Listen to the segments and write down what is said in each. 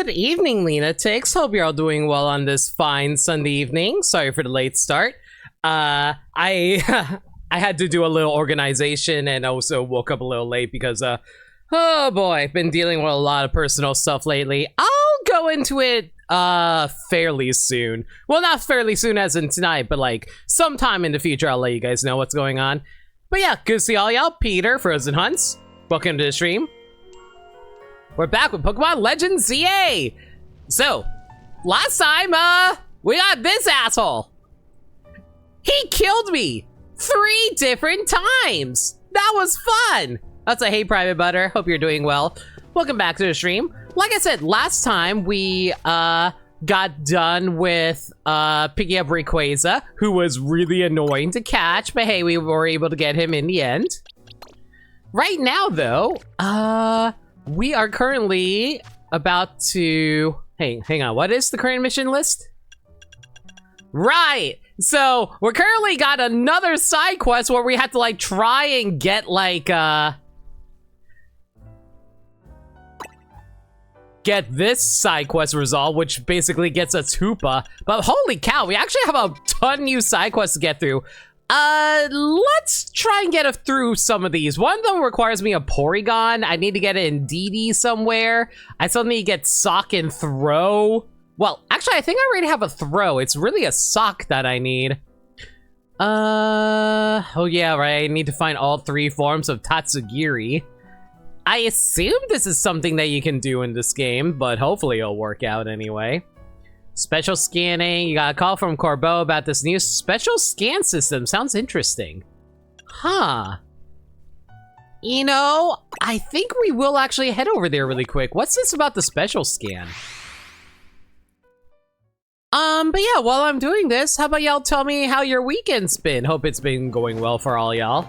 Good evening, Lunatics. Hope you're all doing well on this fine Sunday evening. Sorry for the late start. I I had to do a little organization and also woke up a little late because oh boy, I've been dealing with a lot of personal stuff lately. I'll go into it fairly soon. Well, not fairly soon as in tonight, but like sometime in the future I'll let you guys know what's going on. But yeah, good to see all y'all. Peter, Frozen Hunts, welcome to the stream. We're back with Pokemon Legends ZA! So, last time, we got this asshole! He killed me! 3 different times! That was fun! That's a hey, Private Butter. Hope you're doing well. Welcome back to the stream. Like I said, last time we, got done with, picking up Rayquaza, who was really annoying to catch, but hey, we were able to get him in the end. Right now, though, we are currently about to... Hey, hang on. What is the current mission list? Right! So, we're currently got another side quest where we have to, like, try and get, like, get this side quest resolved, which basically gets us Hoopa. But holy cow, we actually have a ton new side quests to get through. Let's try and get through some of these. One of them requires me a Porygon. I need to get it in DD somewhere. I still need to get Sock and Throw. Well, actually, I think I already have a Throw. It's really a Sock that I need. Oh yeah, right. I need to find all 3 forms of Tatsugiri. I assume this is something that you can do in this game, but hopefully it'll work out anyway. Special scanning. You got a call from Corbeau about this new special scan system. Sounds interesting. Huh. You know, I think we will actually head over there really quick. What's this about the special scan? But yeah, while I'm doing this, how about y'all tell me how your weekend's been? Hope it's been going well for all y'all.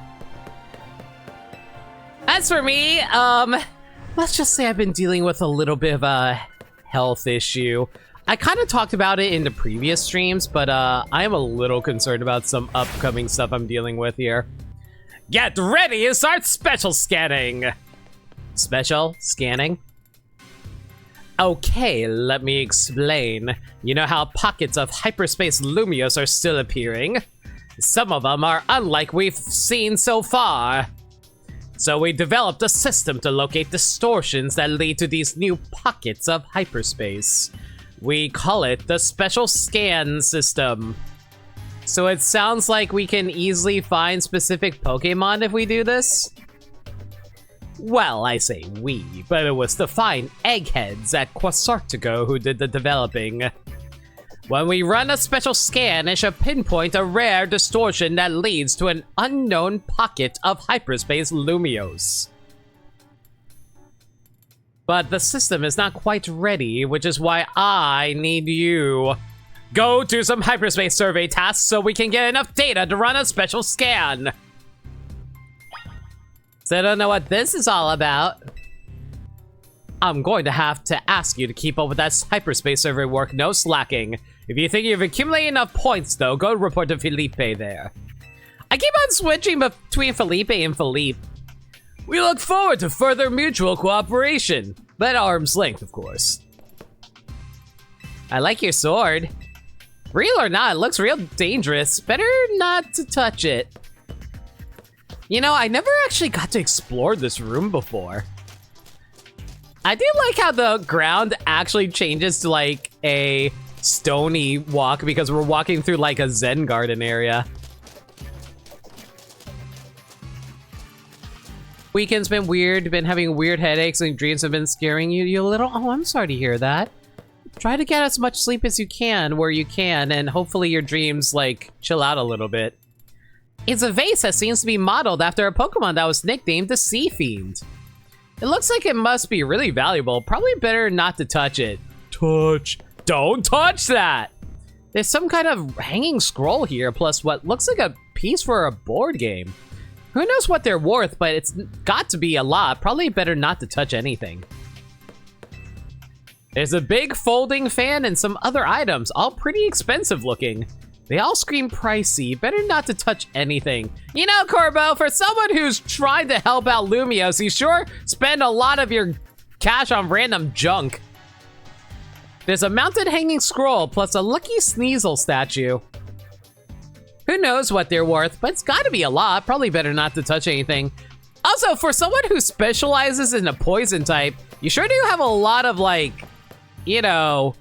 As for me, let's just say I've been dealing with a little bit of a health issue. I kind of talked about it in the previous streams, but I am a little concerned about some upcoming stuff I'm dealing with here. Get ready to start special scanning! Special scanning? Okay, let me explain. You know how pockets of hyperspace Lumios are still appearing? Some of them are unlike we've seen so far. So we developed a system to locate distortions that lead to these new pockets of hyperspace. We call it the Special Scan System. So it sounds like we can easily find specific Pokemon if we do this? Well, I say we, but it was the fine eggheads at Quasartigo who did the developing. When we run a special scan, it should pinpoint a rare distortion that leads to an unknown pocket of hyperspace Lumios. But the system is not quite ready, which is why I need you. Go do some hyperspace survey tasks so we can get enough data to run a special scan. So I don't know what this is all about. I'm going to have to ask you to keep up with that hyperspace survey work, no slacking. If you think you've accumulated enough points, though, go report to Felipe there. I keep on switching between Felipe and Philippe. We look forward to further mutual cooperation, but at arm's length, of course. I like your sword. Real or not, it looks real dangerous. Better not to touch it. You know, I never actually got to explore this room before. I do like how the ground actually changes to like a stony walk because we're walking through like a Zen garden area. Weekend's been weird, been having weird headaches and dreams have been scaring you a little. Oh, I'm sorry to hear that. Try to get as much sleep as you can where you can, and hopefully your dreams like chill out a little bit. It's a vase that seems to be modeled after a Pokemon that was nicknamed the Sea Fiend. It looks like it must be really valuable. Probably better not to touch it. Touch. Don't touch that! There's some kind of hanging scroll here, plus what looks like a piece for a board game. Who knows what they're worth, but it's got to be a lot. Probably better not to touch anything. There's a big folding fan and some other items, all pretty expensive looking. They all scream pricey. Better not to touch anything. You know, Corbeau, for someone who's trying to help out Lumios, you sure spend a lot of your cash on random junk. There's a mounted hanging scroll plus a lucky Sneasel statue. Who knows what they're worth, but it's gotta be a lot. Probably better not to touch anything. Also, for someone who specializes in a poison type, you sure do have a lot of, like, you know...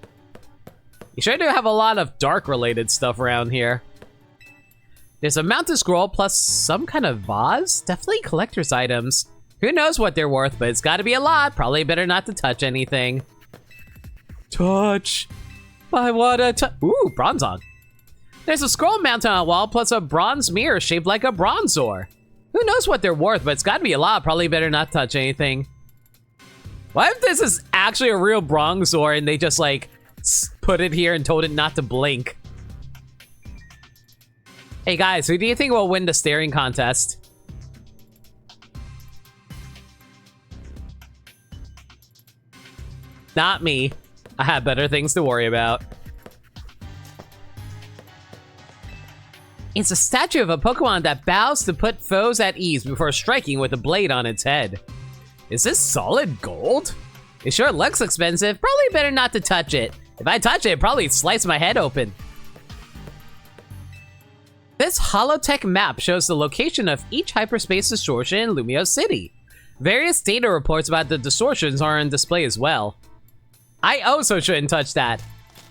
You sure do have a lot of dark-related stuff around here. There's a mounted scroll plus some kind of vase? Definitely collector's items. Who knows what they're worth, but it's gotta be a lot. Probably better not to touch anything. Touch. I wanna touch. Ooh, Bronzong. There's a scroll mounted on a wall plus a bronze mirror shaped like a Bronzor. Who knows what they're worth, but it's gotta be a lot. Probably better not touch anything. What if this is actually a real Bronzor and they just like put it here and told it not to blink? Hey guys, who do you think will win the staring contest? Not me. I have better things to worry about. It's a statue of a Pokemon that bows to put foes at ease before striking with a blade on its head. Is this solid gold? It sure looks expensive. Probably better not to touch it. If I touch it, it'd probably slice my head open. This holotech map shows the location of each hyperspace distortion in Lumio City. Various data reports about the distortions are on display as well. I also shouldn't touch that.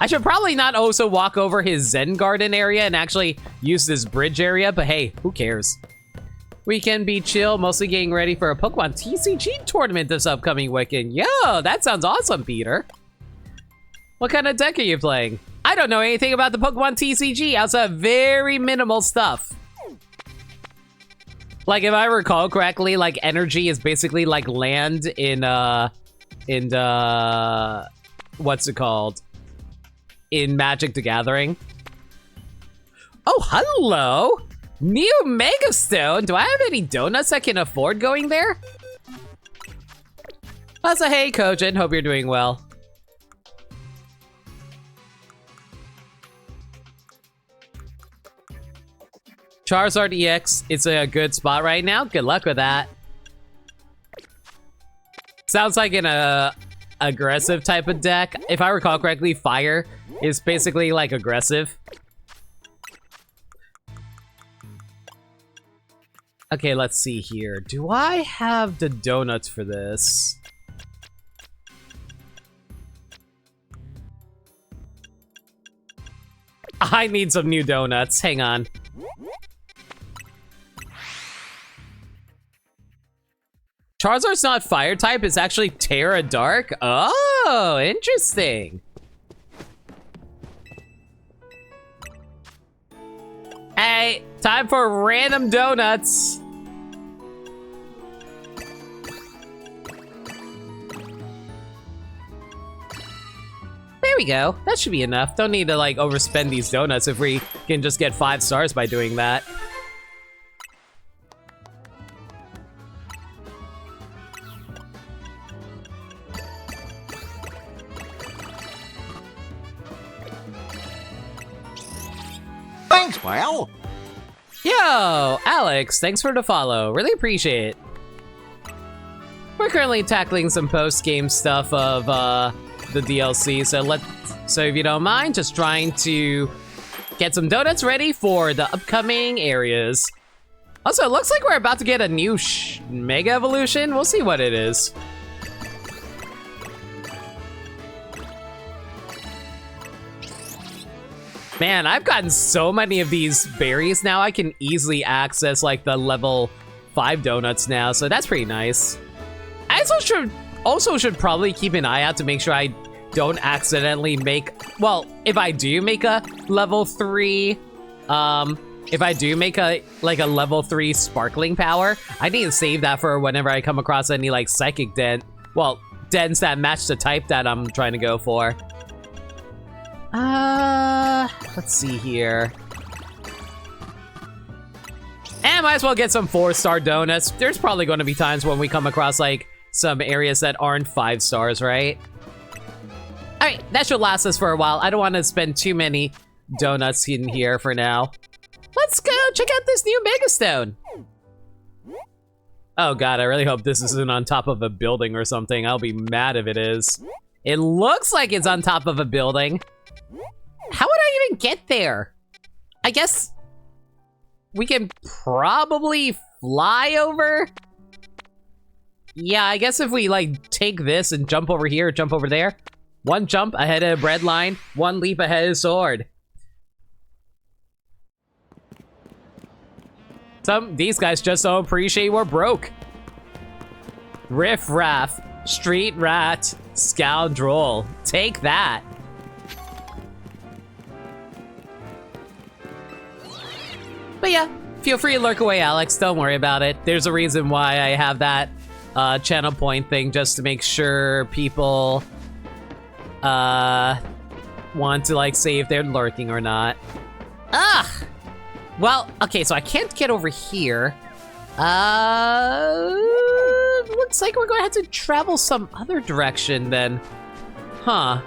I should probably not also walk over his Zen Garden area and actually use this bridge area, but hey, who cares? We can be chill, mostly getting ready for a Pokemon TCG tournament this upcoming weekend. Yo, that sounds awesome, Peter. What kind of deck are you playing? I don't know anything about the Pokemon TCG outside of very minimal stuff. Like, if I recall correctly, like, energy is basically like land in what's it called? In Magic the Gathering. Oh, hello! New Megastone! Do I have any donuts I can afford going there? Also, hey, Kojin, hope you're doing well. Charizard EX, it's a good spot right now. Good luck with that. Sounds like an aggressive type of deck. If I recall correctly, fire is basically like aggressive. Okay, let's see here. Do I have the donuts for this? I need some new donuts. Hang on. Charizard's not fire type, it's actually Terra Dark. Oh, interesting. Hey, time for random donuts. There we go. That should be enough. Don't need to like overspend these donuts if we can just get 5 stars by doing that. Thanks, pal. Yo, Alex, thanks for the follow. Really appreciate it. We're currently tackling some post-game stuff of the DLC, so if you don't mind, just trying to get some donuts ready for the upcoming areas. Also, it looks like we're about to get a new Mega Evolution. We'll see what it is. Man, I've gotten so many of these berries now, I can easily access like the level 5 donuts now, so that's pretty nice. I also should probably keep an eye out to make sure I don't accidentally make, well, if I do make a level 3, if I do make a level 3 sparkling power, I need to save that for whenever I come across any like psychic dents that match the type that I'm trying to go for. Let's see here. And might as well get some 4-star donuts. There's probably going to be times when we come across like some areas that aren't 5 stars, right? Alright, that should last us for a while. I don't want to spend too many donuts in here for now. Let's go check out this new Megastone. Oh god, I really hope this isn't on top of a building or something. I'll be mad if it is. It looks like it's on top of a building. How would I even get there? I guess we can probably fly over. Yeah, I guess if we like take this and jump over here, jump over there. One jump ahead of bread line, one leap ahead of sword. These guys just don't appreciate we're broke. Riff raff, street rat, scoundrel. Take that. But yeah, feel free to lurk away, Alex. Don't worry about it. There's a reason why I have that channel point thing, just to make sure people want to like say if they're lurking or not. Ugh! Well, okay, so I can't get over here. Looks like we're gonna have to travel some other direction then. Huh.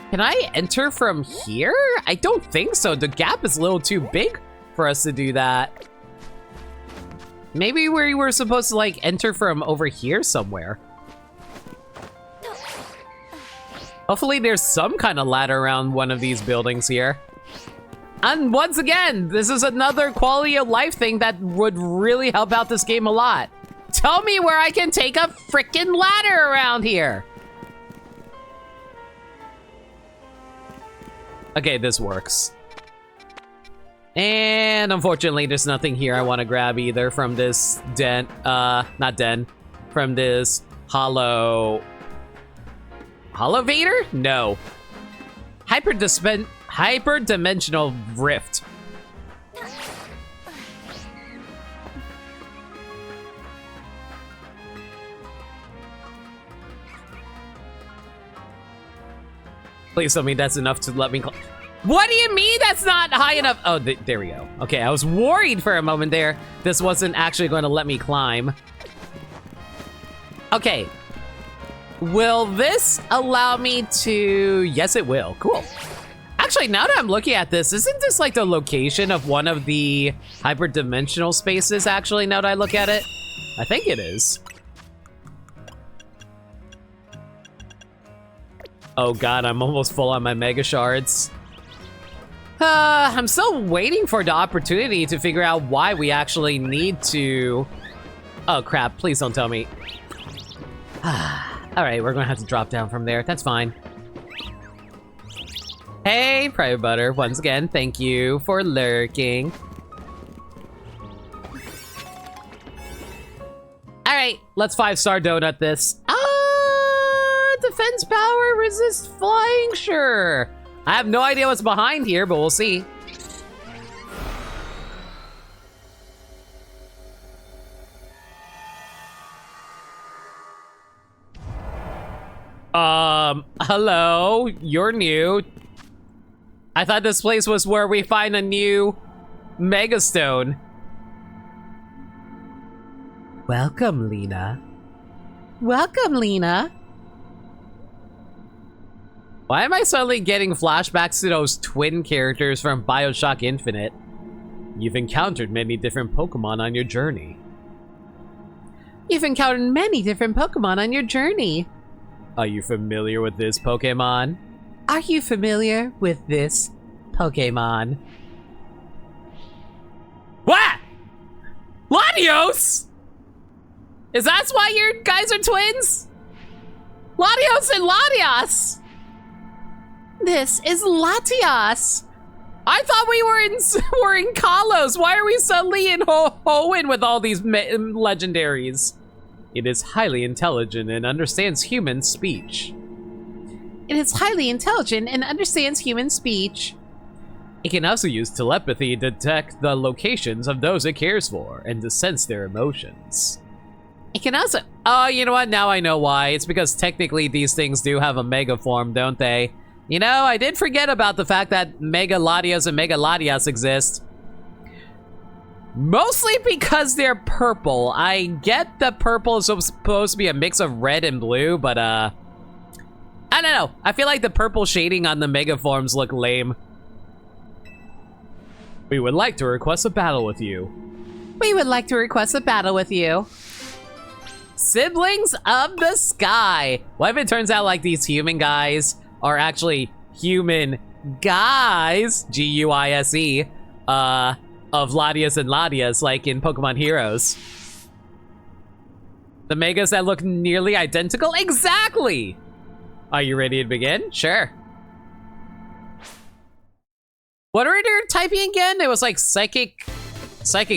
Can I enter from here? I don't think so. The gap is a little too big for us to do that. Maybe we were supposed to like enter from over here somewhere. Hopefully there's some kind of ladder around one of these buildings here. And once again, this is another quality of life thing that would really help out this game a lot. Tell me where I can take a frickin' ladder around here. Okay, this works. And unfortunately, there's nothing here I want to grab either from this from this Holovator? No. Hyperdimensional rift. Please tell me that's enough to let me What do you mean that's not high enough? Oh, there we go. Okay, I was worried for a moment there. This wasn't actually going to let me climb. Okay. Will this allow me to... Yes, it will. Cool. Actually, now that I'm looking at this, isn't this like the location of one of the hyperdimensional spaces, actually, now that I look at it? I think it is. Oh god, I'm almost full on my mega shards. I'm still waiting for the opportunity to figure out why we actually need to... Oh crap, please don't tell me. Alright, we're gonna have to drop down from there. That's fine. Hey, Private Butter. Once again, thank you for lurking. Alright, let's 5-star donut this. Defense power, resist flying? Sure. I have no idea what's behind here, but we'll see. Hello, you're new. I thought this place was where we find a new Megastone. Welcome, Lena. Welcome, Lena. Why am I suddenly getting flashbacks to those twin characters from BioShock Infinite? You've encountered many different Pokémon on your journey. You've encountered many different Pokémon on your journey. Are you familiar with this Pokémon? Are you familiar with this Pokémon? What? Latios? Is that why your guys are twins? Latios and Latias. This is Latias. I thought we were in Kalos. Why are we suddenly in Hoenn with all these legendaries? It is highly intelligent and understands human speech. It is highly intelligent and understands human speech. It can also use telepathy to detect the locations of those it cares for and to sense their emotions. It can also... Oh, you know what? Now I know why. It's because technically these things do have a mega form, don't they? You know, I did forget about the fact that Mega Latios and Mega Latias exist. Mostly because they're purple. I get that purple is supposed to be a mix of red and blue, but I don't know. I feel like the purple shading on the mega forms look lame. We would like to request a battle with you. We would like to request a battle with you. Siblings of the Sky. What if it turns out like these human guys are actually human guys, G-U-I-S-E, of Latias and Latias, like in Pokemon Heroes? The Megas that look nearly identical? Exactly! Are you ready to begin? Sure. What are they typing again? It was like Psychic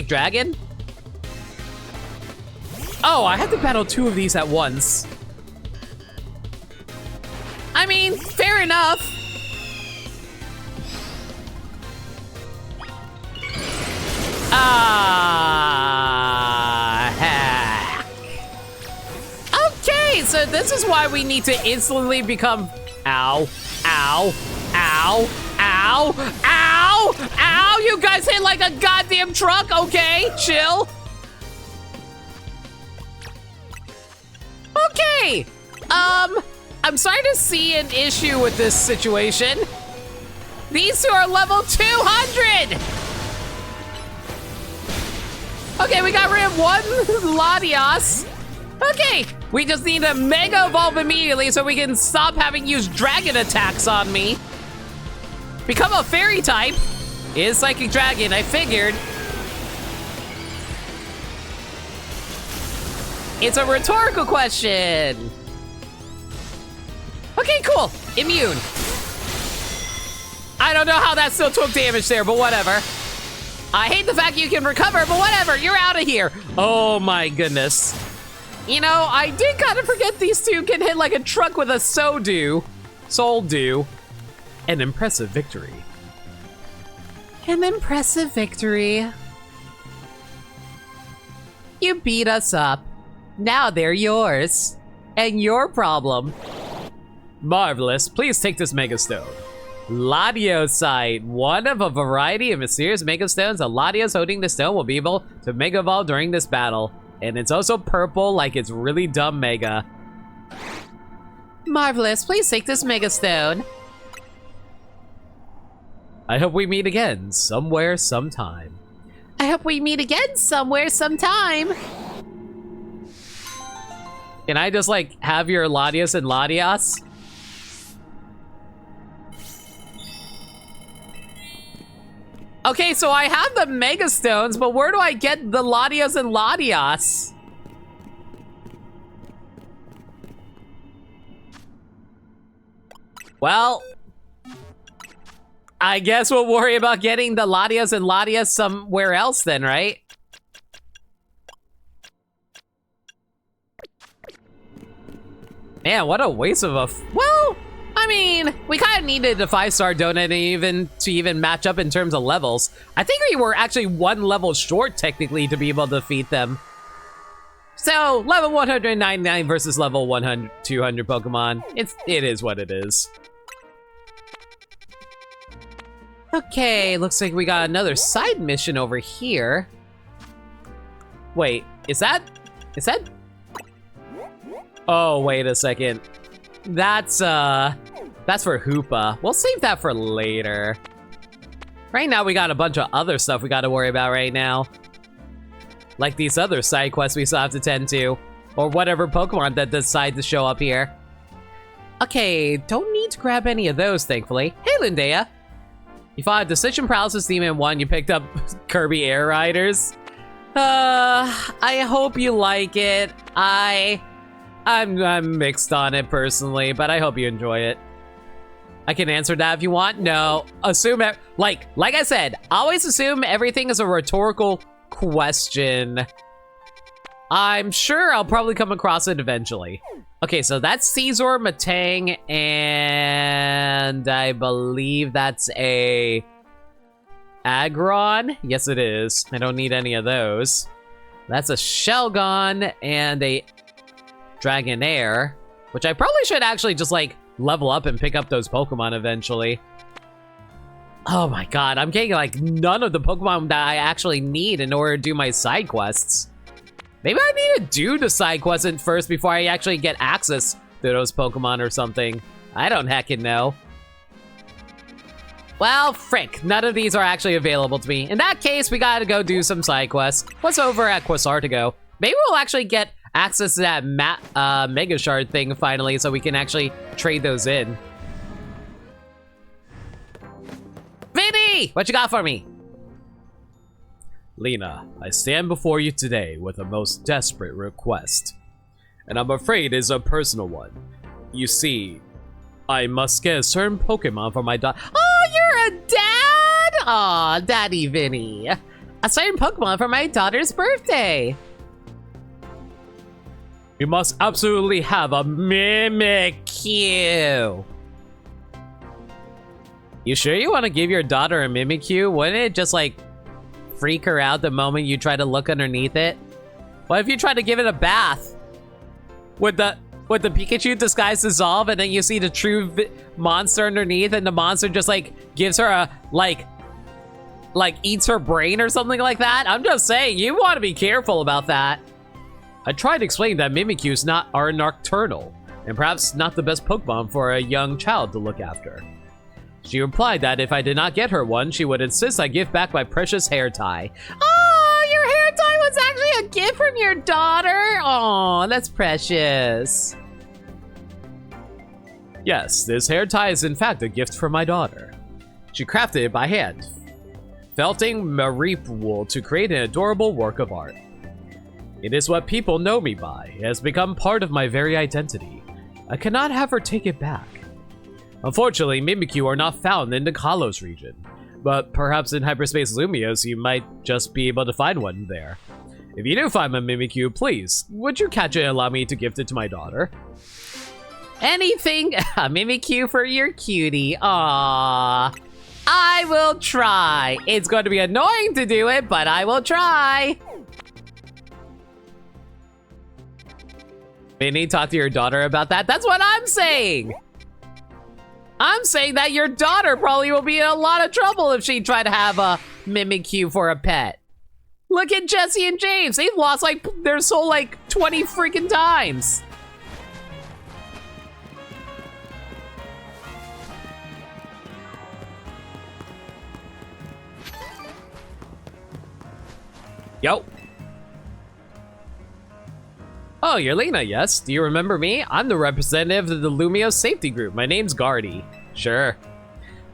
Dragon? Oh, I had to battle 2 of these at once. I mean, fair enough. Heck. Okay, so this is why we need to instantly become... Ow, ow, ow, ow, ow, ow! You guys hit like a goddamn truck, okay? Chill. Okay, I'm starting to see an issue with this situation. These 2 are level 200! Okay, we got rid of 1 Latias. Okay, we just need to Mega Evolve immediately so we can stop having used dragon attacks on me. Become a fairy type. Is Psychic Dragon, I figured. It's a rhetorical question. Okay, cool. Immune. I don't know how that still took damage there, but whatever. I hate the fact you can recover, but whatever. You're out of here. Oh my goodness. You know, I did kind of forget these 2 can hit like a truck with a Soul Dew. An impressive victory. An impressive victory. You beat us up. Now they're yours. And your problem. Marvelous. Please take this Mega Stone. Latiosite. One of a variety of mysterious Mega Stones. A Latios holding the stone will be able to Mega Evolve during this battle. And it's also purple, like it's really dumb Mega. Marvelous. Please take this Mega Stone. I hope we meet again somewhere, sometime. I hope we meet again somewhere, sometime. Can I just, like, have your Latias and Latias? Okay, so I have the Mega Stones, but where do I get the Latias and Latias? Well, I guess we'll worry about getting the Latias and Latias somewhere else then, right? Man, what a waste of a... Well, I mean, we kind of needed a 5-star donut to even match up in terms of levels. I think we were actually 1 level short, technically, to be able to defeat them. So, level 199 versus level 200 Pokemon. It is what it is. Okay, looks like we got another side mission over here. Wait, is that... Oh, wait a second. That's for Hoopa. We'll save that for later. Right now, we got a bunch of other stuff we gotta worry about right now. Like these other side quests we still have to tend to. Or whatever Pokemon that decide to show up here. Okay, don't need to grab any of those, thankfully. Hey, Lindea. You fought a Decision Paralysis Demon 1. You picked up Kirby Air Riders. I hope you like it. I'm mixed on it personally, but I hope you enjoy it. I can answer that if you want. No, assume it. Like I said, always assume everything is a rhetorical question. I'm sure I'll probably come across it eventually. Okay, so that's Caesar, Matang, and I believe that's a Aggron. Yes, it is. I don't need any of those. That's a Shelgon and a Dragonair, which I probably should actually just like level up and pick up those Pokemon eventually. Oh my god, I'm getting like none of the Pokemon that I actually need in order to do my side quests. Maybe I need to do the side quest first before I actually get access to those Pokemon or something. I don't heckin' know. Well, frick, none of these are actually available to me. In that case, we gotta go do some side quests. What's over at Quasartigo? Maybe we'll actually get access to that Mega Shard thing finally, so we can actually trade those in. Vinny! What you got for me? Lena, I stand before you today with a most desperate request. And I'm afraid it's a personal one. You see, I must get a certain Pokemon for my daughter. Oh, you're a dad? Aw, Daddy Vinny. A certain Pokemon for my daughter's birthday. You must absolutely have a Mimikyu. You sure you want to give your daughter a Mimikyu? Wouldn't it just, like, freak her out the moment you try to look underneath it? What if you try to give it a bath? Would the Pikachu disguise dissolve and then you see the true monster underneath and the monster just, like, gives her a, like eats her brain or something like that? I'm just saying, you want to be careful about that. I tried to explain that Mimikyus are nocturnal, and perhaps not the best Pokemon for a young child to look after. She replied that if I did not get her one, she would insist I give back my precious hair tie. Oh, your hair tie was actually a gift from your daughter? Oh, that's precious. Yes, this hair tie is in fact a gift from my daughter. She crafted it by hand, felting Mareep wool to create an adorable work of art. It is what people know me by. It has become part of my very identity. I cannot have her take it back. Unfortunately, Mimikyu are not found in the Kalos region, but perhaps in Hyperspace Lumios you might just be able to find one there. If you do find a Mimikyu, please, would you catch it and allow me to gift it to my daughter? Anything, a Mimikyu for your cutie. Aww. I will try. It's going to be annoying to do it, but I will try. Vinny, talk to your daughter about that. That's what I'm saying. I'm saying that your daughter probably will be in a lot of trouble if she tried to have a Mimikyu for a pet. Look at Jesse and James. They've lost like their soul like 20 freaking times. Yo. Oh, you're Lena, yes? Do you remember me? I'm the representative of the Lumios safety group. My name's Gardy. Sure.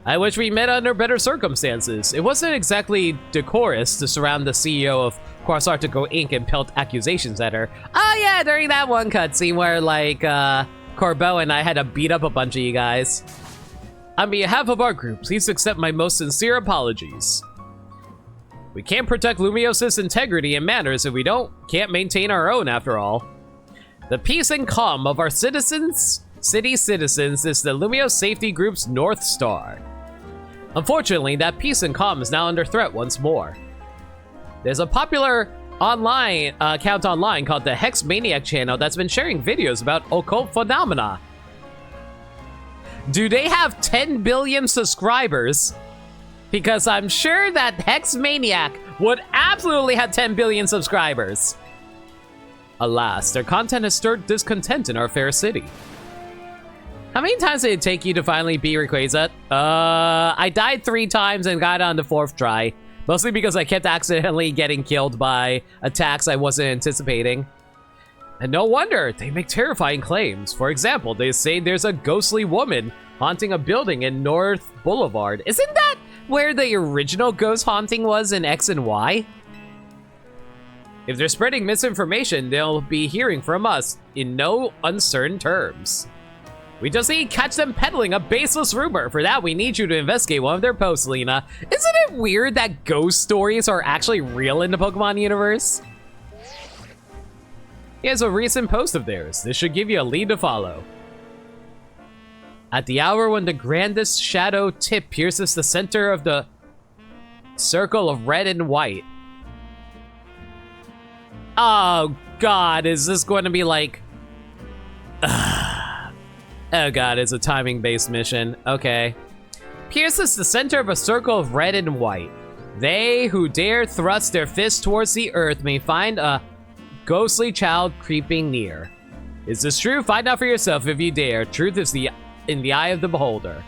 I wish we met under better circumstances. It wasn't exactly decorous to surround the CEO of Quars Artico Inc. and pelt accusations at her. Oh yeah, during that one cutscene where like, Corbeau and I had to beat up a bunch of you guys. On behalf of our group, please accept my most sincere apologies. We can't protect Lumios' integrity and manners if we can't maintain our own after all. The peace and calm of our citizens is the Lumios Safety Group's North Star. Unfortunately, that peace and calm is now under threat once more. There's a popular account online called the Hex Maniac channel that's been sharing videos about occult phenomena. Do they have 10 billion subscribers? Because I'm sure that Hex Maniac would absolutely have 10 billion subscribers. Alas, their content has stirred discontent in our fair city. How many times did it take you to finally beat Rayquaza? I died 3 times and got on the 4th try. Mostly because I kept accidentally getting killed by attacks I wasn't anticipating. And no wonder, they make terrifying claims. For example, they say there's a ghostly woman haunting a building in North Boulevard. Isn't that where the original ghost haunting was in X and Y? If they're spreading misinformation, they'll be hearing from us in no uncertain terms. We just need to catch them peddling a baseless rumor. For that, we need you to investigate one of their posts, Lena. Isn't it weird that ghost stories are actually real in the Pokemon universe? Here's a recent post of theirs. This should give you a lead to follow. At the hour when the grandest shadow tip pierces the center of the circle of red and white. Oh god, is this going to be like... Oh god, it's a timing-based mission. Okay. Pierces the center of a circle of red and white. They who dare thrust their fists towards the earth may find a ghostly child creeping near. Is this true? Find out for yourself if you dare. Truth is in the eye of the beholder.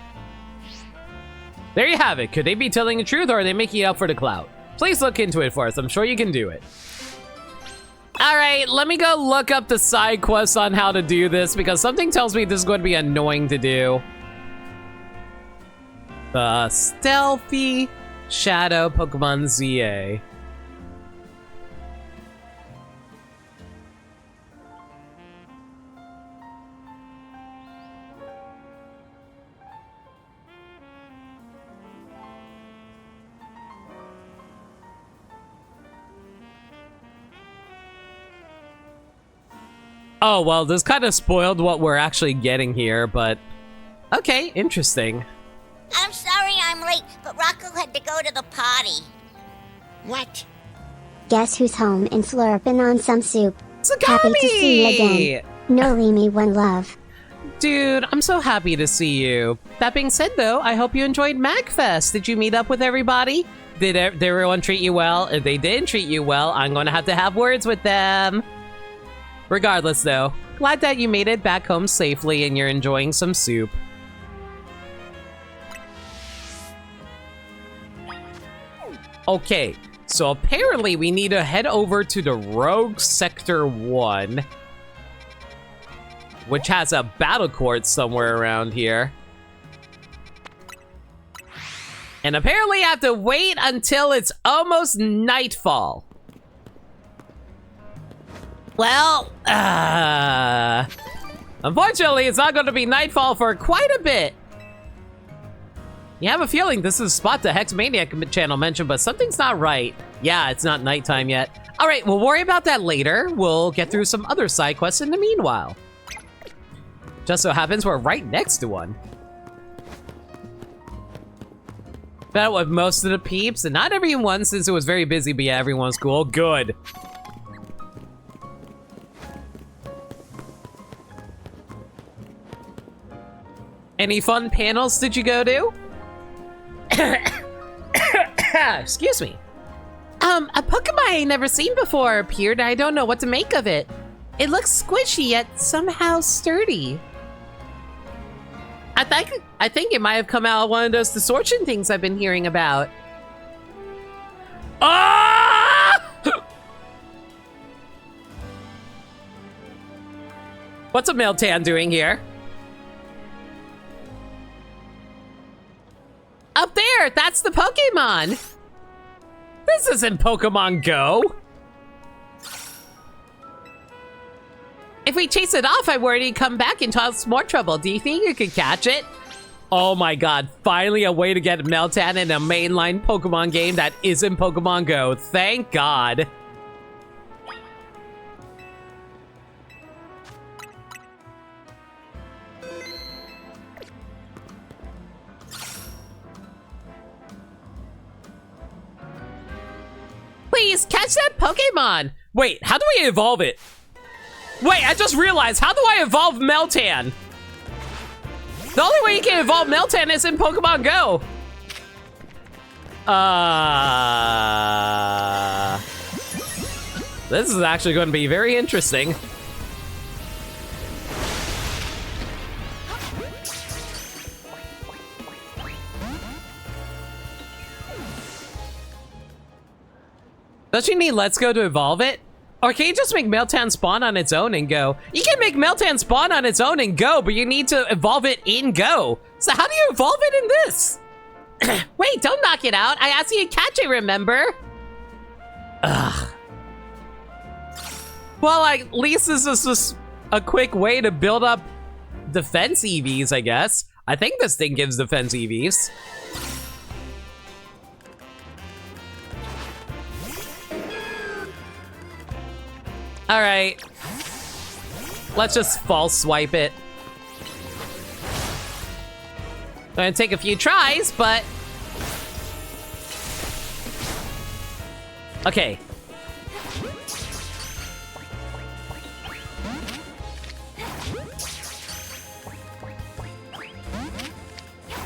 There you have it. Could they be telling the truth or are they making it up for the clout? Please look into it for us. I'm sure you can do it. All right, let me go look up the side quests on how to do this because something tells me this is going to be annoying to do. The Stealthy Shadow Pokemon ZA. Oh, well, this kind of spoiled what we're actually getting here, but... Okay, interesting. I'm sorry I'm late, but Rocco had to go to the potty. What? Guess who's home and slurping on some soup? Sakami! Happy to see you again. No me one love. Dude, I'm so happy to see you. That being said, though, I hope you enjoyed MagFest. Did you meet up with everybody? Did everyone treat you well? If they didn't treat you well, I'm going to have words with them. Regardless, though, glad that you made it back home safely and you're enjoying some soup. Okay, so apparently we need to head over to the Rogue Sector 1, which has a battle court somewhere around here. And apparently I have to wait until it's almost nightfall. Well, unfortunately, it's not going to be nightfall for quite a bit. You have a feeling this is a spot the Hexmaniac channel mentioned, but something's not right. Yeah, it's not nighttime yet. All right, we'll worry about that later. We'll get through some other side quests in the meanwhile. Just so happens we're right next to one. Met with most of the peeps, and not everyone since it was very busy, but yeah, everyone's cool. Good. Any fun panels did you go to? Excuse me. A Pokemon I ain't never seen before appeared. I don't know what to make of it. It looks squishy yet somehow sturdy. I think it might have come out of one of those distortion things I've been hearing about. Ah! What's a Meltan doing here? Up there, that's the Pokemon. This isn't Pokemon Go. If we chase it off, I worry it'd come back and cause more trouble. Do you think you could catch it? Oh my god, finally a way to get Meltan in a mainline Pokemon game that isn't Pokemon Go. Thank god. Please, catch that Pokemon! Wait, how do I evolve it? Wait, I just realized, how do I evolve Meltan? The only way you can evolve Meltan is in Pokemon Go. This is actually going to be very interesting. Does you need Let's Go to evolve it? Or can you just make Meltan spawn on its own and go? You can make Meltan spawn on its own and go, but you need to evolve it in Go. So how do you evolve it in this? Wait, don't knock it out. I asked you to catch it, remember? Ugh. Well, at least this is just a quick way to build up defense EVs, I guess. I think this thing gives defense EVs. All right, let's just false swipe it. Gonna take a few tries, but okay.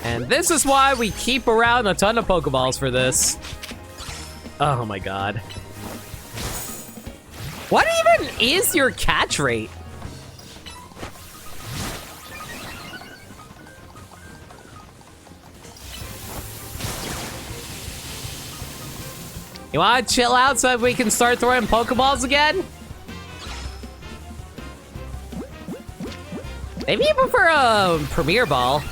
And this is why we keep around a ton of Pokeballs for this. Oh my god. What even is your catch rate? You wanna chill out so we can start throwing Pokeballs again? Maybe you prefer a Premier Ball.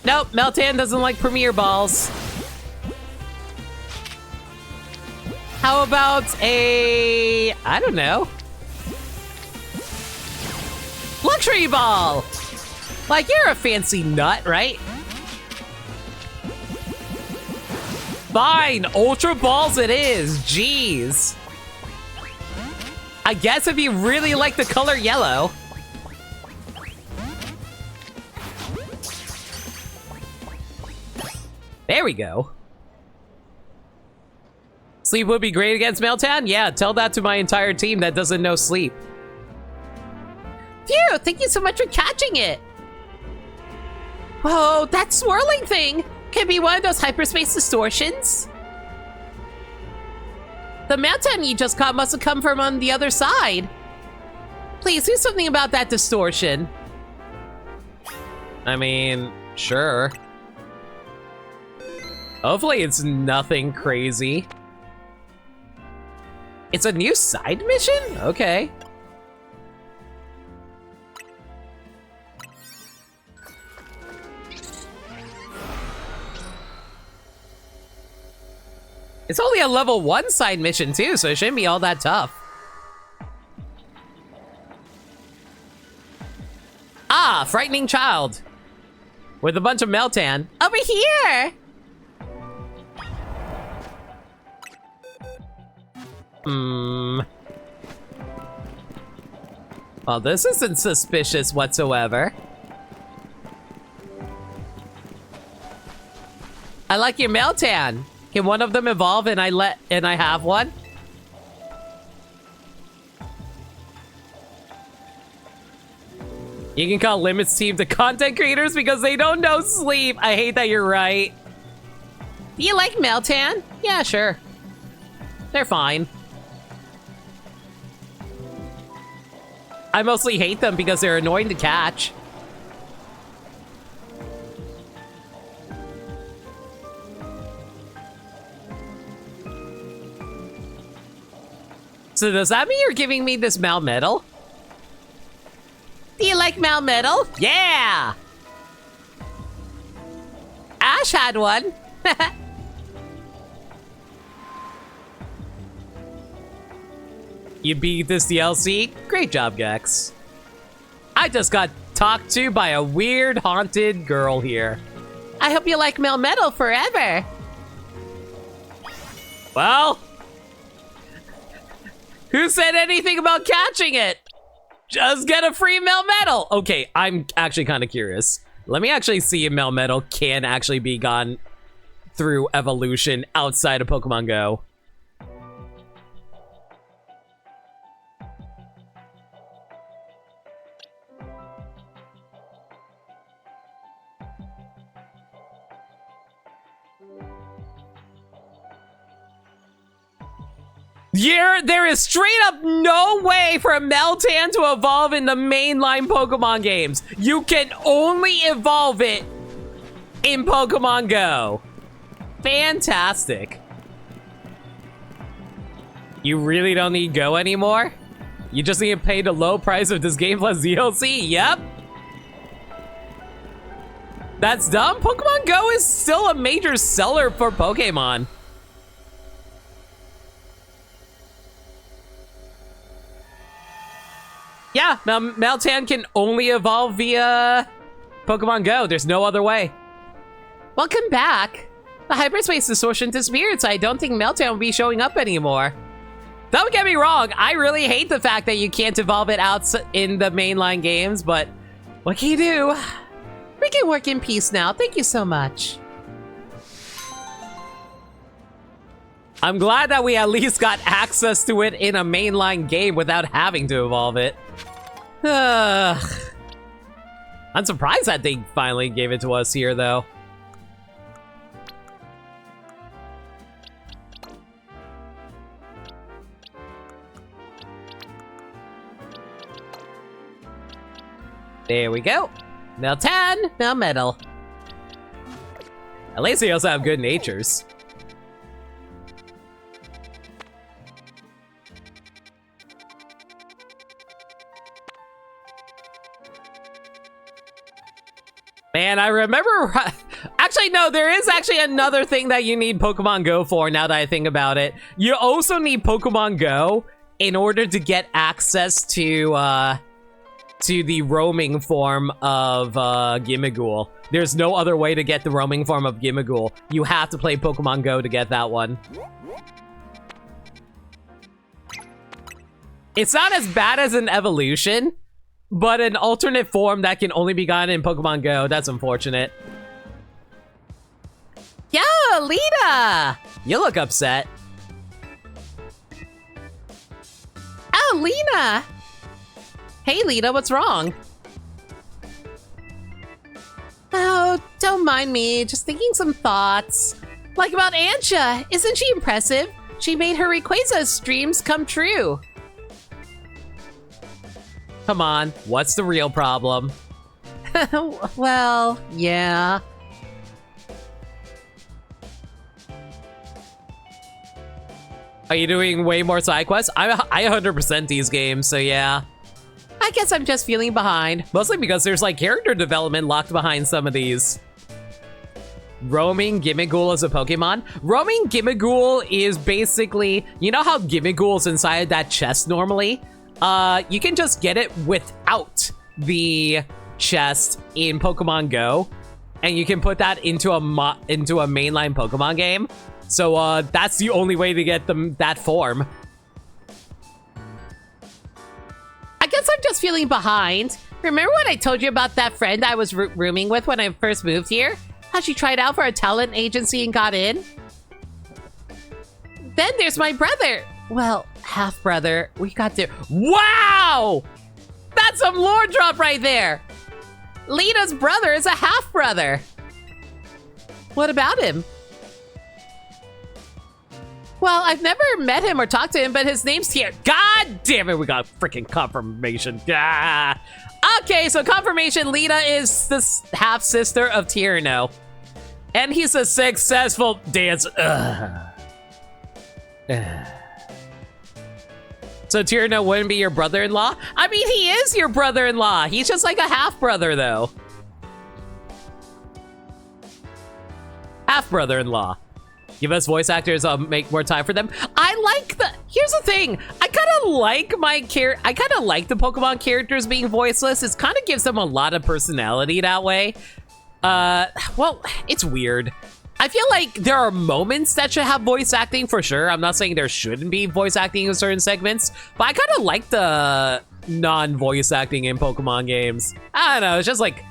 Nope, Meltan doesn't like Premier Balls. How about a... I don't know. Luxury Ball! Like, you're a fancy nut, right? Fine, Ultra Balls it is. Jeez. I guess if you really like the color yellow. There we go. Sleep would be great against Meltan? Yeah, tell that to my entire team that doesn't know sleep. Phew, thank you so much for catching it. Whoa, that swirling thing can be one of those hyperspace distortions. The Meltan you just caught must have come from on the other side. Please do something about that distortion. I mean, sure. Hopefully it's nothing crazy. It's a new side mission? Okay. It's only a level 1 side mission too, so it shouldn't be all that tough. Ah, frightening child. With a bunch of Meltan. Over here! Well, this isn't suspicious whatsoever. I like your Meltan. Can one of them evolve and I have one? You can call Limits Team to content creators because they don't know sleep. I hate that you're right. Do you like Meltan? Yeah, sure. They're fine. I mostly hate them because they're annoying to catch. So does that mean you're giving me this Malmetal? Do you like Malmetal? Yeah! Ash had one. You beat this DLC? Great job, Gex. I just got talked to by a weird haunted girl here. I hope you like Melmetal forever. Well, who said anything about catching it? Just get a free Melmetal. Okay, I'm actually kind of curious. Let me actually see if Melmetal can actually be gone through evolution outside of Pokemon Go. There is straight up no way for a Meltan to evolve in the mainline Pokemon games. You can only evolve it in Pokemon Go. Fantastic. You really don't need Go anymore? You just need to pay the low price of this game plus DLC? Yep. That's dumb. Pokemon Go is still a major seller for Pokemon. Yeah, Meltan can only evolve via Pokemon Go. There's no other way. Welcome back. The hyperspace distortion disappeared, so I don't think Meltan will be showing up anymore. Don't get me wrong, I really hate the fact that you can't evolve it out in the mainline games, but what can you do? We can work in peace now. Thank you so much. I'm glad that we at least got access to it in a mainline game without having to evolve it. I'm surprised that they finally gave it to us here, though. There we go. Meltan, Melmetal. At least they also have good natures. Man, I remember... Actually, no, there is actually another thing that you need Pokemon Go for now that I think about it. You also need Pokemon Go in order to get access to the roaming form of Gimmighoul. There's no other way to get the roaming form of Gimmighoul. You have to play Pokemon Go to get that one. It's not as bad as an evolution, but an alternate form that can only be gotten in Pokemon Go. That's unfortunate. Yo, Lita! You look upset. Oh, Lena! Hey, Lita, what's wrong? Oh, don't mind me. Just thinking some thoughts. Like about Ansha. Isn't she impressive? She made her Rayquaza dreams come true. Come on, what's the real problem? Well, yeah. Are you doing way more side quests? I 100% these games, so yeah. I guess I'm just feeling behind. Mostly because there's like character development locked behind some of these. Roaming Gimmighoul as a Pokemon? Roaming Gimmighoul is basically, you know how Gimmighoul's inside that chest normally? You can just get it without the chest in Pokemon Go, and you can put that into a mainline Pokemon game. So that's the only way to get them that form. I guess I'm just feeling behind. Remember when I told you about that friend I was rooming with when I first moved here? How she tried out for a talent agency and got in? Then there's my brother. Well, half-brother. We got there. Wow! That's some lore drop right there. Lita's brother is a half-brother. What about him? Well, I've never met him or talked to him, but his name's here. God damn it, we got freaking confirmation. Ah. Okay, so confirmation, Lita is the half-sister of Tierno. And he's a successful dancer. So Tierno wouldn't be your brother-in-law? I mean, he is your brother-in-law. He's just like a half-brother, though. Half-brother-in-law. Give us voice actors, make more time for them. Here's the thing. I kind of like the Pokemon characters being voiceless. It kind of gives them a lot of personality that way. Well, it's weird. I feel like there are moments that should have voice acting for sure. I'm not saying there shouldn't be voice acting in certain segments, but I kind of like the non-voice acting in Pokemon games. I don't know, it's just like,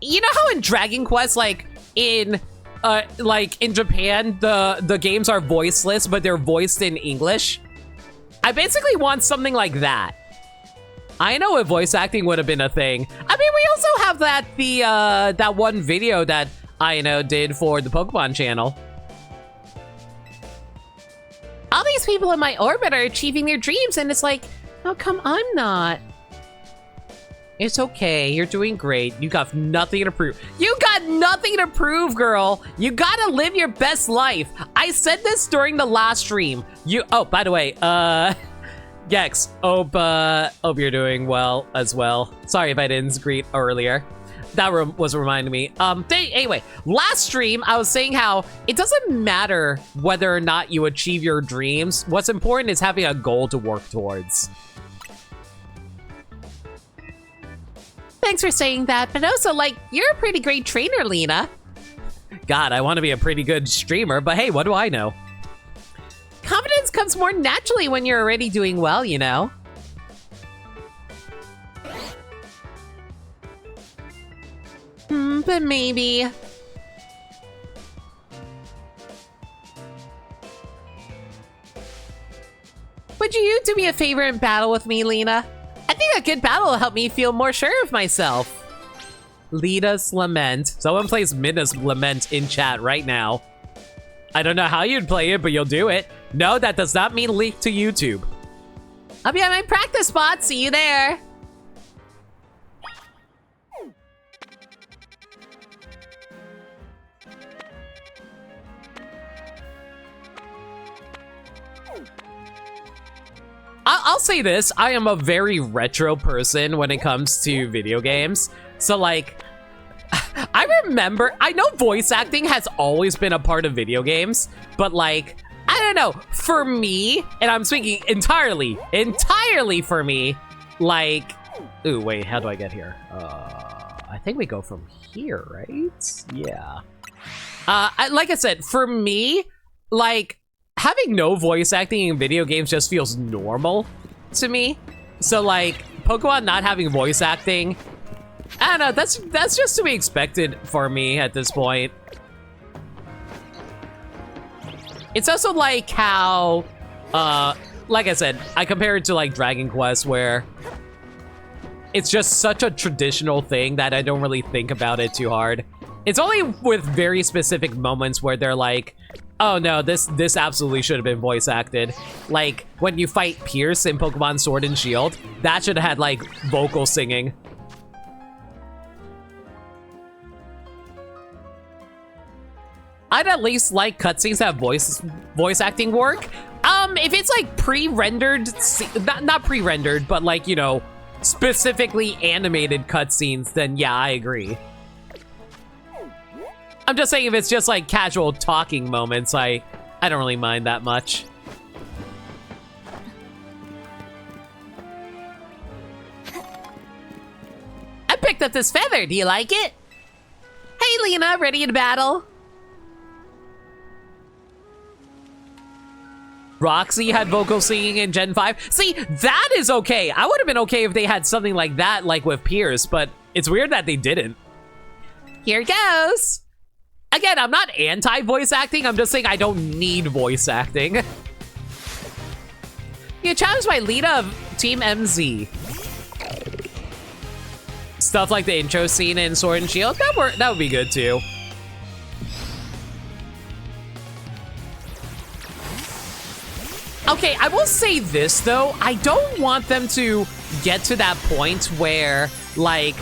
you know how in Dragon Quest, like in Japan, the games are voiceless, but they're voiced in English? I basically want something like that. I know if voice acting would have been a thing. I mean, we also have that one video that I did for the Pokemon channel. All these people in my orbit are achieving their dreams, and it's like, how come I'm not? It's okay, you're doing great. You got nothing to prove. You got nothing to prove, girl. You gotta live your best life. I said this during the last stream. Oh, by the way, Gex, hope you're doing well as well. Sorry if I didn't greet earlier. That was reminding me. Anyway, last stream, I was saying how it doesn't matter whether or not you achieve your dreams. What's important is having a goal to work towards. Thanks for saying that, but also, like, you're a pretty great trainer, Lena. God, I want to be a pretty good streamer, but hey, what do I know? Confidence comes more naturally when you're already doing well, you know? But maybe. Would you do me a favor and battle with me, Lena? I think a good battle will help me feel more sure of myself. Lita's Lament. Someone plays Mina's Lament in chat right now. I don't know how you'd play it, but you'll do it. No, that does not mean leak to YouTube. I'll be at my practice spot. See you there. I'll say this, I am a very retro person when it comes to video games. So like, I remember, I know voice acting has always been a part of video games, but like, I don't know, for me, and I'm speaking entirely for me, like, ooh, wait, how do I get here? I think we go from here, right? Yeah. Like I said, for me, like, having no voice acting in video games just feels normal to me. So like, Pokemon not having voice acting, I don't know, that's just to be expected for me at this point. It's also like how, like I said, I compare it to like Dragon Quest, where it's just such a traditional thing that I don't really think about it too hard. It's only with very specific moments where they're like, oh no, this absolutely should have been voice acted. Like when you fight Pierce in Pokemon Sword and Shield, that should have had like vocal singing. I'd at least like cutscenes that have voice acting work. If it's like pre-rendered, not pre-rendered, but like, you know, specifically animated cutscenes, then yeah, I agree. I'm just saying if it's just like casual talking moments, I don't really mind that much. I picked up this feather. Do you like it? Hey, Lena, ready to battle? Roxy had vocal singing in Gen 5. See, that is okay. I would have been okay if they had something like that, like with Pierce, but it's weird that they didn't. Here goes. Again, I'm not anti-voice acting. I'm just saying I don't need voice acting. You're challenged by Lita of Team MZ. Stuff like the intro scene in Sword and Shield, that would be good too. Okay, I will say this though. I don't want them to get to that point where, like,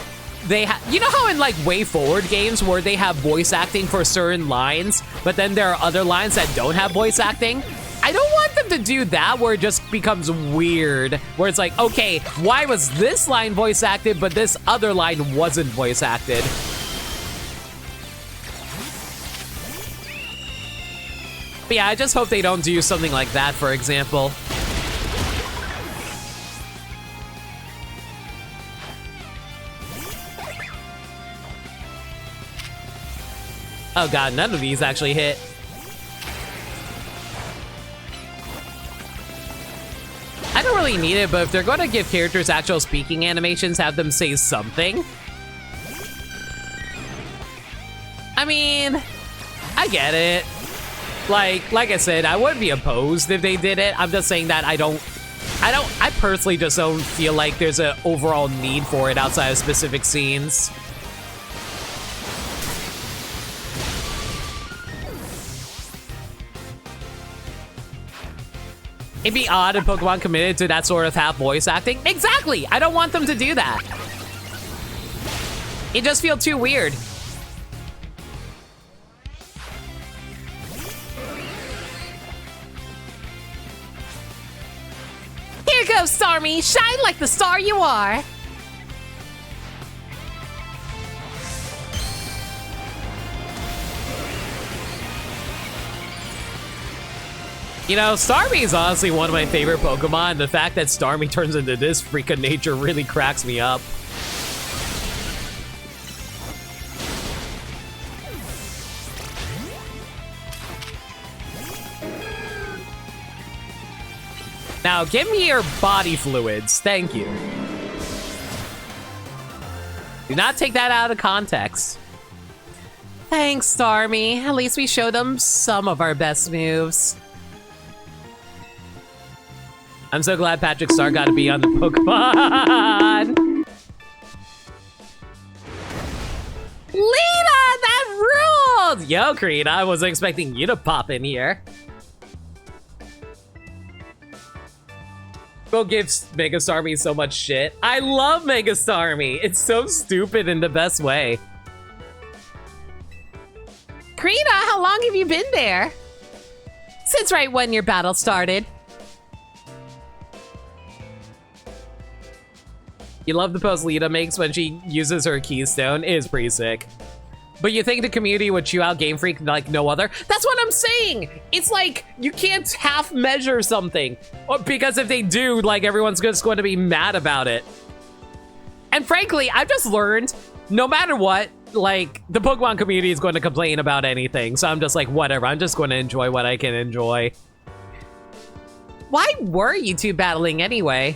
they you know how in like Way Forward games where they have voice acting for certain lines, but then there are other lines that don't have voice acting? I don't want them to do that where it just becomes weird, where it's like, okay, why was this line voice acted, but this other line wasn't voice acted? But yeah, I just hope they don't do something like that, for example. Oh god, none of these actually hit. I don't really need it, but if they're going to give characters actual speaking animations, have them say something. I mean, I get it. Like I said, I wouldn't be opposed if they did it. I'm just saying that I personally just don't feel like there's an overall need for it outside of specific scenes. It'd be odd if Pokemon committed to that sort of half voice acting. Exactly! I don't want them to do that. It just feels too weird. Here goes, Starmie. Shine like the star you are. You know, Starmie is honestly one of my favorite Pokemon. The fact that Starmie turns into this freak of nature really cracks me up. Now, give me your body fluids. Thank you. Do not take that out of context. Thanks, Starmie. At least we showed them some of our best moves. I'm so glad Patrick Star got to be on the Pokemon. Lena, that ruled! Yo, Creed, I wasn't expecting you to pop in here. Will gives Mega Starmie so much shit. I love Mega Starmie. It's so stupid in the best way. Krina, how long have you been there? Since right when your battle started. You love the pose Lita makes when she uses her keystone. It is pretty sick. But you think the community would chew out Game Freak like no other? That's what I'm saying! It's like, you can't half measure something. Because if they do, like, everyone's just going to be mad about it. And frankly, I've just learned, no matter what, like, the Pokemon community is going to complain about anything. So I'm just like, whatever, I'm just going to enjoy what I can enjoy. Why were you two battling anyway?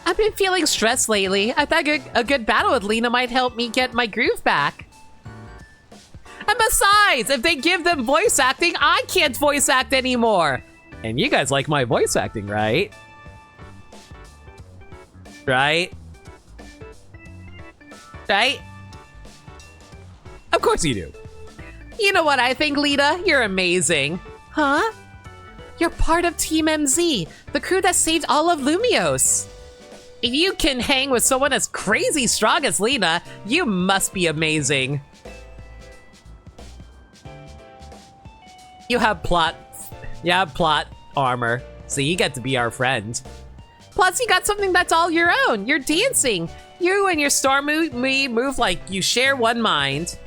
I've been feeling stressed lately. I thought a good battle with Lena might help me get my groove back. And besides, if they give them voice acting, I can't voice act anymore. And you guys like my voice acting, right? Right? Right? Of course you do. You know what I think, Lita? You're amazing. Huh? You're part of Team MZ, the crew that saved all of Lumiose. If you can hang with someone as crazy strong as Lena, you must be amazing. You have plot armor, so you get to be our friend. Plus, you got something that's all your own. You're dancing. You and your Storm move like you share one mind.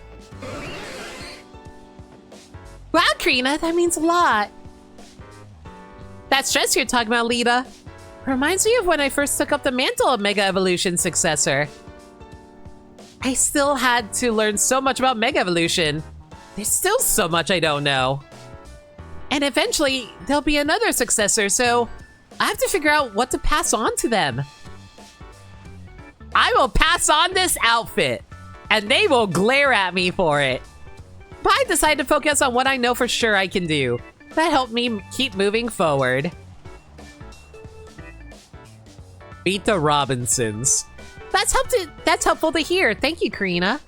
Wow, Karina, that means a lot. That stress you're talking about, Lita, reminds me of when I first took up the mantle of Mega Evolution successor. I still had to learn so much about Mega Evolution. There's still so much I don't know. And eventually, there'll be another successor, so I have to figure out what to pass on to them. I will pass on this outfit, and they will glare at me for it. But I decided to focus on what I know for sure I can do. That helped me keep moving forward. Beat the Robinsons. That's helpful to hear. Thank you, Karina.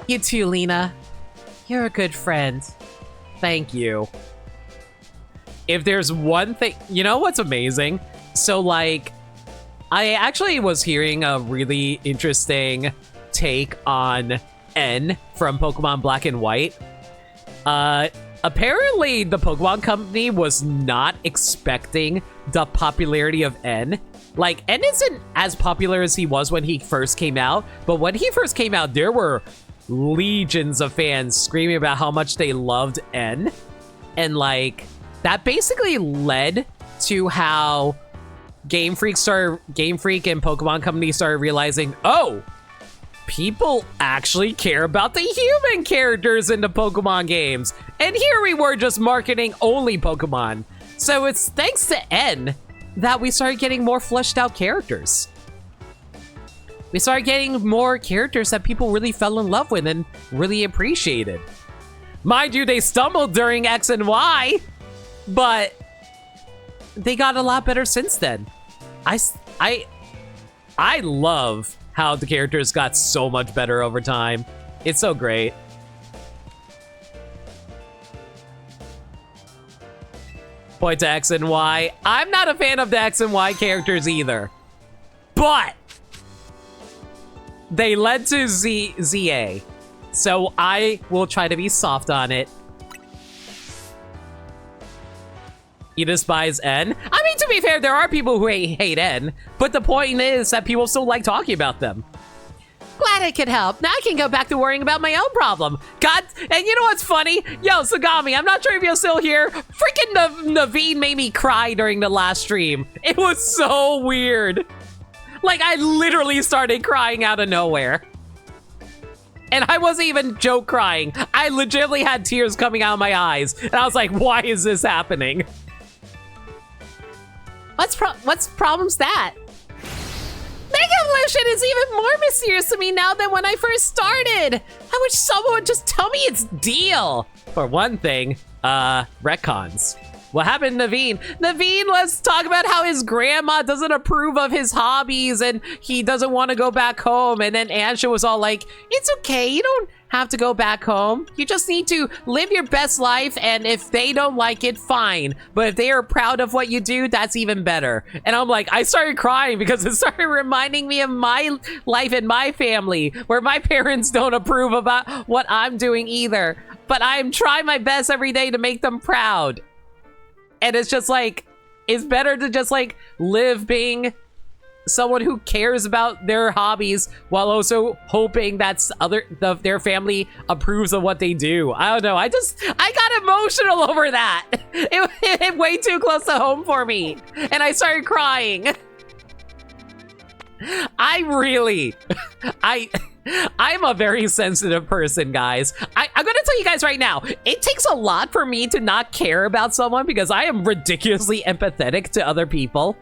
You too, Lena. You're a good friend. Thank you. If there's one thing... You know what's amazing? So, like, I actually was hearing a really interesting take on N from Pokemon Black and White. Apparently, the Pokemon Company was not expecting the popularity of N. Like, N isn't as popular as he was when he first came out, but when he first came out, there were legions of fans screaming about how much they loved N. And, like, that basically led to how Game Freak and Pokemon Company started realizing, oh, people actually care about the human characters in the Pokemon games. And here we were just marketing only Pokemon. So it's thanks to N that we started getting more fleshed out characters. We started getting more characters that people really fell in love with and really appreciated. Mind you, they stumbled during X and Y, but they got a lot better since then. I love how the characters got so much better over time. It's so great. Point to X and Y. I'm not a fan of the X and Y characters either. But they led to ZA. So I will try to be soft on it. You despise N? I mean, to be fair, there are people who hate N, but the point is that people still like talking about them. Glad I could help. Now I can go back to worrying about my own problem. God, and you know what's funny? Yo, Sagami, I'm not sure if you're still here. Freaking Naveen made me cry during the last stream. It was so weird. Like, I literally started crying out of nowhere. And I wasn't even joke crying. I legitimately had tears coming out of my eyes. And I was like, why is this happening? What's problem's that? Mega Evolution is even more mysterious to me now than when I first started. I wish someone would just tell me its deal. For one thing, retcons. What happened to Naveen? Naveen was talking about how his grandma doesn't approve of his hobbies and he doesn't want to go back home. And then Ansha was all like, it's okay, you don't have to go back home. You just need to live your best life, and if they don't like it, fine. But if they are proud of what you do, that's even better. And I'm like, I started crying because it started reminding me of my life and my family, where my parents don't approve about what I'm doing either. But I'm trying my best every day to make them proud. And it's just like, it's better to just like live being someone who cares about their hobbies while also hoping that their family approves of what they do. I don't know. I got emotional over that. It hit way too close to home for me, and I started crying. I'm a very sensitive person, guys. I'm gonna tell you guys right now, it takes a lot for me to not care about someone because I am ridiculously empathetic to other people.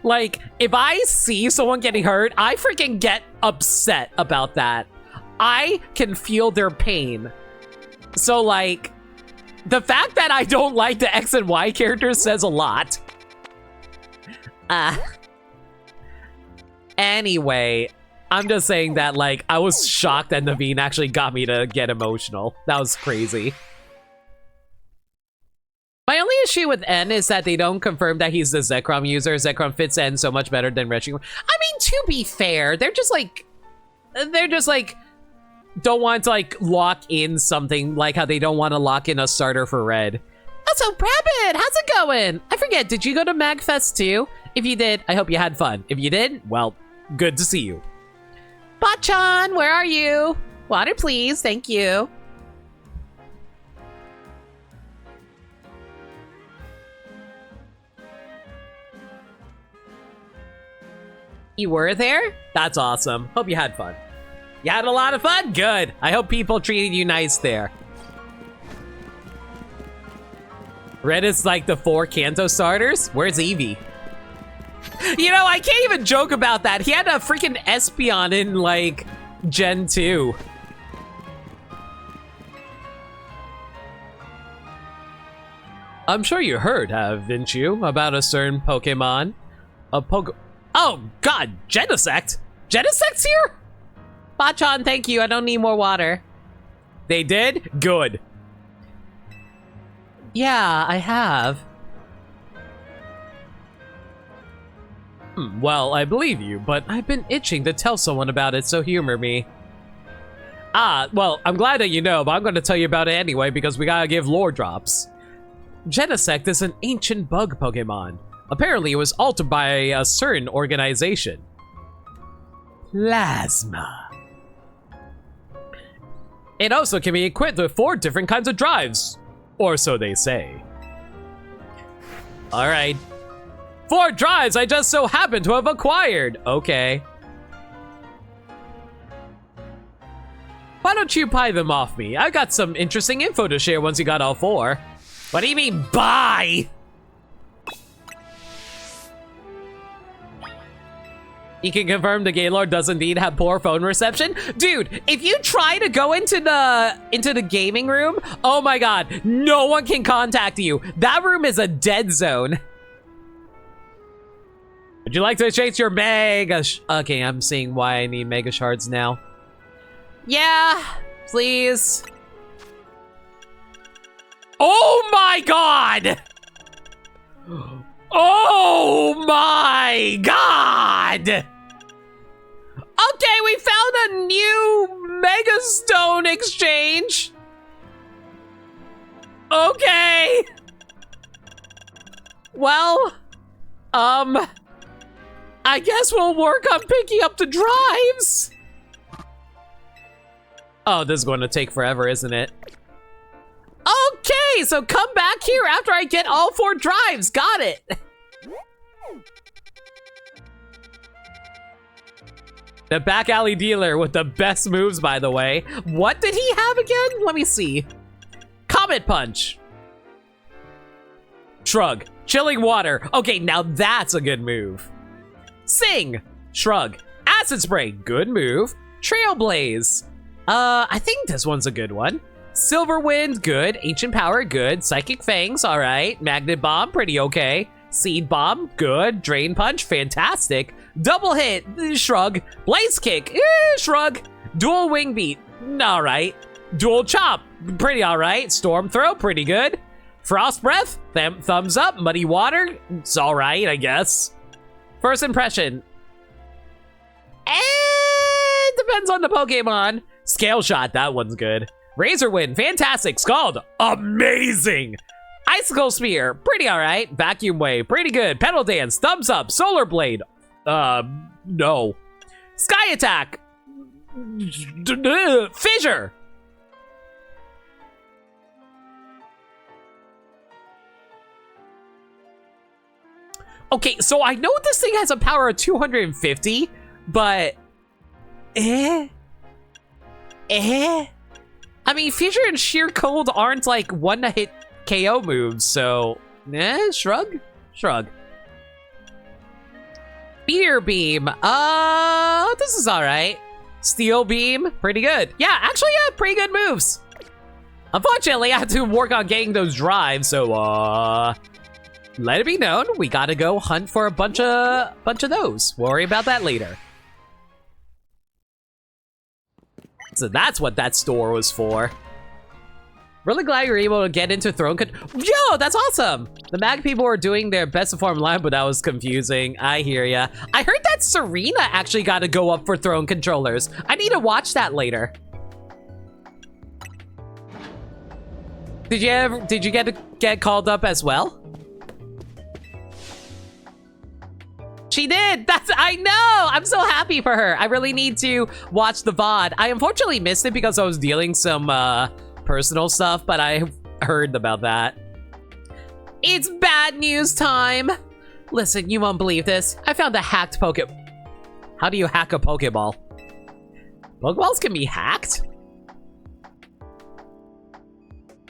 Like, if I see someone getting hurt, I freaking get upset about that. I can feel their pain. So, like, the fact that I don't like the X and Y characters says a lot. Anyway, I'm just saying that, like, I was shocked that Naveen actually got me to get emotional. That was crazy. My only issue with N is that they don't confirm that he's the Zekrom user. Zekrom fits N so much better than Reshiram. I mean, to be fair, they're just like, don't want to, like, lock in something, like how they don't want to lock in a starter for Red. Also, Rabbit, how's it going? I forget, did you go to MagFest too? If you did, I hope you had fun. If you did, well, good to see you. Bachan, where are you? Water, please. Thank you. You were there? That's awesome. Hope you had fun. You had a lot of fun? Good. I hope people treated you nice there. Red is like the 4 Kanto starters? Where's Eevee? You know, I can't even joke about that. He had a freaking Espeon in, like, Gen 2. I'm sure you heard, haven't you, about a certain Pokemon? Oh, God, Genesect? Genesect's here? Bachan, thank you. I don't need more water. They did? Good. Yeah, I have. Well, I believe you, but I've been itching to tell someone about it, so humor me. Well, I'm glad that you know, but I'm going to tell you about it anyway because we gotta give lore drops. Genesect is an ancient bug Pokemon. Apparently, it was altered by a certain organization. Plasma. It also can be equipped with 4 different kinds of drives. Or so they say. Alright. 4 drives I just so happen to have acquired. Okay. Why don't you buy them off me? I got some interesting info to share once you got all 4. What do you mean, buy? You can confirm the Gaylord does indeed have poor phone reception. Dude, if you try to go into the gaming room, oh my god, no one can contact you. That room is a dead zone. Would you like to exchange your mega okay, I'm seeing why I need mega shards now. Yeah, please. Oh my god! Oh my god! Okay, we found a new Mega Stone exchange. Okay. Well, I guess we'll work on picking up the drives. Oh, this is going to take forever, isn't it? Okay, so come back here after I get all 4 drives. Got it. The back alley dealer with the best moves, by the way. What did he have again? Let me see. Comet Punch. Shrug. Chilling Water. Okay, now that's a good move. Sing. Shrug. Acid Spray. Good move. Trailblaze. I think this one's a good one. Silver Wind, good. Ancient Power, good. Psychic Fangs, all right. Magnet Bomb, pretty okay. Seed Bomb, good. Drain Punch, fantastic. Double Hit, shrug. Blaze Kick, shrug. Dual Wing Beat, all right. Dual Chop, pretty all right. Storm Throw, pretty good. Frost Breath, thumbs up. Muddy Water, it's all right, I guess. First impression. Depends on the Pokemon. Scale Shot, that one's good. Razor Wind, fantastic. Scald, amazing. Icicle Spear, pretty all right. Vacuum Wave, pretty good. Pedal Dance, thumbs up. Solar Blade, No. Sky attack! Fissure! Okay, so I know this thing has a power of 250, but... I mean, Fissure and Sheer Cold aren't like one-hit KO moves, so... shrug? Shrug. Meteor Beam. This is alright. Steel Beam, pretty good. Yeah, actually, yeah, pretty good moves. Unfortunately, I had to work on getting those drives, so, let it be known, we gotta go hunt for a bunch of those. Worry about that later. So that's what that store was for. Really glad you were able to get into Throne Yo, that's awesome! The Mag people were doing their best to form line, but that was confusing. I hear ya. I heard that Serena actually got to go up for Throne controllers. I need to watch that later. Did you get called up as well? She did! I know! I'm so happy for her. I really need to watch the VOD. I unfortunately missed it because I was dealing some, personal stuff, but I heard about that. It's bad news time! Listen, you won't believe this. I found a hacked Pokeball. How do you hack a Pokeball? Pokeballs can be hacked?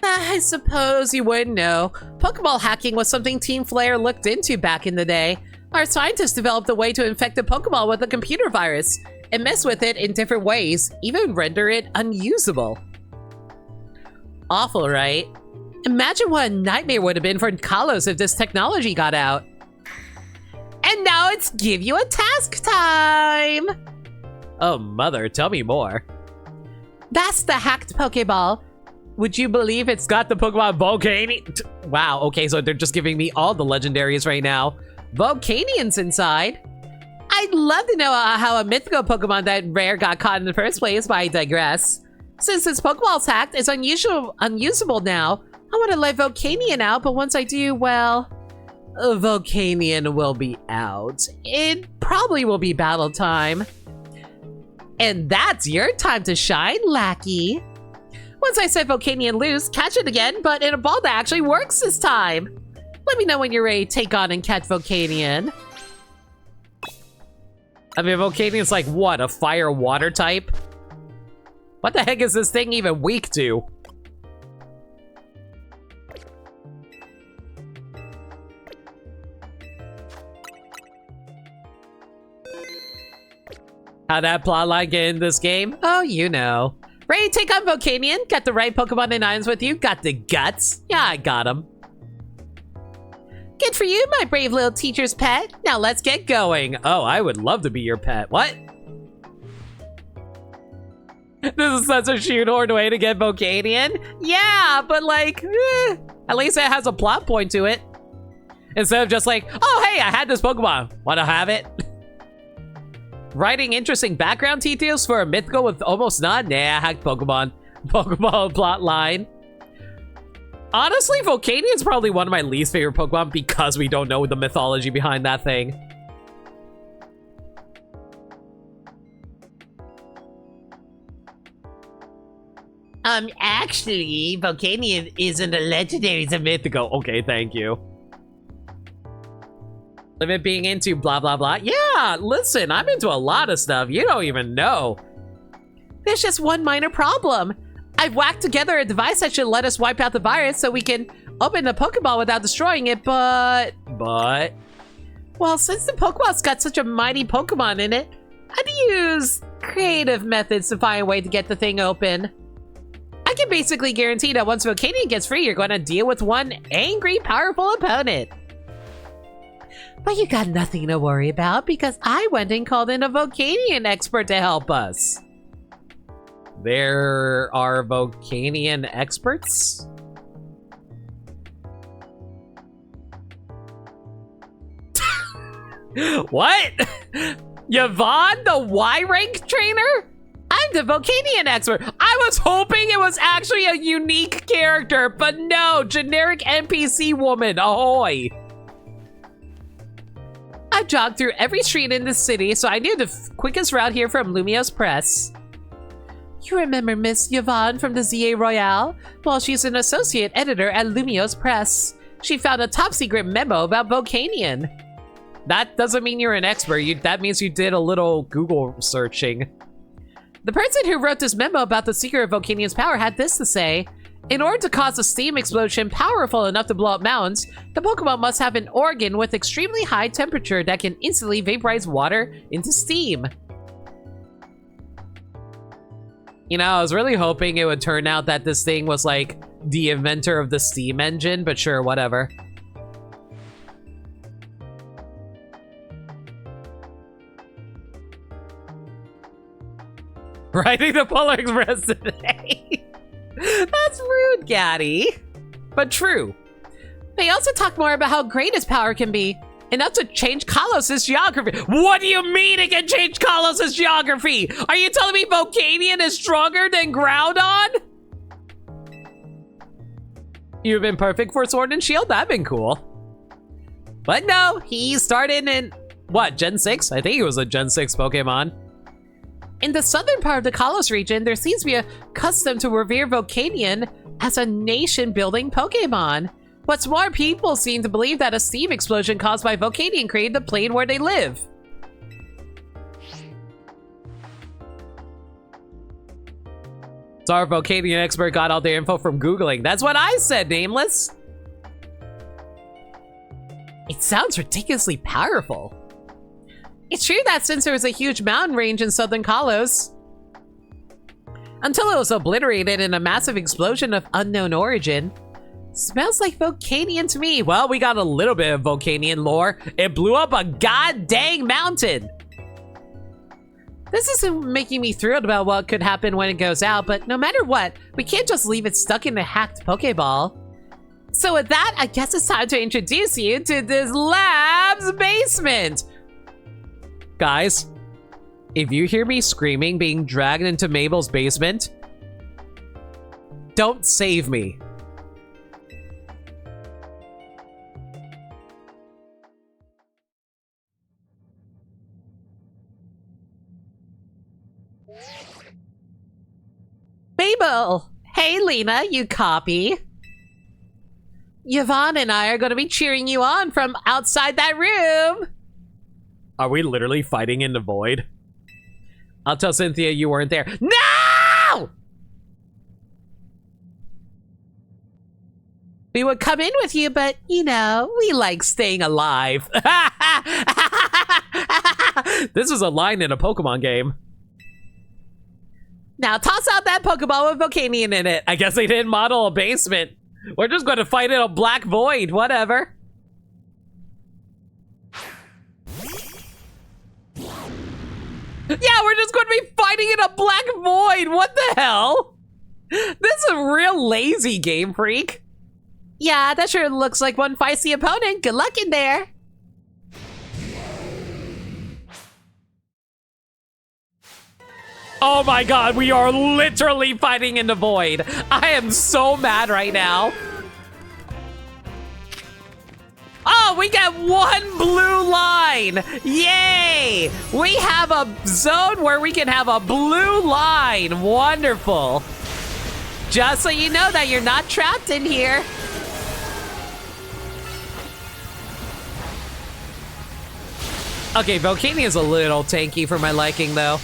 I suppose you wouldn't know. Pokeball hacking was something Team Flare looked into back in the day. Our scientists developed a way to infect a Pokeball with a computer virus and mess with it in different ways, even render it unusable. Awful, right? Imagine what a nightmare would have been for Kalos if this technology got out. And now it's give you a task time! Oh, mother, tell me more. That's the hacked Pokeball. Would you believe it's got the Pokemon Volcanion? Wow, okay, so they're just giving me all the legendaries right now. Volcanions inside. I'd love to know how a mythical Pokemon that rare got caught in the first place, but I digress. Since this Pokeball's hacked, it's unusable now. I want to let Volcanion out, but once I do, well... Volcanion will be out. It probably will be battle time. And that's your time to shine, Lackey. Once I set Volcanion loose, catch it again, but in a ball that actually works this time. Let me know when you're ready to take on and catch Volcanion. I mean, Volcanion's like, what, a fire-water type? What the heck is this thing even weak to? How'd that plotline get in this game? Oh, you know. Ready to take on Volcanion? Got the right Pokemon and items with you? Got the guts? Yeah, I got them. Good for you, my brave little teacher's pet. Now let's get going. Oh, I would love to be your pet. What? This is such a shoehorned way to get Volcanion. Yeah, but like, at least it has a plot point to it. Instead of just like, oh, hey, I had this Pokemon. Want to have it? Writing interesting background details for a mythical with almost none? Nah, hacked Pokemon. Pokemon plot line. Honestly, Volcanion's probably one of my least favorite Pokemon because we don't know the mythology behind that thing. Actually, Volcanion isn't a legendary, it's a mythical. Okay, thank you. Limit being into blah, blah, blah. Yeah, listen, I'm into a lot of stuff. You don't even know. There's just one minor problem. I've whacked together a device that should let us wipe out the virus so we can open the Pokeball without destroying it, but... Well, since the Pokeball's got such a mighty Pokemon in it, I'd use creative methods to find a way to get the thing open. I can basically guarantee that once Volcanion gets free, you're going to deal with one angry, powerful opponent. But you got nothing to worry about because I went and called in a Volcanion expert to help us. There are Volcanion experts? What? Yvonne, the Y-rank trainer? I'm the Volcanion expert. I was hoping it was actually a unique character, but no, generic NPC woman, ahoy. I I've jogged through every street in the city, so I knew the quickest route here from Lumiose Press. You remember Miss Yvonne from the ZA Royale? Well, she's an associate editor at Lumiose Press. She found a top-secret memo about Volcanion. That doesn't mean you're an expert. That means you did a little Google searching. The person who wrote this memo about the secret of Volcanion's power had this to say. In order to cause a steam explosion powerful enough to blow up mountains, the Pokemon must have an organ with extremely high temperature that can instantly vaporize water into steam. You know, I was really hoping it would turn out that this thing was like the inventor of the steam engine, but sure, whatever. Riding the Polar Express today. That's rude, Gaddy. But true. They also talk more about how great his power can be. Enough to change Kalos' geography. What do you mean it can change Kalos' geography? Are you telling me Volcanion is stronger than Groudon? You've been perfect for Sword and Shield? That'd been cool. But no, he started in, what, Gen 6? I think he was a Gen 6 Pokemon. In the southern part of the Kalos region, there seems to be a custom to revere Volcanion as a nation-building Pokemon. What's more, people seem to believe that a steam explosion caused by Volcanion created the plane where they live. So our Volcanion expert got all their info from Googling. That's what I said, Nameless. It sounds ridiculously powerful. It's true that since there was a huge mountain range in southern Kalos, until it was obliterated in a massive explosion of unknown origin, smells like Volcanion to me. Well, we got a little bit of Volcanion lore. It blew up a god-dang mountain. This isn't making me thrilled about what could happen when it goes out, but no matter what, we can't just leave it stuck in a hacked Pokeball. So with that, I guess it's time to introduce you to this lab's basement. Guys, if you hear me screaming being dragged into Mabel's basement, don't save me. Mabel! Hey, Lena, you copy? Yvonne and I are going to be cheering you on from outside that room. Are we literally fighting in the void? I'll tell Cynthia you weren't there. No! We would come in with you, but, you know, we like staying alive. This is a line in a Pokemon game. Now toss out that Pokeball with Volcanion in it. I guess they didn't model a basement. We're just going to fight in a black void. Whatever. Yeah, we're just going to be fighting in a black void. What the hell? This is a real lazy Game Freak. Yeah, that sure looks like one feisty opponent. Good luck in there. Oh my god, we are literally fighting in the void. I am so mad right now. Oh, we got one blue line. Yay! We have a zone where we can have a blue line. Wonderful. Just so you know that you're not trapped in here. Okay, Volcanion is a little tanky for my liking, though.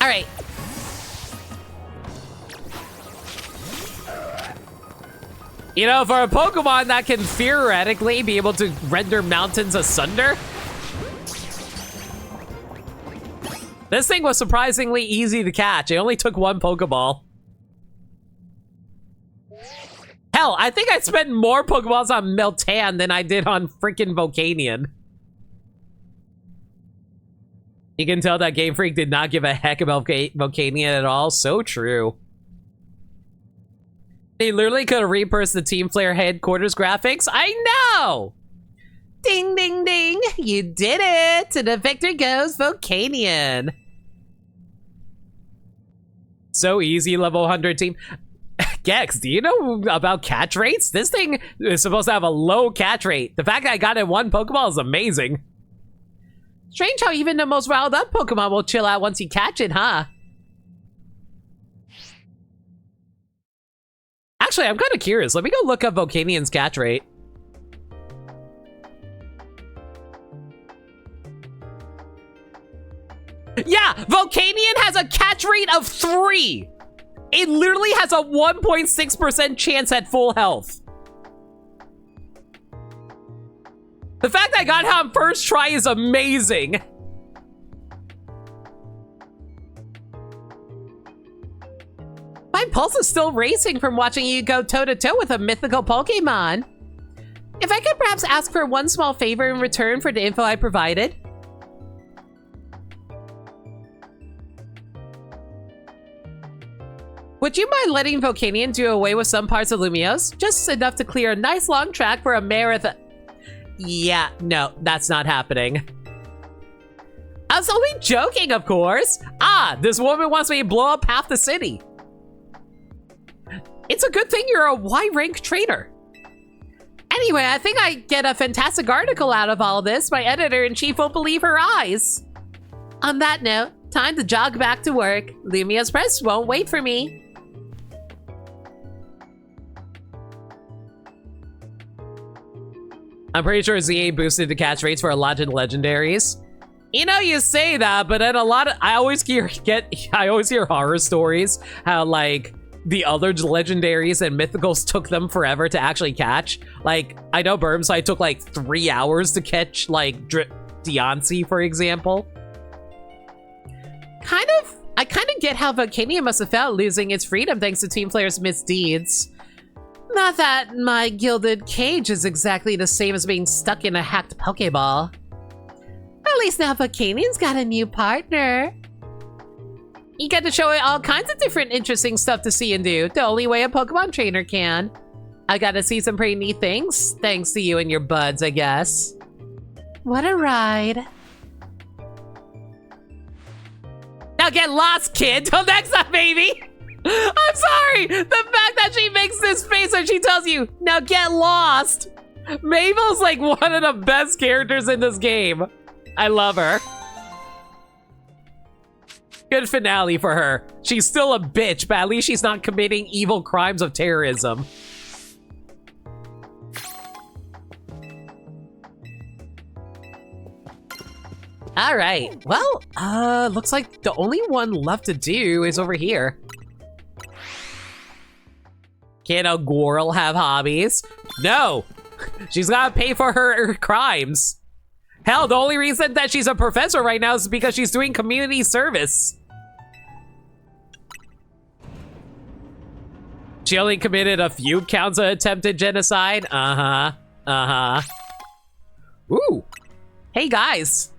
All right. You know, for a Pokemon that can theoretically be able to render mountains asunder, this thing was surprisingly easy to catch. It only took one Pokeball. Hell, I think I spent more Pokeballs on Meltan than I did on freaking Volcanion. You can tell that Game Freak did not give a heck about Volcanion at all. So true. They literally could have repurposed the Team Flare headquarters graphics. I know! Ding, ding, ding. You did it! To the victor goes Volcanion. So easy, level 100 team. Gex, do you know about catch rates? This thing is supposed to have a low catch rate. The fact that I got it in one Pokeball is amazing. Strange how even the most riled up Pokemon will chill out once you catch it, huh? Actually, I'm kind of curious. Let me go look up Volcanian's catch rate. Yeah, Volcanion has a catch rate of 3. It literally has a 1.6% chance at full health. The fact that I got it on first try is amazing. My pulse is still racing from watching you go toe-to-toe with a mythical Pokemon. If I could perhaps ask for one small favor in return for the info I provided. Would you mind letting Volcanion do away with some parts of Lumiose? Just enough to clear a nice long track for a marathon. Yeah, no, that's not happening. I was only joking, of course. Ah, this woman wants me to blow up half the city. It's a good thing you're a Y-rank trainer. Anyway, I think I get a fantastic article out of all this. My editor-in-chief won't believe her eyes. On that note, time to jog back to work. Lumiose Press won't wait for me. I'm pretty sure ZA boosted the catch rates for a lot of legendaries. You know, you say that, but then I always hear horror stories how like the other legendaries and mythicals took them forever to actually catch. Like, I know Burmside took like 3 hours to catch like Deontay, for example. I kind of get how Volcania must have felt losing its freedom thanks to Team Player's misdeeds. Not that my gilded cage is exactly the same as being stuck in a hacked Pokeball. At least now Volcanian's got a new partner. You get to show it all kinds of different interesting stuff to see and do, the only way a Pokemon trainer can. I got to see some pretty neat things, thanks to you and your buds, I guess. What a ride. Now get lost, kid! Till next time, baby! I'm sorry! The fact that she makes this face when she tells you, now get lost! Mabel's like one of the best characters in this game. I love her. Good finale for her. She's still a bitch, but at least she's not committing evil crimes of terrorism. All right, well, looks like the only one left to do is over here. Can a Gorl have hobbies? No! She's gotta pay for her crimes. Hell, the only reason that she's a professor right now is because she's doing community service. She only committed a few counts of attempted genocide? Ooh. Hey, guys.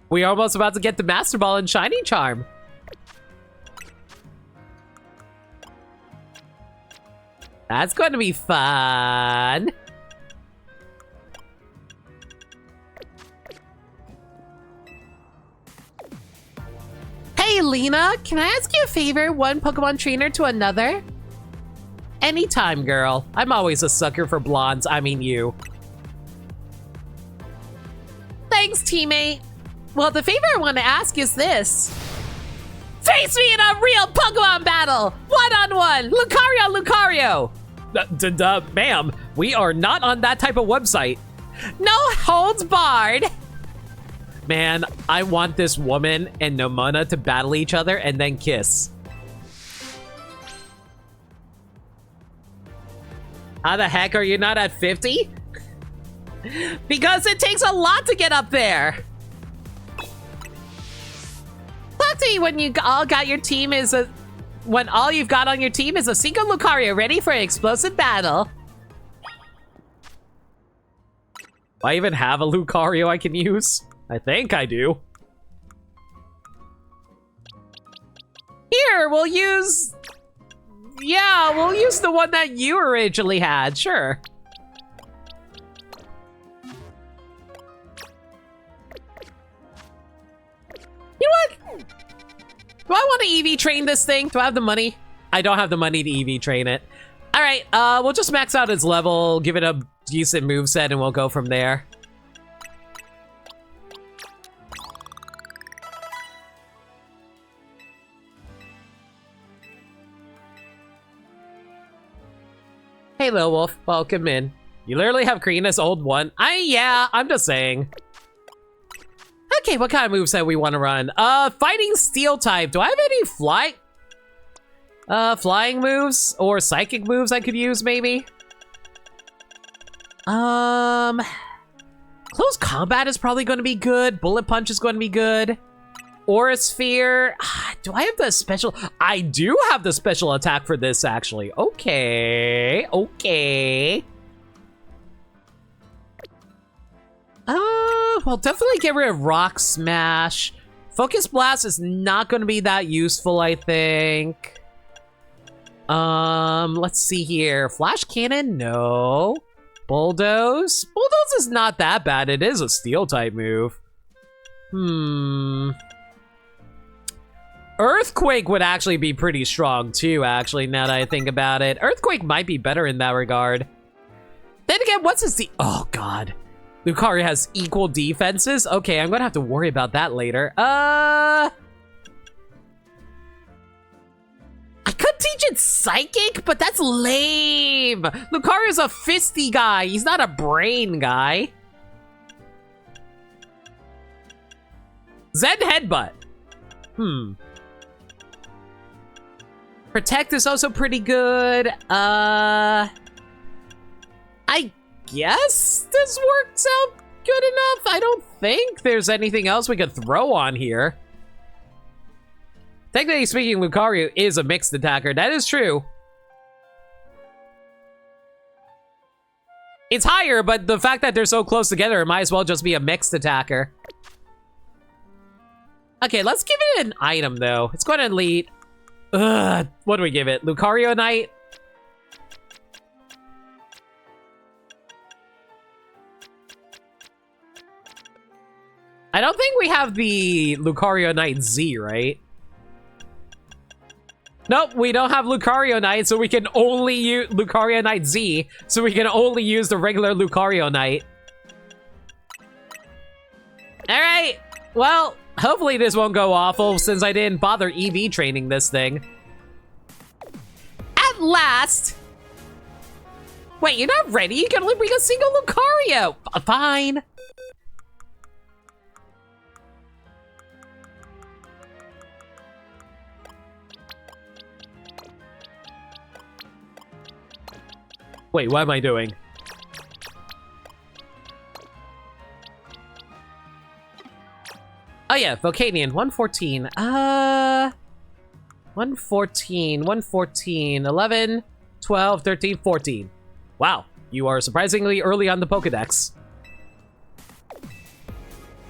We're almost about to get the Master Ball and Shiny Charm. That's going to be fun. Hey, Lena, can I ask you a favor? One Pokemon trainer to another? Anytime, girl. I'm always a sucker for blondes. I mean you. Thanks, teammate. Well, the favor I want to ask is this. Face me in a real Pokemon battle! One-on-one! Lucario! Ma'am, we are not on that type of website. No holds barred! Man, I want this woman and Nomona to battle each other and then kiss. How the heck are you not at 50? Because it takes a lot to get up there! Talk to you when you all got your team is a... When all you've got on your team is a single Lucario ready for an explosive battle. Do I even have a Lucario I can use? I think I do. Here, we'll use... Yeah, we'll use the one that you originally had, sure. You know what? Do I want to EV train this thing? Do I have the money? I don't have the money to EV train it. All right, we'll just max out its level, give it a decent moveset, and we'll go from there. Hey, Lil Wolf, welcome in. You literally have Karina's old one. Yeah, I'm just saying. Okay, what kind of moveset we want to run? Fighting steel type. Do I have any flying moves or psychic moves I could use, maybe? Close combat is probably going to be good. Bullet punch is going to be good. Aura sphere. Do I have the special? I do have the special attack for this, actually. Okay. Well, definitely get rid of Rock Smash. Focus Blast is not going to be that useful, I think. Let's see here. Flash Cannon, no. Bulldoze. Bulldoze is not that bad. It is a steel type move. Earthquake would actually be pretty strong too, actually, now that I think about it. Earthquake might be better in that regard. Then again, what's his oh god. Lucario has equal defenses? Okay, I'm gonna have to worry about that later. I could teach it Psychic, but that's lame. Lucario's a fisty guy. He's not a brain guy. Zen Headbutt. Protect is also pretty good. I guess this works out good enough. I don't think there's anything else we could throw on here. Technically speaking, Lucario is a mixed attacker. That is true. It's higher, but the fact that they're so close together, it might as well just be a mixed attacker. Okay, let's give it an item, though. It's going to lead... what do we give it? Lucario Knight? I don't think we have the Lucario Knight Z, right? Nope, we don't have Lucario Knight, so we can only use Lucario Knight Z, so we can only use the regular Lucario Knight. Alright, well, hopefully this won't go awful since I didn't bother EV training this thing. At last! Wait, you're not ready? You can only bring a single Lucario! Fine. Wait, what am I doing? Oh yeah, Volcanion, 114. 114, 11, 12, 13, 14. Wow, you are surprisingly early on the Pokedex.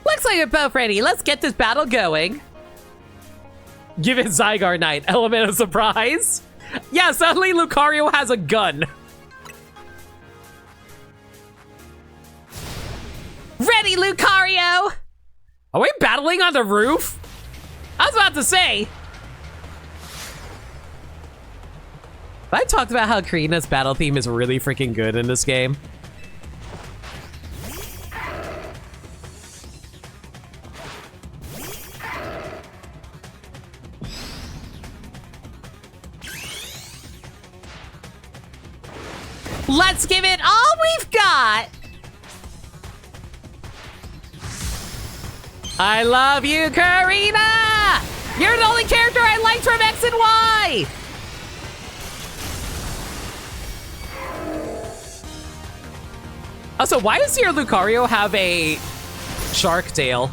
Looks like you're both ready. Let's get this battle going. Give it Zygarde Knight, element of surprise. Yeah, suddenly Lucario has a gun. Ready, Lucario! Are we battling on the roof? I was about to say. I talked about how Karina's battle theme is really freaking good in this game. Let's give it all we've got. I love you, Karina! You're the only character I liked from X and Y! Also, why does your Lucario have a shark tail?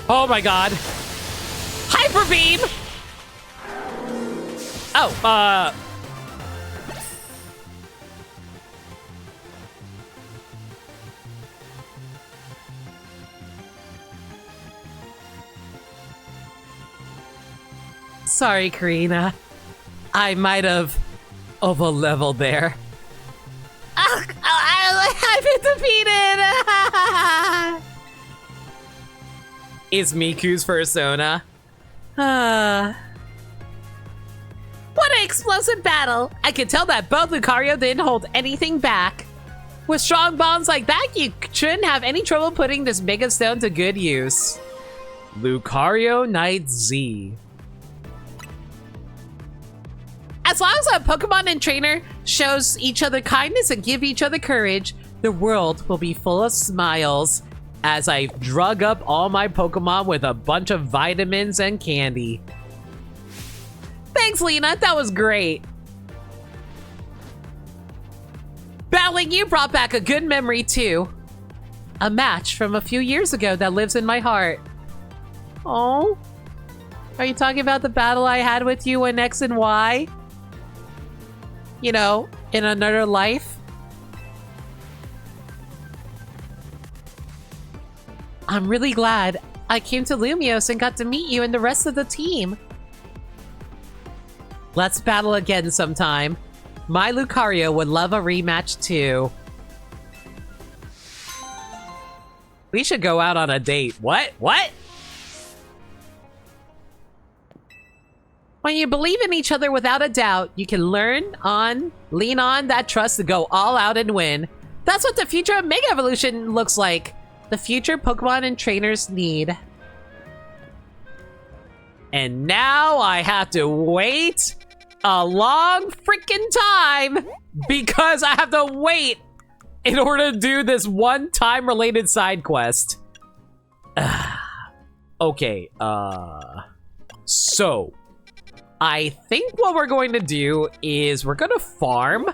Oh my god. Hyper Beam! Oh, sorry, Karina. I might have over-leveled there. defeated! It's Miku's persona. What an explosive battle! I could tell that both Lucario didn't hold anything back. With strong bonds like that, you shouldn't have any trouble putting this Mega Stone to good use. Lucario Knight Z. As long as a Pokemon and trainer shows each other kindness and give each other courage, the world will be full of smiles as I drug up all my Pokemon with a bunch of vitamins and candy. Thanks, Lena. That was great. Battling you brought back a good memory, too. A match from a few years ago that lives in my heart. Oh? Are you talking about the battle I had with you in X and Y? You know, in another life? I'm really glad I came to Lumiose and got to meet you and the rest of the team. Let's battle again sometime. My Lucario would love a rematch too. We should go out on a date. What? What? When you believe in each other without a doubt, you can lean on that trust to go all out and win. That's what the future of Mega Evolution looks like. The future Pokemon and trainers need. And now I have to wait a long freaking time because I have to wait in order to do this one time related side quest. Okay, so I think what we're going to do is we're gonna farm.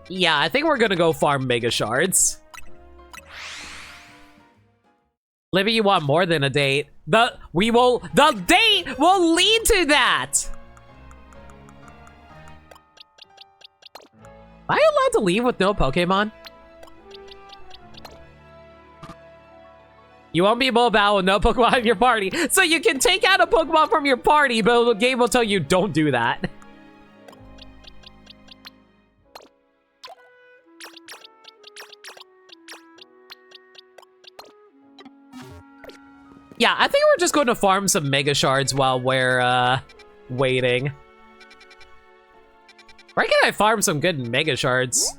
Yeah, I think we're gonna go farm Mega Shards. Libby, you want more than a date. The date will lead to that. Am I allowed to leave with no Pokemon? You won't be able to battle with no Pokemon in your party. So you can take out a Pokemon from your party, but the game will tell you don't do that. Yeah, I think we're just going to farm some Mega Shards while we're waiting. Where can I farm some good Mega Shards?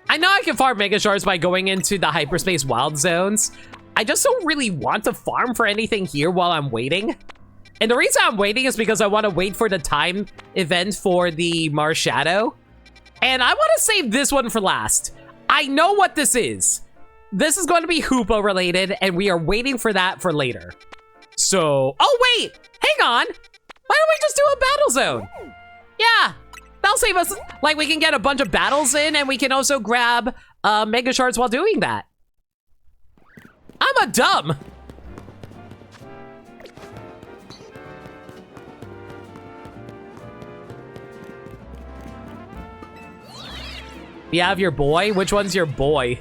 I know I can farm Mega Shards by going into the Hyperspace Wild Zones. I just don't really want to farm for anything here while I'm waiting. And the reason I'm waiting is because I want to wait for the time event for the Marshadow. And I want to save this one for last. I know what this is. This is going to be Hoopa related, and we are waiting for that for later. So, oh wait, hang on. Why don't we just do a battle zone? Yeah, that'll save us. Like, we can get a bunch of battles in, and we can also grab Mega Shards while doing that. I'm a dumb. You have your boy? Which one's your boy?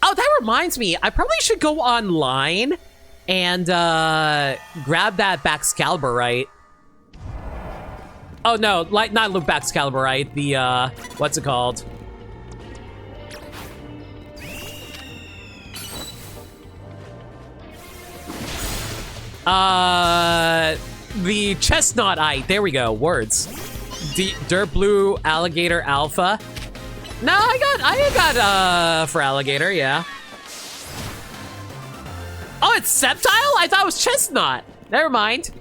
Oh, that reminds me. I probably should go online and grab that Baxcalibur, Oh no, like not Baxcalibur, the what's it called? The Chestnut-ite. There we go. Words. Dirt Blue Alligator Alpha. No, I got for Alligator, yeah. Oh, it's Sceptile? I thought it was Chestnut. Never mind.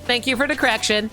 Thank you for the correction.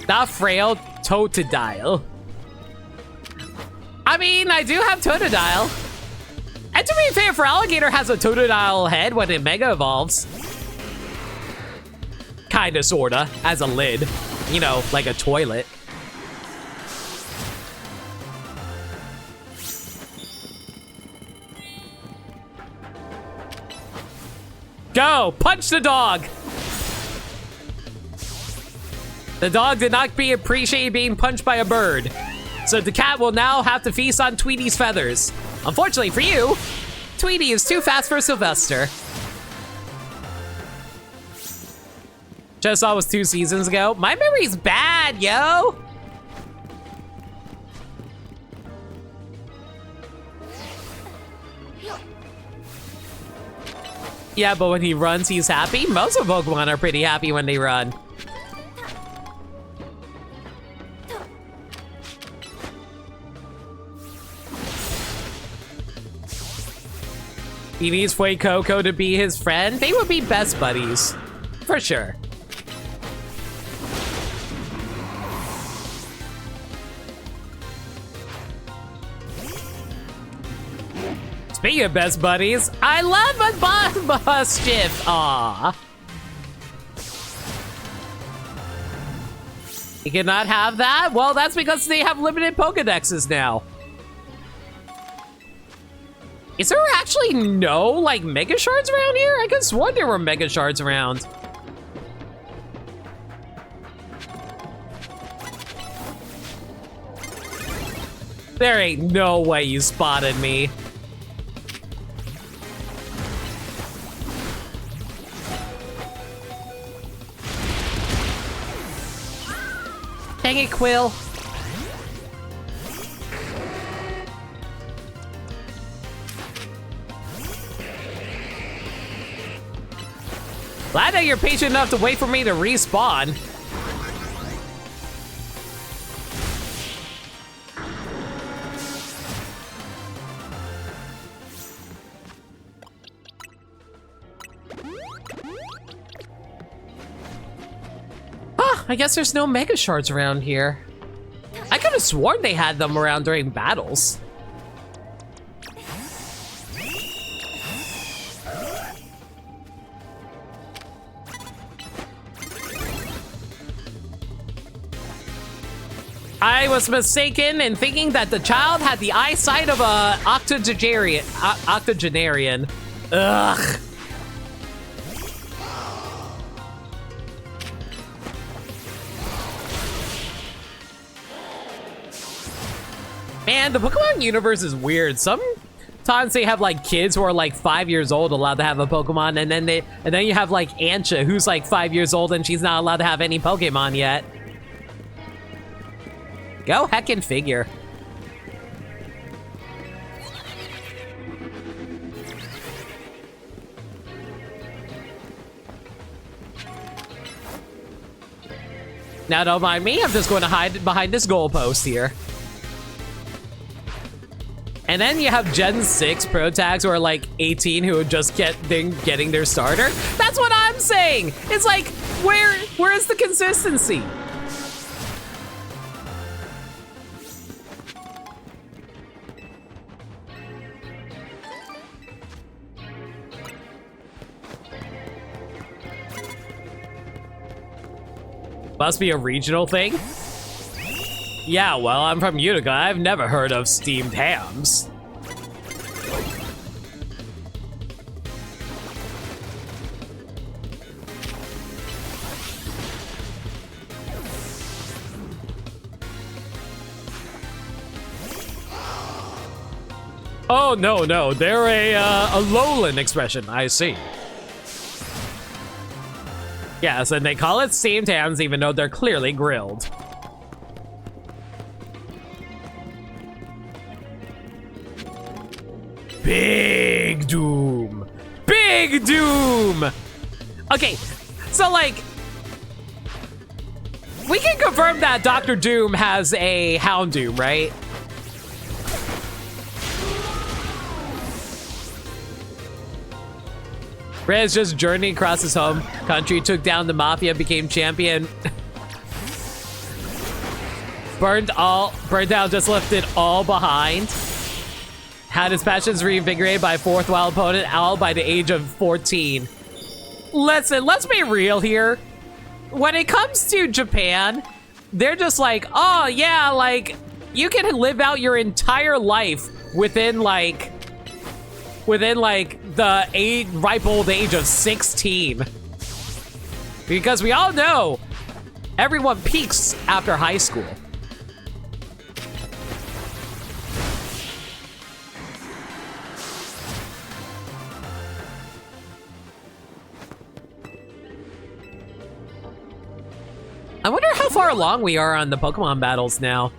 Not frail, Totodile. I mean, I do have Totodile. And to be fair, for Alligator has a Totodile head when it Mega Evolves. Kinda, sorta, as a lid. You know, like a toilet. Go! Punch the dog! The dog did not appreciate being punched by a bird. So the cat will now have to feast on Tweety's feathers. Unfortunately for you, Tweety is too fast for Sylvester. Just saw it was 2 seasons ago. My memory's bad, yo! Yeah, but when he runs, he's happy. Most of Pokemon are pretty happy when they run. He needs Fuecoco to be his friend. They would be best buddies. For sure. Speaking of best buddies, I love a Mischief. Aww. You cannot have that? Well, that's because they have limited Pokedexes now. Is there actually no, like, Mega Shards around here? I could have sworn there were Mega Shards around. There ain't no way you spotted me. Dang it, Quill. Glad that you're patient enough to wait for me to respawn. I guess there's no Mega Shards around here. I could have sworn they had them around during battles. I was mistaken in thinking that the child had the eyesight of a octogenarian. Ugh. Man, the Pokemon universe is weird. Sometimes they have like kids who are like 5 years old allowed to have a Pokemon, and then you have like Ancha, who's like 5 years old and she's not allowed to have any Pokemon yet. Go heckin' figure. Now don't mind me, I'm just going to hide behind this goalpost here. And then you have Gen 6 Pro Tags who are like 18 who would just getting their starter. That's what I'm saying! It's like, where is the consistency? Must be a regional thing? Yeah, well, I'm from Utica. I've never heard of steamed hams. Oh, no, they're a lowland expression, I see. Yes, and they call it steamed hams even though they're clearly grilled. Big Doom! Big Doom! Okay, so like, we can confirm that Dr. Doom has a Houndoom, right? Rez just journeyed across his home country, took down the Mafia, became champion. Burned down, just left it all behind. Had his passions reinvigorated by a fourth wild opponent, all by the age of 14. Listen, let's be real here. When it comes to Japan, they're just like, oh yeah, like, you can live out your entire life within like the ripe old age of 16. Because we all know everyone peaks after high school. I wonder how far along we are on the Pokemon battles now.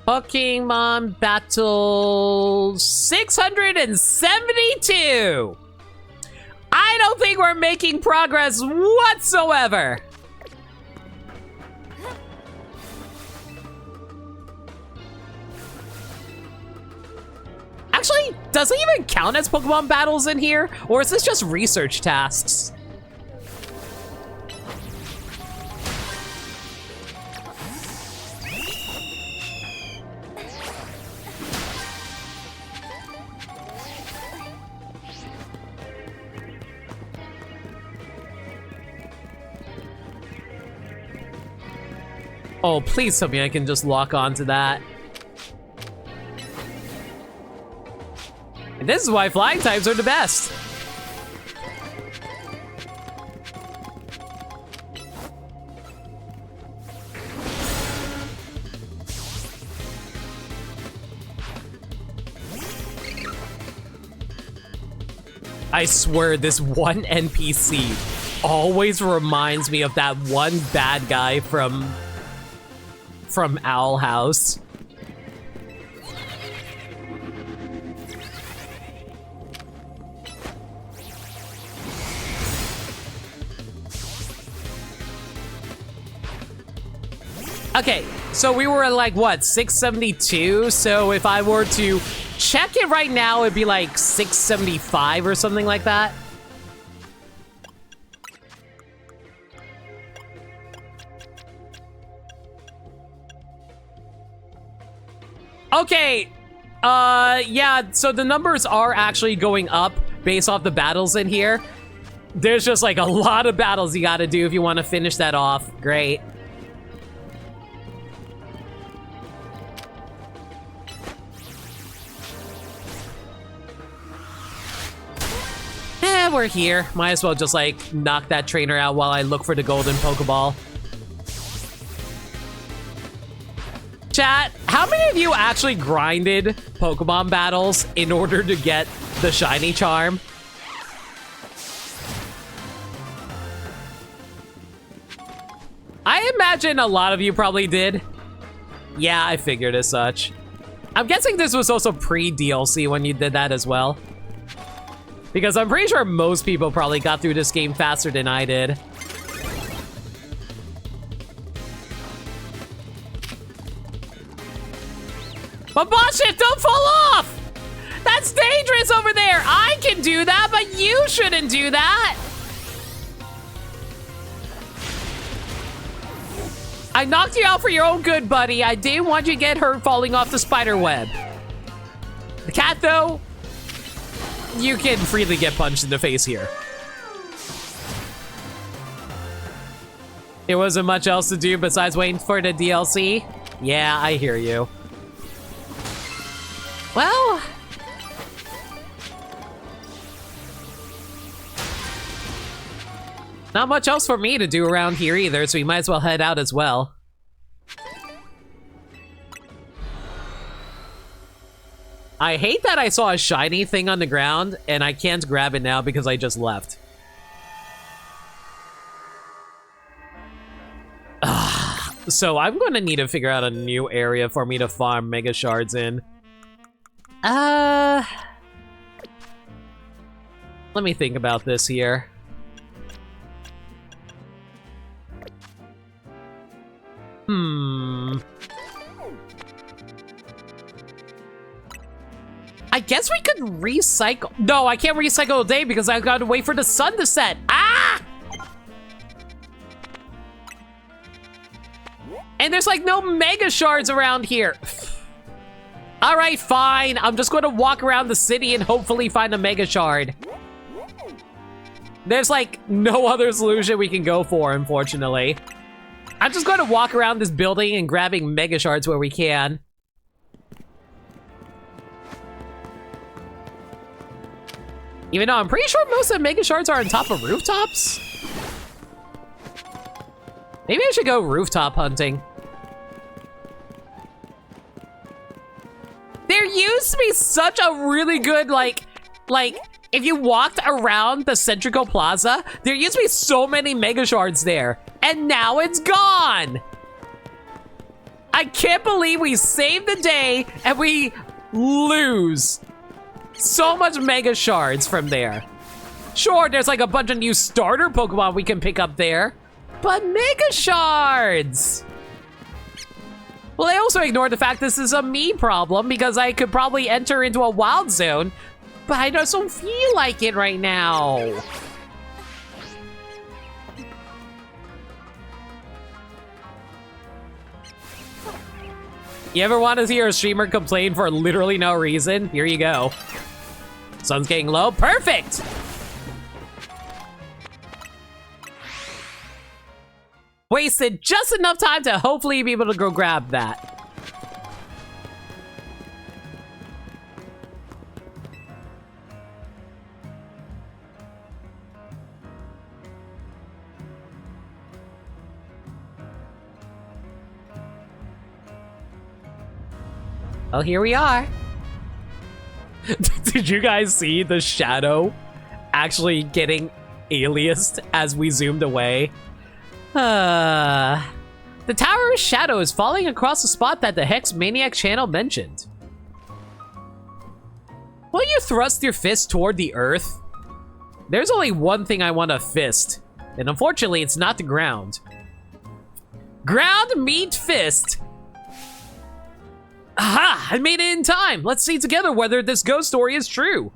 Pokemon Battle 672! I don't think we're making progress whatsoever! Actually, does it even count as Pokemon battles in here? Or is this just research tasks? Oh, please tell me I can just lock onto that. And this is why flying types are the best. I swear this one NPC always reminds me of that one bad guy from Owl House. Okay, so we were at like, what, 672? So if I were to check it right now, it'd be like 675 or something like that. Okay, yeah, so the numbers are actually going up based off the battles in here. There's just like a lot of battles you gotta do if you want to finish that off. Great. We're here. Might as well just like knock that trainer out while I look for the golden Pokeball. Chat, how many of you actually grinded Pokemon battles in order to get the shiny charm? I imagine a lot of you probably did. Yeah, I figured as such. I'm guessing this was also pre-DLC when you did that as well. Because I'm pretty sure most people probably got through this game faster than I did. But boss shit, don't fall off! That's dangerous over there! I can do that, but you shouldn't do that! I knocked you out for your own good, buddy. I didn't want you to get hurt falling off the spider web. The cat, though, you can freely get punched in the face here. There wasn't much else to do besides waiting for the DLC. Yeah, I hear you. Well, not much else for me to do around here either, so we might as well head out as well. I hate that I saw a shiny thing on the ground, and I can't grab it now because I just left. So I'm going to need to figure out a new area for me to farm Mega Shards in. Let me think about this here. I guess we could recycle. No, I can't recycle today because I've got to wait for the sun to set. Ah! And there's like no Mega Shards around here. All right, fine. I'm just going to walk around the city and hopefully find a Mega Shard. There's like no other solution we can go for, unfortunately. I'm just going to walk around this building and grabbing Mega Shards where we can. Even though I'm pretty sure most of the Mega Shards are on top of rooftops. Maybe I should go rooftop hunting. There used to be such a really good, like, if you walked around the Centrical Plaza, there used to be so many Mega Shards there, and now it's gone! I can't believe we saved the day, and we lose so much Mega Shards from there. Sure, there's like a bunch of new starter Pokemon we can pick up there, but Mega Shards! Well, I also ignored the fact this is a me problem because I could probably enter into a wild zone, but I just don't feel like it right now. You ever want to hear a streamer complain for literally no reason? Here you go. Sun's getting low. Perfect! Wasted just enough time to hopefully be able to go grab that. Well, here we are. Did you guys see the shadow actually getting aliased as we zoomed away? The Tower of Shadow is falling across the spot that the Hex Maniac channel mentioned. Will you thrust your fist toward the earth? There's only one thing I want to fist, and unfortunately it's not the ground. Ground meet fist! Aha! I made it in time! Let's see together whether this ghost story is true.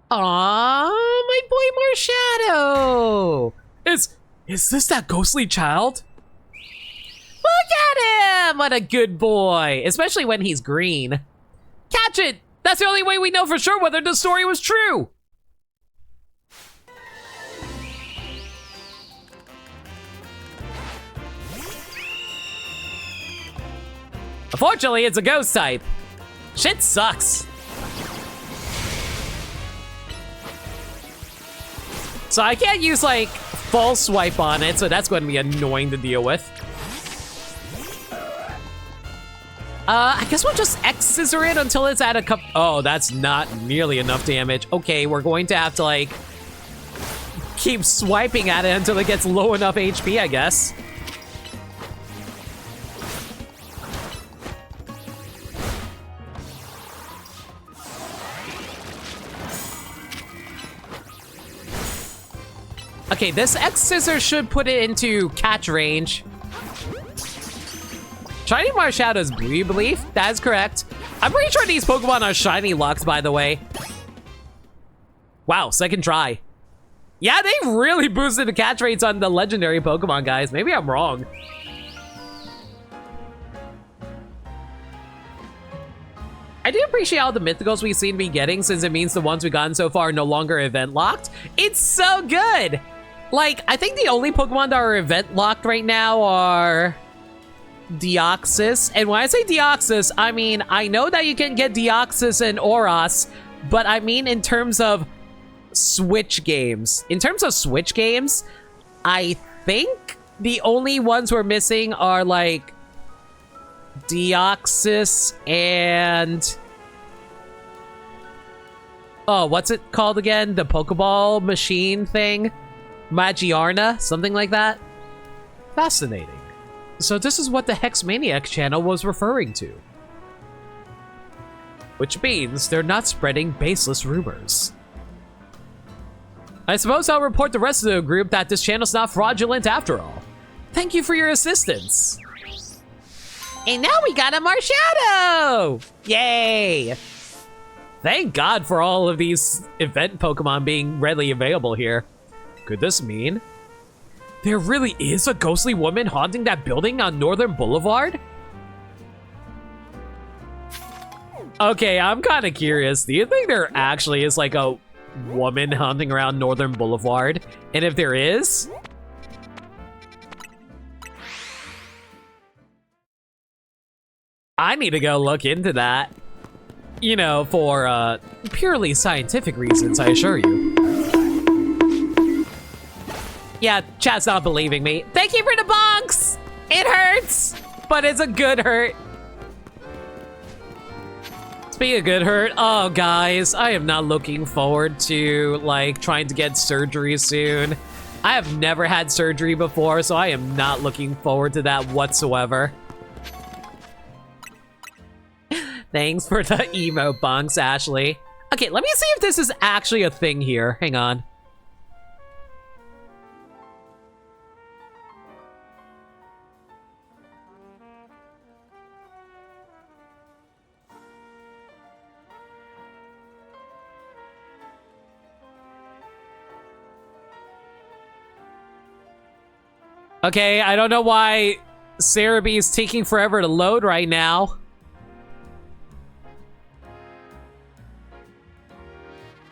Aww, my boy Marshadow! Is this that ghostly child? Look at him! What a good boy! Especially when he's green. Catch it! That's the only way we know for sure whether the story was true! Unfortunately, it's a ghost type. Shit sucks. So I can't use, like, full swipe on it, so that's going to be annoying to deal with. I guess we'll just X-Scissor it until it's at a cup. Oh, that's not nearly enough damage. Okay, we're going to have to, like, keep swiping at it until it gets low enough HP, I guess. Okay, this X-Scissor should put it into catch range. Shiny Marshadow's Blue Belief? That is correct. I'm pretty sure these Pokemon are shiny locks, by the way. Wow, second try. Yeah, they really boosted the catch rates on the legendary Pokemon, guys. Maybe I'm wrong. I do appreciate all the mythicals we seem to be getting, since it means the ones we've gotten so far are no longer event locked. It's so good! Like, I think the only Pokemon that are event locked right now are Deoxys. And when I say Deoxys, I mean, I know that you can get Deoxys and Oros, but I mean in terms of Switch games. In terms of Switch games, I think the only ones we're missing are like Deoxys and... oh, what's it called again? The Pokeball machine thing? Magiarna? Something like that? Fascinating. So this is what the Hex Maniac channel was referring to. Which means they're not spreading baseless rumors. I suppose I'll report the rest of the group that this channel's not fraudulent after all. Thank you for your assistance. And now we got a Marshadow! Yay! Thank God for all of these event Pokemon being readily available here. Could this mean there really is a ghostly woman haunting that building on Northern Boulevard? Okay, I'm kind of curious. Do you think there actually is like a woman haunting around Northern Boulevard? And if there is, I need to go look into that. You know, for purely scientific reasons, I assure you. Yeah, chat's not believing me. Thank you for the bonks! It hurts, but it's a good hurt. Speaking of good hurt, oh guys, I am not looking forward to like trying to get surgery soon. I have never had surgery before, so I am not looking forward to that whatsoever. Thanks for the emo bonks, Ashley. Okay, let me see if this is actually a thing here. Hang on. Okay, I don't know why Cerebi is taking forever to load right now.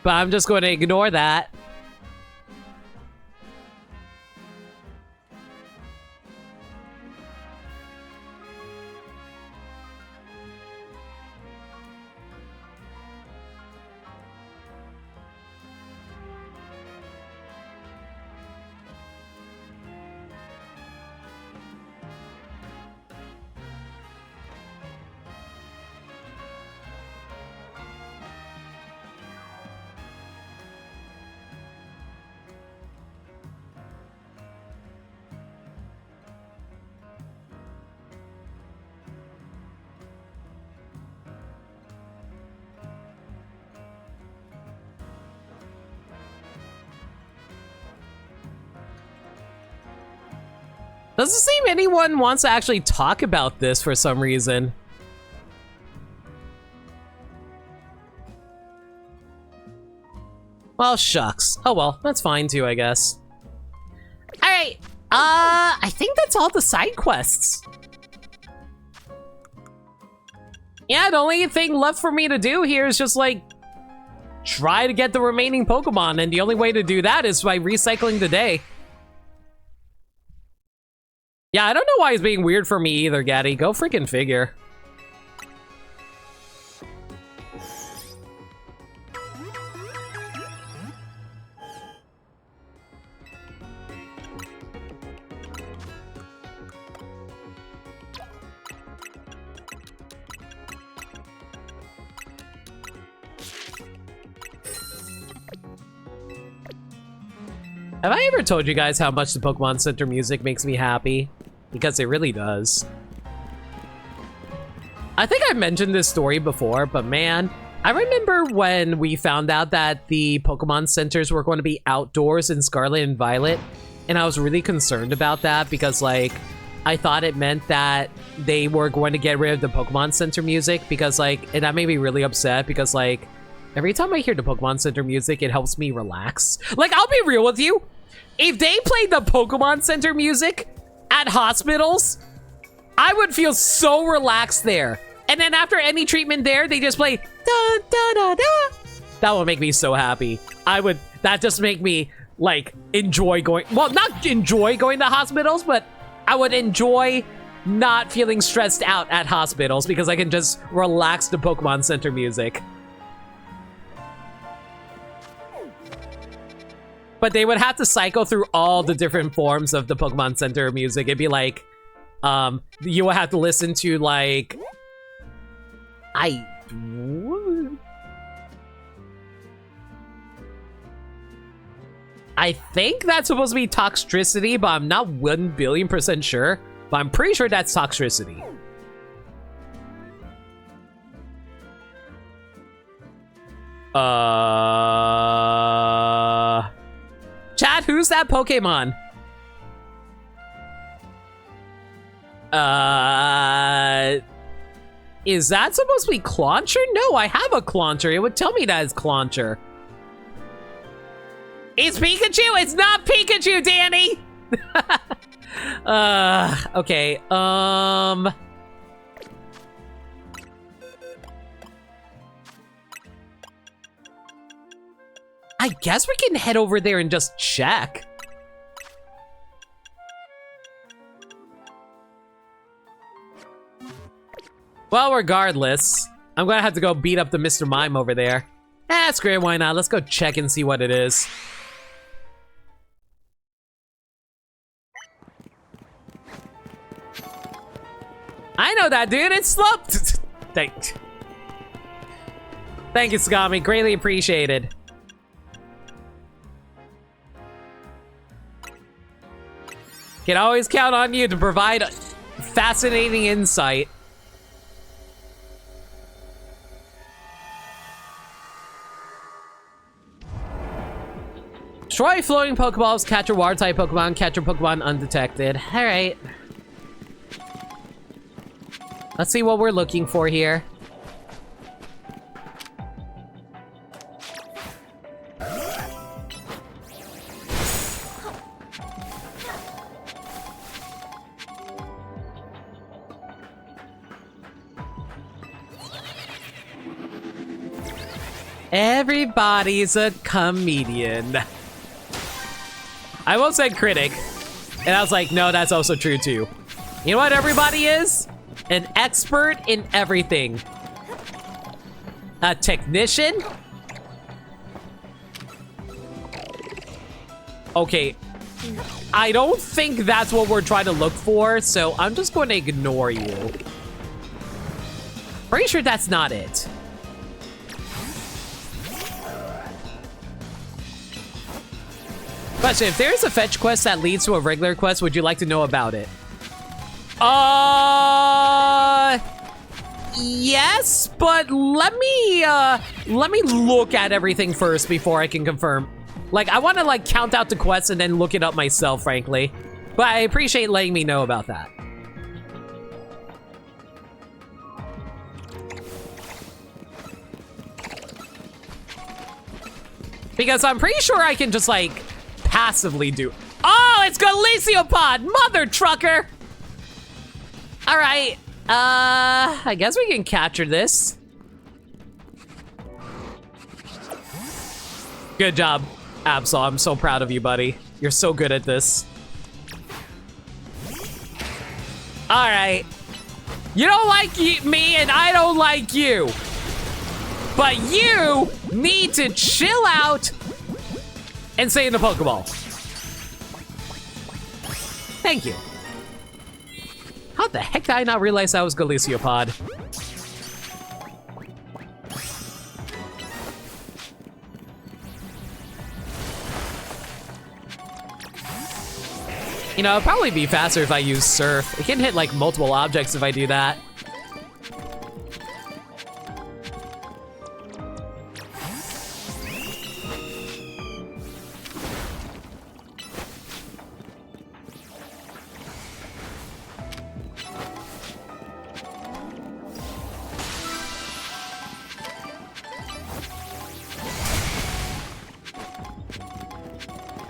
But I'm just going to ignore that. Doesn't seem anyone wants to actually talk about this for some reason. Well, shucks. Oh well, that's fine too, I guess. Alright, I think that's all the side quests. Yeah, the only thing left for me to do here is just like try to get the remaining Pokemon, and the only way to do that is by recycling the day. Yeah, I don't know why it's being weird for me either, Gaddy. Go freaking figure. Have I ever told you guys how much the Pokemon Center music makes me happy? Because it really does. I think I've mentioned this story before, but man, I remember when we found out that the Pokemon Centers were going to be outdoors in Scarlet and Violet, and I was really concerned about that because, like, I thought it meant that they were going to get rid of the Pokemon Center music because, like, and that made me really upset because, like, every time I hear the Pokemon Center music, it helps me relax. Like, I'll be real with you. If they played the Pokemon Center music at hospitals, I would feel so relaxed there. And then after any treatment there, they just play da da da da. That would make me so happy. That just make me like enjoy going, well, not enjoy going to hospitals, but I would enjoy not feeling stressed out at hospitals because I can just relax to Pokemon Center music. But they would have to cycle through all the different forms of the Pokemon Center music. It'd be like, you would have to listen to like, I think that's supposed to be Toxtricity, but I'm not 1,000,000,000% sure. But I'm pretty sure that's Toxtricity. Chat, who's that Pokemon? Is that supposed to be Clauncher? No, I have a Clauncher. It would tell me that it's Clauncher. It's Pikachu! It's not Pikachu, Danny! Okay, I guess we can head over there and just check. Well, regardless, I'm gonna have to go beat up the Mr. Mime over there. Screw it, why not? Let's go check and see what it is. I know that, dude. It's sloped. Thank you, Skami. Greatly appreciated. Can always count on you to provide fascinating insight. Destroy floating Pokeballs, catch your water-type Pokemon, catch your Pokemon undetected. Alright. Let's see what we're looking for here. Everybody's a comedian. I almost said critic, and I was like, no, that's also true too. You know what everybody is? An expert in everything. A technician? Okay, I don't think that's what we're trying to look for, so I'm just going to ignore you. Pretty sure that's not it. Question, if there's a fetch quest that leads to a regular quest, would you like to know about it? Yes, but let me look at everything first before I can confirm. Like, I want to, like, count out the quests and then look it up myself, frankly. But I appreciate letting me know about that. Because I'm pretty sure I can just, like, passively do. Oh, it's Galiciopod, mother trucker. All right, I guess we can capture this. Good job, Absol. I'm so proud of you, buddy. You're so good at this. All right, you don't like me and I don't like you, but you need to chill out and stay in the Pokeball. Thank you. How the heck did I not realize that was Galiciopod? You know, it'd probably be faster if I use Surf. It can hit like multiple objects if I do that.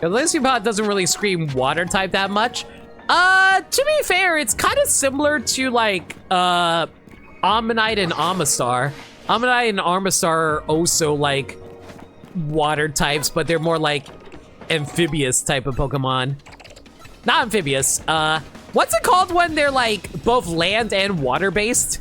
Galiciopod doesn't really scream water type that much. To be fair, it's kind of similar to like Ammonite and Amistar. Ammonite and Amistar are also like water types, but they're more like amphibious type of Pokemon. Not amphibious. What's it called when they're like both land and water based?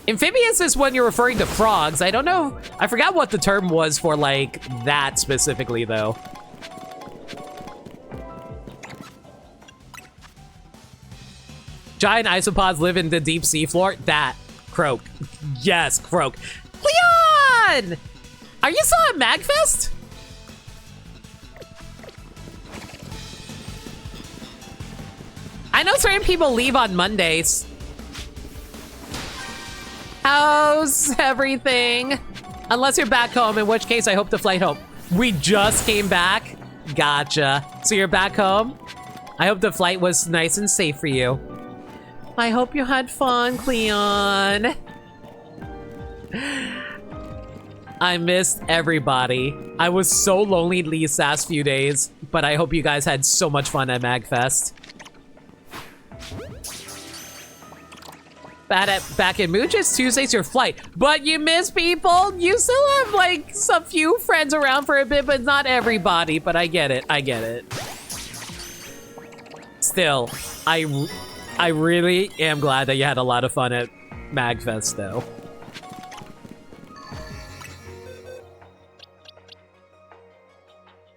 Amphibious is when you're referring to frogs. I don't know. I forgot what the term was for like that specifically though. Giant isopods live in the deep sea floor. That. Croak. Yes, Croak. Leon! Are you still at MagFest? I know certain people leave on Mondays. How's everything? Unless you're back home, in which case I hope the flight home. We just came back? Gotcha. So you're back home? I hope the flight was nice and safe for you. I hope you had fun, Cleon. I missed everybody. I was so lonely these last few days, but I hope you guys had so much fun at MagFest. Back in Mooches, Tuesday's your flight. But you miss people? You still have, like, some few friends around for a bit, but not everybody. But I get it. I get it. Still, I really am glad that you had a lot of fun at MagFest, though.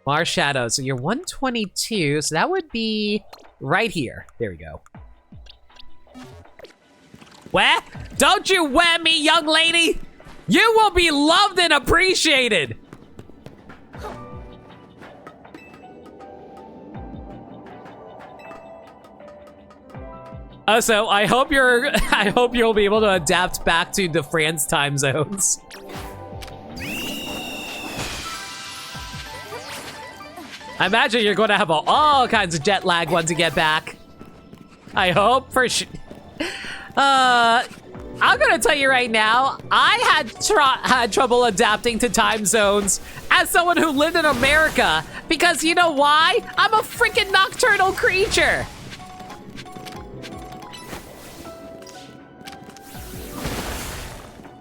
Mars Shadow, so you're 122, so that would be right here. There we go. What? Don't you wet me, young lady! You will be loved and appreciated! Also, I hope you'll be able to adapt back to the France time zones. I imagine you're going to have all kinds of jet lag once you get back. I hope for sure. I'm gonna tell you right now, I had trouble adapting to time zones as someone who lived in America, because you know why? I'm a freaking nocturnal creature.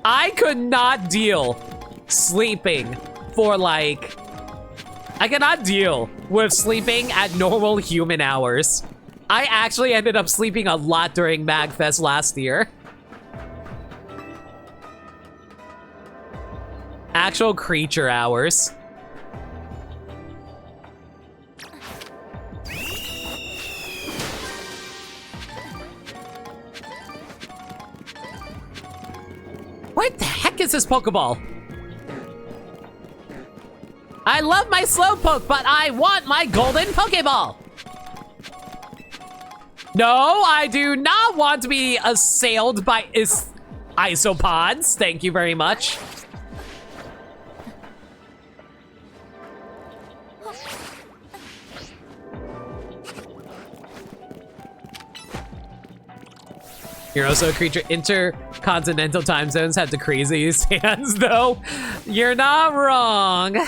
I could not deal sleeping for like... I cannot deal with sleeping at normal human hours. I actually ended up sleeping a lot during MagFest last year. Actual creature hours. What the heck is this Pokeball? I love my Slowpoke, but I want my golden Pokeball! No, I do not want to be assailed by isopods. Thank you very much. You're also a creature. Intercontinental time zones have the craziest hands, though. You're not wrong.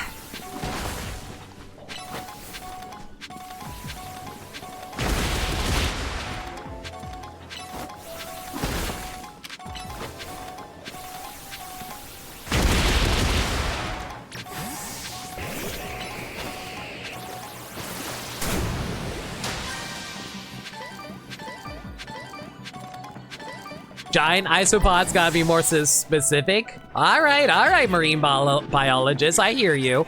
Giant isopods gotta be more specific. All right, marine biologist, I hear you.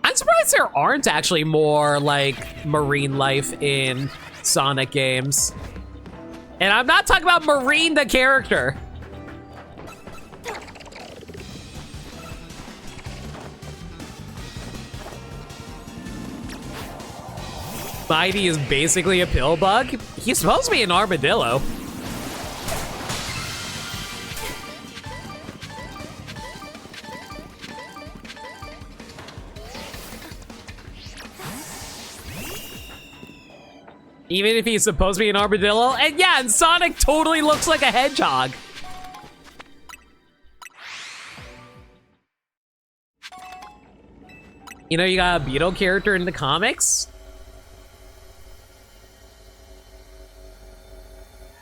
I'm surprised there aren't actually more like marine life in Sonic games. And I'm not talking about Marine the character. Mighty is basically a pill bug. He's supposed to be an armadillo. Even if he's supposed to be an armadillo. And yeah, and Sonic totally looks like a hedgehog. You know, you got a beetle character in the comics.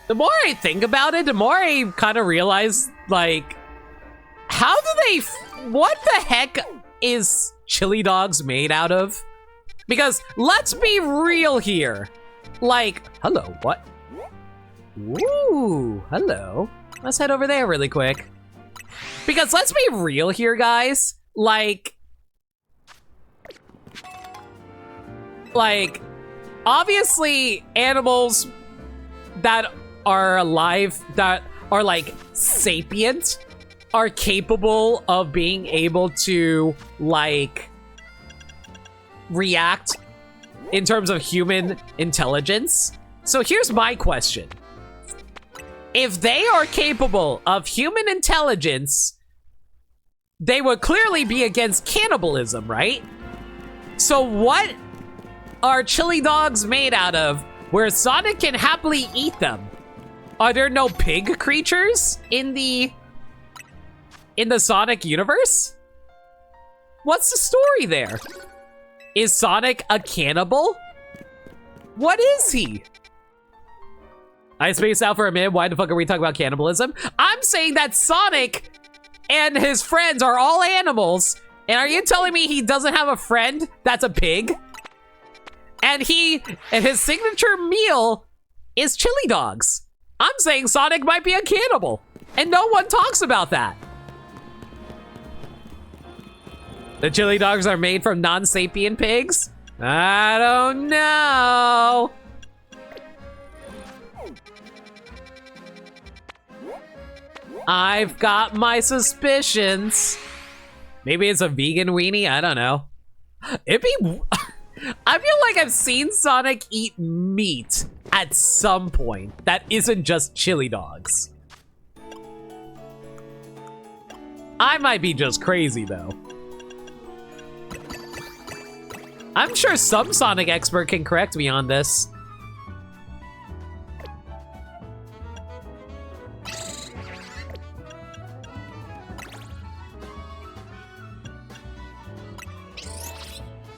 The more I think about it, the more I kind of realize, like, how do they... what the heck is chili dogs made out of? Because let's be real here. Like, hello, what? Ooh, hello. Let's head over there really quick. Because let's be real here, guys. Like, obviously, animals that are alive, that are like sapient, are capable of being able to like react in terms of human intelligence. So here's my question. If they are capable of human intelligence, they would clearly be against cannibalism, right? So what are chili dogs made out of where Sonic can happily eat them? Are there no pig creatures in the Sonic universe? What's the story there? Is Sonic a cannibal? What is he? I spaced out for a minute. Why the fuck are we talking about cannibalism? I'm saying that Sonic and his friends are all animals. And are you telling me he doesn't have a friend that's a pig? And his signature meal is chili dogs. I'm saying Sonic might be a cannibal. And no one talks about that. The chili dogs are made from non-sapient pigs? I don't know. I've got my suspicions. Maybe it's a vegan weenie, I don't know. It'd be... I feel like I've seen Sonic eat meat at some point that isn't just chili dogs. I might be just crazy though. I'm sure some Sonic expert can correct me on this.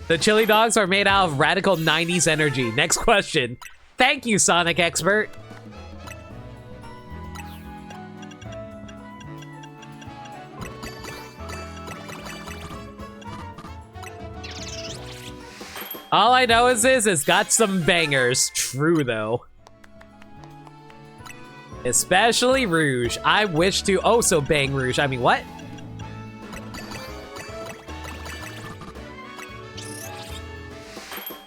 The chili dogs are made out of radical 90s energy. Next question. Thank you, Sonic expert. All I know is this, it's got some bangers. True, though. Especially Rouge. I wish to also bang Rouge. I mean, what?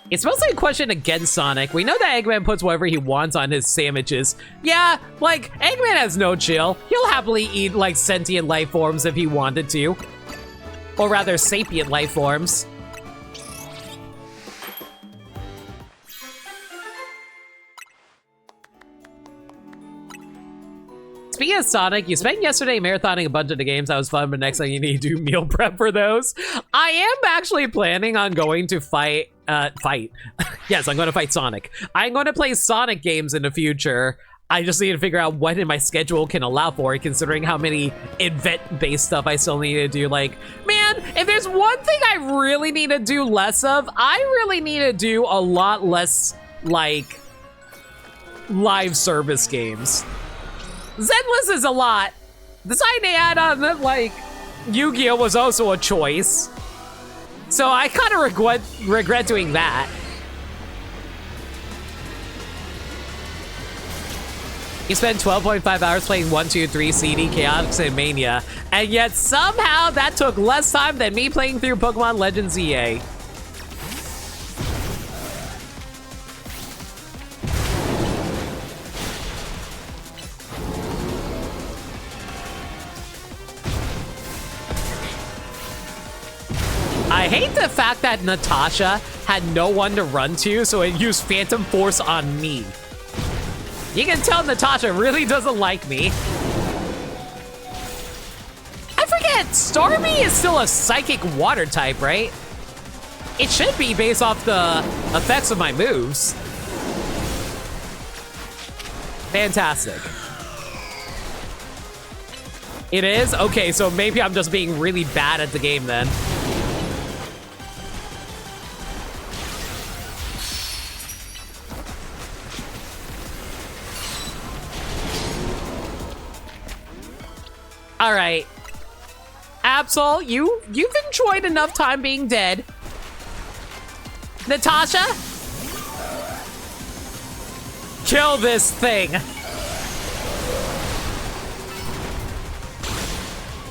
It's mostly a question against Sonic. We know that Eggman puts whatever he wants on his sandwiches. Yeah, like, Eggman has no chill. He'll happily eat, like, sentient life forms if he wanted to. Or rather, sapient life forms. Speaking of Sonic, you spent yesterday marathoning a bunch of the games. That was fun, but next thing you need to do meal prep for those. I am actually planning on going to fight. Yes, I'm going to fight Sonic. I'm going to play Sonic games in the future. I just need to figure out what in my schedule can allow for it, considering how many event-based stuff I still need to do. Like, man, if there's one thing I really need to do less of, I really need to do a lot less, like, live service games. Zenless is a lot. Deciding to add on that, like, Yu-Gi-Oh! Was also a choice. So I kind of regret doing that. You spent 12.5 hours playing 1, 2, 3 CD Chaotix and Mania, and yet somehow that took less time than me playing through Pokemon Legends EA. I hate the fact that Natasha had no one to run to, so it used Phantom Force on me. You can tell Natasha really doesn't like me. I forget, Starmie is still a psychic water type, right? It should be based off the effects of my moves. Fantastic. It is? Okay, so maybe I'm just being really bad at the game then. All right, Absol, you've enjoyed enough time being dead. Natasha, kill this thing.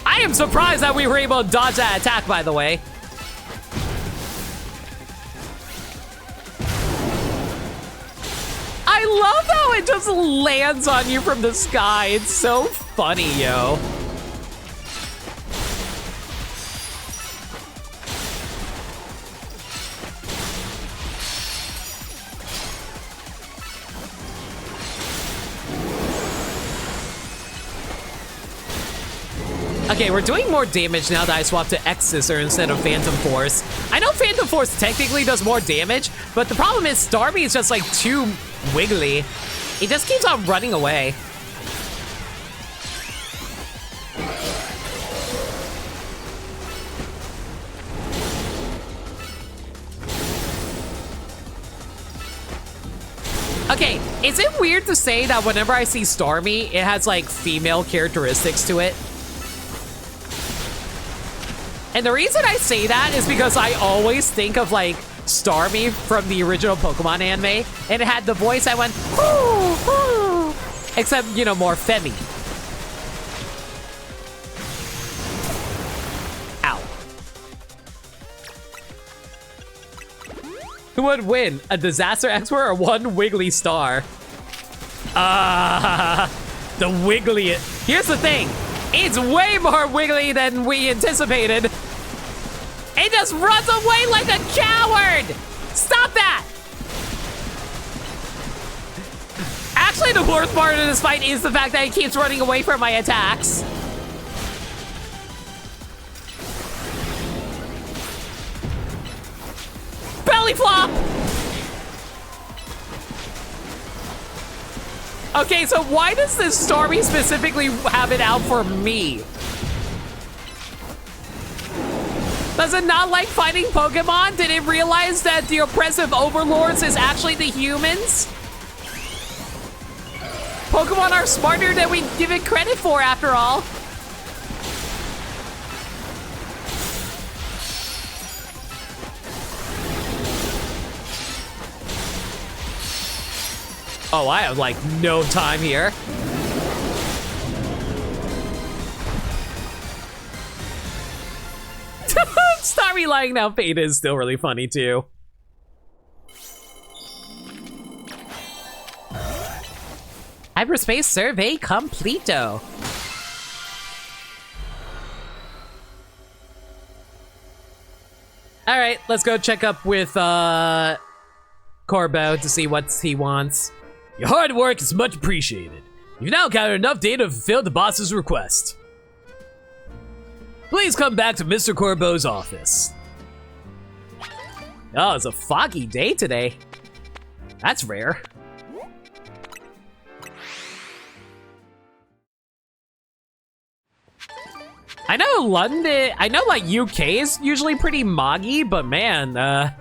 I am surprised that we were able to dodge that attack, by the way. I love how it just lands on you from the sky. It's so funny, yo. Okay, we're doing more damage now that I swapped to X-Scissor instead of Phantom Force. I know Phantom Force technically does more damage, but the problem is Starmie is just like too wiggly. He just keeps on running away. Okay, is it weird to say that whenever I see Starmie, it has like female characteristics to it? And the reason I say that is because I always think of like Starmie from the original Pokemon anime, and it had the voice that went, "Hoo, hoo," except, you know, more femmy. Ow. Who would win, a disaster expert or one wiggly star? The wiggly. Here's the thing. It's way more wiggly than we anticipated. It just runs away like a coward! Stop that! Actually, the worst part of this fight is the fact that he keeps running away from my attacks. Belly flop! Okay, so why does this Starmie specifically have it out for me? Does it not like fighting Pokemon? Did it realize that the oppressive overlords is actually the humans? Pokemon are smarter than we give it credit for, after all. Oh, I have like no time here. Starmie lying down fate is still really funny too. Hyperspace survey completo. All right, let's go check up with Corbo to see what he wants. Your hard work is much appreciated. You've now gathered enough data to fulfill the boss's request. Please come back to Mr. Corbo's office. Oh, it's a foggy day today. That's rare. I know London, I know like UK is usually pretty moggy, but man, I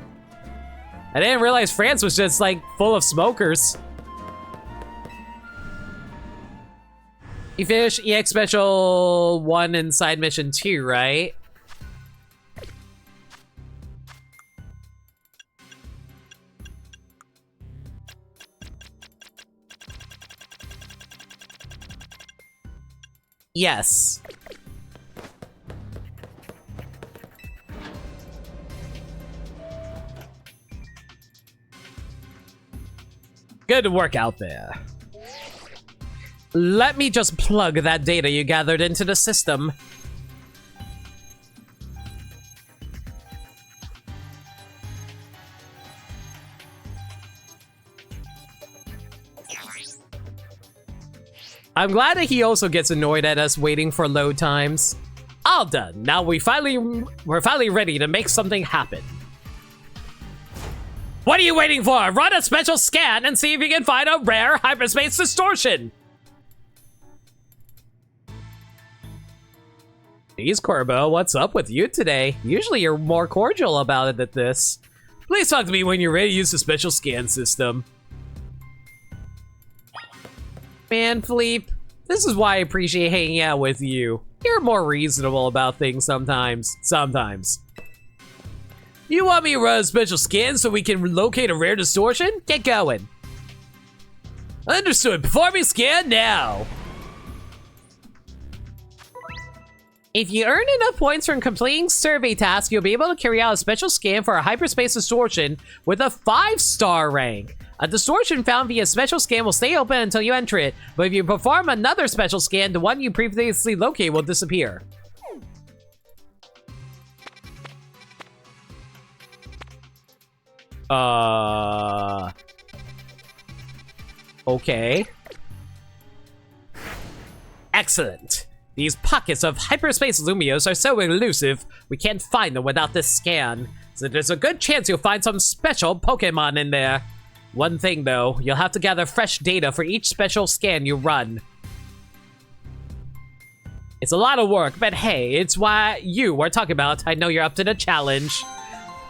didn't realize France was just like full of smokers. You finished EX Special 1 and Side Mission 2, right? Yes. Good work out there. Let me just plug that data you gathered into the system. I'm glad that he also gets annoyed at us waiting for load times. All done. Now we're finally ready to make something happen. What are you waiting for? Run a special scan and see if you can find a rare hyperspace distortion. Geez, Corbo, what's up with you today? Usually you're more cordial about it than this. Please talk to me when you're ready to use the special scan system. Man, Philippe, this is why I appreciate hanging out with you. You're more reasonable about things sometimes. You want me to run a special scan so we can locate a rare distortion? Get going. Understood. Performing scan now. If you earn enough points from completing survey tasks, you'll be able to carry out a special scan for a hyperspace distortion with a 5-star rank. A distortion found via special scan will stay open until you enter it, but if you perform another special scan, the one you previously located will disappear. Okay. Excellent. These pockets of hyperspace Lumios are so elusive, we can't find them without this scan. So there's a good chance you'll find some special Pokemon in there. One thing though, you'll have to gather fresh data for each special scan you run. It's a lot of work, but hey, it's why you are talking about. I know you're up to the challenge.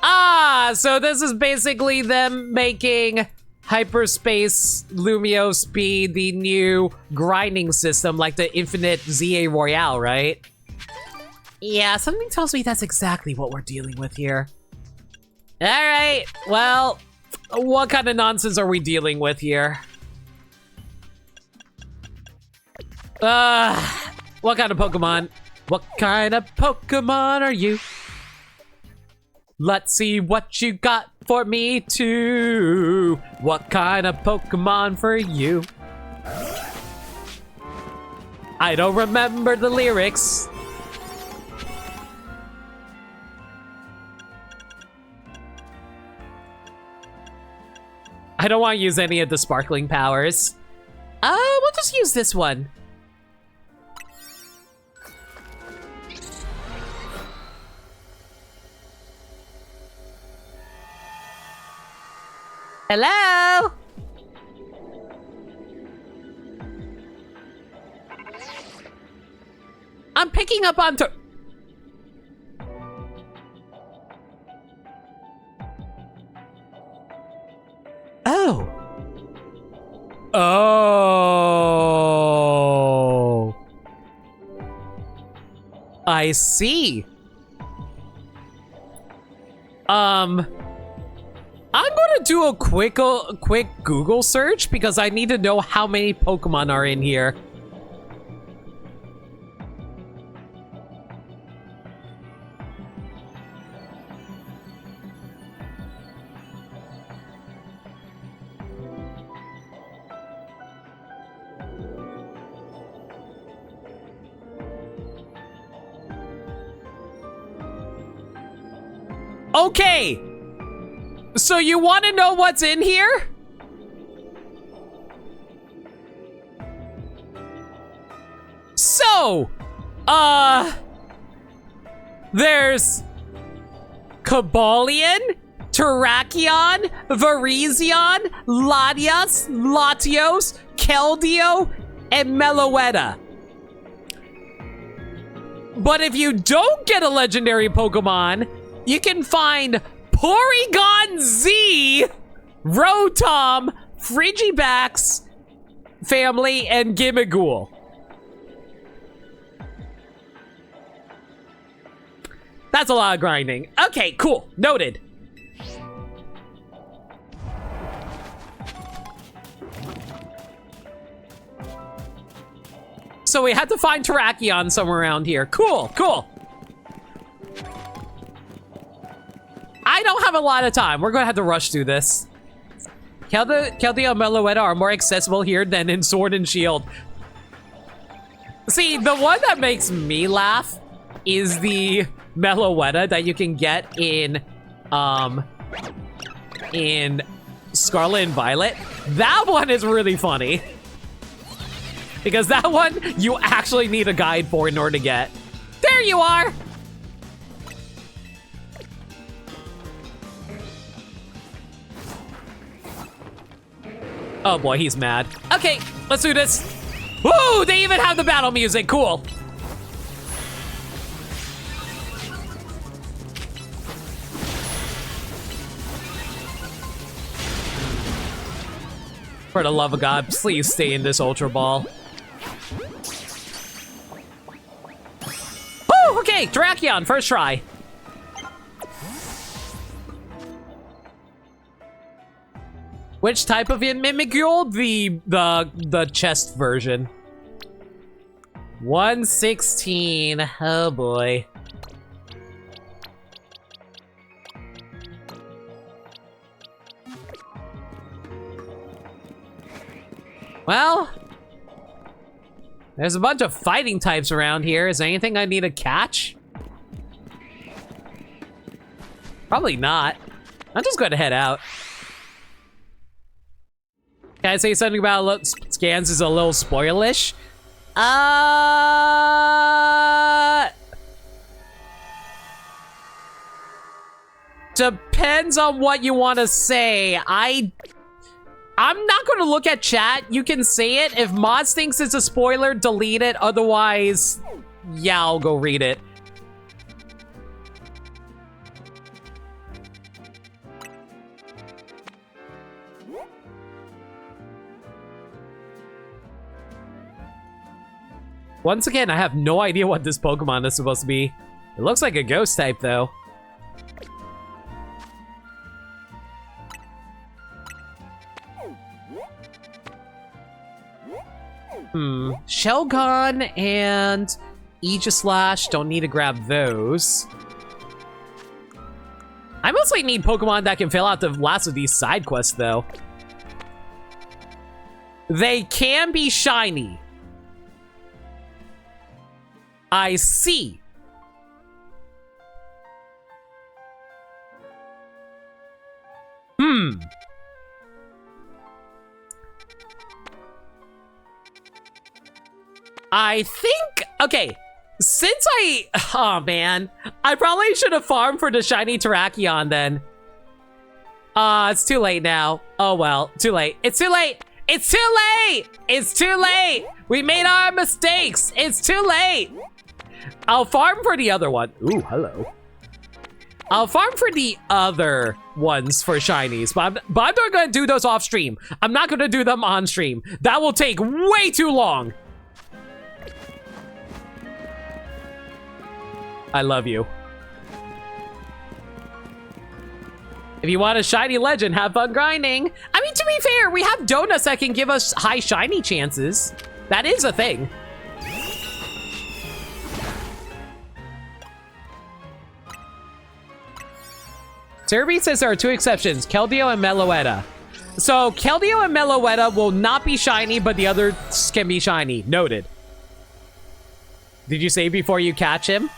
Ah, so this is basically them making hyperspace Lumio Speed the new grinding system like the Infinite ZA Royale, right? Yeah, something tells me that's exactly what we're dealing with here. Alright, well, what kind of nonsense are we dealing with here? What kind of Pokemon? What kind of Pokemon are you? Let's see what you got for me too. What kind of Pokemon for you? I don't remember the lyrics. I don't want to use any of the sparkling powers. We'll just use this one. Hello? I'm picking up on Oh. Oh. I see. I'm gonna do a quick Google search because I need to know how many Pokemon are in here. Okay. So you want to know what's in here? So, there's Cobalion, Terrakion, Virizion, Latias, Latios, Keldeo, and Meloetta. But if you don't get a legendary Pokemon, you can find Porygon Z, Rotom, Frigibax family, and Gimmighoul. That's a lot of grinding. Okay, cool. Noted. So we had to find Terrakion somewhere around here. Cool, cool. I don't have a lot of time. We're gonna have to rush through this. Keldeo and Meloetta are more accessible here than in Sword and Shield. See, the one that makes me laugh is the Meloetta that you can get in Scarlet and Violet. That one is really funny. Because that one, you actually need a guide for in order to get. There you are! Oh boy, he's mad. Okay, let's do this. Woo! They even have the battle music. Cool. For the love of God, please stay in this Ultra Ball. Woo! Okay, Terrakion, first try. Which type of Mimikyu? The chest version. 116. Oh boy. Well, there's a bunch of fighting types around here. Is there anything I need to catch? Probably not. I'm just going to head out. Can I say something about scans is a little spoilish? Depends on what you want to say. I'm not going to look at chat. You can say it. If Mods thinks it's a spoiler, delete it. Otherwise, yeah, I'll go read it. Once again, I have no idea what this Pokemon is supposed to be. It looks like a ghost type, though. Shelgon and Aegislash, don't need to grab those. I mostly need Pokemon that can fill out the last of these side quests, though. They can be shiny. I see. I think, okay, since oh man, I probably should have farmed for the shiny Terrakion then. It's too late now. Oh well, too late. It's too late. It's too late. It's too late. We made our mistakes. It's too late. I'll farm for the other one. Ooh, hello. I'll farm for the other ones for shinies, but I'm not gonna do those off stream. I'm not gonna do them on stream. That will take way too long. I love you. If you want a shiny legend, have fun grinding. I mean, to be fair, we have donuts that can give us high shiny chances. That is a thing. Cerebi says there are two exceptions, Keldeo and Meloetta. So, Keldeo and Meloetta will not be shiny, but the others can be shiny. Noted. Did you save before you catch him?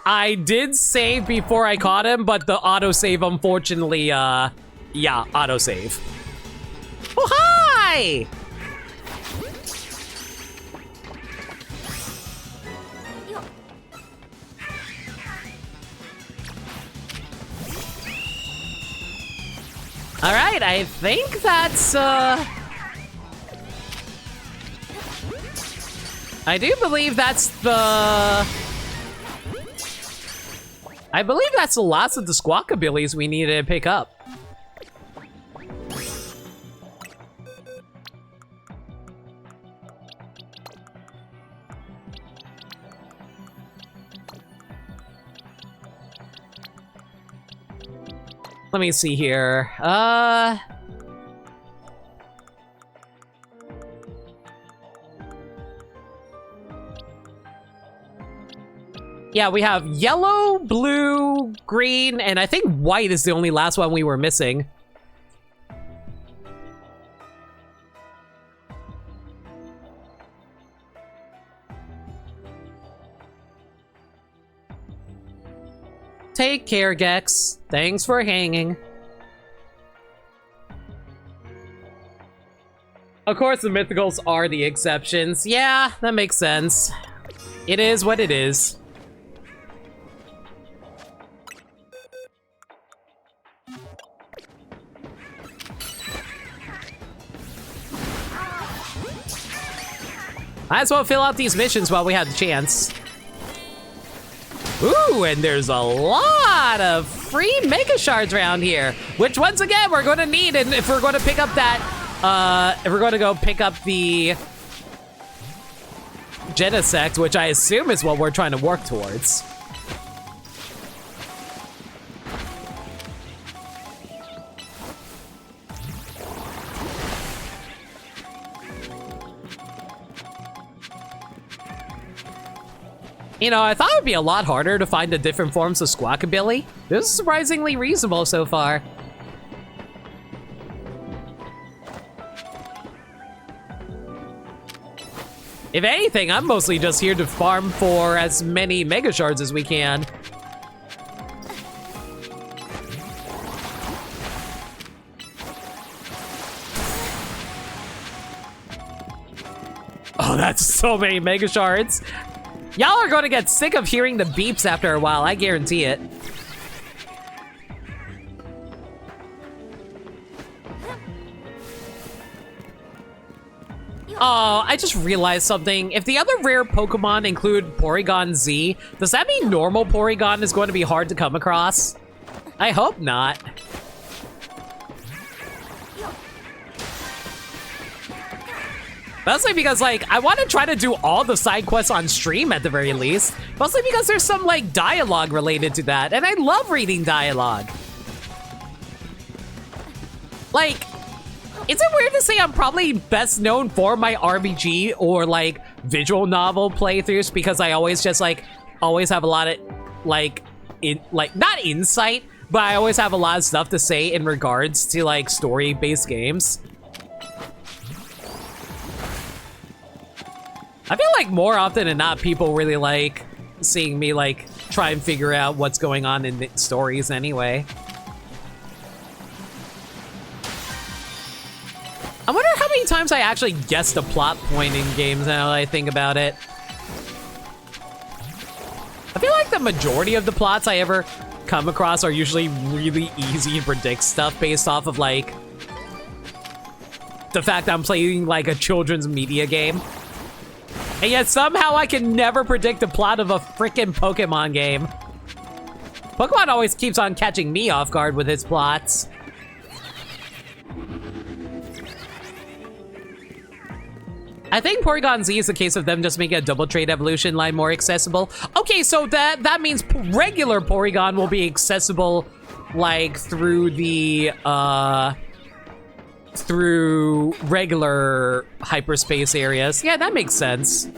I did save before I caught him, but the autosave, unfortunately, yeah, autosave. Oh, hi! All right, I think that's, I do believe that's the... I believe that's the last of the Squawkabillies we needed to pick up. Let me see here. Yeah, we have yellow, blue, green, and I think white is the only last one we were missing. Take care, Gex. Thanks for hanging. Of course, the mythicals are the exceptions. Yeah, that makes sense. It is what it is. Might as well fill out these missions while we have the chance. Ooh, and there's a lot of free Mega Shards around here, which once again we're going to need, and if we're going to pick up that, if we're going to go pick up the Genesect, which I assume is what we're trying to work towards. You know, I thought it would be a lot harder to find the different forms of Squawkabilly. This is surprisingly reasonable so far. If anything, I'm mostly just here to farm for as many Mega Shards as we can. Oh, that's so many Mega Shards. Y'all are going to get sick of hearing the beeps after a while, I guarantee it. Oh, I just realized something. If the other rare Pokemon include Porygon Z, does that mean normal Porygon is going to be hard to come across? I hope not. Mostly because, like, I want to try to do all the side quests on stream at the very least. Mostly because there's some, like, dialogue related to that, and I love reading dialogue. Like, is it weird to say I'm probably best known for my RPG or, like, visual novel playthroughs because I always just, like, always have a lot of, like, not insight, but I always have a lot of stuff to say in regards to, like, story-based games. I feel like more often than not, people really like seeing me, like, try and figure out what's going on in the stories anyway. I wonder how many times I actually guessed a plot point in games now that I think about it. I feel like the majority of the plots I ever come across are usually really easy to predict stuff based off of, like, the fact I'm playing, like, a children's media game. And yet somehow I can never predict the plot of a freaking Pokemon game. Pokemon always keeps on catching me off guard with its plots. I think Porygon Z is a case of them just making a double trade evolution line more accessible. Okay, so that means regular Porygon will be accessible, like, through the, through regular hyperspace areas. Yeah, that makes sense.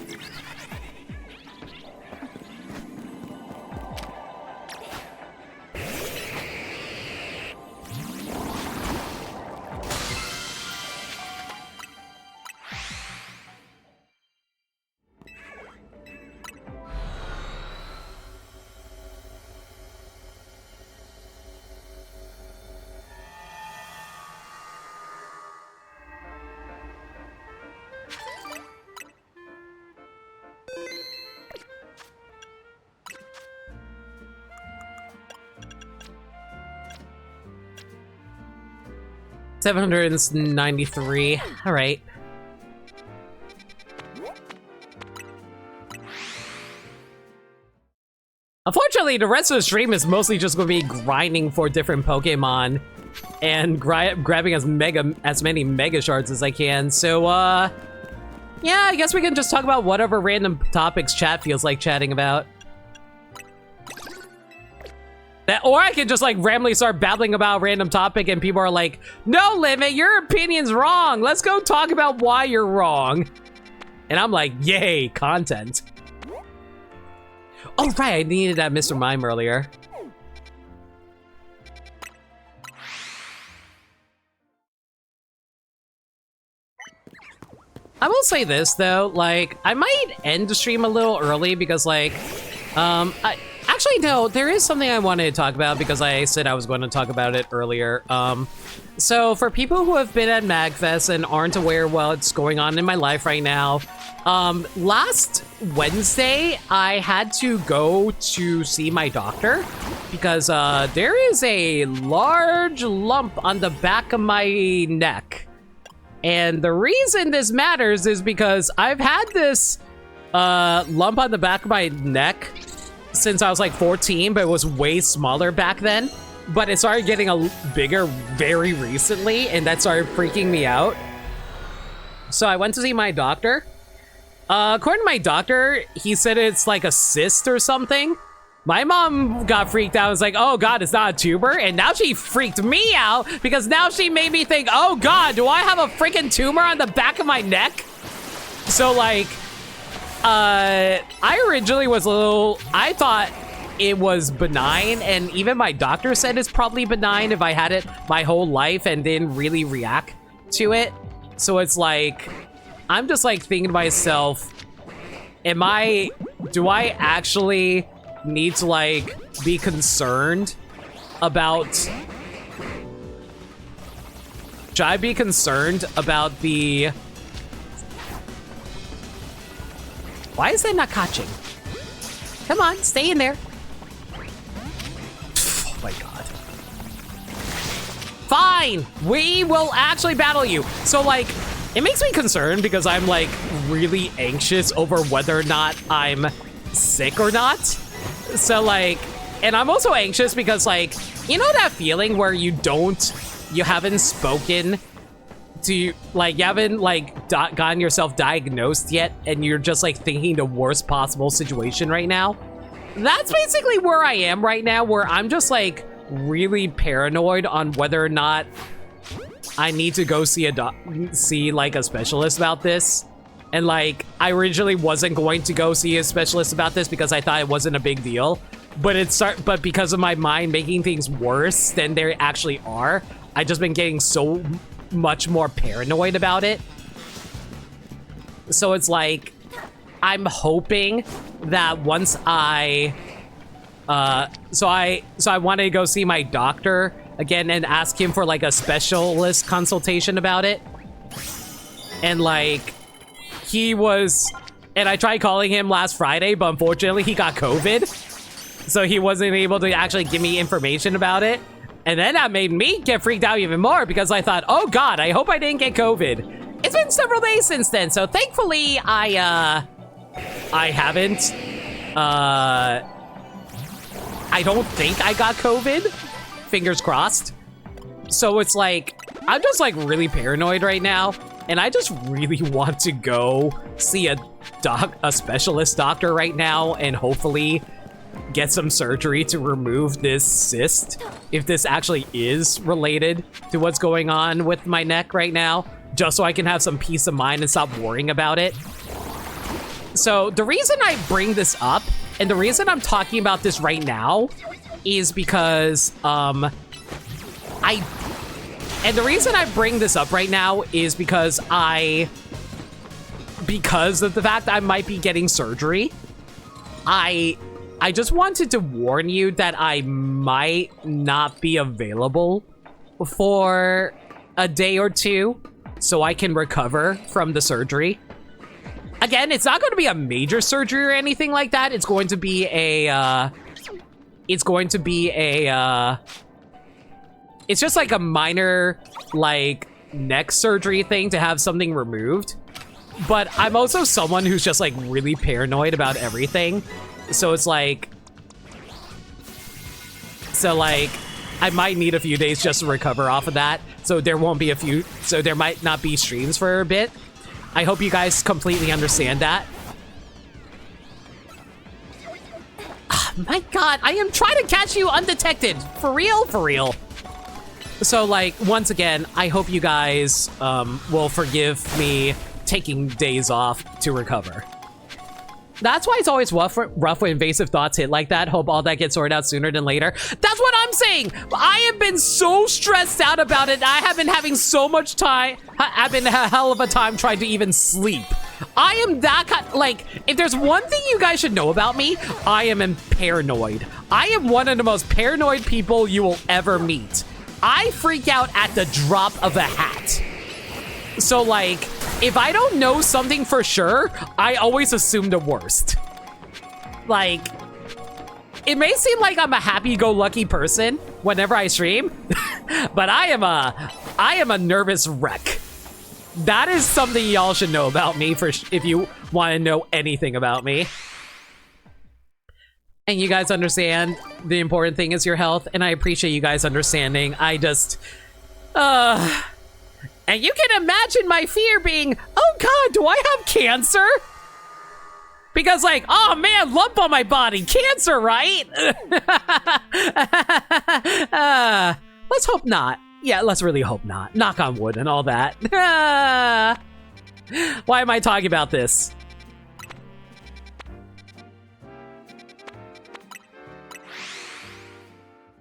$793. All right. Unfortunately, the rest of the stream is mostly just going to be grinding for different Pokemon and grabbing as many Mega Shards as I can. So, yeah, I guess we can just talk about whatever random topics chat feels like chatting about. Or I could just, like, randomly start babbling about a random topic and people are like, no, Limit, your opinion's wrong. Let's go talk about why you're wrong. And I'm like, yay, content. Oh, right, I needed that Mr. Mime earlier. I will say this, though, like, I might end the stream a little early because, like, actually, no, there is something I wanted to talk about because I said I was going to talk about it earlier. So for people who have been at MagFest and aren't aware what's going on in my life right now, last Wednesday, I had to go to see my doctor because there is a large lump on the back of my neck. And the reason this matters is because I've had this lump on the back of my neck since I was like 14, but it was way smaller back then. But it started getting bigger very recently, and that started freaking me out. So I went to see my doctor. According to my doctor, he said it's like a cyst or something. My mom got freaked out. I was like, oh God, it's not a tumor. And now she freaked me out because now she made me think, oh God, do I have a freaking tumor on the back of my neck? So like, I originally was I thought it was benign, and even my doctor said it's probably benign if I had it my whole life and didn't really react to it. So it's like, I'm just like thinking to myself, do I actually need to like be concerned about, should I be concerned about the, why is that not catching? Come on, stay in there. Oh my God. Fine, we will actually battle you. So like, it makes me concerned because I'm like really anxious over whether or not I'm sick or not. So like, and I'm also anxious because like, you know that feeling where you haven't spoken to, like, you haven't like gotten yourself diagnosed yet and you're just like thinking the worst possible situation right now? That's basically where I am right now, where I'm just like really paranoid on whether or not I need to go see like a specialist about this. And like, I originally wasn't going to go see a specialist about this because I thought it wasn't a big deal. But because of my mind making things worse than they actually are, I just been getting so much more paranoid about it. So it's like, I'm hoping that once I wanted to go see my doctor again and ask him for like a specialist consultation about it. And like, and I tried calling him last Friday, but unfortunately he got COVID. So he wasn't able to actually give me information about it. And then that made me get freaked out even more because I thought, oh God, I hope I didn't get COVID. It's been several days since then. So thankfully I haven't, I don't think I got COVID. Fingers crossed. So it's like, I'm just like really paranoid right now. And I just really want to go see a specialist doctor right now and hopefully get some surgery to remove this cyst, if this actually is related to what's going on with my neck right now, just so I can have some peace of mind and stop worrying about it. So the reason I bring this up, and the reason I'm talking about this right now, is because, and the reason I bring this up right now is because because of the fact that I might be getting surgery, I just wanted to warn you that I might not be available for a day or two so I can recover from the surgery. Again, it's not going to be a major surgery or anything like that. It's going to be it's just like a minor, like, neck surgery thing to have something removed. But I'm also someone who's just, like, really paranoid about everything. So it's like... So, like, I might need a few days just to recover off of that. So there might not be streams for a bit. I hope you guys completely understand that. My God, I am trying to catch you undetected. For real? For real. So, like, once again, I hope you guys will forgive me taking days off to recover. That's why it's always rough when invasive thoughts hit like that. Hope all that gets sorted out sooner than later. That's what I'm saying. I have been so stressed out about it. I have been having so much time. I've been a hell of a time trying to even sleep. I am that kind, like, if there's one thing you guys should know about me, I am paranoid. I am one of the most paranoid people you will ever meet. I freak out at the drop of a hat. So, like, if I don't know something for sure, I always assume the worst. Like, it may seem like I'm a happy-go-lucky person whenever I stream, but I am a nervous wreck. That is something y'all should know about me if you want to know anything about me. And you guys understand the important thing is your health, and I appreciate you guys understanding. I just, and you can imagine my fear being, oh God, do I have cancer? Because like, oh man, lump on my body, cancer, right? Let's hope not. Yeah, let's really hope not. Knock on wood and all that. Why am I talking about this?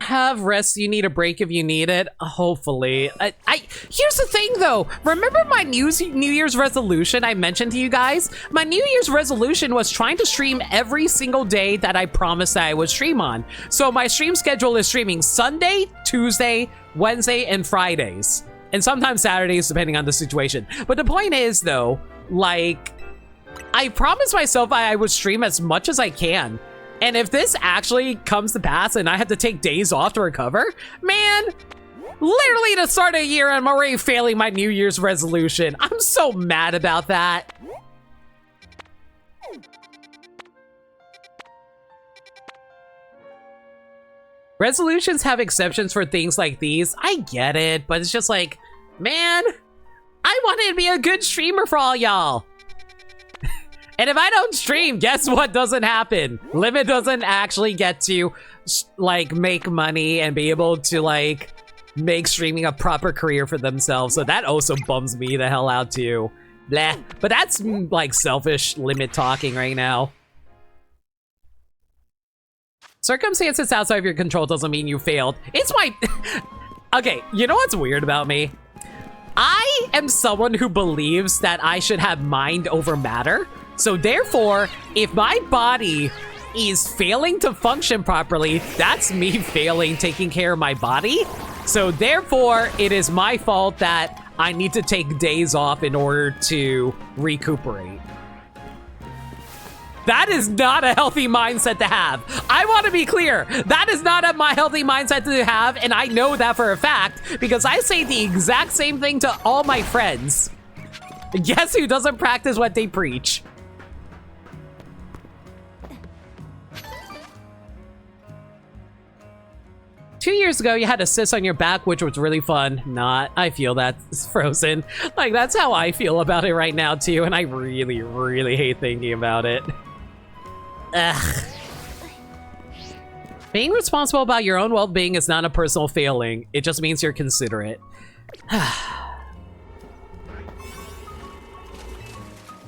Have rest, you need a break if you need it. Hopefully. Here's the thing though. Remember my New Year's resolution I mentioned to you guys? My New Year's resolution was trying to stream every single day that I promised that I would stream on. So my stream schedule is streaming Sunday, Tuesday, Wednesday, and Fridays. And sometimes Saturdays, depending on the situation. But the point is though, like, I promised myself I would stream as much as I can. And if this actually comes to pass and I have to take days off to recover, man, Literally the start of the year, I'm already failing my New Year's resolution. I'm so mad about that. Resolutions have exceptions for things like these. I get it, but it's just like, man, I wanted to be a good streamer for all y'all. And if I don't stream, guess what doesn't happen? Limit doesn't actually get to, like, make money and be able to, like, make streaming a proper career for themselves. So that also bums me the hell out too. Blah. But that's, like, selfish Limit talking right now. Circumstances outside of your control doesn't mean you failed. It's my... Okay, you know what's weird about me? I am someone who believes that I should have mind over matter. So therefore, if my body is failing to function properly, that's me failing taking care of my body. So therefore, it is my fault that I need to take days off in order to recuperate. That is not a healthy mindset to have. I want to be clear. That is not my healthy mindset to have, and I know that for a fact because I say the exact same thing to all my friends. Guess who doesn't practice what they preach? Two years ago, you had a cyst on your back, which was really fun. Not. I feel that it's Frozen. Like, that's how I feel about it right now, too, and I really, really hate thinking about it. Ugh. Being responsible about your own well-being is not a personal failing. It just means you're considerate.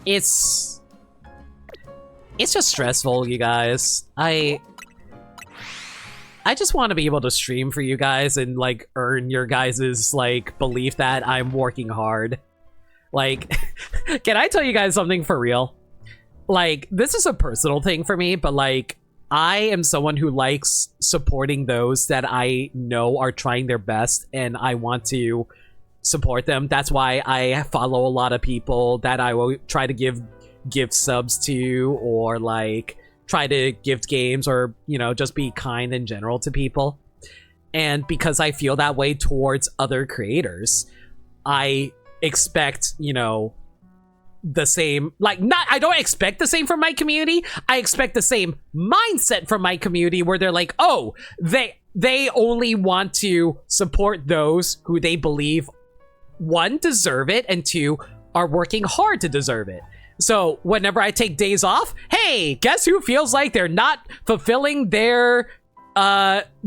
It's just stressful, you guys. I just want to be able to stream for you guys and, like, earn your guys' like, belief that I'm working hard. Like, can I tell you guys something for real? Like, this is a personal thing for me, but, like, I am someone who likes supporting those that I know are trying their best, and I want to support them. That's why I follow a lot of people that I will try to give gift subs to, or, like, try to gift games, or, you know, just be kind in general to people. And because I feel that way towards other creators, I expect, you know, the same, like, not, I don't expect the same from my community. I expect the same mindset from my community where they're like, oh, they only want to support those who they believe, one, deserve it, and two, are working hard to deserve it. So whenever I take days off, hey, guess who feels like they're not fulfilling their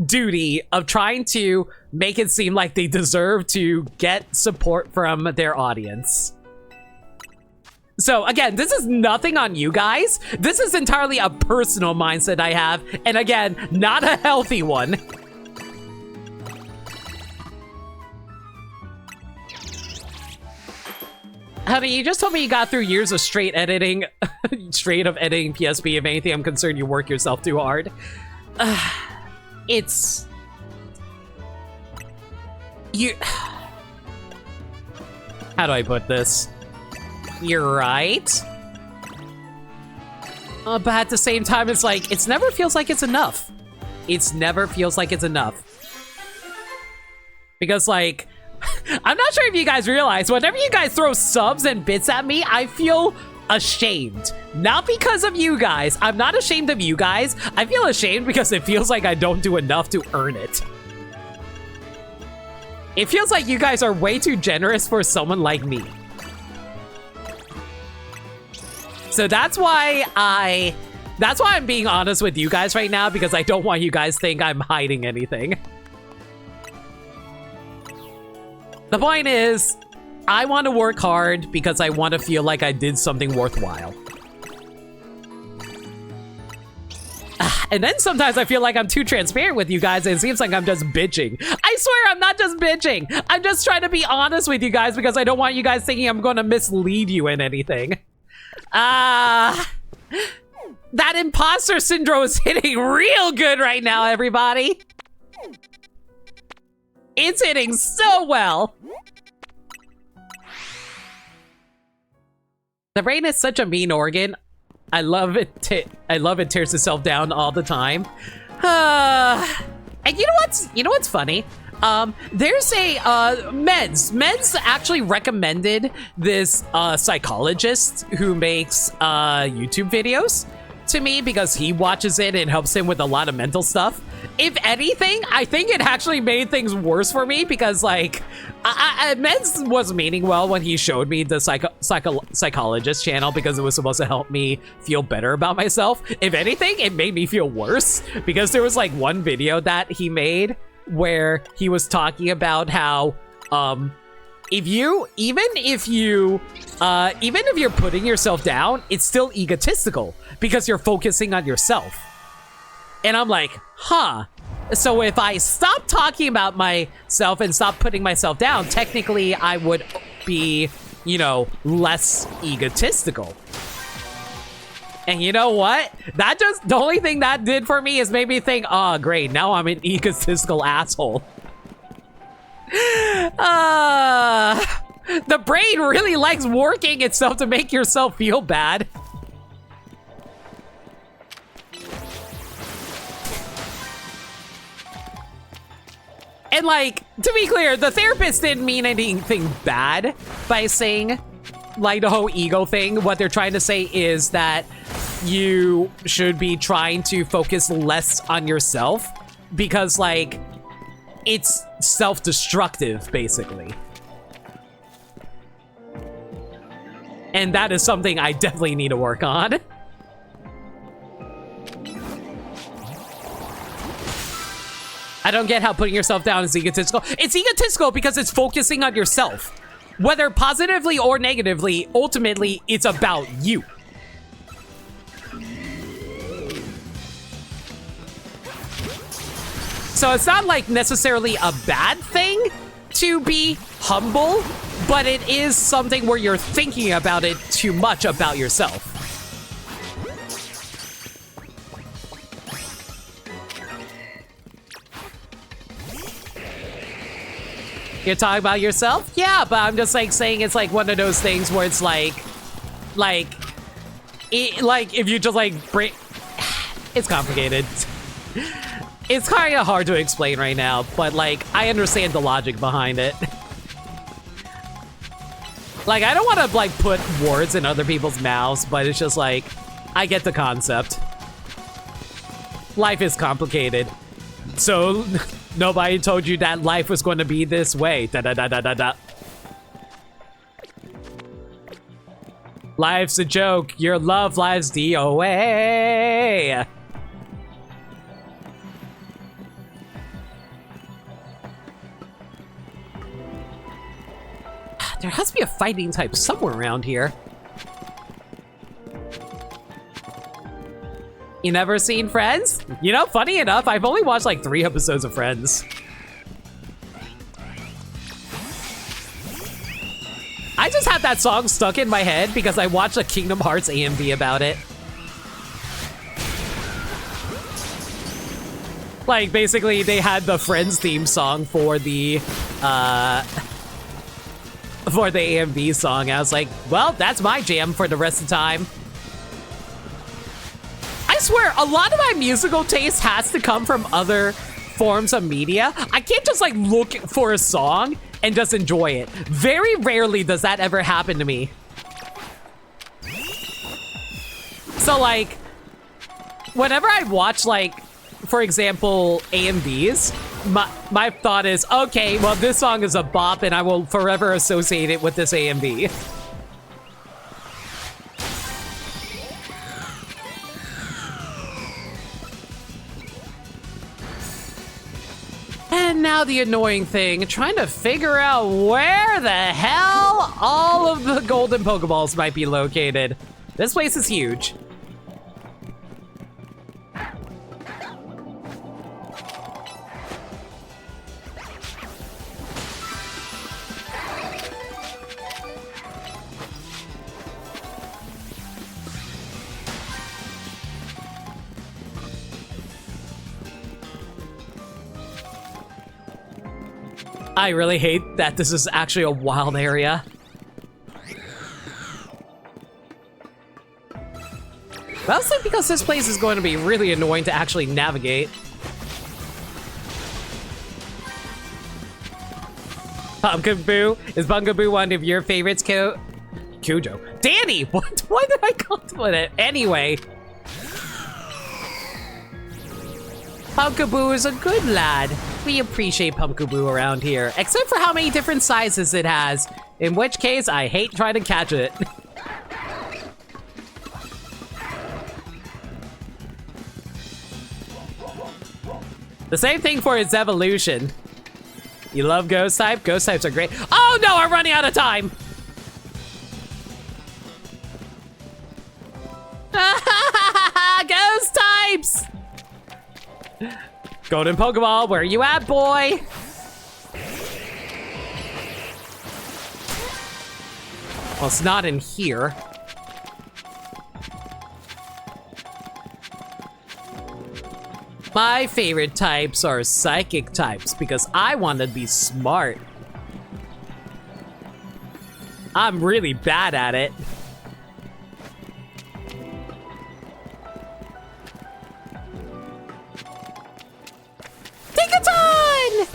duty of trying to make it seem like they deserve to get support from their audience. So again, this is nothing on you guys. This is entirely a personal mindset I have, and again, not a healthy one. Honey, you just told me you got through years of straight editing, straight of editing PSP. If anything, I'm concerned you work yourself too hard. It's... You... How do I put this? You're right. But at the same time, it's like, it never feels like it's enough. It never feels like it's enough. Because, like, I'm not sure if you guys realize, whenever you guys throw subs and bits at me, I feel ashamed. Not because of you guys. I'm not ashamed of you guys. I feel ashamed because it feels like I don't do enough to earn it. It feels like you guys are way too generous for someone like me. So that's why I'm being honest with you guys right now, because I don't want you guys to think I'm hiding anything. The point is, I want to work hard because I want to feel like I did something worthwhile. And then sometimes I feel like I'm too transparent with you guys, and it seems like I'm just bitching. I swear I'm not just bitching. I'm just trying to be honest with you guys because I don't want you guys thinking I'm going to mislead you in anything. That imposter syndrome is hitting real good right now, everybody. It's hitting so well. The brain is such a mean organ. I love it. I love it tears itself down all the time. And you know what's funny? There's a Meds actually recommended this psychologist who makes YouTube videos to me because he watches it and helps him with a lot of mental stuff. If anything, I think it actually made things worse for me because like Meds was meaning well when he showed me the psychologist channel because it was supposed to help me feel better about myself. If anything, it made me feel worse because there was like one video that he made where he was talking about how even if you're putting yourself down, it's still egotistical because you're focusing on yourself. And I'm like, huh. So if I stop talking about myself and stop putting myself down, technically I would be, you know, less egotistical. And you know what? The only thing that did for me is made me think, oh, great, now I'm an egotistical asshole. The brain really likes working itself to make yourself feel bad. And like, to be clear, the therapist didn't mean anything bad by saying like the whole ego thing. What they're trying to say is that you should be trying to focus less on yourself because like it's self-destructive basically. And that is something I definitely need to work on. I don't get how putting yourself down is egotistical. It's egotistical because it's focusing on yourself. Whether positively or negatively, ultimately, it's about you. So it's not like necessarily a bad thing to be humble, but it is something where you're thinking about it too much about yourself. You're talking about yourself? Yeah, but I'm just like saying it's like one of those things where it's like if you just like break, it's complicated. It's kind of hard to explain right now, but like I understand the logic behind it. Like I don't want to like put words in other people's mouths, but it's just like I get the concept. Life is complicated, so. Nobody told you that life was going to be this way. Da da da da da da. Life's a joke. Your love life's DOA. There has to be a fighting type somewhere around here. You never seen Friends? You know, funny enough, I've only watched like 3 episodes of Friends. I just had that song stuck in my head because I watched a Kingdom Hearts AMV about it. Like, basically, they had the Friends theme song for the AMV song. I was like, well, that's my jam for the rest of the time. I swear, a lot of my musical taste has to come from other forms of media. I can't just like look for a song and just enjoy it. Very rarely does that ever happen to me. So like, whenever I watch like, for example, AMVs, my thought is, okay, well this song is a bop and I will forever associate it with this AMV. And now the annoying thing, trying to figure out where the hell all of the golden Pokeballs might be located. This place is huge. I really hate that this is actually a wild area. Mostly because this place is going to be really annoying to actually navigate. Pumpkaboo? Is Pumpkaboo one of your favorites, Cujo? Danny! What? Why did I compliment it? Anyway. Pumpkaboo is a good lad. We appreciate Pumpkaboo around here, except for how many different sizes it has. In which case, I hate trying to catch it. The same thing for its evolution. You love ghost type? Ghost types are great. Oh no, I'm running out of time! Ghost types! Golden Pokeball, where you at, boy? Well, it's not in here. My favorite types are psychic types because I want to be smart. I'm really bad at it. Take a ton!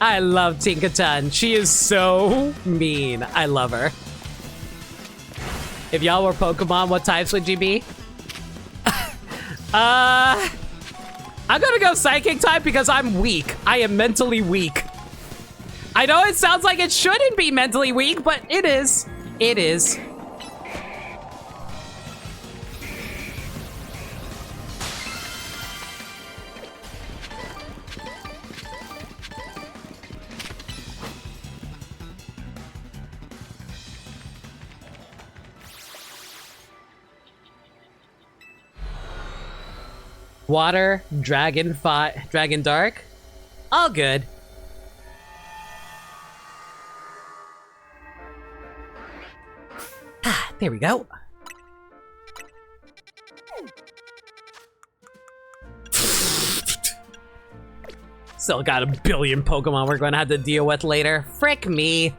I love Tinkaton. She is so mean. I love her. If y'all were Pokemon, what types would you be? I'm gonna go Psychic type because I'm weak. I am mentally weak. I know it sounds like it shouldn't be mentally weak, but it is. It is. Water, Dragon Dark, all good. Ah, there we go. Still got a billion Pokemon we're gonna have to deal with later. Frick me.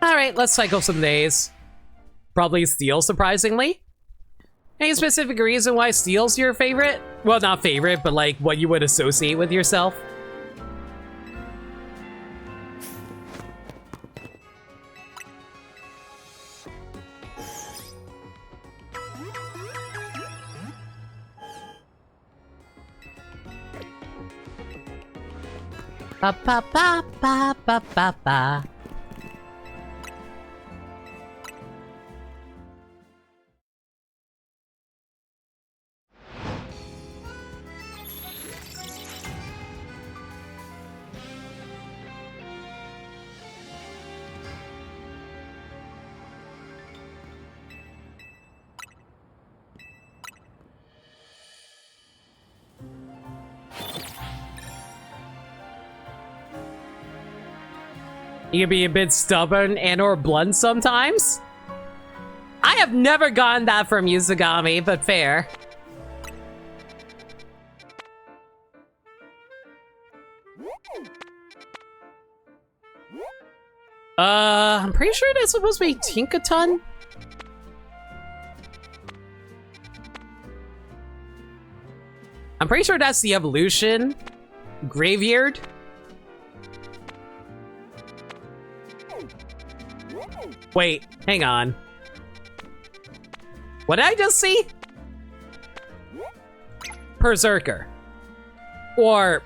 Alright, let's cycle some days. Probably Steel, surprisingly. Any specific reason why Steel's your favorite? Well, not favorite, but like what you would associate with yourself? Ba ba ba ba ba ba ba. You can be a bit stubborn and or blunt sometimes. I have never gotten that from Yuzugami, but fair. I'm pretty sure that's supposed to be Tinkaton. I'm pretty sure that's the evolution. Graveyard. Wait, hang on. What did I just see? Berserker. Or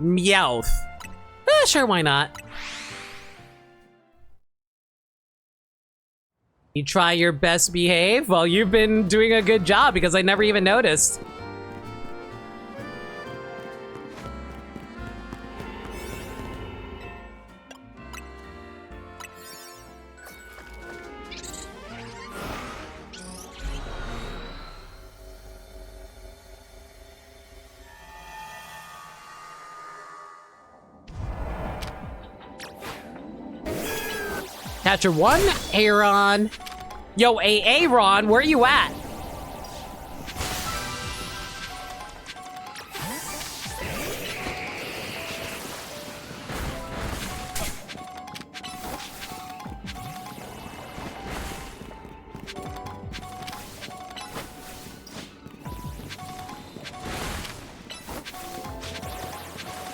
Meowth. Sure, why not? You try your best to behave? Well, you've been doing a good job because I never even noticed. Catcher 1, Aaron. Yo, Aaron, where you at?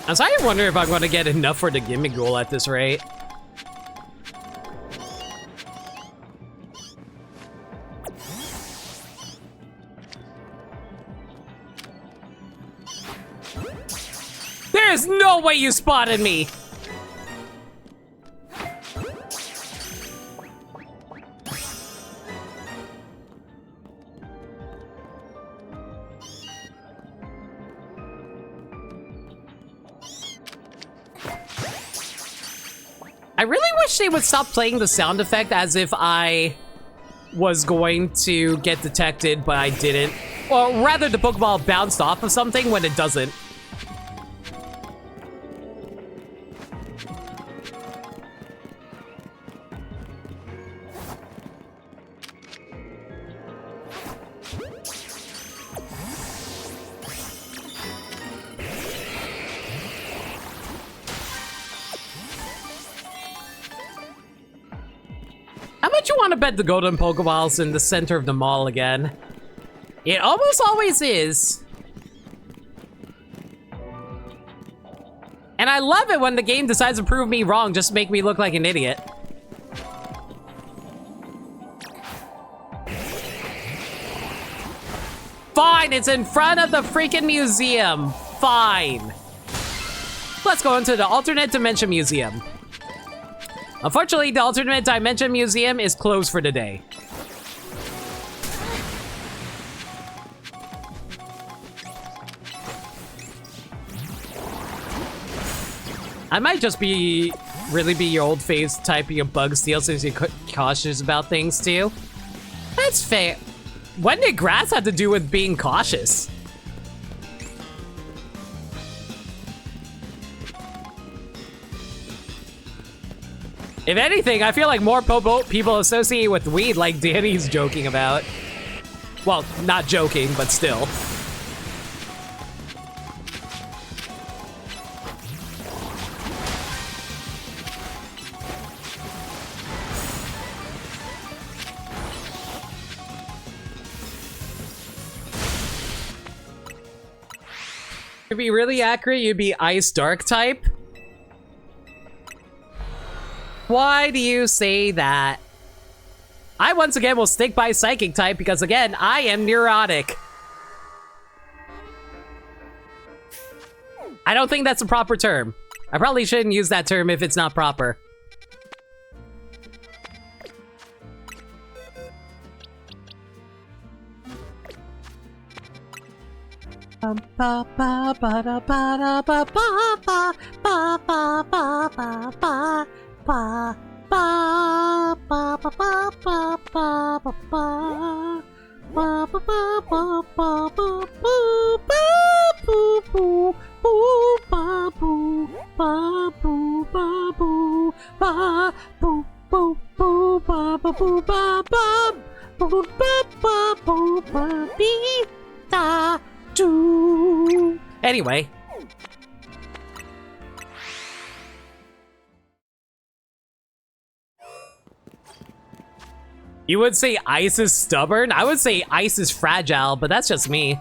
I was starting to wonder if I'm going to get enough for the gimmick goal at this rate. There's no way you spotted me! I really wish they would stop playing the sound effect as if I was going to get detected, but I didn't. Or rather, the Pokeball bounced off of something when it doesn't. How much you want to bet the golden Pokeballs in the center of the mall again? It almost always is. And I love it when the game decides to prove me wrong just to make me look like an idiot. Fine, it's in front of the freaking museum. Fine. Let's go into the alternate dimension museum. Unfortunately, the alternate dimension museum is closed for the day. I might just really be your old face typing a bug steal since you're cautious about things too. That's fair. When did grass have to do with being cautious? If anything, I feel like more people associate with weed like Danny's joking about. Well, not joking, but still. To be really accurate, you'd be Ice Dark type. Why do you say that? I once again will stick by Psychic type because again, I am neurotic. I don't think that's a proper term. I probably shouldn't use that term if it's not proper. Anyway. You would say ice is stubborn? I would say ice is fragile, but that's just me.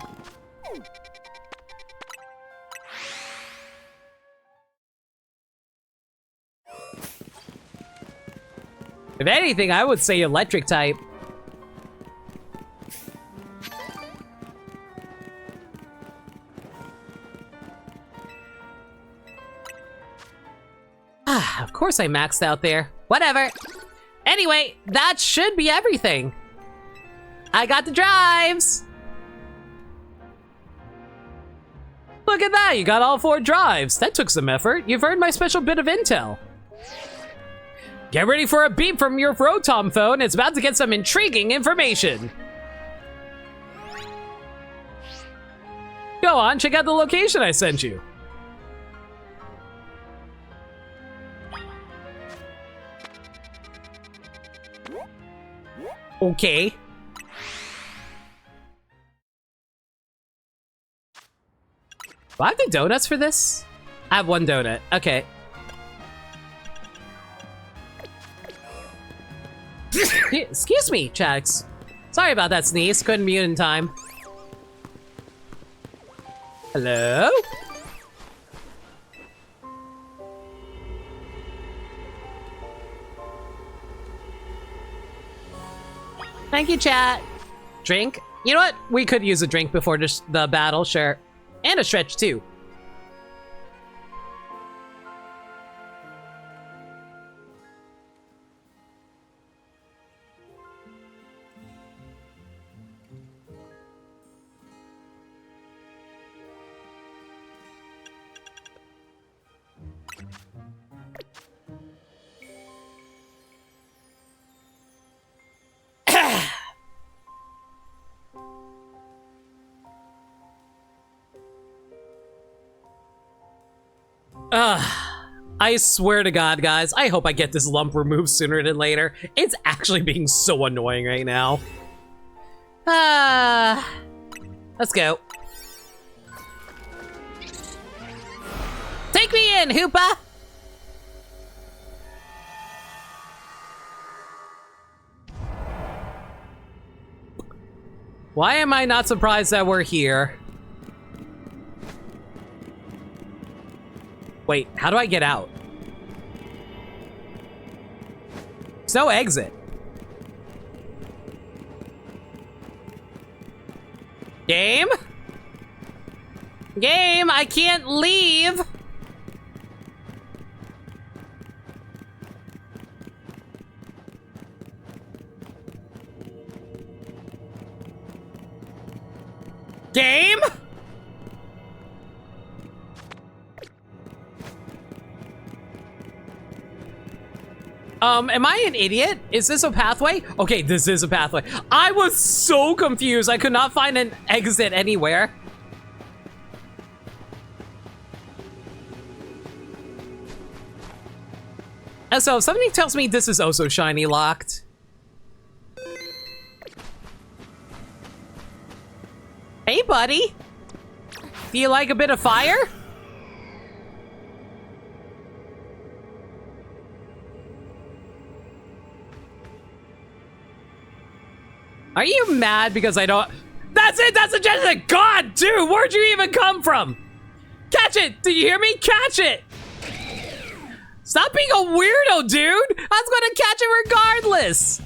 If anything, I would say electric type. Of course I maxed out there. Whatever. Anyway, that should be everything. I got the drives. Look at that, you got all 4 drives. That took some effort. You've earned my special bit of intel. Get ready for a beep from your Rotom phone. It's about to get some intriguing information. Go on, check out the location I sent you. Okay. Do I have the donuts for this? I have one donut. Okay. Excuse me, Chax. Sorry about that sneeze. Couldn't mute in time. Hello? Thank you, chat. Drink? You know what? We could use a drink before the battle, sure. And a stretch, too. I swear to God, guys, I hope I get this lump removed sooner than later. It's actually being so annoying right now. Let's go. Take me in, Hoopa! Why am I not surprised that we're here? Wait, how do I get out? There's no exit. Game? Game, I can't leave! Game? Am I an idiot? Is this a pathway? Okay, this is a pathway. I was so confused. I could not find an exit anywhere. And so something tells me this is also shiny locked. Hey, buddy. Do you like a bit of fire? Are you mad because I don't... That's it! That's a Genesis! God, dude! Where'd you even come from? Catch it! Do you hear me? Catch it! Stop being a weirdo, dude! I was gonna catch it regardless!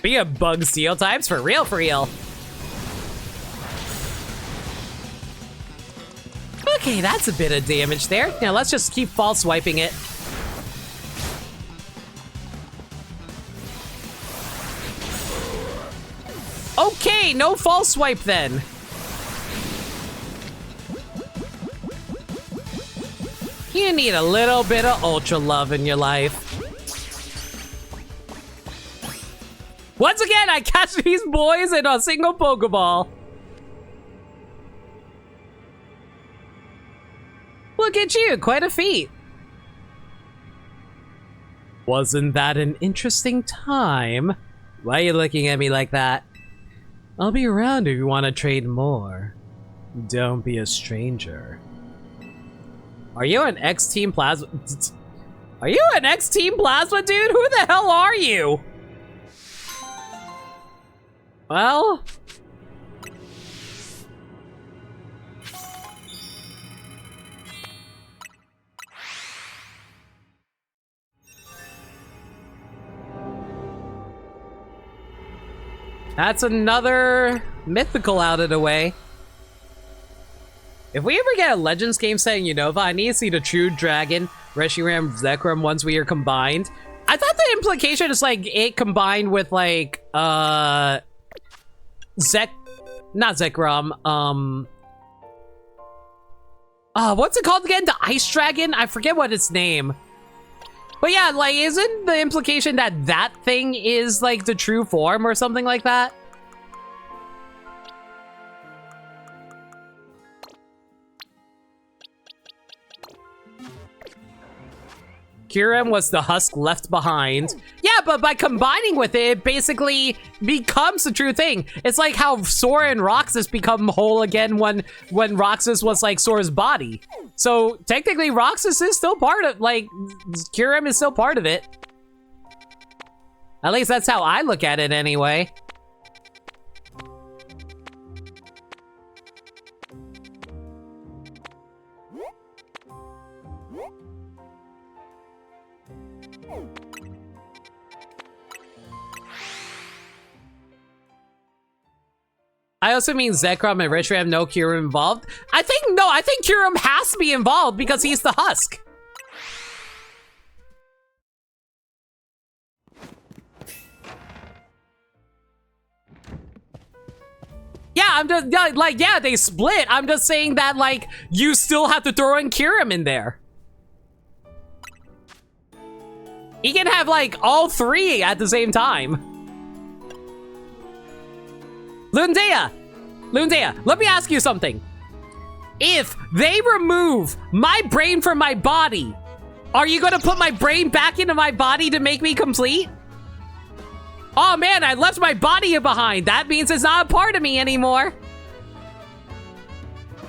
Be a bug steel types for real, for real. Okay, that's a bit of damage there. Now let's just keep false wiping it. Okay, no false swipe then. You need a little bit of ultra love in your life. Once again, I catch these boys in a single Pokeball. Look at you, quite a feat. Wasn't that an interesting time? Why are you looking at me like that? I'll be around if you want to trade more. Don't be a stranger. Are you an X-Team Plasma? Are you an X-Team Plasma, dude? Who the hell are you? Well... that's another mythical out of the way. If we ever get a Legends game saying Unova, I need to see the True Dragon, Reshiram, Zekrom once we are combined. I thought the implication is like it combined with like, not Zekrom, what's it called again? The Ice Dragon? I forget what its name. But yeah, like, isn't the implication that that thing is, like, the true form or something like that? Kyurem was the husk left behind. Yeah, but by combining with it, it basically becomes a true thing. It's like how Sora and Roxas become whole again when Roxas was like Sora's body. So technically Roxas is still part of, like, Kyurem is still part of it. At least that's how I look at it anyway. I also mean Zekrom and Reshiram have no Kyurem involved. I think Kyurem has to be involved because he's the husk. Yeah, I'm just, like, yeah, they split. I'm just saying that, like, you still have to throw in Kyurem in there. He can have, like, all three at the same time. Lundea, let me ask you something. If they remove my brain from my body, are you gonna put my brain back into my body to make me complete? Oh man, I left my body behind. That means it's not a part of me anymore.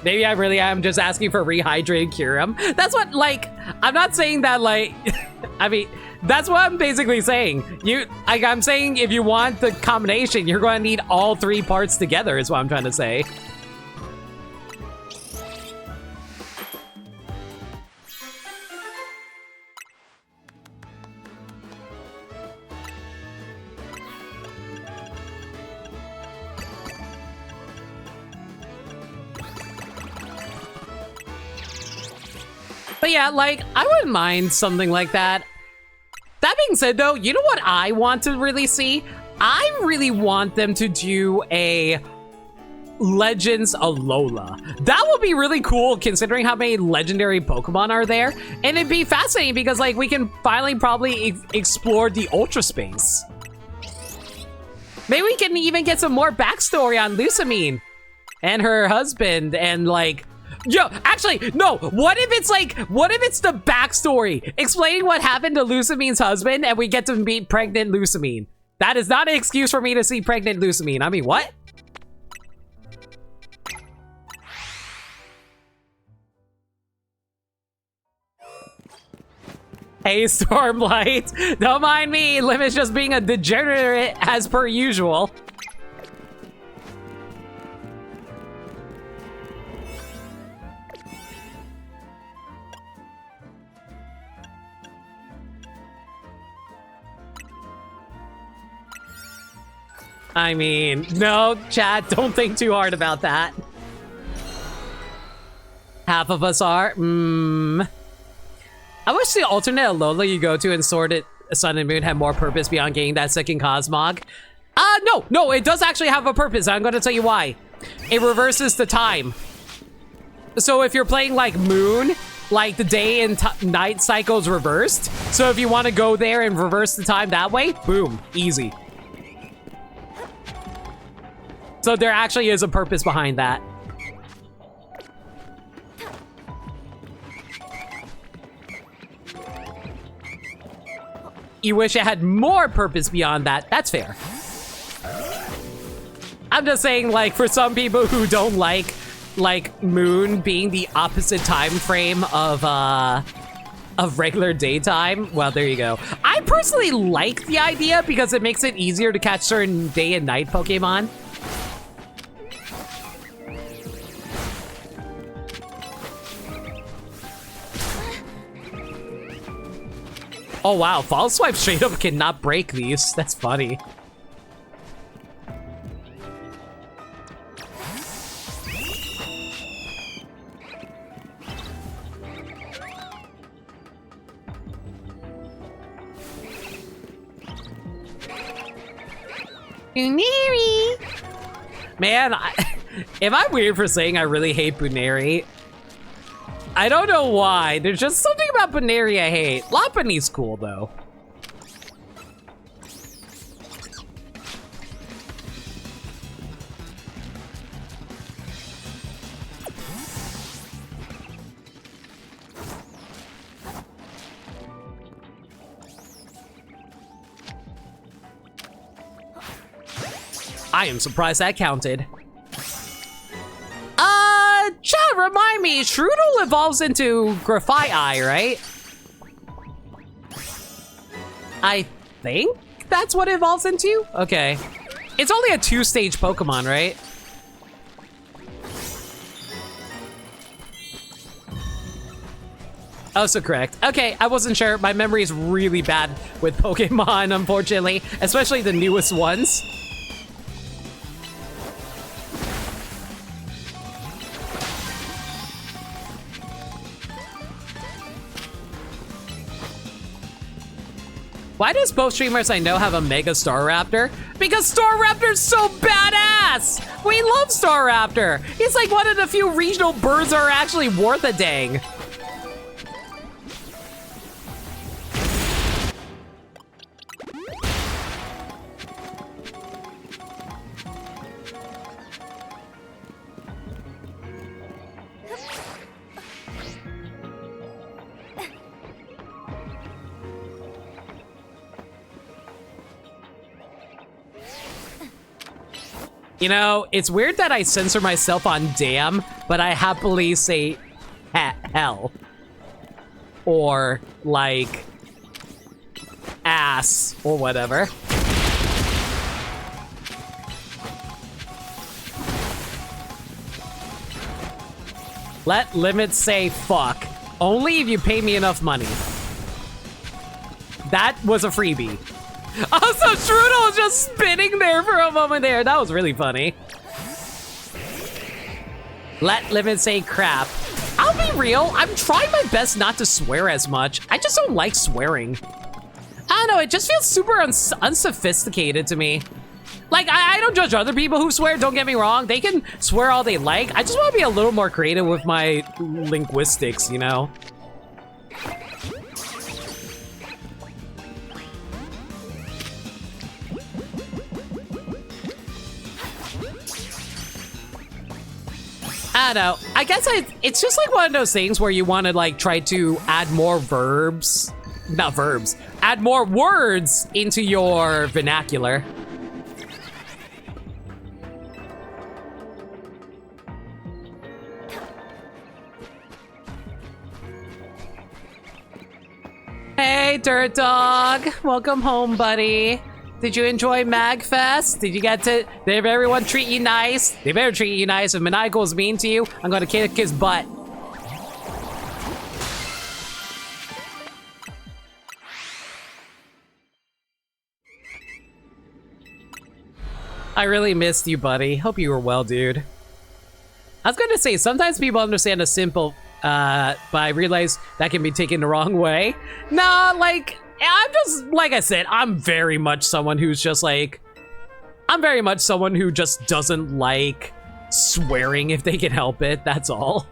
Maybe I really am just asking for rehydrated Kyurem. That's what, like, I'm not saying that, like, I mean, that's what I'm basically saying. I'm saying if you want the combination, you're going to need all three parts together is what I'm trying to say. But yeah, like, I wouldn't mind something like that. That being said, though, you know what I want to really see? I really want them to do a Legends Alola. That would be really cool considering how many legendary Pokemon are there. And it'd be fascinating because, like, we can finally probably explore the Ultra Space. Maybe we can even get some more backstory on Lusamine and her husband and, like, yo, actually, no, what if it's the backstory explaining what happened to Lusamine's husband and we get to meet pregnant Lusamine? That is not an excuse for me to see pregnant Lusamine. I mean, what? Hey, Stormlight, don't mind me. Lim is just being a degenerate as per usual. I mean, no, chat, don't think too hard about that. Half of us are. I wish the alternate Alola you go to in Sword Sun and Moon had more purpose beyond getting that second Cosmog. No, it does actually have a purpose. I'm going to tell you why. It reverses the time. So if you're playing like Moon, like the day and night cycle's reversed. So if you want to go there and reverse the time that way, boom, easy. So there actually is a purpose behind that. You wish it had more purpose beyond that. That's fair. I'm just saying, like, for some people who don't like Moon being the opposite time frame of regular daytime, well, there you go. I personally like the idea because it makes it easier to catch certain day and night Pokemon. Oh wow, Fall Swipe straight up cannot break these. That's funny. Man, am I weird for saying I really hate Buneri? I don't know why. There's just something about Buneri I hate. Lopunny's cool, though. I am surprised that counted. Chat, remind me, Strudel evolves into Graphite Eye, right? I think that's what it evolves into? Okay. It's only a 2-stage Pokemon, right? Also correct. Okay, I wasn't sure. My memory is really bad with Pokemon, unfortunately, especially the newest ones. Why does both streamers I know have a Mega Staraptor? Because Staraptor's so badass! We love Staraptor! He's like one of the few regional birds that are actually worth a dang. You know, it's weird that I censor myself on damn, but I happily say hell. Or, like, ass, or whatever. Let limits say fuck. Only if you pay me enough money. That was a freebie. Also, Strudel was just spinning there for a moment there. That was really funny. Let limits say crap. I'll be real. I'm trying my best not to swear as much. I just don't like swearing. I don't know. It just feels super unsophisticated to me. Like, I don't judge other people who swear. Don't get me wrong. They can swear all they like. I just want to be a little more creative with my linguistics, you know? I don't know. I guess it's just like one of those things where you want to like try to add more verbs, not verbs, add more words into your vernacular. Hey, Dirt Dog. Welcome home, buddy. Did you enjoy MagFest? Did everyone treat you nice? They better treat you nice. If Maniacal's mean to you, I'm gonna kick his butt. I really missed you, buddy. Hope you were well, dude. I was gonna say, sometimes people understand a simple, but I realize that can be taken the wrong way. Nah, like, I'm just, like I said, I'm very much someone who's just like, I'm very much someone who just doesn't like swearing if they can help it, that's all.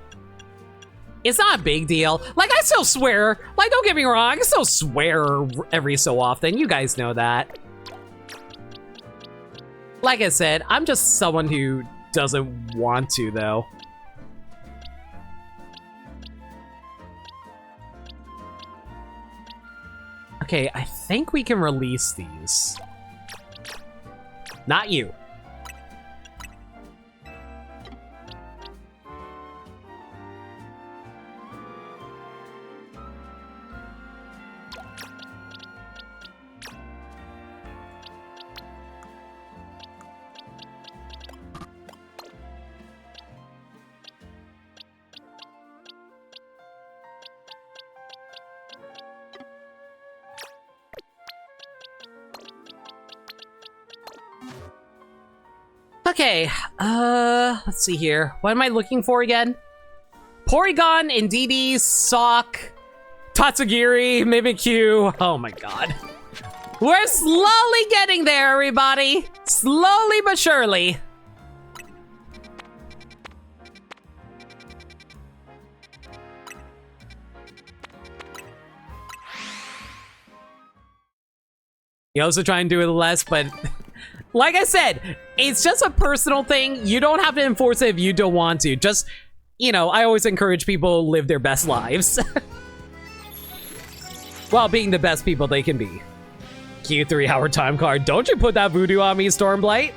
It's not a big deal. Like, I still swear. Like, don't get me wrong, I still swear every so often. You guys know that. Like I said, I'm just someone who doesn't want to, though. Okay, I think we can release these. Not you. Okay, let's see here. What am I looking for again? Porygon, Indeedee, Sock, Tatsugiri, Mimikyu. Oh my god. We're slowly getting there, everybody. Slowly but surely. You also try and do it less, but like I said, it's just a personal thing. You don't have to enforce it if you don't want to. Just, you know, I always encourage people to live their best lives. While being the best people they can be. Cute 3-hour time card. Don't you put that voodoo on me, Stormblight.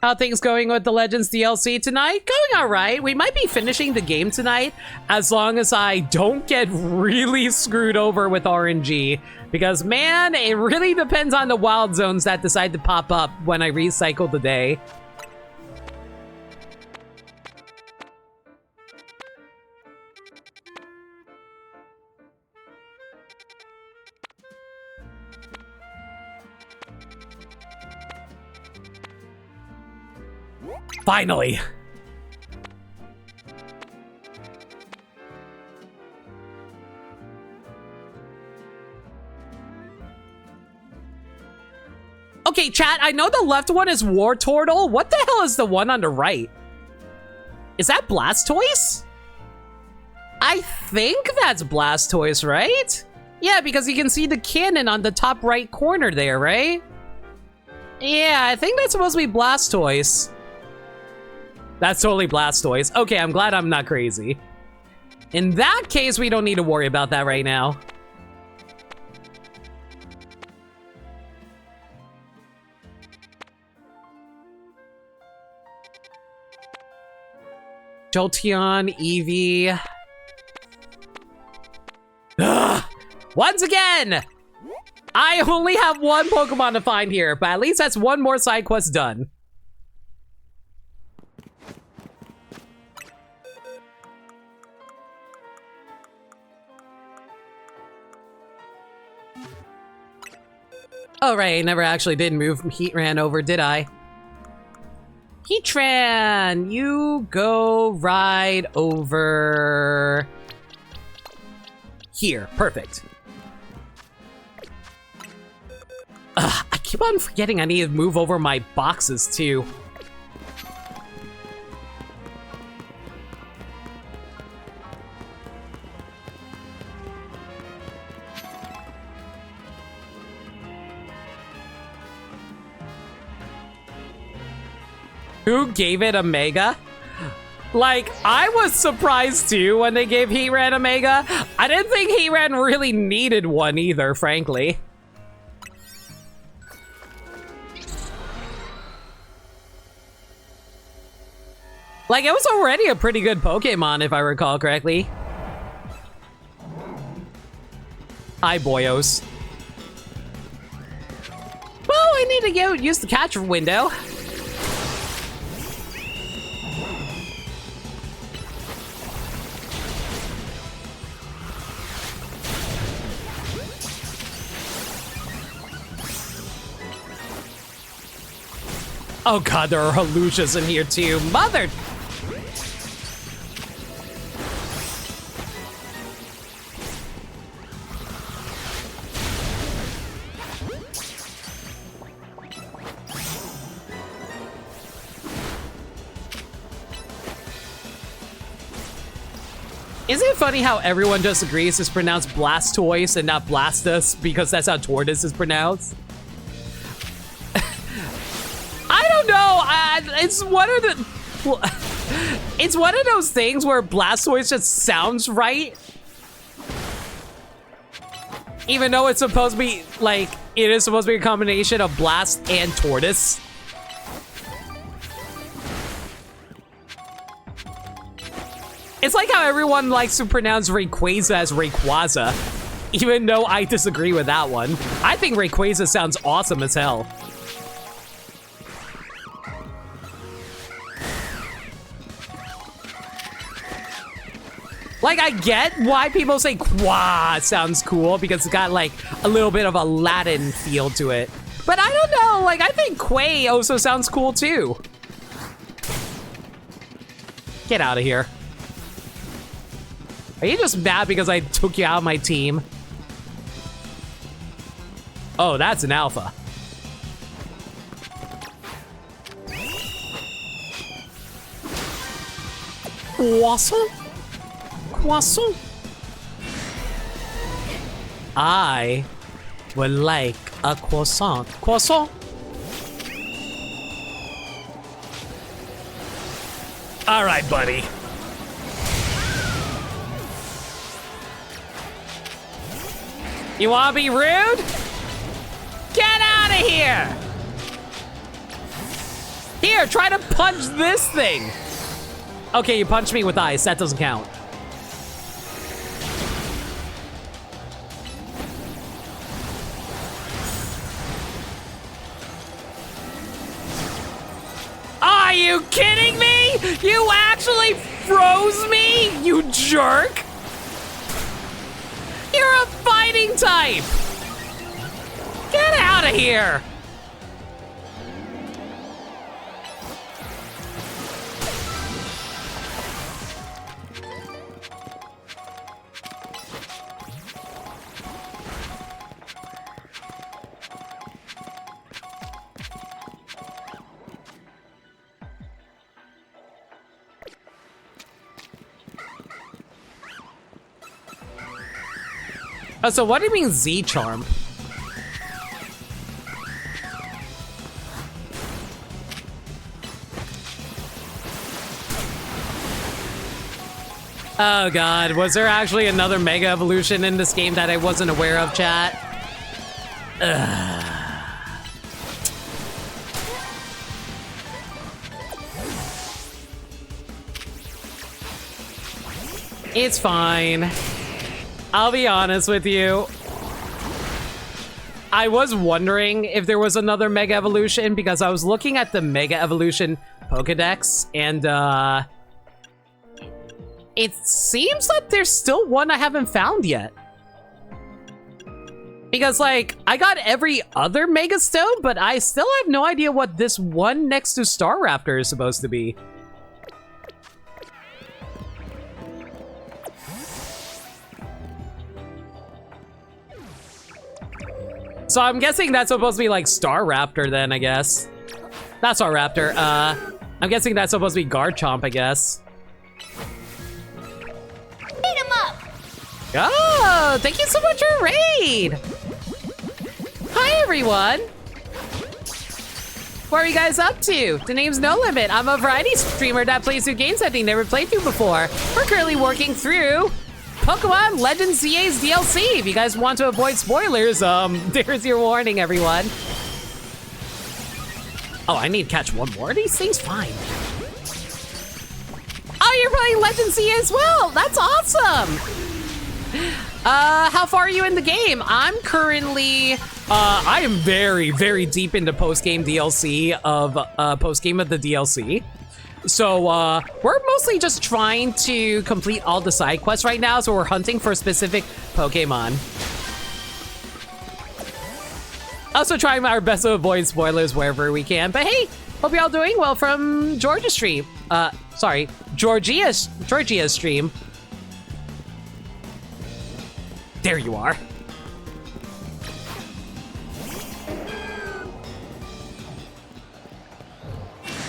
How are things going with the Legends DLC tonight? Going alright. We might be finishing the game tonight as long as I don't get really screwed over with RNG. Because, man, it really depends on the wild zones that decide to pop up when I recycle the day. Finally! Okay, chat, I know the left one is Wartortle. What the hell is the one on the right? Is that Blastoise? I think that's Blastoise, right? Yeah, because you can see the cannon on the top right corner there, right? Yeah, I think that's supposed to be Blastoise. That's totally Blastoise. Okay, I'm glad I'm not crazy. In that case, we don't need to worry about that right now. Jolteon, Eevee. Ugh! Once again! I only have one Pokemon to find here, but at least that's one more side quest done. Oh right, I never actually did move Heatran over, did I? Heatran, you go right over here. Perfect. I keep on forgetting I need to move over my boxes too. Who gave it a Mega? Like, I was surprised too when they gave Heatran a Mega. I didn't think Heatran really needed one either, frankly. Like, it was already a pretty good Pokemon, if I recall correctly. Hi, boyos. Well, I need to go use the catcher window. Oh god, there are Halushas in here too. Mother! Isn't it funny how everyone just agrees it's pronounced Blastoise and not Blastus because that's how Tortoise is pronounced? I don't know. It's one of the. It's one of those things where Blastoise just sounds right, even though it's supposed to be like it is supposed to be a combination of Blast and Tortoise. It's like how everyone likes to pronounce Rayquaza as Rayquaza, even though I disagree with that one. I think Rayquaza sounds awesome as hell. Like, I get why people say Qua sounds cool, because it's got, like, a little bit of a Latin feel to it. But I don't know, like, I think Quay also sounds cool, too. Get out of here. Are you just mad because I took you out of my team? Oh, that's an alpha. Croissant? Croissant? I would like a croissant. Croissant? All right, buddy. You wanna be rude? Get out of here! Here, try to punch this thing. Okay, you punched me with ice. That doesn't count. Are you kidding me? You actually froze me, you jerk. You're a fighting type. Get out of here. Oh, so what do you mean Z-Charm? Oh god, was there actually another Mega Evolution in this game that I wasn't aware of, chat? Ugh. It's fine. I'll be honest with you. I was wondering if there was another Mega Evolution because I was looking at the Mega Evolution Pokedex and it seems like there's still one I haven't found yet. Because like, I got every other Mega Stone, but I still have no idea what this one next to Staraptor is supposed to be. So I'm guessing that's supposed to be like Staraptor then, I guess. Not Staraptor, I'm guessing that's supposed to be Garchomp, I guess. Beat him up! Oh, thank you so much for your raid! Hi, everyone! What are you guys up to? The name's No Limit. I'm a variety streamer that plays through games that they never played through before. We're currently working through Pokémon Legends ZA's DLC. If you guys want to avoid spoilers, there's your warning, everyone. Oh, I need to catch one more of these things? Fine. Oh, you're playing Legends ZA as well. That's awesome. How far are you in the game? I'm currently, I am very, very deep into post-game DLC of, post-game of the DLC. So, we're mostly just trying to complete all the side quests right now, so we're hunting for specific Pokemon. Also trying our best to avoid spoilers wherever we can, but hey, hope you're all doing well from Georgia's stream. Sorry, Georgia's stream. There you are.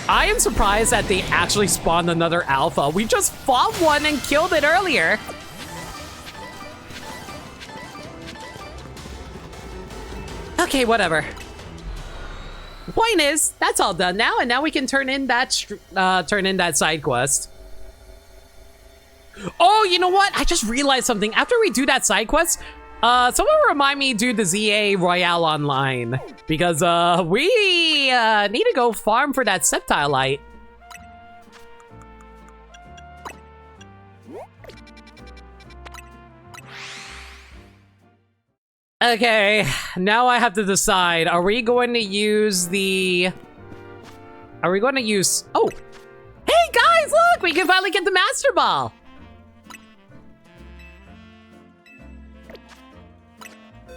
I am surprised that they actually spawned another alpha. We just fought one and killed it earlier. Okay, whatever. The point is, that's all done now, and now we can turn in that side quest. Oh, you know what? I just realized something. After we do that side quest, someone remind me to do the ZA Royale online. Because, we, need to go farm for that Sceptilite. Okay, now I have to decide. Are we going to use the... Are we going to use... Oh! Hey, guys, look! We can finally get the Master Ball!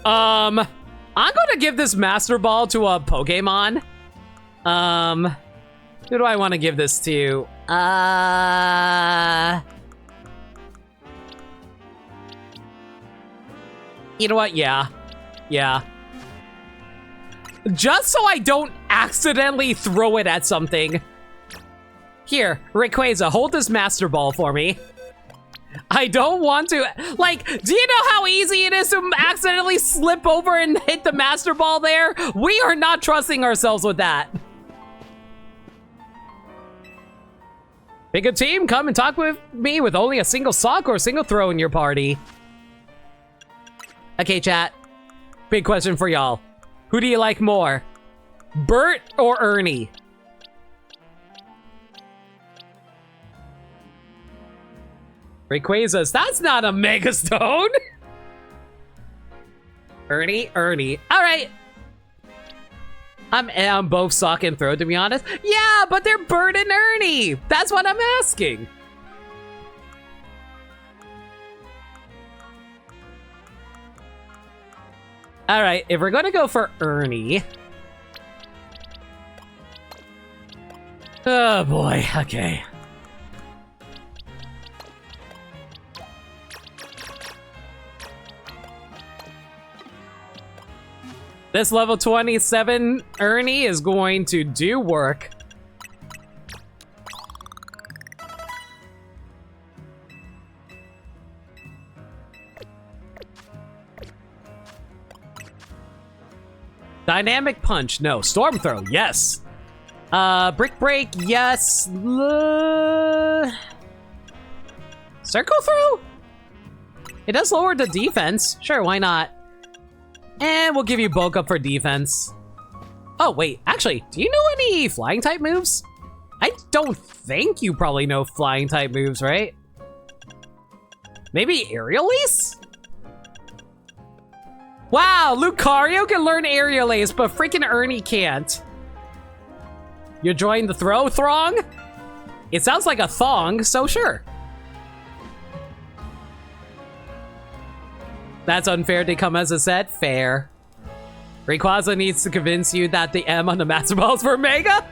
I'm gonna give this Master Ball to a Pokemon. Who do I want to give this to? You know what? Yeah. Just so I don't accidentally throw it at something. Here, Rayquaza, hold this Master Ball for me. I don't want to, like, do you know how easy it is to accidentally slip over and hit the Master Ball there? We are not trusting ourselves with that. Pick a team, come and talk with me with only a single sock or a single throw in your party. Okay, chat. Big question for y'all. Who do you like more? Bert or Ernie? Rayquazas, that's not a Mega Stone! Ernie. Alright. I'm both Sock and Throw, to be honest. Yeah, but they're Bert and Ernie! That's what I'm asking. Alright, if we're gonna go for Ernie... Oh boy, okay. This level 27 Ernie is going to do work. Dynamic Punch, no. Storm Throw, yes. Brick Break, yes. Circle Throw? It does lower the defense. Sure, why not? And we'll give you bulk up for defense. Oh, wait. Actually, do you know any flying type moves? I don't think you probably know flying type moves, right? Maybe Aerial Ace? Wow, Lucario can learn Aerial Ace, but freaking Ernie can't. You're joining the Throw Throng? It sounds like a thong, so sure. That's unfair to come as a set. Fair. Rayquaza needs to convince you that the M on the Master Ball's for Mega?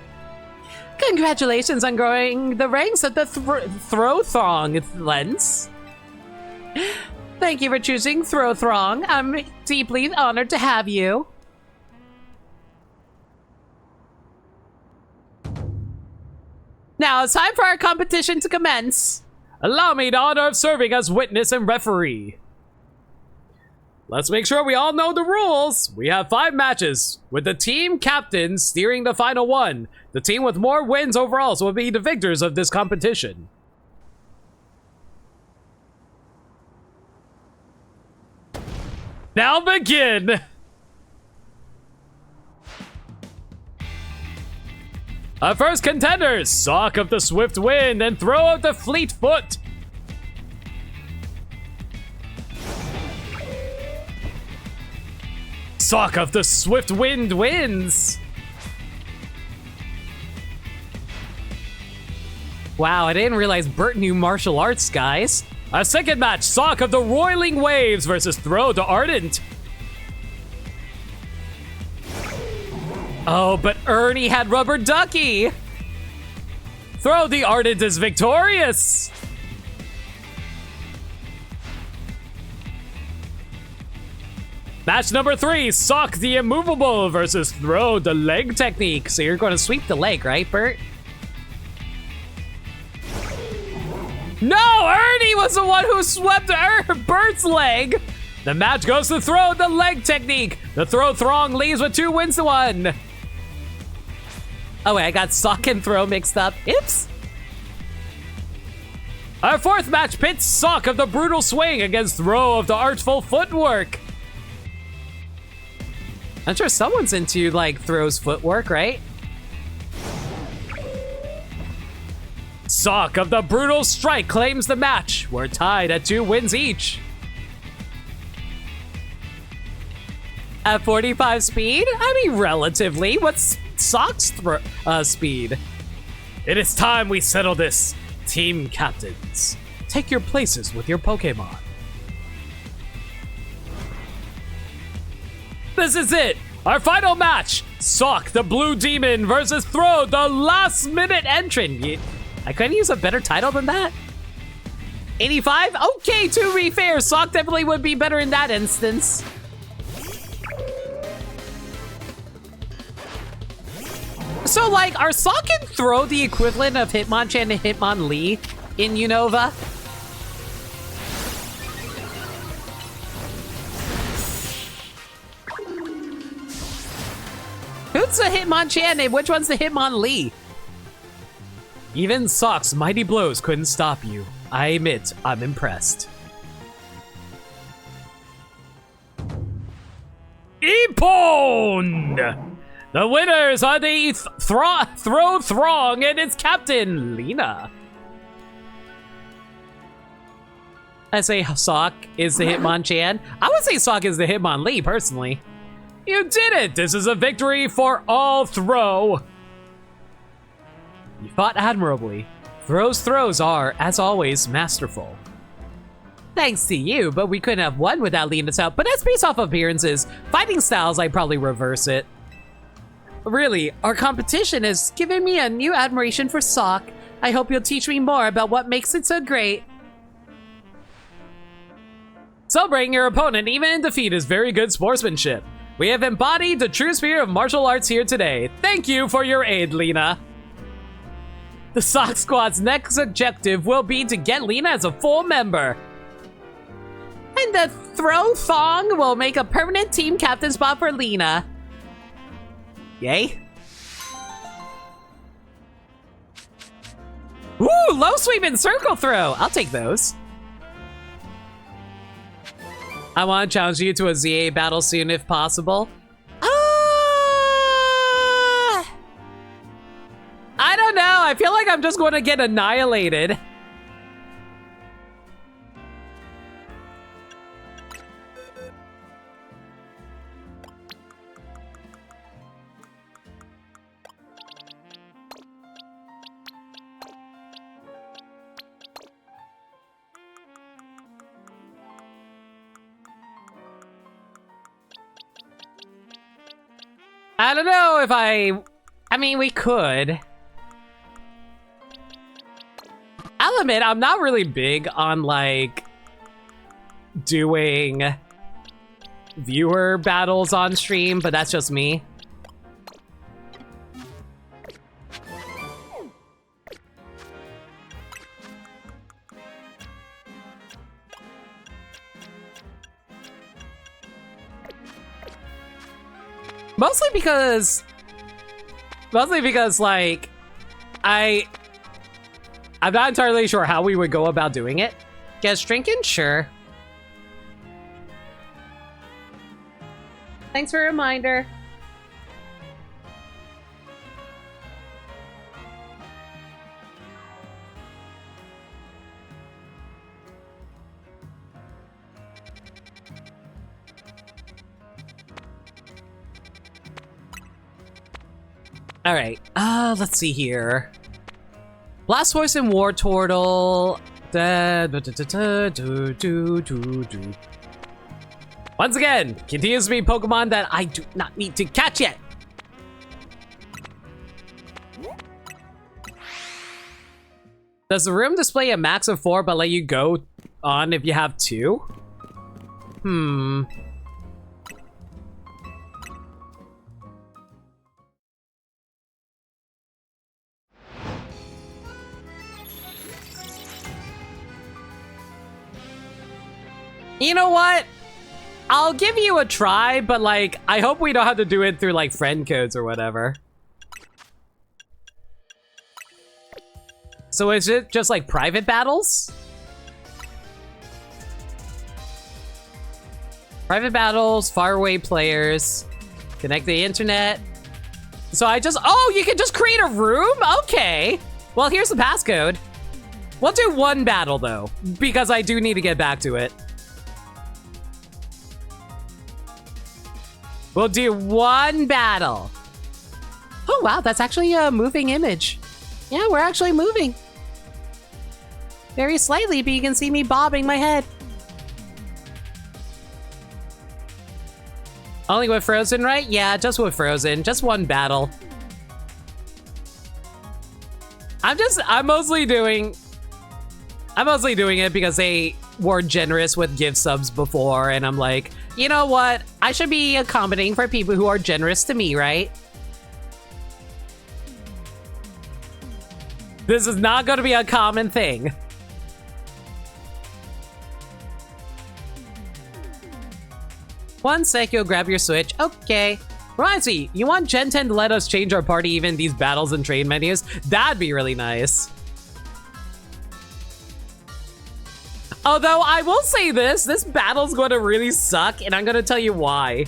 Congratulations on growing the ranks of the Throw Throng lens. Thank you for choosing Throw Throng. I'm deeply honored to have you. Now it's time for our competition to commence. Allow me the honor of serving as witness and referee. Let's make sure we all know the rules. We have 5 matches, with the team captain steering the final one. The team with more wins overall will be the victors of this competition. Now begin! Our first contenders, Sock of the Swift Wind and Throw of the Fleet Foot. Sock of the Swift Wind wins. Wow, I didn't realize Bert knew martial arts, guys. Our second match, Sock of the Roiling Waves versus Throw the Ardent. Oh, but Ernie had Rubber Ducky. Throw the Ardent is victorious. Match number 3, Sock the Immovable versus Throw the Leg Technique. So you're going to sweep the leg, right, Bert? No, Ernie was the one who swept Bert's leg. The match goes to Throw the Leg Technique. The Throw Throng leaves with 2 wins to 1. Oh wait, I got Sock and Throw mixed up. Oops. Our fourth match pits Sock of the Brutal Swing against Throw of the Artful Footwork. I'm sure someone's into, like, Throw's footwork, right? Sock of the Brutal Strike claims the match. We're tied at 2 wins each. At 45 speed? I mean, relatively. What's Sock's speed? It is time we settle this. Team captains, take your places with your Pokémon. This is it! Our final match! Sock the Blue Demon versus Throw the Last Minute Entrant. I couldn't use a better title than that. 85? Okay, to be fair, Sock definitely would be better in that instance. So, like, are Sock and Throw the equivalent of Hitmonchan and Hitmonlee in Unova? Who's the Hitmonchan and which one's the Hitmonlee? Even Sock's mighty blows couldn't stop you. I admit, I'm impressed. Epon! The winners are the Throw Throng and its captain, Lena. I say Sock is the Hitmonchan. I would say Sock is the Hitmonlee, personally. You did it! This is a victory for all Throw! You fought admirably. Throw's throws are, as always, masterful. Thanks to you, but we couldn't have won without Lena's help. But that's based off appearances. Fighting styles, I'd probably reverse it. Really, our competition has given me a new admiration for Sock. I hope you'll teach me more about what makes it so great. Celebrating your opponent even in defeat is very good sportsmanship. We have embodied the true spirit of martial arts here today. Thank you for your aid, Lena. The Sock Squad's next objective will be to get Lena as a full member. And the Throw Thong will make a permanent team captain spot for Lena. Yay. Ooh, low sweep and circle throw. I'll take those. I want to challenge you to a ZA battle soon if possible. I don't know. I feel like I'm just going to get annihilated. I don't know if I mean, we could. I'll admit, I'm not really big on, like, doing viewer battles on stream, but that's just me. Mostly because, like, I'm not entirely sure how we would go about doing it. Guess drinking? Sure. Thanks for a reminder. All right, let's see here. Blastoise and War Turtle. Once again, continues to be Pokemon that I do not need to catch yet. Does the room display a max of 4 but let you go on if you have 2? You know what? I'll give you a try, but like, I hope we don't have to do it through like friend codes or whatever. So is it just like private battles? Private battles, faraway players, connect the internet. So oh, you can just create a room? Okay. Well, here's the passcode. We'll do one battle though, because I do need to get back to it. We'll do one battle. Oh, wow, that's actually a moving image. Yeah, we're actually moving. Very slightly, but you can see me bobbing my head. Only with Frozen, right? Yeah, just with Frozen. Just one battle. I'm mostly doing it because they were generous with gift subs before, and I'm like, you know what? I should be accommodating for people who are generous to me, right? This is not going to be a common thing. One sec, you'll grab your Switch. Okay. Reminds me, you want Gen 10 to let us change our party even these battles and trade menus? That'd be really nice. Although I will say this battle's going to really suck, and I'm going to tell you why.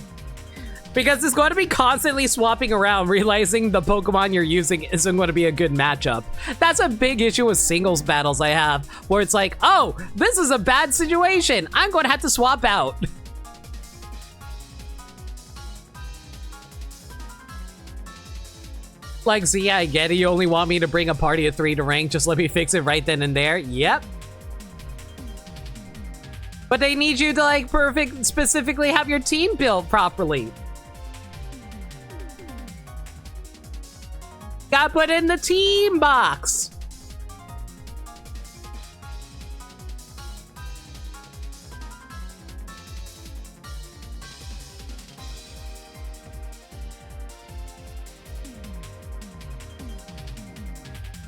Because it's going to be constantly swapping around, realizing the Pokemon you're using isn't going to be a good matchup. That's a big issue with singles battles I have, where it's like, oh, this is a bad situation. I'm going to have to swap out. Like, see, I get it. You only want me to bring a party of 3 to rank. Just let me fix it right then and there. Yep. But they need you to, like, specifically have your team built properly. Gotta put in the team box.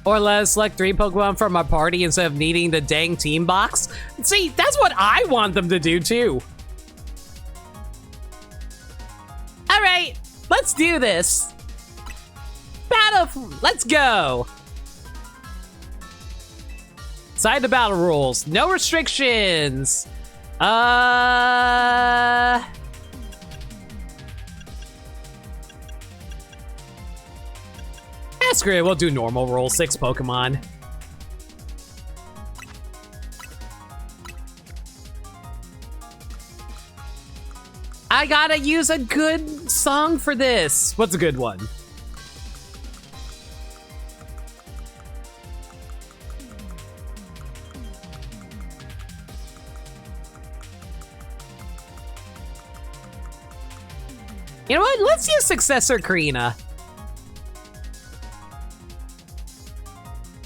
Or let us select 3 Pokemon from our party instead of needing the dang team box. See, that's what I want them to do too. All right, let's do this. Let's go. Side the battle rules. No restrictions. Screw it, we'll do normal roll. 6 Pokemon. I gotta use a good song for this. What's a good one? You know what? Let's use Successor Karina.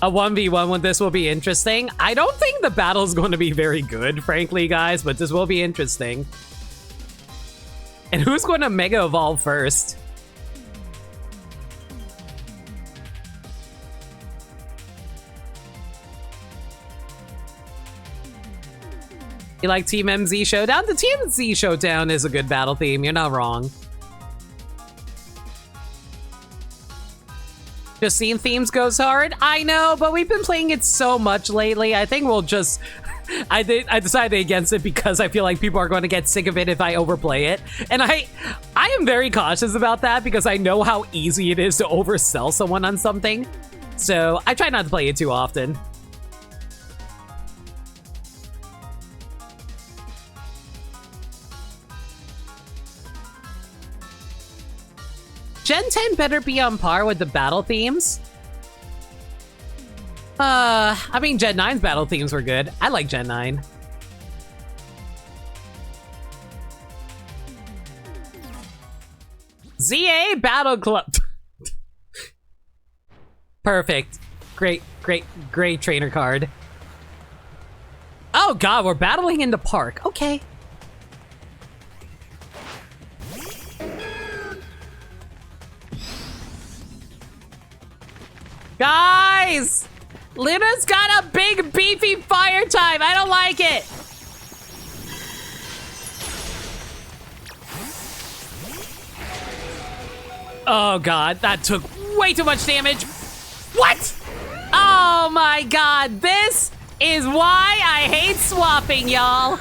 A 1v1 with this will be interesting. I don't think the battle is going to be very good, frankly, guys, but this will be interesting. And who's going to Mega Evolve first? You like Team MZ Showdown? The Team MZ Showdown is a good battle theme. You're not wrong. Just seeing themes goes hard. I know, but we've been playing it so much lately. I think we'll just... I decided against it because I feel like people are going to get sick of it if I overplay it. And I am very cautious about that because I know how easy it is to oversell someone on something. So I try not to play it too often. Gen 10 better be on par with the battle themes. I mean, Gen 9's battle themes were good. I like Gen 9. ZA Battle Club. Perfect. Great trainer card. Oh god, we're battling in the park. Okay. Guys! Luna's got a big beefy fire type. I don't like it. Oh god, that took way too much damage. What? Oh my god, this is why I hate swapping, y'all.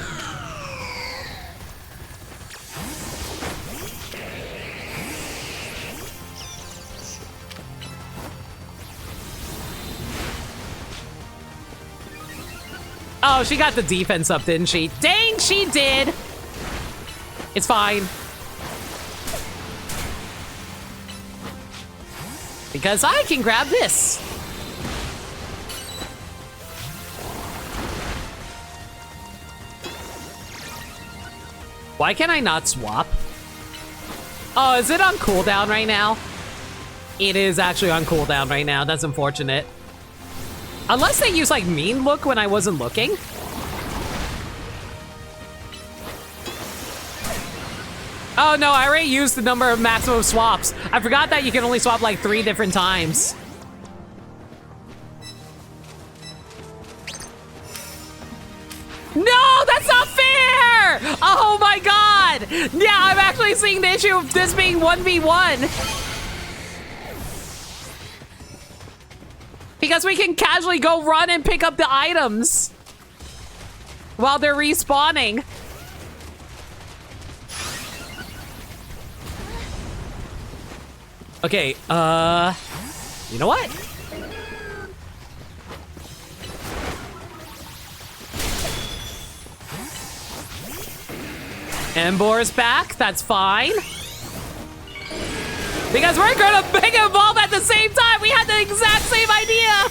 Oh, she got the defense up, didn't she? Dang, she did. It's fine. Because I can grab this. Why can I not swap? Oh, is it on cooldown right now? It is actually on cooldown right now. That's unfortunate. Unless they use, like, mean look when I wasn't looking. Oh, no, I already used the number of maximum swaps. I forgot that you can only swap, like, 3 different times. No, that's not fair! Oh, my God! Yeah, I'm actually seeing the issue of this being 1v1. Because we can casually go run and pick up the items while they're respawning. Okay, you know what? Embor's back, that's fine. Because we're gonna Mega Evolve at the same time! We had the exact same idea!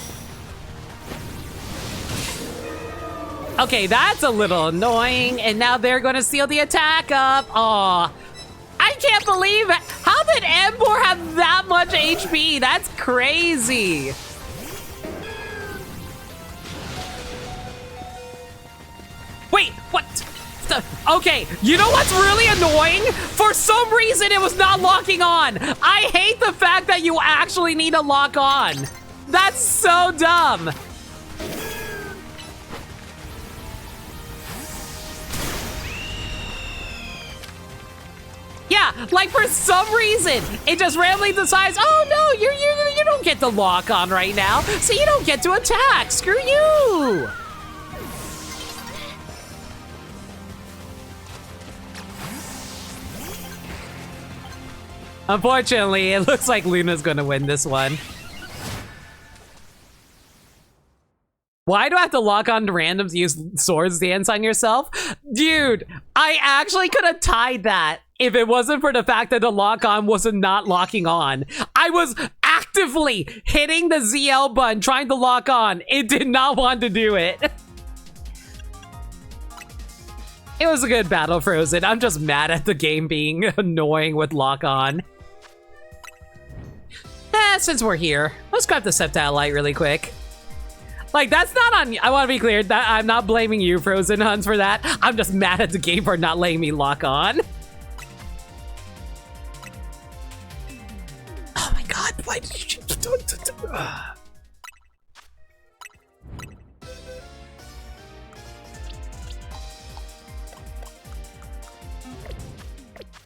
Okay, that's a little annoying, and now they're gonna seal the attack up. Aw. I can't believe it! How did Embor have that much HP? That's crazy! Wait, what? Okay, you know what's really annoying? For some reason, it was not locking on. I hate the fact that you actually need to lock on. That's so dumb. Yeah, like for some reason, it just randomly decides, oh no, you don't get to lock on right now, so you don't get to attack. Screw you. Unfortunately, it looks like Luna's gonna win this one. Why do I have to lock on to randoms to use swords dance on yourself? Dude, I actually could have tied that if it wasn't for the fact that the lock on wasn't not locking on. I was actively hitting the ZL button trying to lock on. It did not want to do it. It was a good battle, Frozen. I'm just mad at the game being annoying with lock on. Since we're here, let's grab the Sceptile Light really quick. Like, that's not on... I want to be clear, that I'm not blaming you, Frozen Huns, for that. I'm just mad at the game for not letting me lock on. Oh my god, why did you...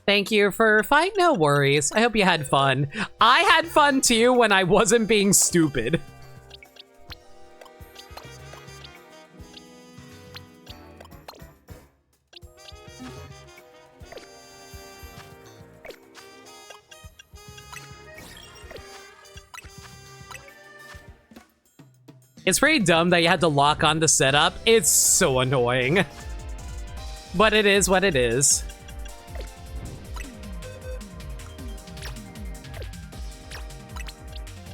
Thank you for fight. No worries. I hope you had fun. I had fun too when I wasn't being stupid. It's pretty dumb that you had to lock on the setup. It's so annoying. But it is what it is.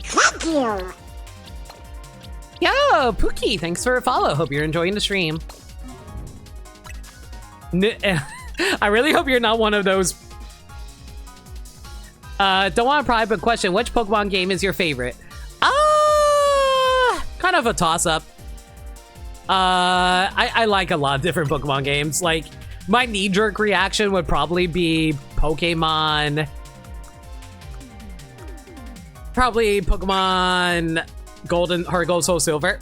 Thank you. Yo, Pookie, thanks for a follow. Hope you're enjoying the stream. I really hope you're not one of those. Don't want to pry, but question, which Pokemon game is your favorite? Kind of a toss-up. I like a lot of different Pokemon games. Like, my knee-jerk reaction would probably be Pokémon. Probably Pokemon Heart Gold, Soul Silver.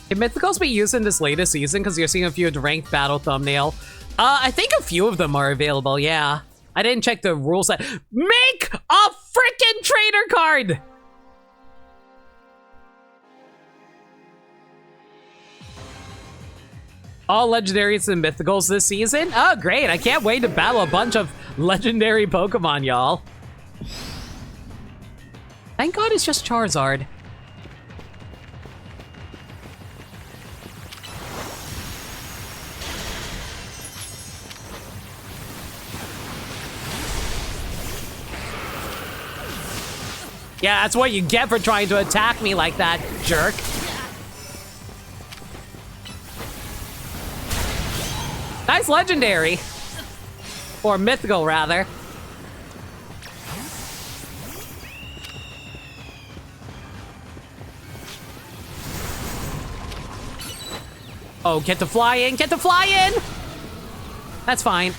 Can Mythicals be used in this latest season? Because you're seeing a few of the ranked battle thumbnail. I think a few of them are available, yeah. I didn't check the rules. Make a freaking trader card! All legendaries and mythicals this season? Oh, great. I can't wait to battle a bunch of legendary Pokemon, y'all. Thank God it's just Charizard. Yeah, that's what you get for trying to attack me like that, jerk. Nice legendary. Or mythical, rather. Oh, get to fly in, get to fly in! That's fine.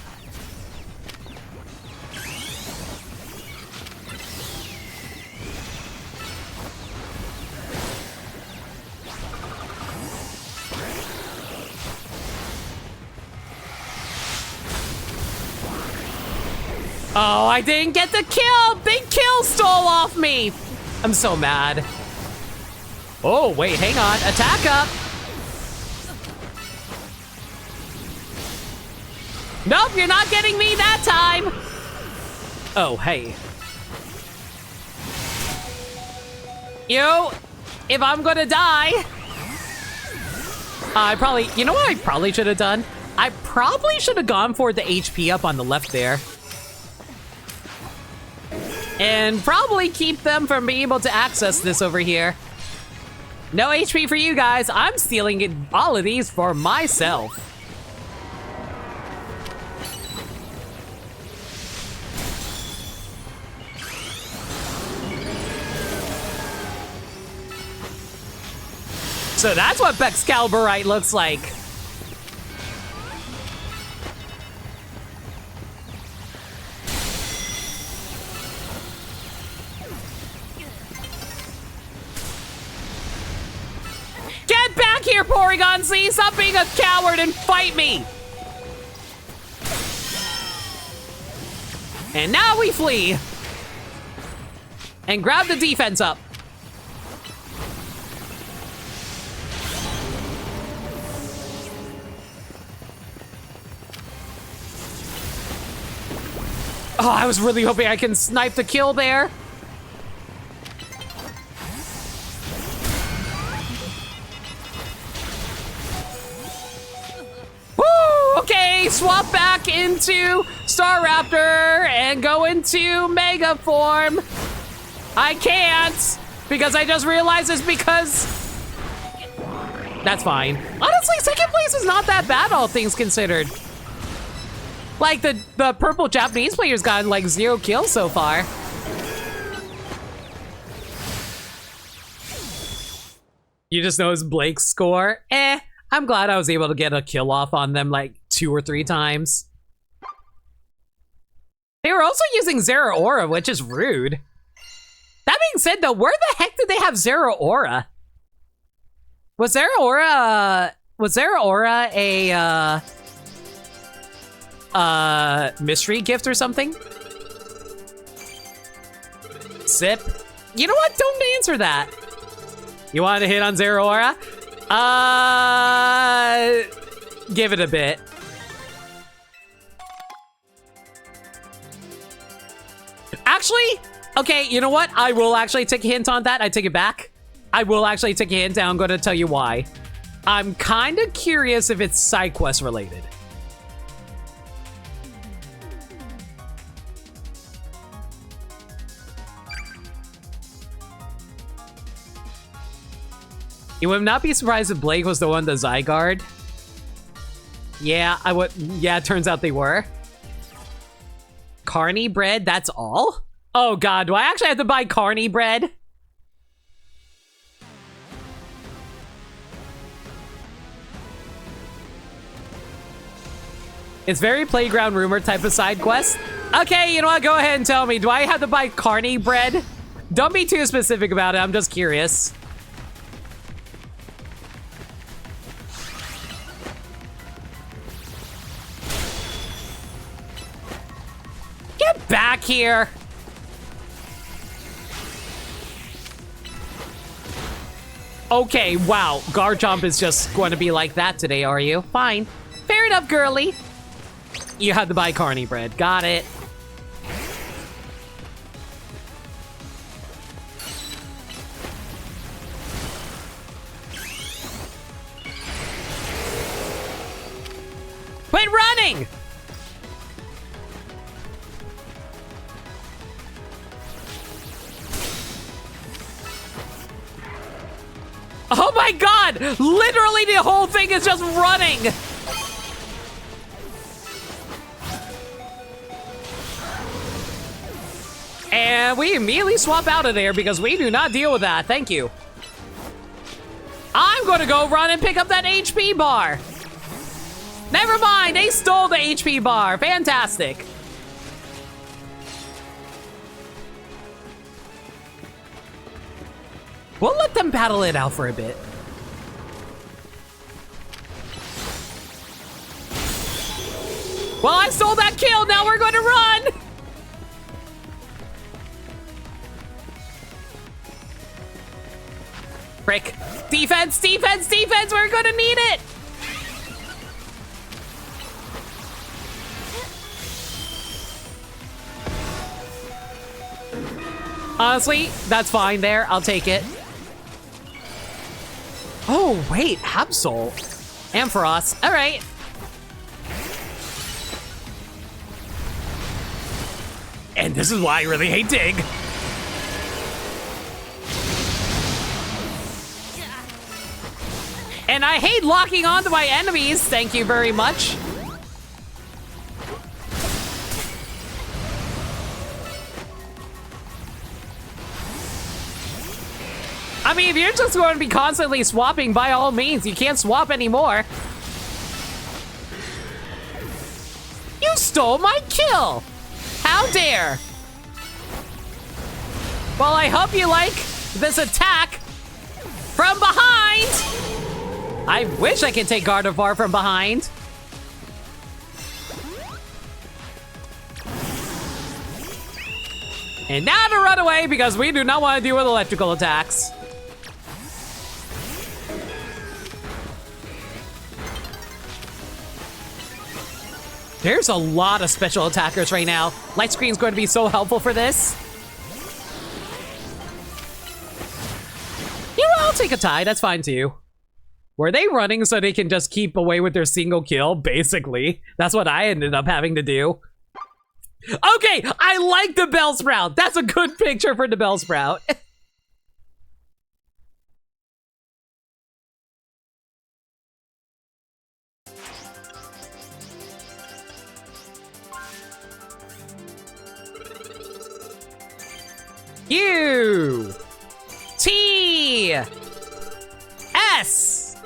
Oh, I didn't get the kill! Big kill stole off me! I'm so mad. Oh, wait, hang on. Attack up! Nope, you're not getting me that time. Oh, hey. If I'm gonna die, you know what I probably should have done? I probably should have gone for the HP up on the left there. And probably keep them from being able to access this over here. No HP for you guys. I'm stealing all of these for myself. So that's what Excaliburite looks like. Get back here, Porygon Z! Stop being a coward and fight me! And now we flee. And grab the defense up. Oh, I was really hoping I can snipe the kill there. Woo! Okay, swap back into Staraptor and go into Mega form. I can't, because I just realized it's because... That's fine. Honestly, second place is not that bad, all things considered. Like, the purple Japanese player's gotten, like, 0 kills so far. You just know it's Blake's score? I'm glad I was able to get a kill off on them, like, 2 or 3 times. They were also using Zera Aura, which is rude. That being said, though, where the heck did they have Zera Aura? Was Zera Aura a mystery gift or something? Sip. You know what? Don't answer that. You wanted to hit on Zera Aura? Give it a bit. Actually, okay, you know what? I will actually take a hint on that. I take it back. I will actually take a hint, and I'm going to tell you why. I'm kind of curious if it's side quest related. You would not be surprised if Blake was the one, the Zygarde. Yeah, I would. Yeah, it turns out they were. Carney bread, that's all? Oh god, do I actually have to buy Carney bread? It's very playground rumor type of side quest. Okay, you know what? Go ahead and tell me. Do I have to buy Carney bread? Don't be too specific about it. I'm just curious. Get back here! Okay, wow. Garchomp is just going to be like that today, are you? Fine. Fair enough, girly. You had to buy Carney bread. Got it. Quit running! Oh my god! Literally the whole thing is just running! And we immediately swap out of there because we do not deal with that. Thank you. I'm gonna go run and pick up that HP bar. Never mind, they stole the HP bar. Fantastic. We'll let them battle it out for a bit. Well, I stole that kill, now we're going to run! Frick. Defense, defense, defense, we're gonna need it! Honestly, that's fine there. I'll take it. Oh, wait. Absol. Ampharos. All right. And this is why I really hate Dig. And I hate locking onto my enemies. Thank you very much. I mean, if you're just going to be constantly swapping, by all means, you can't swap anymore. You stole my kill! How dare! Well, I hope you like this attack from behind! I wish I could take Gardevoir from behind. And now to run away because we do not want to deal with electrical attacks. There's a lot of special attackers right now. Light Screen's going to be so helpful for this. You know, I'll take a tie. That's fine too. Were they running so they can just keep away with their single kill? Basically. That's what I ended up having to do. Okay, I like the Bellsprout. That's a good picture for the Bellsprout. U T S,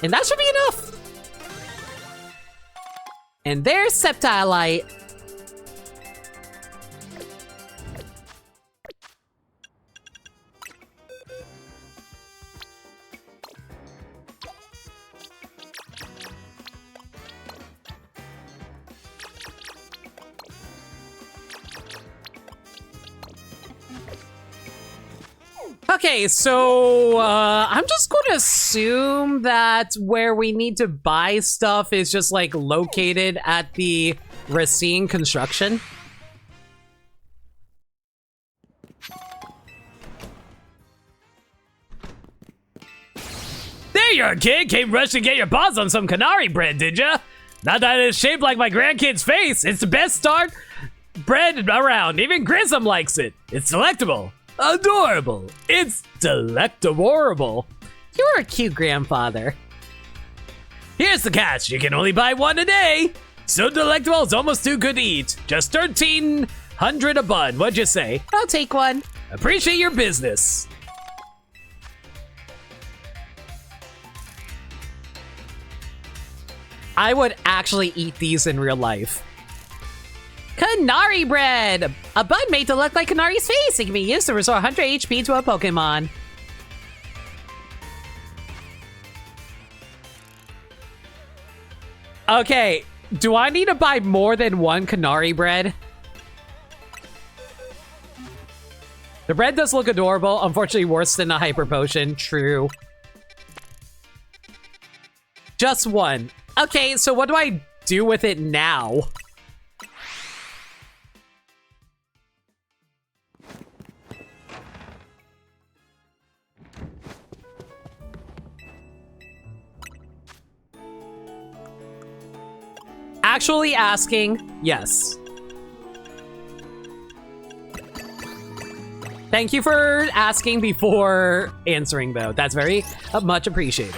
and that should be enough. And there's Septilite. Okay, so I'm just going to assume that where we need to buy stuff is just like located at the Racine construction. There you are, kid. Came rushing to get your paws on some Canary bread, did ya? Not that it's shaped like my grandkid's face. It's the best start bread around. Even Grissom likes it. It's delectable. Adorable. It's delectable. You're a cute grandfather. Here's the catch. You can only buy one a day. So delectable, it's almost too good to eat. Just 1,300 a bun. What'd you say? I'll take one. Appreciate your business. I would actually eat these in real life. Canary bread! A bun made to look like Canary's face. It can be used to restore 100 HP to a Pokemon. Okay, do I need to buy more than one Canary bread? The bread does look adorable. Unfortunately, worse than a Hyper Potion. True. Just one. Okay, so what do I do with it now? Actually asking, yes. Thank you for asking before answering, though. That's very much appreciated.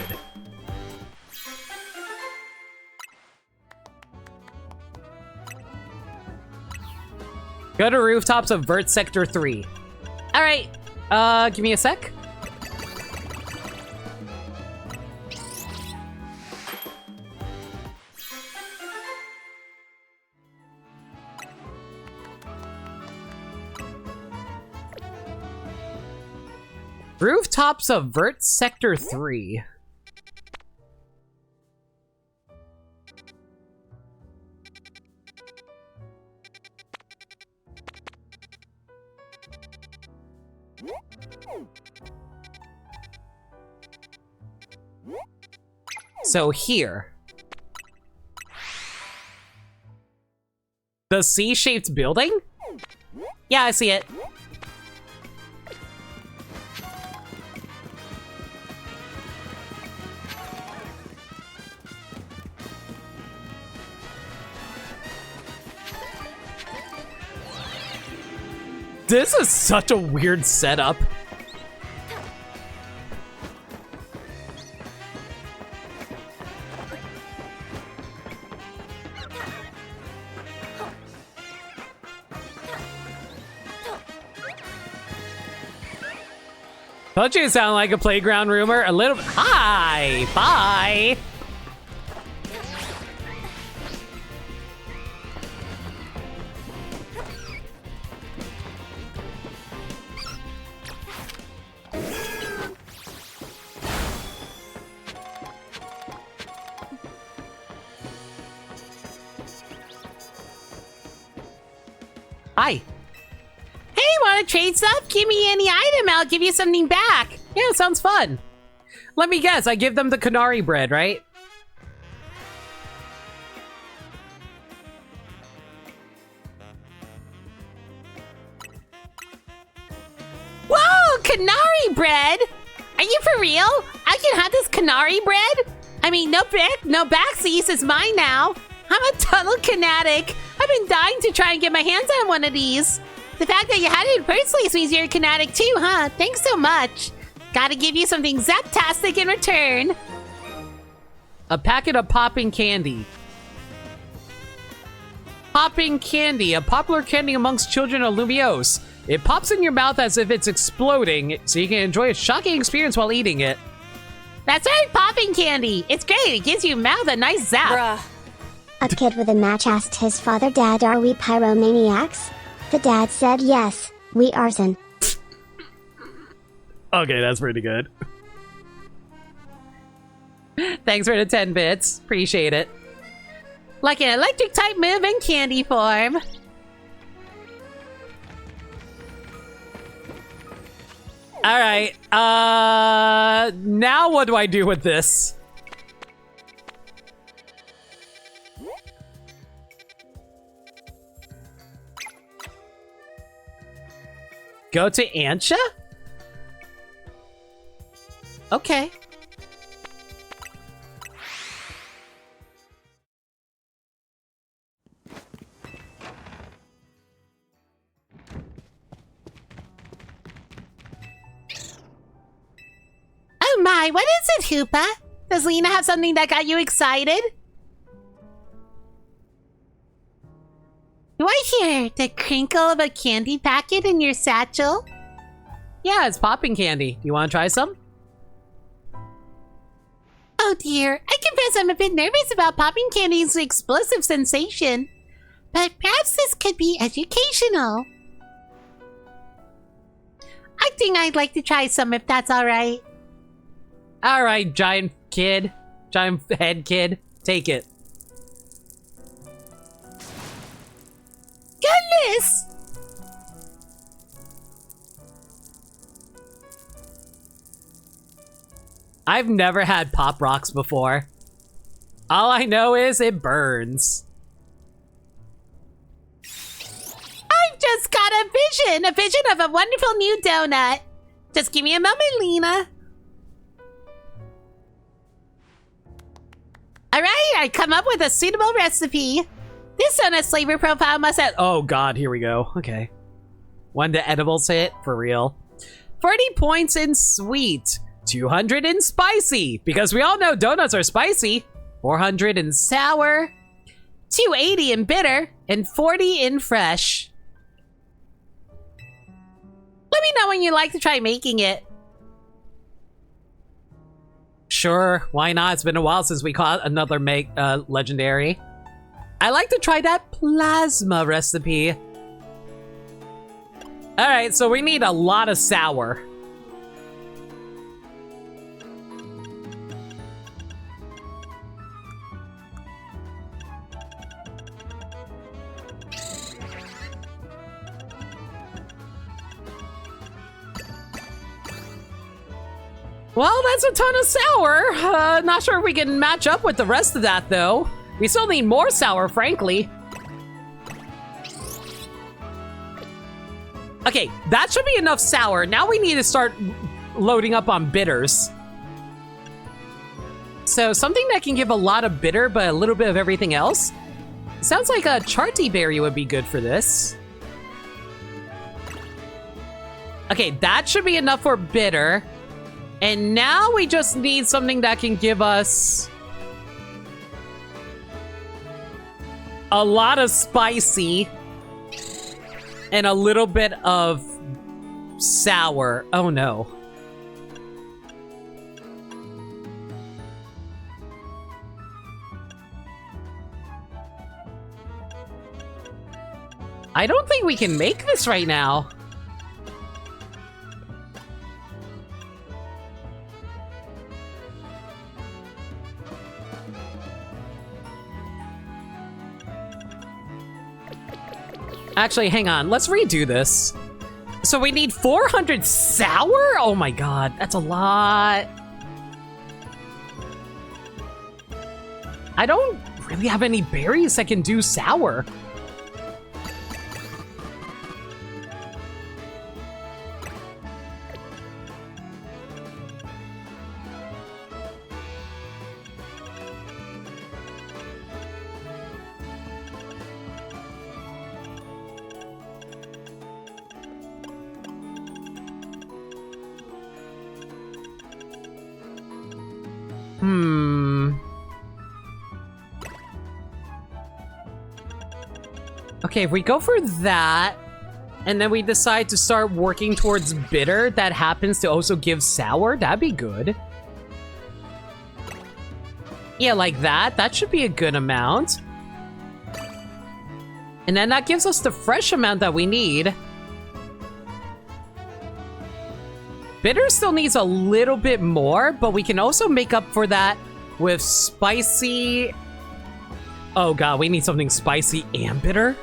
Go to rooftops of Vert Sector 3. All right, give me a sec. Rooftops of Vert Sector 3. So here. The C-shaped building? Yeah, I see it. This is such a weird setup. Don't you sound like a playground rumor? A little. Hi! Bye! Hi. Hey, wanna trade stuff? Give me any item, I'll give you something back. Yeah, sounds fun. Let me guess, I give them the Canary bread, right? Whoa, Canary bread? Are you for real? I can have this Canary bread? I mean, no backsies, it's mine now. I'm a total fanatic. I've been dying to try and get my hands on one of these. The fact that you had it in first place means you're a fanatic too, huh? Thanks so much. Gotta give you something zaptastic in return. A packet of popping candy. Popping candy, a popular candy amongst children of Lumiose. It pops in your mouth as if it's exploding, so you can enjoy a shocking experience while eating it. That's right, popping candy. It's great. It gives your mouth a nice zap. Bruh. A kid with a match asked his father, "Dad, are we pyromaniacs?" The dad said, "Yes, we arson." Okay, that's pretty good. Thanks for the 10 bits. Appreciate it. Like an electric type move in candy form. All right. Now what do I do with this? Go to Ansha? Okay. Oh my, what is it, Hoopa? Does Lena have something that got you excited? Do I hear the crinkle of a candy packet in your satchel? Yeah, it's popping candy. You want to try some? Oh dear, I confess I'm a bit nervous about popping candy's explosive sensation. But perhaps this could be educational. I think I'd like to try some if that's alright. All right, giant head kid, take it. Goodness! I've never had Pop Rocks before. All I know is it burns. I've just got a vision of a wonderful new donut. Just give me a moment, Lena. Alright, I come up with a suitable recipe. This donut's flavor profile must have— Oh god, here we go. Okay. When the edibles hit, for real. 40 points in sweet. 200 in spicy, because we all know donuts are spicy. 400 in sour. 280 in bitter, and 40 in fresh. Let me know when you'd like to try making it. Sure, why not? It's been a while since we caught another legendary. I like to try that plasma recipe. Alright, so we need a lot of sour. Well, that's a ton of sour. Not sure if we can match up with the rest of that, though. We still need more sour, frankly. Okay, that should be enough sour. Now we need to start loading up on bitters. So something that can give a lot of bitter, but a little bit of everything else. Sounds like a Charty berry would be good for this. Okay, that should be enough for bitter. And now we just need something that can give us a lot of spicy and a little bit of sour. Oh no. I don't think we can make this right now. Actually, hang on. Let's redo this. So we need 400 sour? Oh my god, that's a lot. I don't really have any berries that can do sour. Okay, if we go for that, and then we decide to start working towards bitter that happens to also give sour, that'd be good. Yeah, like that. That should be a good amount. And then that gives us the fresh amount that we need. Bitter still needs a little bit more, but we can also make up for that with spicy. Oh god, we need something spicy and bitter.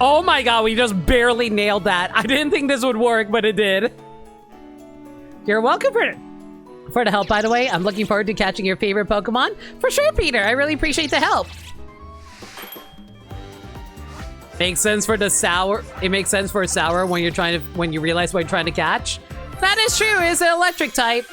Oh my god, we just barely nailed that. I didn't think this would work, but it did. You're welcome for the help, by the way. I'm looking forward to catching your favorite Pokemon. For sure, Peter. I really appreciate the help. Makes sense for the sour. It makes sense for a sour when you realize what you're trying to catch. That is true. It's an electric type.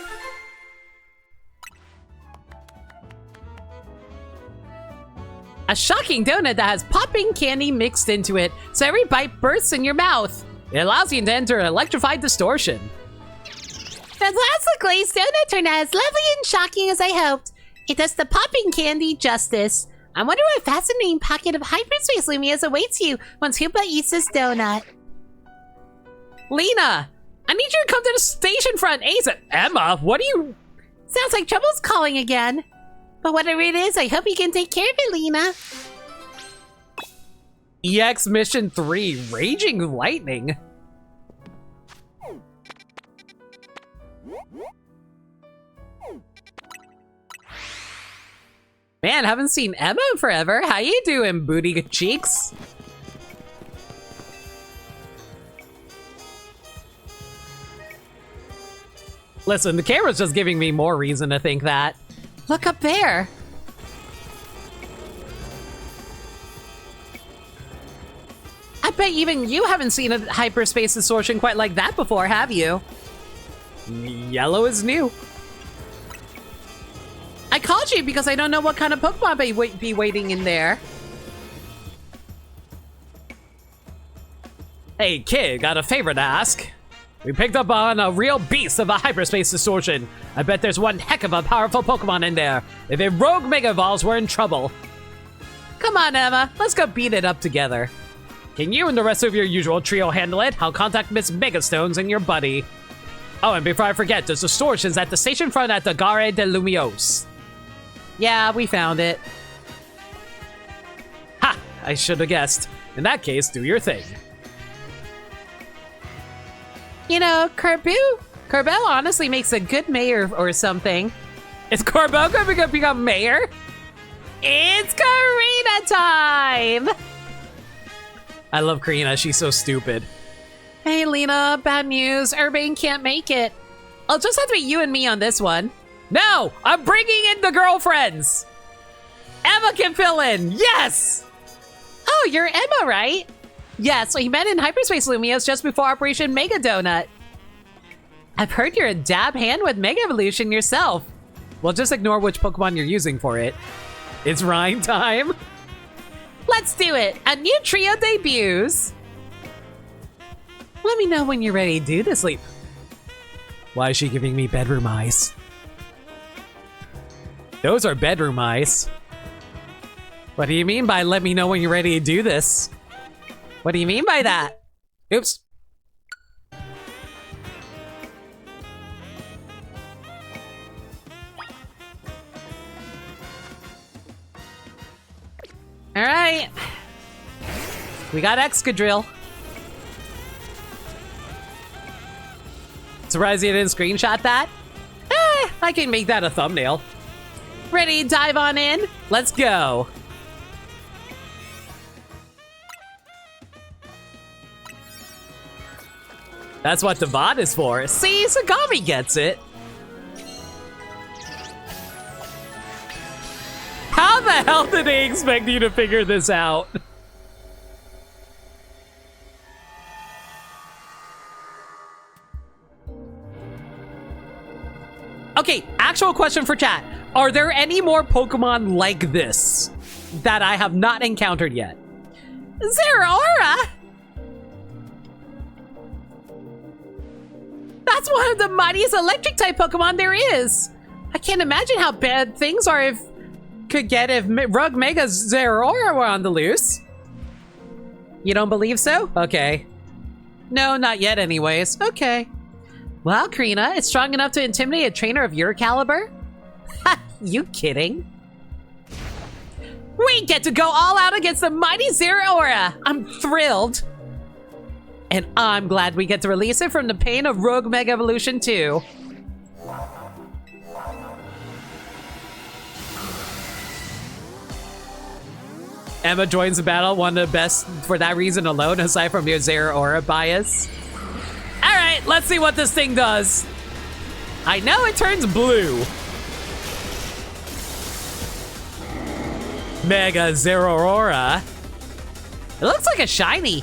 A shocking donut that has popping candy mixed into it, so every bite bursts in your mouth. It allows you to enter an electrified distortion. The classic glazed donut turned out as lovely and shocking as I hoped. It does the popping candy justice. I wonder what fascinating pocket of hyperspace Lumios awaits you once Hoopa eats this donut. Lena, I need you to come to the station front ASAP. Emma, what are you... Sounds like trouble's calling again. But whatever it is, I hope you can take care of it, Lena. EX Mission 3, Raging Lightning. Man, haven't seen Emma in forever. How you doing, booty cheeks? Listen, the camera's just giving me more reason to think that. Look up there. I bet even you haven't seen a hyperspace distortion quite like that before, have you? Yellow is new. I called you because I don't know what kind of Pokemon may be waiting in there. Hey kid, got a favor to ask. We picked up on a real beast of a hyperspace distortion. I bet there's one heck of a powerful Pokemon in there. If a rogue Mega Evolves, we're in trouble. Come on, Emma. Let's go beat it up together. Can you and the rest of your usual trio handle it? I'll contact Miss Megastones and your buddy. Oh, and before I forget, there's distortions at the station front at the Gare de Lumios. Yeah, we found it. Ha! I should have guessed. In that case, do your thing. You know, Corbell honestly makes a good mayor or something. Is Corbell gonna become mayor? It's Karina time! I love Karina, she's so stupid. Hey Lena, bad news. Urbane can't make it. I'll just have to be you and me on this one. No! I'm bringing in the girlfriends! Emma can fill in! Yes! Oh, you're Emma, right? Yes, we met in Hyperspace Lumios just before Operation Mega Donut. I've heard you're a dab hand with Mega Evolution yourself. Well, just ignore which Pokemon you're using for it. It's rhyme time. Let's do it. A new trio debuts. Let me know when you're ready to do this, Sleep. Why is she giving me bedroom eyes? Those are bedroom eyes. What do you mean by let me know when you're ready to do this? What do you mean by that? Oops. All right. We got Excadrill. Surprised you didn't screenshot that? I can make that a thumbnail. Ready to dive on in? Let's go. That's what the bot is for. See, Sagami gets it. How the hell did they expect you to figure this out? Okay, actual question for chat. Are there any more Pokemon like this that I have not encountered yet? Zeraora! That's one of the mightiest electric type Pokemon there is. I can't imagine how bad things are if Rug Mega Zeraora were on the loose. You don't believe so? Okay. No, not yet anyways. Okay. Well, Karina, it's strong enough to intimidate a trainer of your caliber? Ha! You kidding? We get to go all out against the mighty Zeraora! I'm thrilled! And I'm glad we get to release it from the pain of Rogue Mega Evolution 2. Emma joins the battle, one of the best for that reason alone, aside from your Zeraora bias. Alright, let's see what this thing does. I know it turns blue. Mega Zeraora. It looks like a shiny.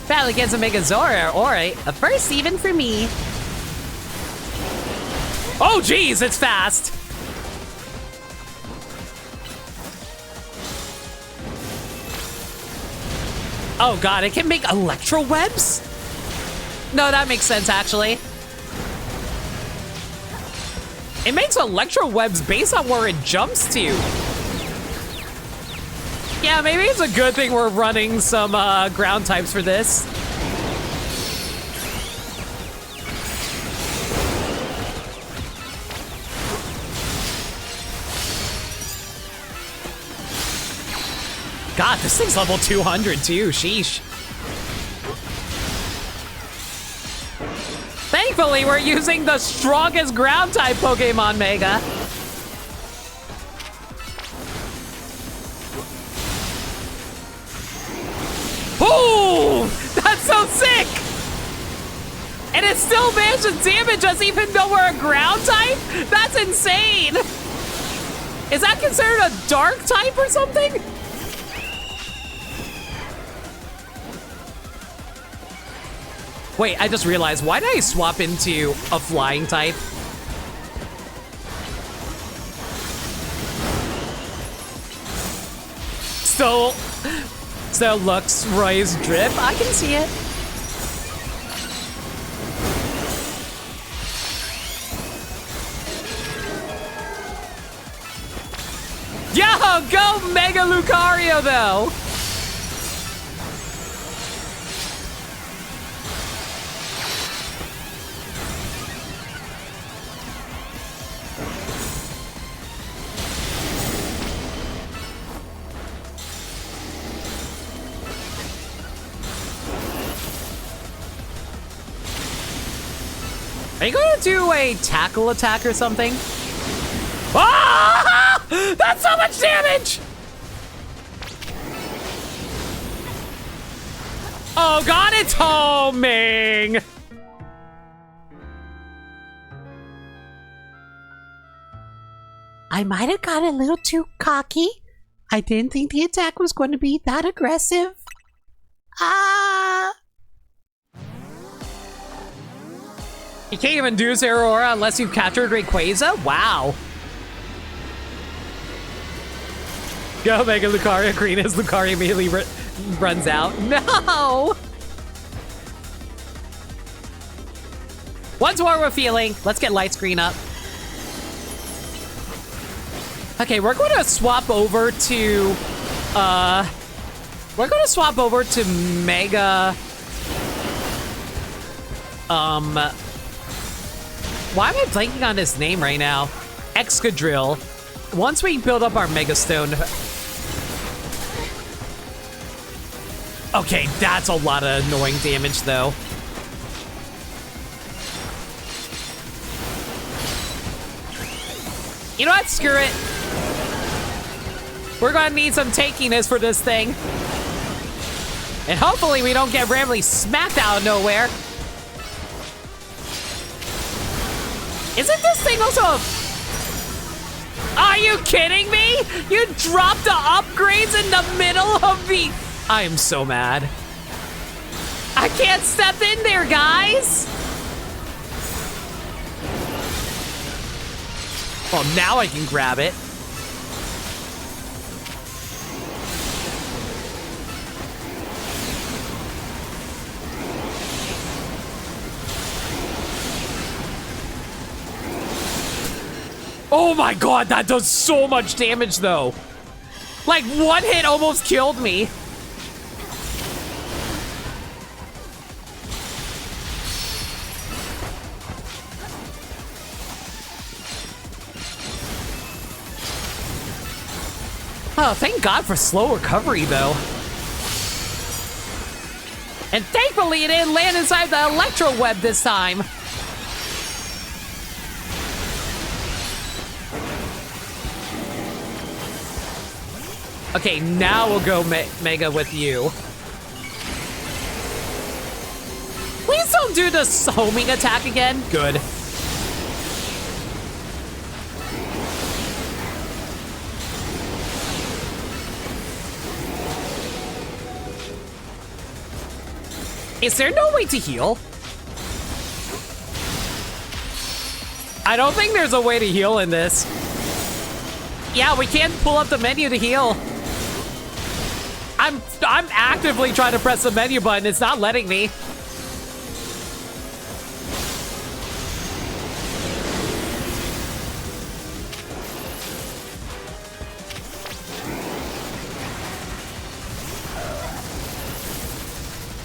Battle against a Mega Zeraora. A first even for me. Oh geez, it's fast. Oh god, it can make electro webs? No, that makes sense actually. It makes electro webs based on where it jumps to. Yeah, maybe it's a good thing we're running some ground types for this. God, this thing's level 200 too, sheesh. Thankfully, we're using the strongest ground type Pokemon Mega. Ooh, that's so sick! And it still managed to damage us even though we're a ground type? That's insane! Is that considered a dark type or something? Wait, I just realized, why did I swap into a flying type? So looks Roy's drip. I can see it. Yo, go Mega Lucario though. Are you going to do a tackle attack or something? Ah! That's so much damage! Oh god, it's homing! I might have got a little too cocky. I didn't think the attack was going to be that aggressive. Ah! You can't even do Zeraora unless you've captured Rayquaza? Wow. Go Mega Lucario Green as Lucario immediately runs out. No! Once more we're feeling. Let's get light screen up. Okay, we're going to swap over to... we're going to swap over to Mega... Why am I blanking on his name right now? Excadrill. Once we build up our Mega Stone... Okay, that's a lot of annoying damage, though. You know what? Screw it. We're gonna need some tankiness for this thing. And hopefully we don't get randomly smacked out of nowhere. Isn't this thing also a... Are you kidding me? You dropped the upgrades in the middle of the... I am so mad. I can't step in there, guys. Well, now I can grab it. Oh my god, that does so much damage though. Like, one hit almost killed me. Oh, thank God for slow recovery, though. And thankfully it didn't land inside the electro web this time. Okay, now we'll go Mega with you. Please don't do this homing attack again. Good. Is there no way to heal? I don't think there's a way to heal in this. Yeah, we can't pull up the menu to heal. I'm actively trying to press the menu button. It's not letting me.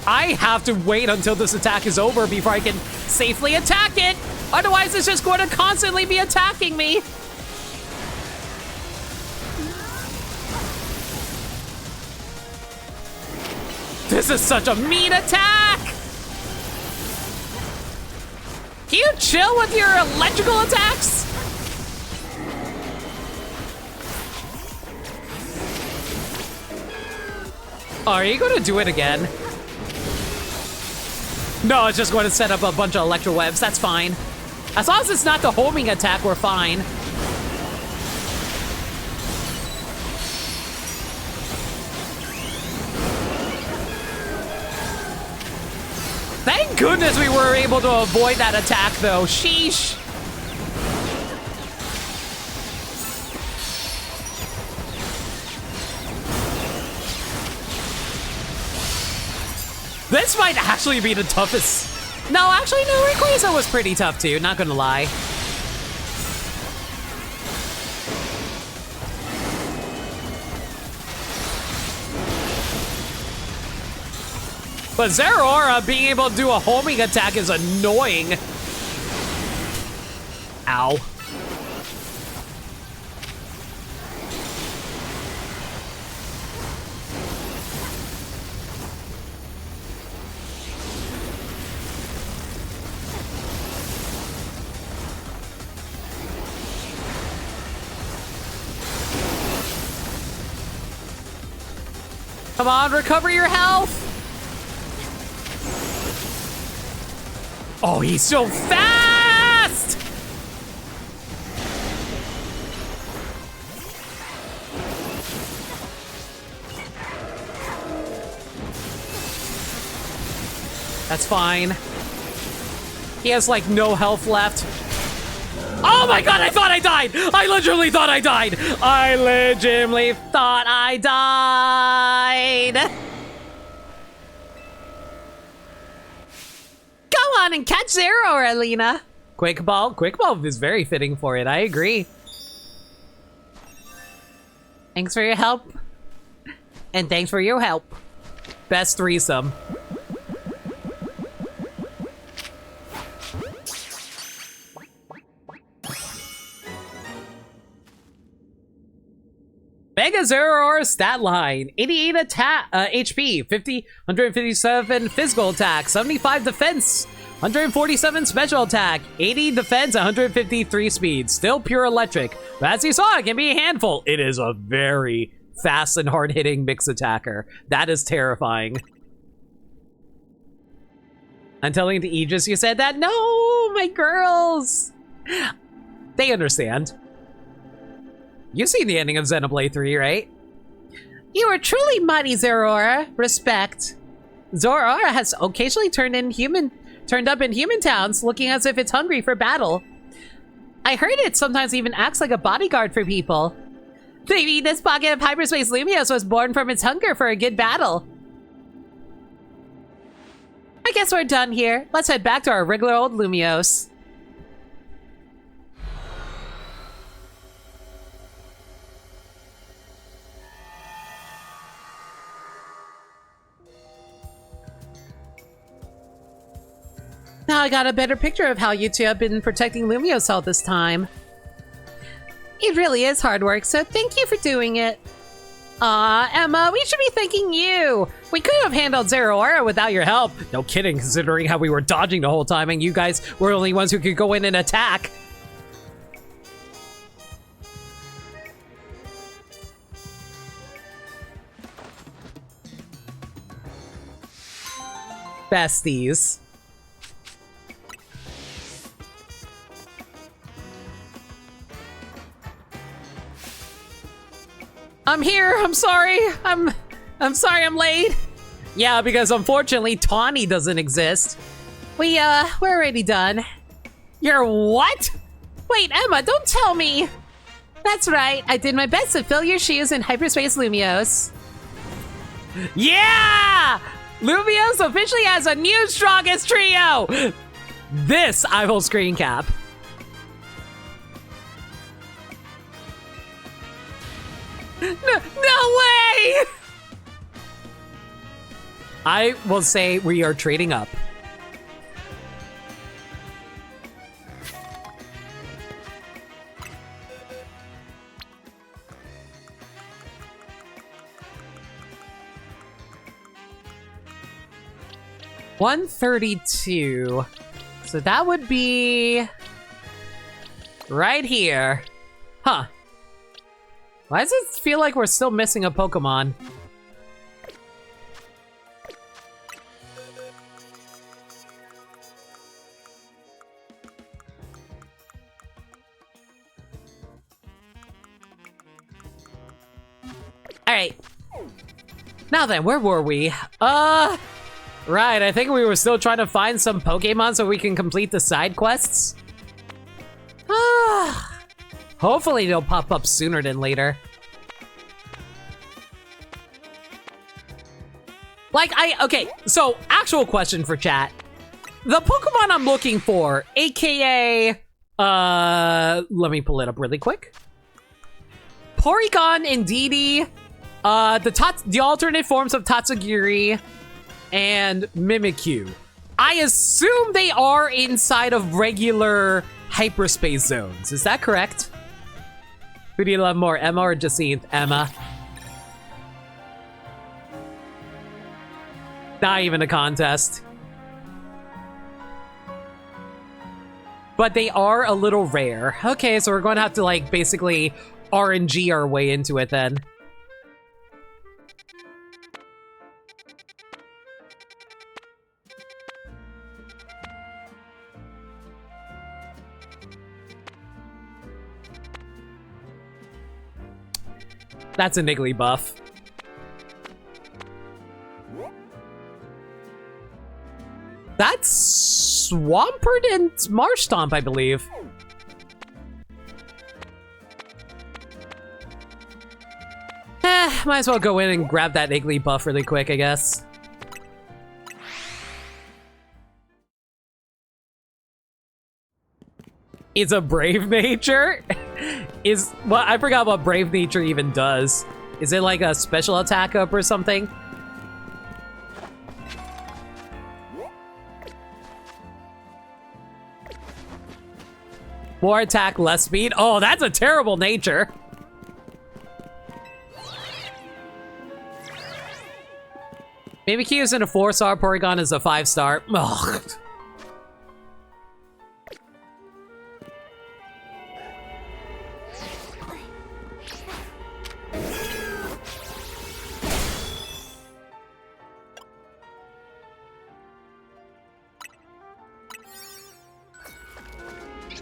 I have to wait until this attack is over before I can safely attack it. Otherwise, it's just going to constantly be attacking me. This is such a mean attack! Can you chill with your electrical attacks? Oh, are you going to do it again? No, it's just going to set up a bunch of electro webs. That's fine. As long as it's not the homing attack, we're fine. Thank goodness we were able to avoid that attack, though. Sheesh. This might actually be the toughest. No, actually, no, Rayquaza was pretty tough, too. Not gonna lie. But Zeraora being able to do a homing attack is annoying. Ow. Come on, recover your health. Oh, he's so fast! That's fine. He has like no health left. Oh my god, I thought I died! I literally thought I died! I legitimately thought I died! Go on and catch Zero, Alina. Quick ball is very fitting for it, I agree. Thanks for your help. And thanks for your help. Best threesome. Mega Zero stat line: 88 attack, HP, 157 physical attack, 75 defense, 147 special attack, 80 defense, 153 speed. Still pure electric, but as you saw, it can be a handful. It is a very fast and hard-hitting mix attacker. That is terrifying. I'm telling the Aegis you said that. No, my girls. They understand. You've seen the ending of Xenoblade 3, right? You are truly mighty, Zeraora. Respect. Zeraora has occasionally turned up in human towns, looking as if it's hungry for battle. I heard it sometimes even acts like a bodyguard for people. Maybe this pocket of hyperspace Lumios was born from its hunger for a good battle. I guess we're done here. Let's head back to our regular old Lumios. Now I got a better picture of how you two have been protecting Lumios all this time. It really is hard work, so thank you for doing it. Aw, Emma, we should be thanking you. We could have handled Zeraora without your help. No kidding, considering how we were dodging the whole time and you guys were the only ones who could go in and attack. Besties. I'm here. I'm sorry. I'm sorry I'm late. Yeah, because unfortunately Tawny doesn't exist. We're already done. You're what? Wait, Emma, don't tell me. That's right. I did my best to fill your shoes in hyperspace Lumios. Yeah! Lumios officially has a new strongest trio! This I will screen cap. No way! I will say we are trading up. $132. So that would be right here. Huh. Why does it feel like we're still missing a Pokemon? Alright. Now then, where were we? Right, I think we were still trying to find some Pokemon so we can complete the side quests. Hopefully they'll pop up sooner than later. Okay, so actual question for chat. The Pokemon I'm looking for, aka, let me pull it up really quick. Porygon, Indeedee, the alternate forms of Tatsugiri, and Mimikyu. I assume they are inside of regular hyperspace zones. Is that correct? Who do you love more, Emma or Jacinth? Emma. Not even a contest. But they are a little rare. Okay, so we're going to have to, like, basically RNG our way into it then. That's a Niggly buff. That's Swampert and Marsh Stomp, I believe. Might as well go in and grab that Iggly buff really quick, I guess. It's a Brave Nature? Well, I forgot what Brave Nature even does. Is it like a special attack up or something? More attack, less speed? Oh, that's a terrible nature. Maybe Q is in a 4-star, Porygon is a 5-star. Ugh.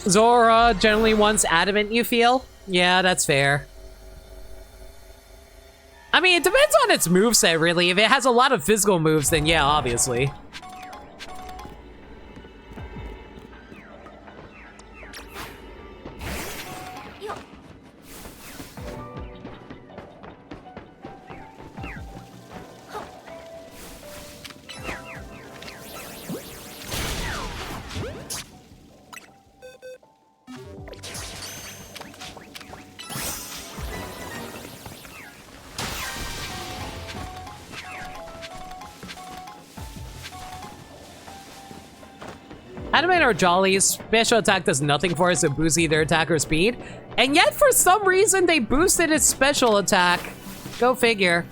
Zora generally wants adamant, you feel? Yeah, that's fair. I mean, it depends on its moveset, really. If it has a lot of physical moves, then yeah, obviously. Adamant or Jolly's special attack does nothing for us to boost either attack or speed, and yet for some reason they boosted its special attack. Go figure.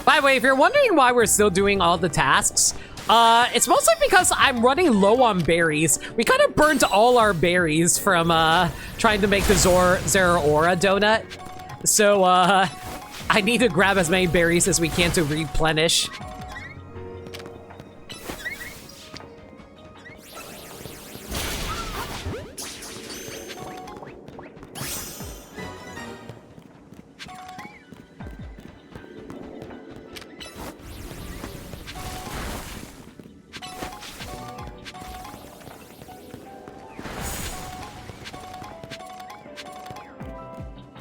By the way, if you're wondering why we're still doing all the tasks, it's mostly because I'm running low on berries. We kind of burnt all our berries from trying to make the Zeraora donut. So I need to grab as many berries as we can to replenish.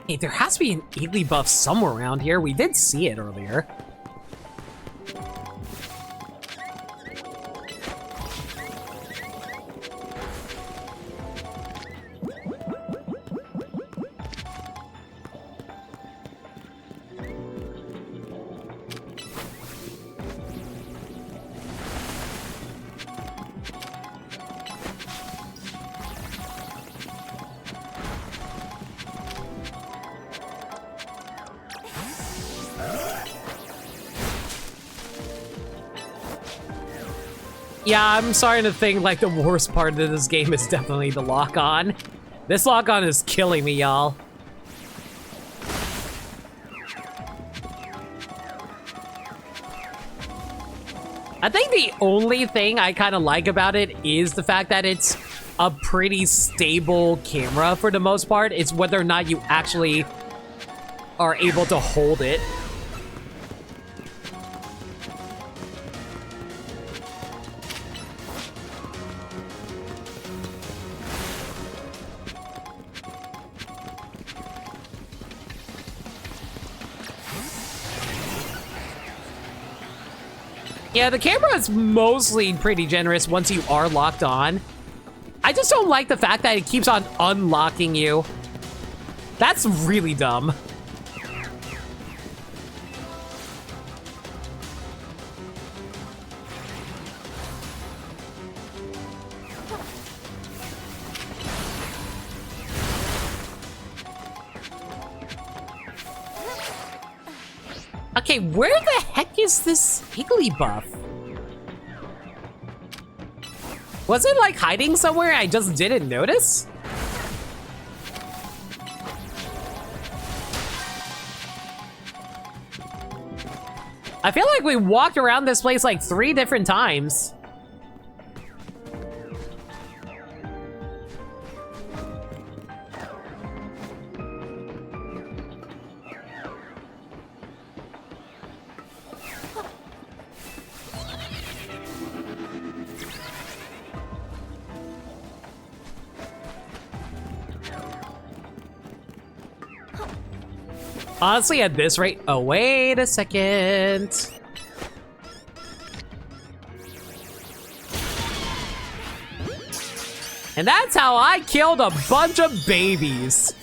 Hey, there has to be an Iggly buff somewhere around here. We did see it earlier. Yeah, I'm starting to think like the worst part of this game is definitely the lock-on. This lock-on is killing me, y'all. I think the only thing I kind of like about it is the fact that it's a pretty stable camera for the most part. It's whether or not you actually are able to hold it. Yeah, the camera is mostly pretty generous once you are locked on. I just don't like the fact that it keeps on unlocking you. That's really dumb. Okay, where the heck is this Iggly buff? Was it like hiding somewhere I just didn't notice? I feel like we walked around this place like 3 different times. Honestly, at this rate... Oh, wait a second. And that's how I killed a bunch of babies.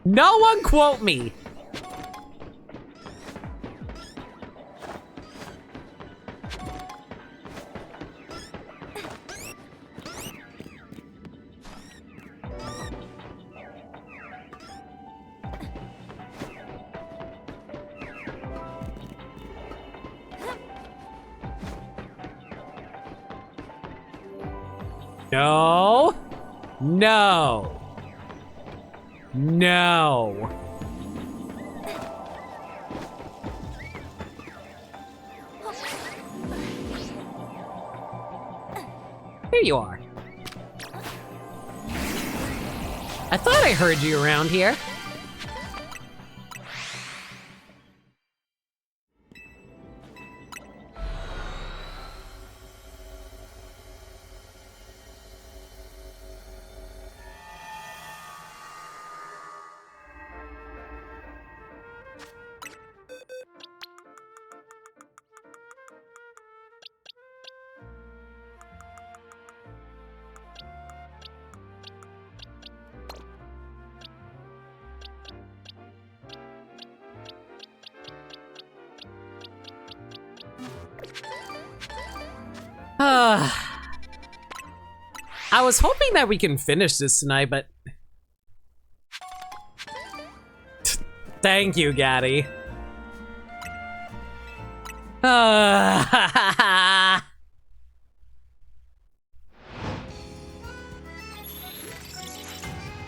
No one quote me. No. No. No. Here you are. I thought I heard you around here. I was hoping that we can finish this tonight, but... Thank you, Gaddy. And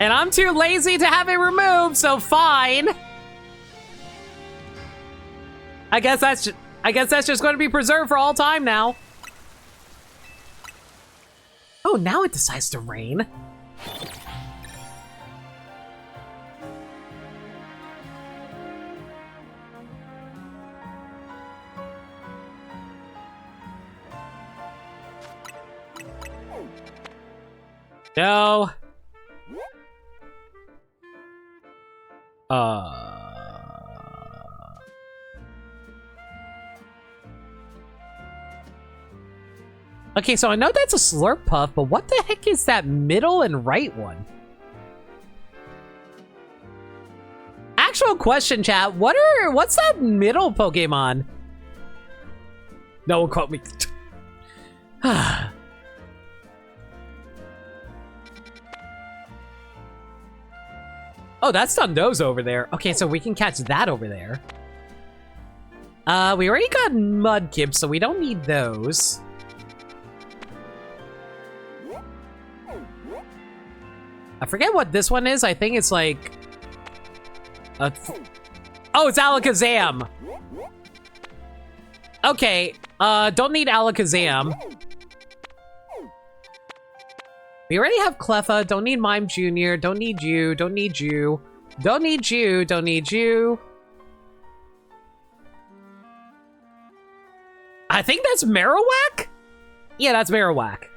I'm too lazy to have it removed, so fine. I guess that's just going to be preserved for all time now. Oh, now it decides to rain. No. Okay, so I know that's a Slurp Puff, but what the heck is that middle and right one? Actual question, chat. What's that middle Pokemon? No one quote me. Oh, that's Dundo's over there. Okay, so we can catch that over there. We already got Mudkip, so we don't need those. I forget what this one is. I think it's like... oh, it's Alakazam! Okay, don't need Alakazam. We already have Cleffa, don't need Mime Jr., don't need you, don't need you, don't need you, don't need you. I think that's Marowak? Yeah, that's Marowak.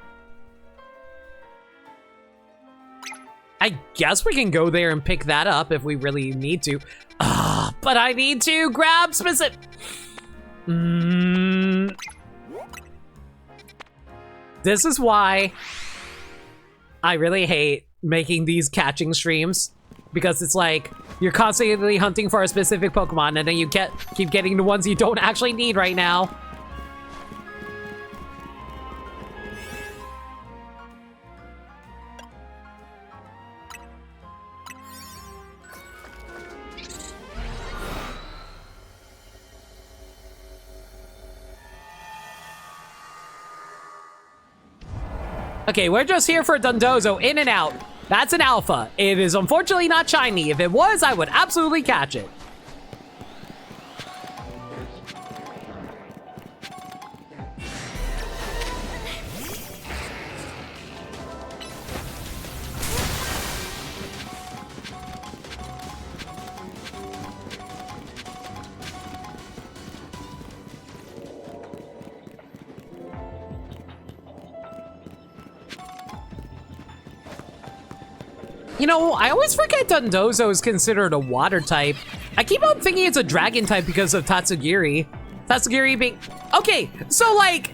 I guess we can go there and pick that up if we really need to. But I need to grab specific... This is why I really hate making these catching streams. Because it's like, you're constantly hunting for a specific Pokemon and then you keep getting the ones you don't actually need right now. Okay, we're just here for Dundozo, in and out. That's an alpha. It is unfortunately not shiny. If it was, I would absolutely catch it. You know, I always forget Dondozo is considered a water type. I keep on thinking it's a dragon type because of Tatsugiri. Tatsugiri being... Okay, so like...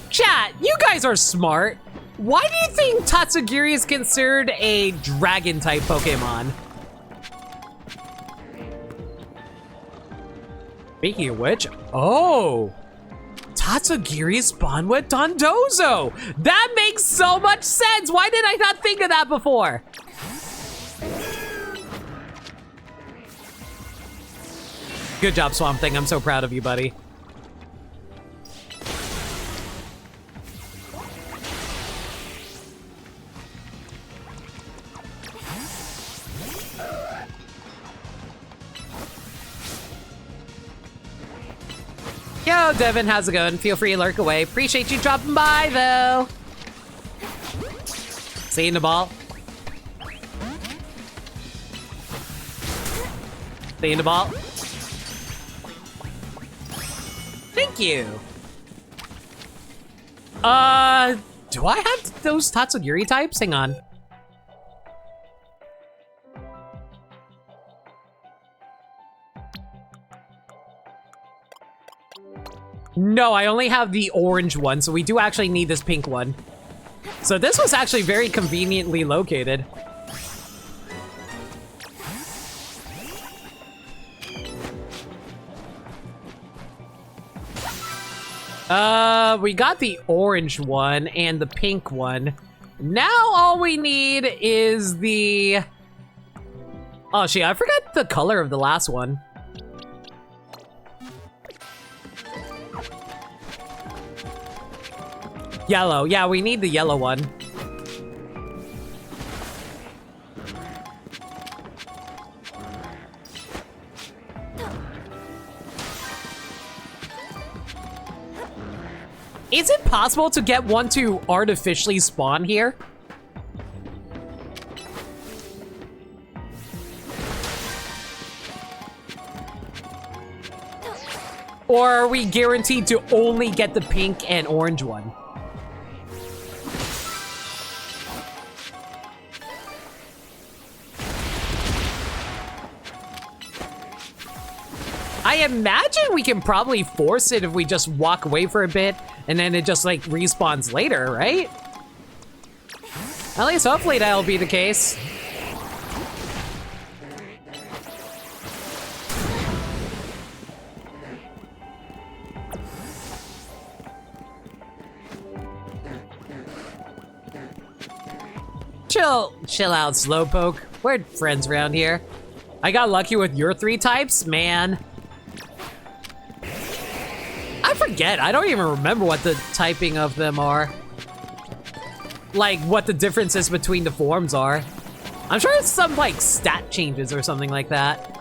Chat, you guys are smart. Why do you think Tatsugiri is considered a dragon type Pokemon? Speaking of which, oh, Tatsugiri spawned with Dondozo. That makes so much sense. Why did I not think of that before? Good job, Swamp Thing. I'm so proud of you, buddy. Yo, Devin, how's it going? Feel free to lurk away. Appreciate you dropping by, though. See you in the ball. See you in the ball. Thank you. Do I have those Tatsugiri types? Hang on. No, I only have the orange one, so we do actually need this pink one. So this was actually very conveniently located. We got the orange one and the pink one. Now all we need is the... Oh shit, I forgot the color of the last one. Yellow. Yeah, we need the yellow one. Is it possible to get one to artificially spawn here? Or are we guaranteed to only get the pink and orange one? I imagine we can probably force it if we just walk away for a bit and then it just like respawns later, right? At least hopefully that'll be the case. Chill out, Slowpoke. We're friends around here. I got lucky with your 3 types, man. I forget. I don't even remember what the typing of them are. Like, what the differences between the forms are. I'm sure it's some, like, stat changes or something like that.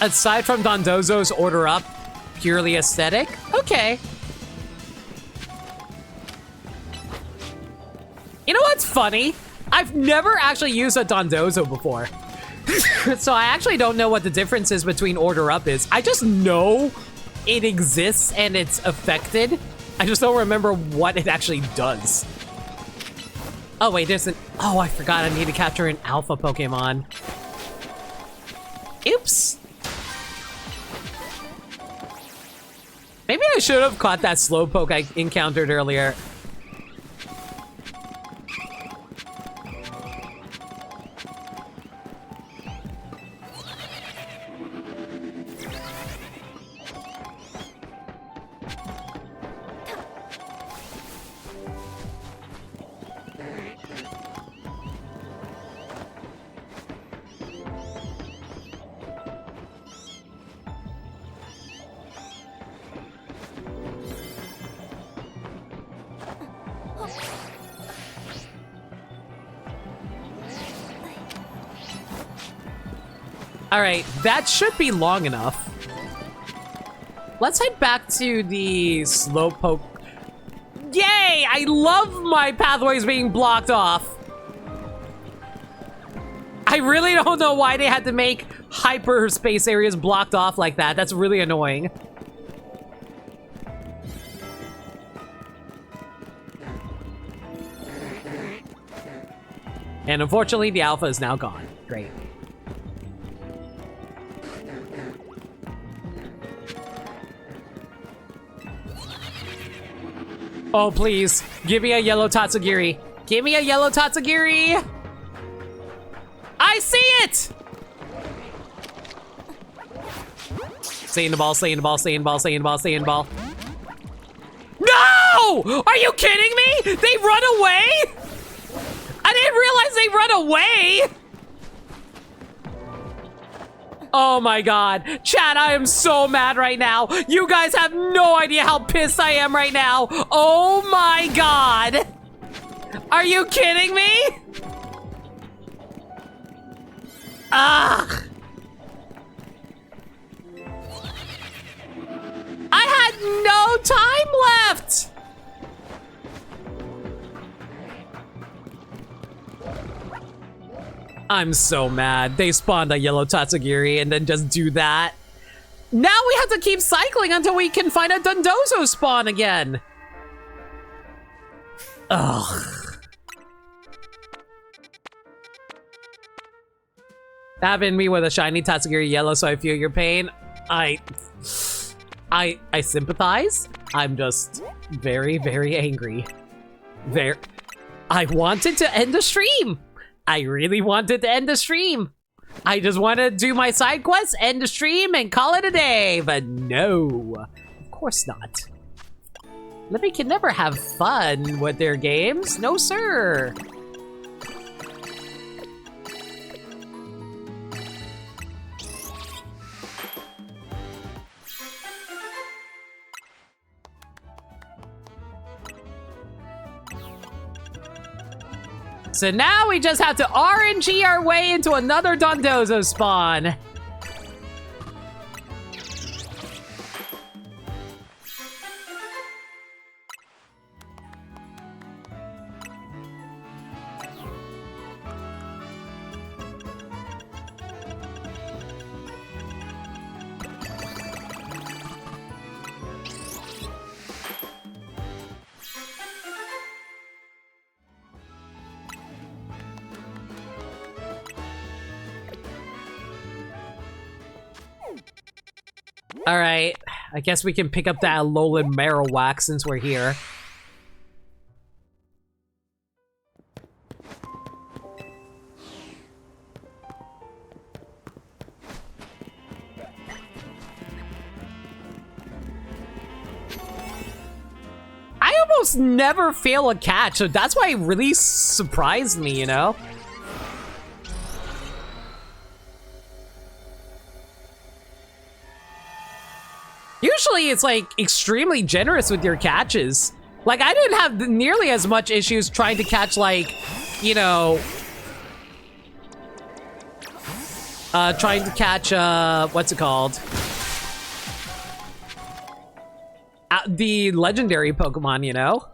Aside from Dondozo's order up, purely aesthetic? Okay. You know what's funny? I've never actually used a Dondozo before. So I actually don't know what the difference is between order up is. I just know it exists and it's affected. I just don't remember what it actually does. Oh wait, there's an... Oh, I forgot I need to capture an alpha Pokemon. Oops. Maybe I should have caught that Slowpoke I encountered earlier. All right, that should be long enough. Let's head back to the Slowpoke. Yay! why? I love my pathways being blocked off. I really don't know why they had to make hyperspace areas blocked off like that. That's really annoying. And unfortunately, the alpha is now gone. Great. Oh, please. Give me a yellow Tatsugiri. Give me a yellow Tatsugiri. I see it! Stay in the ball, stay in the ball, stay in the ball, stay in the ball, stay in the ball. No! Are you kidding me? They run away? I didn't realize they run away! Oh my god. Chat, I am so mad right now. You guys have no idea how pissed I am right now. Oh my god. Are you kidding me? Ugh. I had no time left. I'm so mad. They spawned a yellow Tatsugiri and then just do that. Now we have to keep cycling until we can find a Dondozo spawn again. Ugh. Stabbing me with a shiny Tatsugiri yellow, so I feel your pain. I sympathize. I'm just very, very angry. I wanted to end the stream. I really wanted to end the stream. I just want to do my side quests, end the stream, and call it a day. But no, of course not. Libby can never have fun with their games. No, sir. So now we just have to RNG our way into another Dondozo spawn. Alright, I guess we can pick up that Alolan Marowak since we're here. I almost never fail a catch, so that's why it really surprised me, you know? Usually it's like extremely generous with your catches. Like I didn't have nearly as much issues trying to catch like, you know, trying to catch, what's it called? The legendary Pokemon, you know?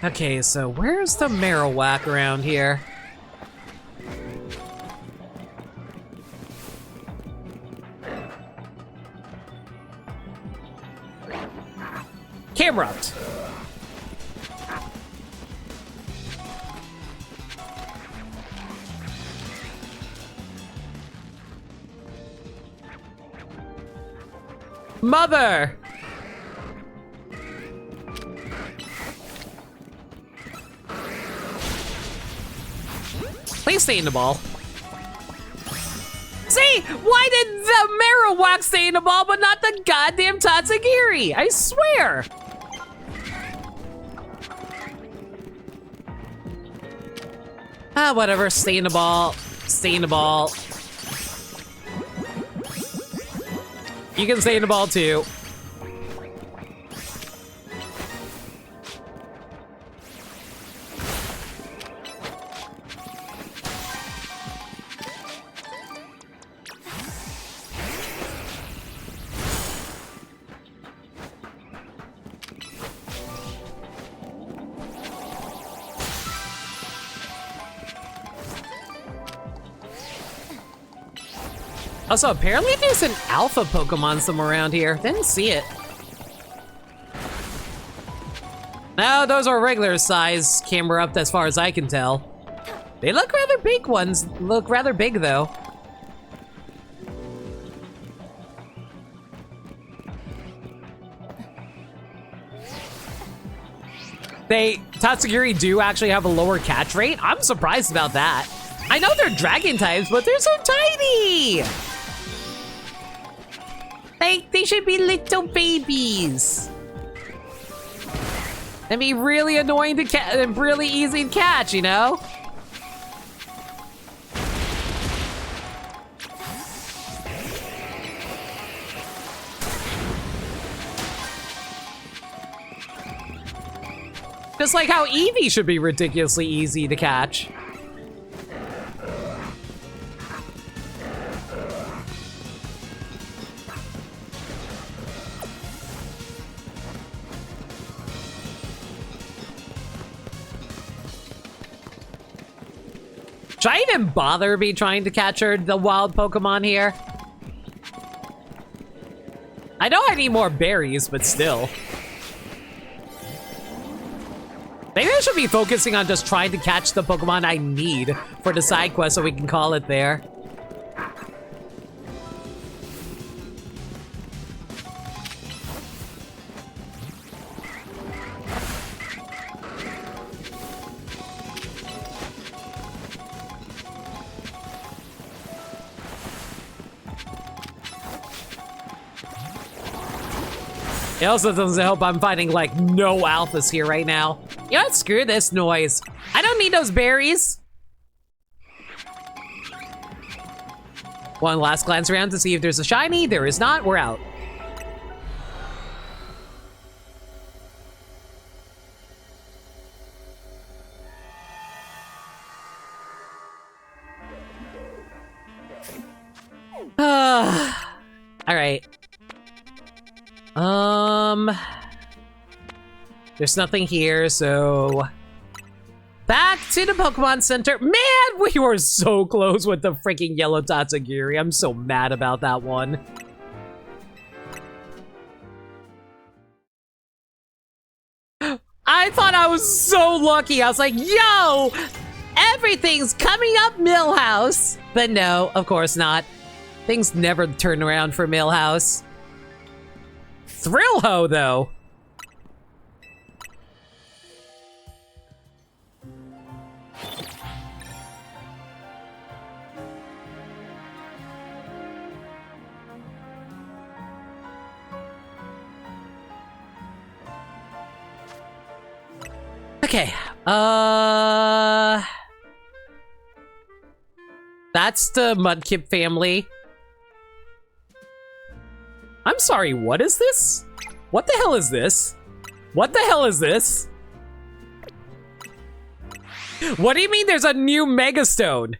Okay, so where's the Marowak around here? Camerupt. Mother! Please stay in the ball. See? Why did the Marowak stay in the ball but not the goddamn Tatsugiri? I swear! Ah, whatever. Stay in the ball. Stay in the ball. You can stay in the ball too. Also, apparently there's an alpha Pokemon somewhere around here. Didn't see it. No, those are regular size camera up as far as I can tell. They look rather big ones. Look rather big though. Tatsugiri do actually have a lower catch rate. I'm surprised about that. I know they're dragon types, but they're so tiny. Like, they should be little babies. And be really annoying to catch and really easy to catch, you know? Just like how Eevee should be ridiculously easy to catch. Should I even bother be trying to catch the wild Pokemon here? I know I need more berries, but still. Maybe I should be focusing on just trying to catch the Pokemon I need for the side quest so we can call it there. It also doesn't help I'm finding like no alphas here right now. You know what? Screw this noise. I don't need those berries. One last glance around to see if there's a shiny. There is not. We're out. All right. There's nothing here, so back to the Pokemon Center. Man, we were so close with the freaking yellow Tatsugiri. I'm so mad about that one. I thought I was so lucky. I was like, yo, everything's coming up Millhouse. But no, of course not. Things never turn around for Millhouse. Thrill-Ho, though. Okay, that's the Mudkip family. I'm sorry, what is this? What the hell is this? What the hell is this? What do you mean there's a new Megastone?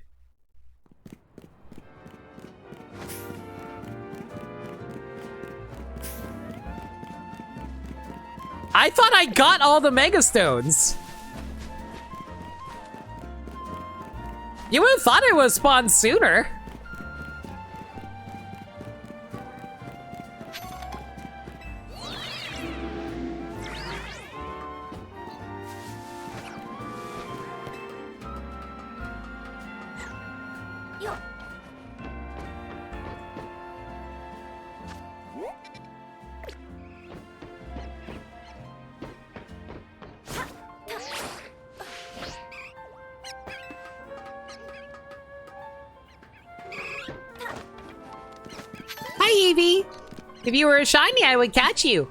I thought I got all the Megastones. You would have thought it would spawn sooner. Hi, Eevee. If you were a shiny, I would catch you.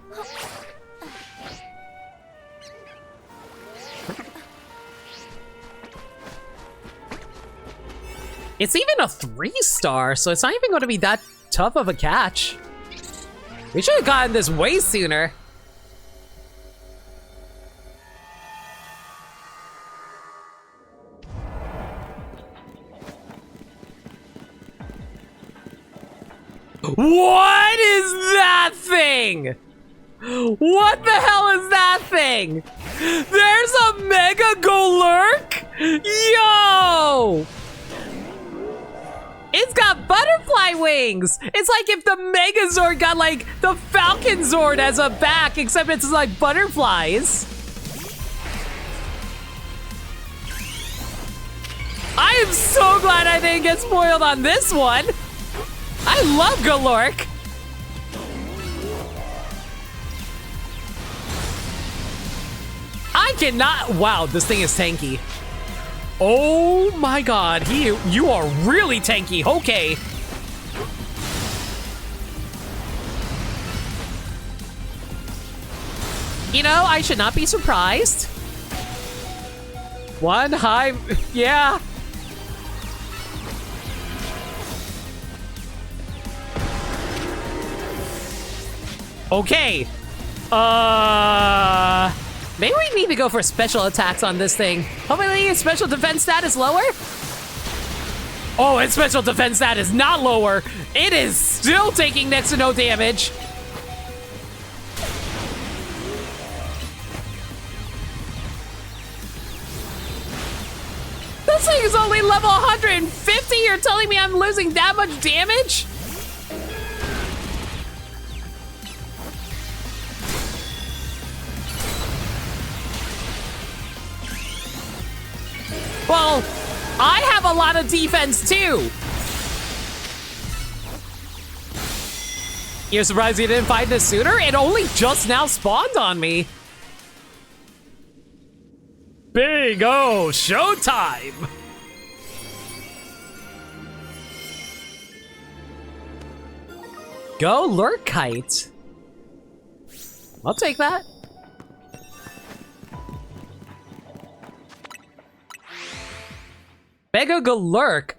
It's even a 3-star, so it's not even going to be that tough of a catch. We should have gotten this way sooner. What is that thing? What the hell is that thing? There's a Mega Golurk? Yo! It's got butterfly wings! It's like if the Megazord got like the Falcon Zord as a back, except it's like butterflies. I am so glad I didn't get spoiled on this one. I love Galork. I cannot. Wow, this thing is tanky. Oh my god, you are really tanky. Okay. You know, I should not be surprised. One high, yeah. Okay. Maybe we need to go for special attacks on this thing. Hopefully its special defense stat is lower. Oh, its special defense stat is not lower. It is still taking next to no damage. This thing is only level 150. You're telling me I'm losing that much damage? Well, I have a lot of defense too. You're surprised you didn't find this sooner? It only just now spawned on me. Big O, showtime! Go Lurkite. I'll take that. Mega Galurk,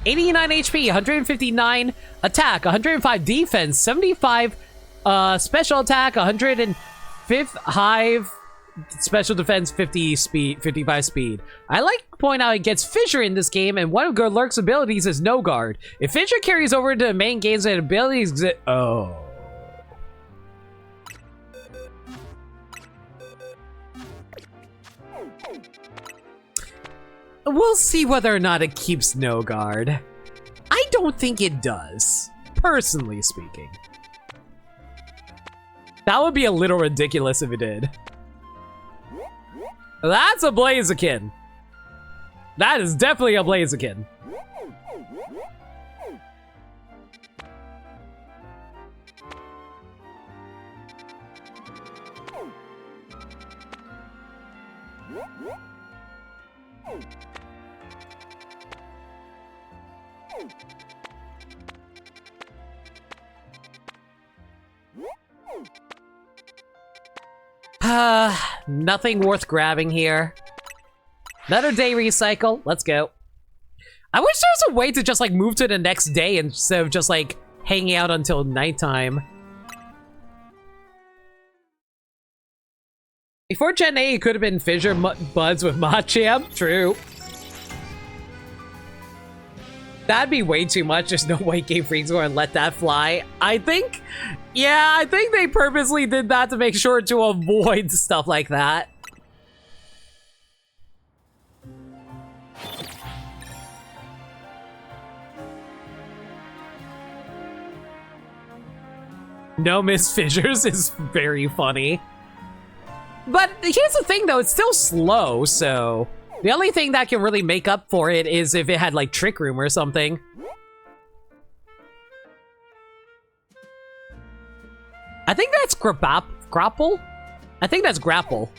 89 HP, 159 attack, 105 defense, 75 special attack, 105 hive, special defense, 50 speed, 55 speed. I like to point out it gets Fissure in this game, and one of Galurk's abilities is No Guard. If Fissure carries over to the main games and abilities, oh. We'll see whether or not it keeps No Guard. I don't think it does, personally speaking. That would be a little ridiculous if it did. That's a Blaziken. That is definitely a Blaziken. Nothing worth grabbing here. Another day recycle. Let's go. I wish there was a way to just like move to the next day instead of just like hanging out until nighttime. Before Gen 8, it could have been Fissure Buds with Machamp. True. That'd be way too much. There's no way Game Freak's going to let that fly. I think, yeah, I think they purposely did that to make sure to avoid stuff like that. No Miss Fissures is very funny. But here's the thing though, it's still slow, so the only thing that can really make up for it is if it had like Trick Room or something. I think that's Grapple? I think that's Grapple.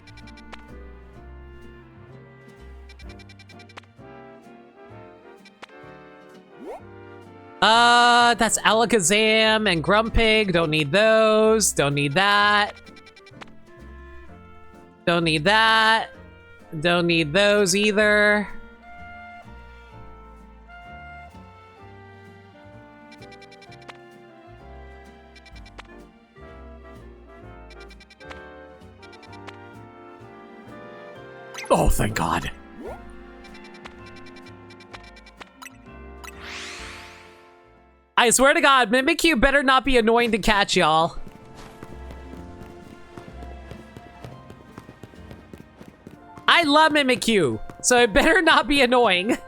That's Alakazam and Grumpig. Don't need those. Don't need that. Don't need that. Don't need those either. Oh, thank God. I swear to God, Mimikyu better not be annoying to catch, y'all. I love Mimikyu, so it better not be annoying.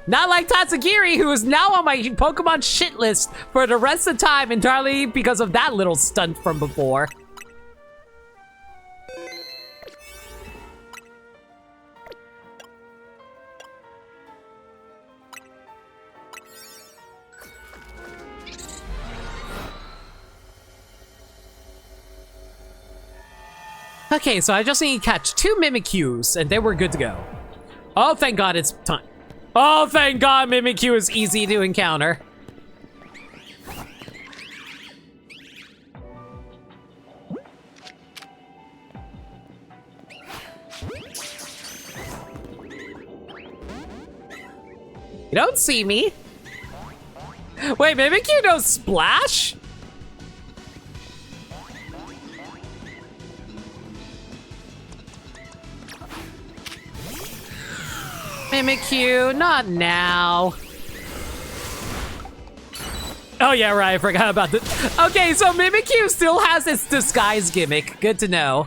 Not like Tatsugiri, who is now on my Pokemon shit list for the rest of the time entirely because of that little stunt from before. Okay, so I just need to catch 2 Mimikyus, and then we're good to go. Oh, thank God it's time. Oh, thank God Mimikyu is easy to encounter. You don't see me. Wait, Mimikyu knows Splash? Mimikyu, not now. Oh yeah, right, I forgot about this. Okay, so Mimikyu still has its disguise gimmick. Good to know.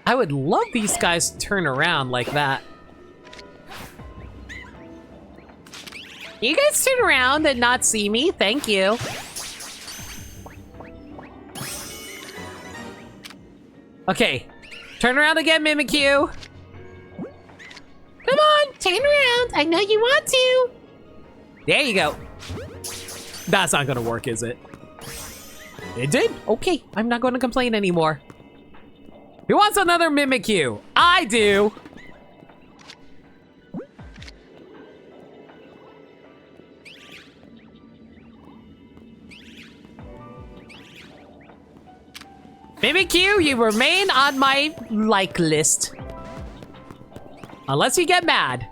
I would love these guys to turn around like that. You guys turn around and not see me? Thank you. Okay. Turn around again, Mimikyu. Come on, turn around. I know you want to. There you go. That's not gonna work, is it? It did? Okay, I'm not gonna complain anymore. Who wants another Mimikyu? I do! Mimikyu, you remain on my like list. Unless you get mad.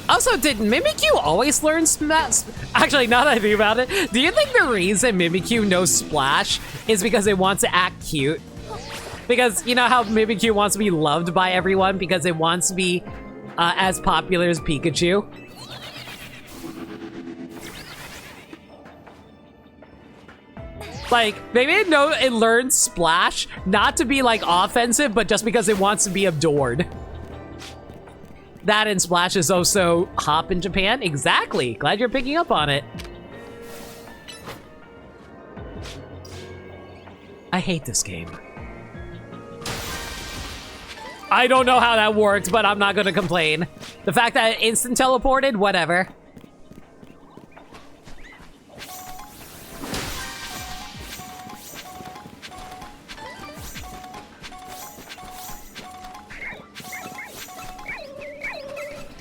Also, did Mimikyu always learn Smash? Actually, now that I think about it, do you think the reason Mimikyu knows Splash is because it wants to act cute? Because you know how Mimikyu wants to be loved by everyone because it wants to be as popular as Pikachu? Like, maybe it learns Splash not to be like offensive, but just because it wants to be adored. That and Splash is also Hop in Japan. Exactly. Glad you're picking up on it. I hate this game. I don't know how that worked, but I'm not gonna complain. The fact that it instant teleported, whatever.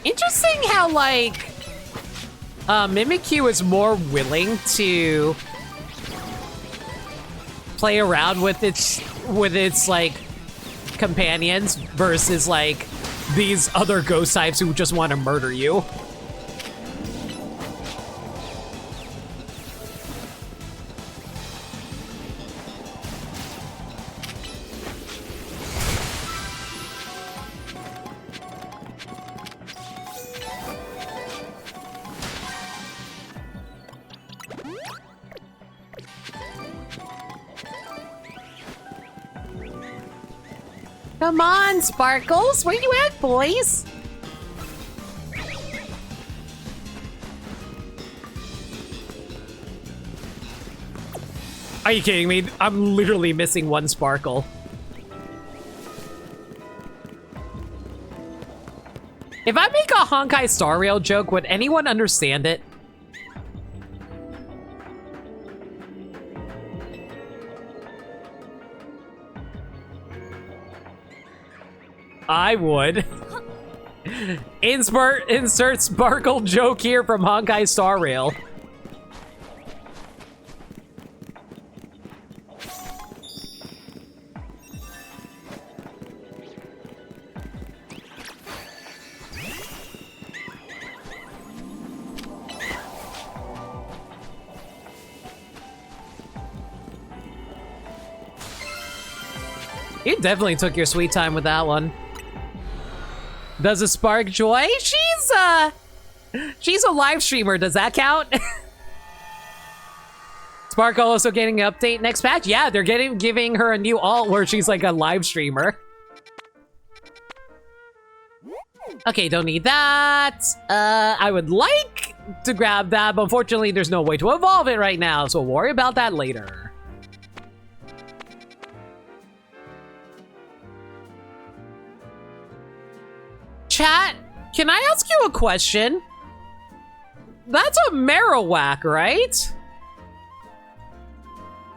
Interesting how, like, Mimikyu is more willing to play around with its like companions versus like these other ghost types who just want to murder you. Come on, Sparkles! Where you at, boys? Are you kidding me? I'm literally missing one Sparkle. If I make a Honkai Star Rail joke, would anyone understand it? I would. Insert sparkle joke here from Honkai Star Rail. You definitely took your sweet time with that one. Does it spark joy? She's a live streamer. Does that count? Sparkle also getting an update next patch. Yeah, they're giving her a new alt where she's like a live streamer. Okay, don't need that. I would like to grab that, but unfortunately there's no way to evolve it right now, so we'll worry about that later. Chat, can I ask you a question? That's a Marowak, right?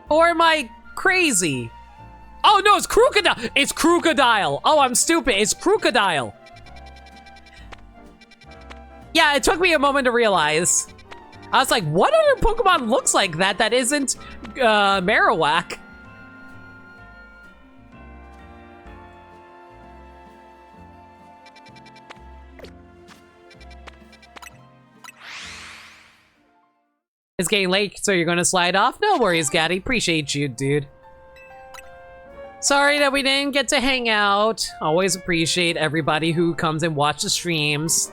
Or am I crazy? Oh no, it's Crocodile! It's Crocodile! Oh, I'm stupid, it's Crocodile! Yeah, it took me a moment to realize. I was like, what other Pokemon looks like that isn't Marowak? It's getting late, so you're gonna slide off? No worries, Gaddy. Appreciate you, dude. Sorry that we didn't get to hang out. Always appreciate everybody who comes and watches streams.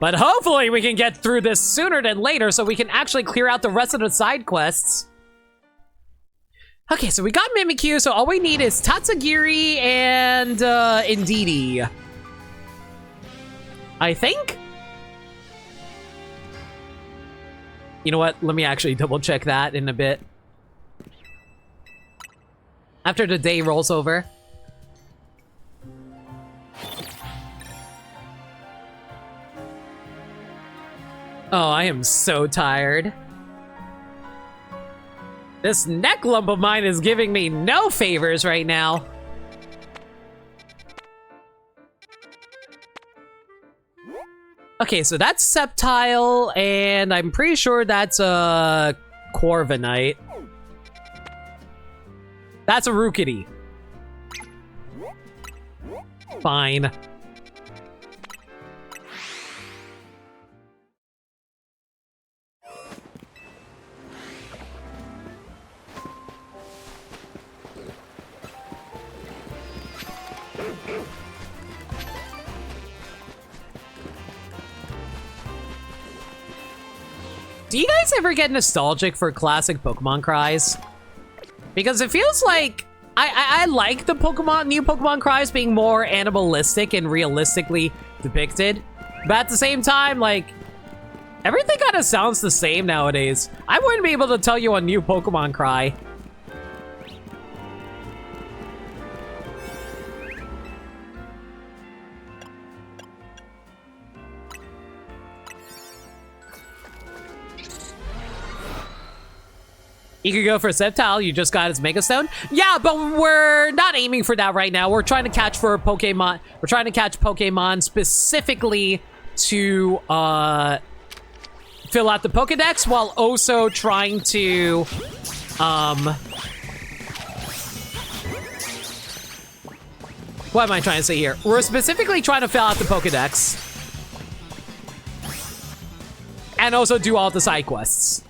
But hopefully we can get through this sooner than later so we can actually clear out the rest of the side quests. Okay, so we got Mimikyu, so all we need is Tatsugiri and Indeedee. I think? You know what? Let me actually double check that in a bit. After the day rolls over. Oh, I am so tired. This neck lump of mine is giving me no favors right now. Okay, so that's Sceptile, and I'm pretty sure that's a Corviknight. That's a Rookity. Fine. Do you guys ever get nostalgic for classic Pokemon cries? Because it feels like I like the new Pokemon cries being more animalistic and realistically depicted. But at the same time, like, everything kind of sounds the same nowadays. I wouldn't be able to tell you a new Pokemon cry. You could go for Sceptile, you just got his Mega Stone. Yeah, but we're not aiming for that right now. We're trying to catch for Pokemon. We're trying to catch Pokemon specifically to fill out the Pokedex while also trying to what am I trying to say here? We're specifically trying to fill out the Pokedex and also do all the side quests.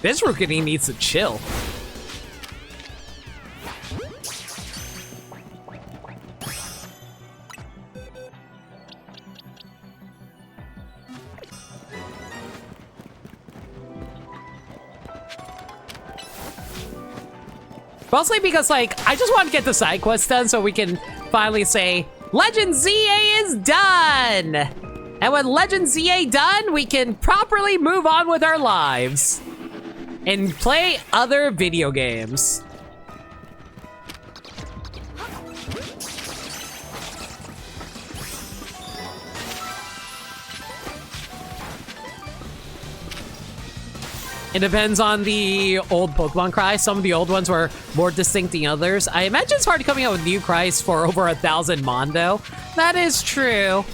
This Rookity needs to chill. Mostly because, like, I just want to get the side quests done so we can finally say, Legend ZA is done! And with Legend ZA done, we can properly move on with our lives. And play other video games. It depends on the old Pokemon cries. Some of the old ones were more distinct than others. I imagine it's hard coming out with new cries for over 1,000 Mondo. That is true.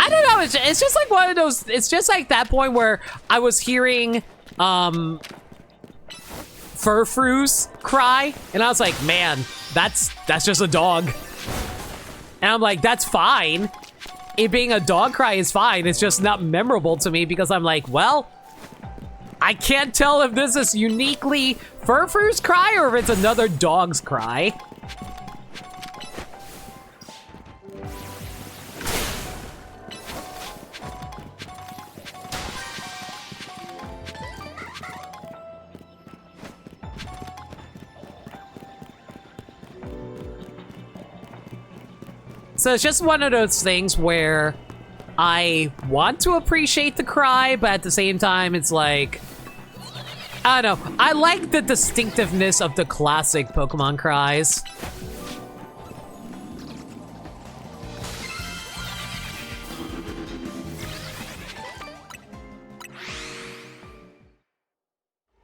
I don't know. It's just like one of those. It's just like that point where I was hearing Furfru's cry, and I was like, man, that's just a dog. And I'm like, that's fine. It being a dog cry is fine. It's just not memorable to me because I'm like, well, I can't tell if this is uniquely Furfru's cry or if it's another dog's cry. So it's just one of those things where I want to appreciate the cry, but at the same time, it's like, I don't know. I like the distinctiveness of the classic Pokemon cries.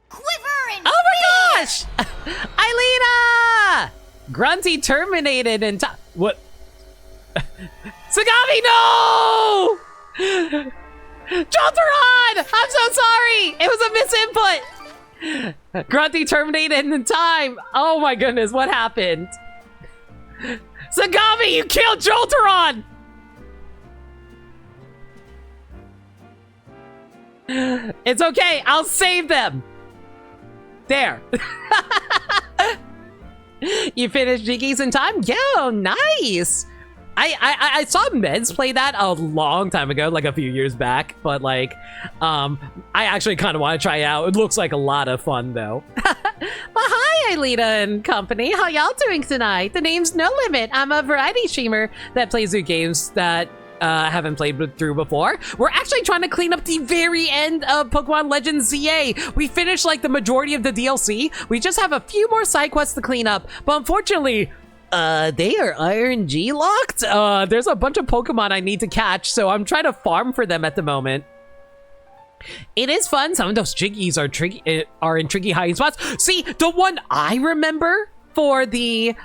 Quiver and Oh my gosh! Aelita! Grunty terminated in time. What? Sagami, no! Jolteron! I'm so sorry! It was a misinput! Grunty terminated in time! Oh my goodness, what happened? Sagami, you killed Jolteron! It's okay, I'll save them! There. You finished Jiggies in time? Yo, nice! I saw Meds play that a long time ago, like a few years back, but like, I actually kind of want to try it out. It looks like a lot of fun though. Well, hi, Aelita and company. How y'all doing tonight? The name's No Limit. I'm a variety streamer that plays new games that I haven't played through before. We're actually trying to clean up the very end of Pokemon Legends ZA. We finished like the majority of the DLC. We just have a few more side quests to clean up, but unfortunately, they are RNG locked. There's a bunch of Pokemon I need to catch, so I'm trying to farm for them at the moment. It is fun. Some of those Jiggies are in tricky hiding spots. See, the one I remember for the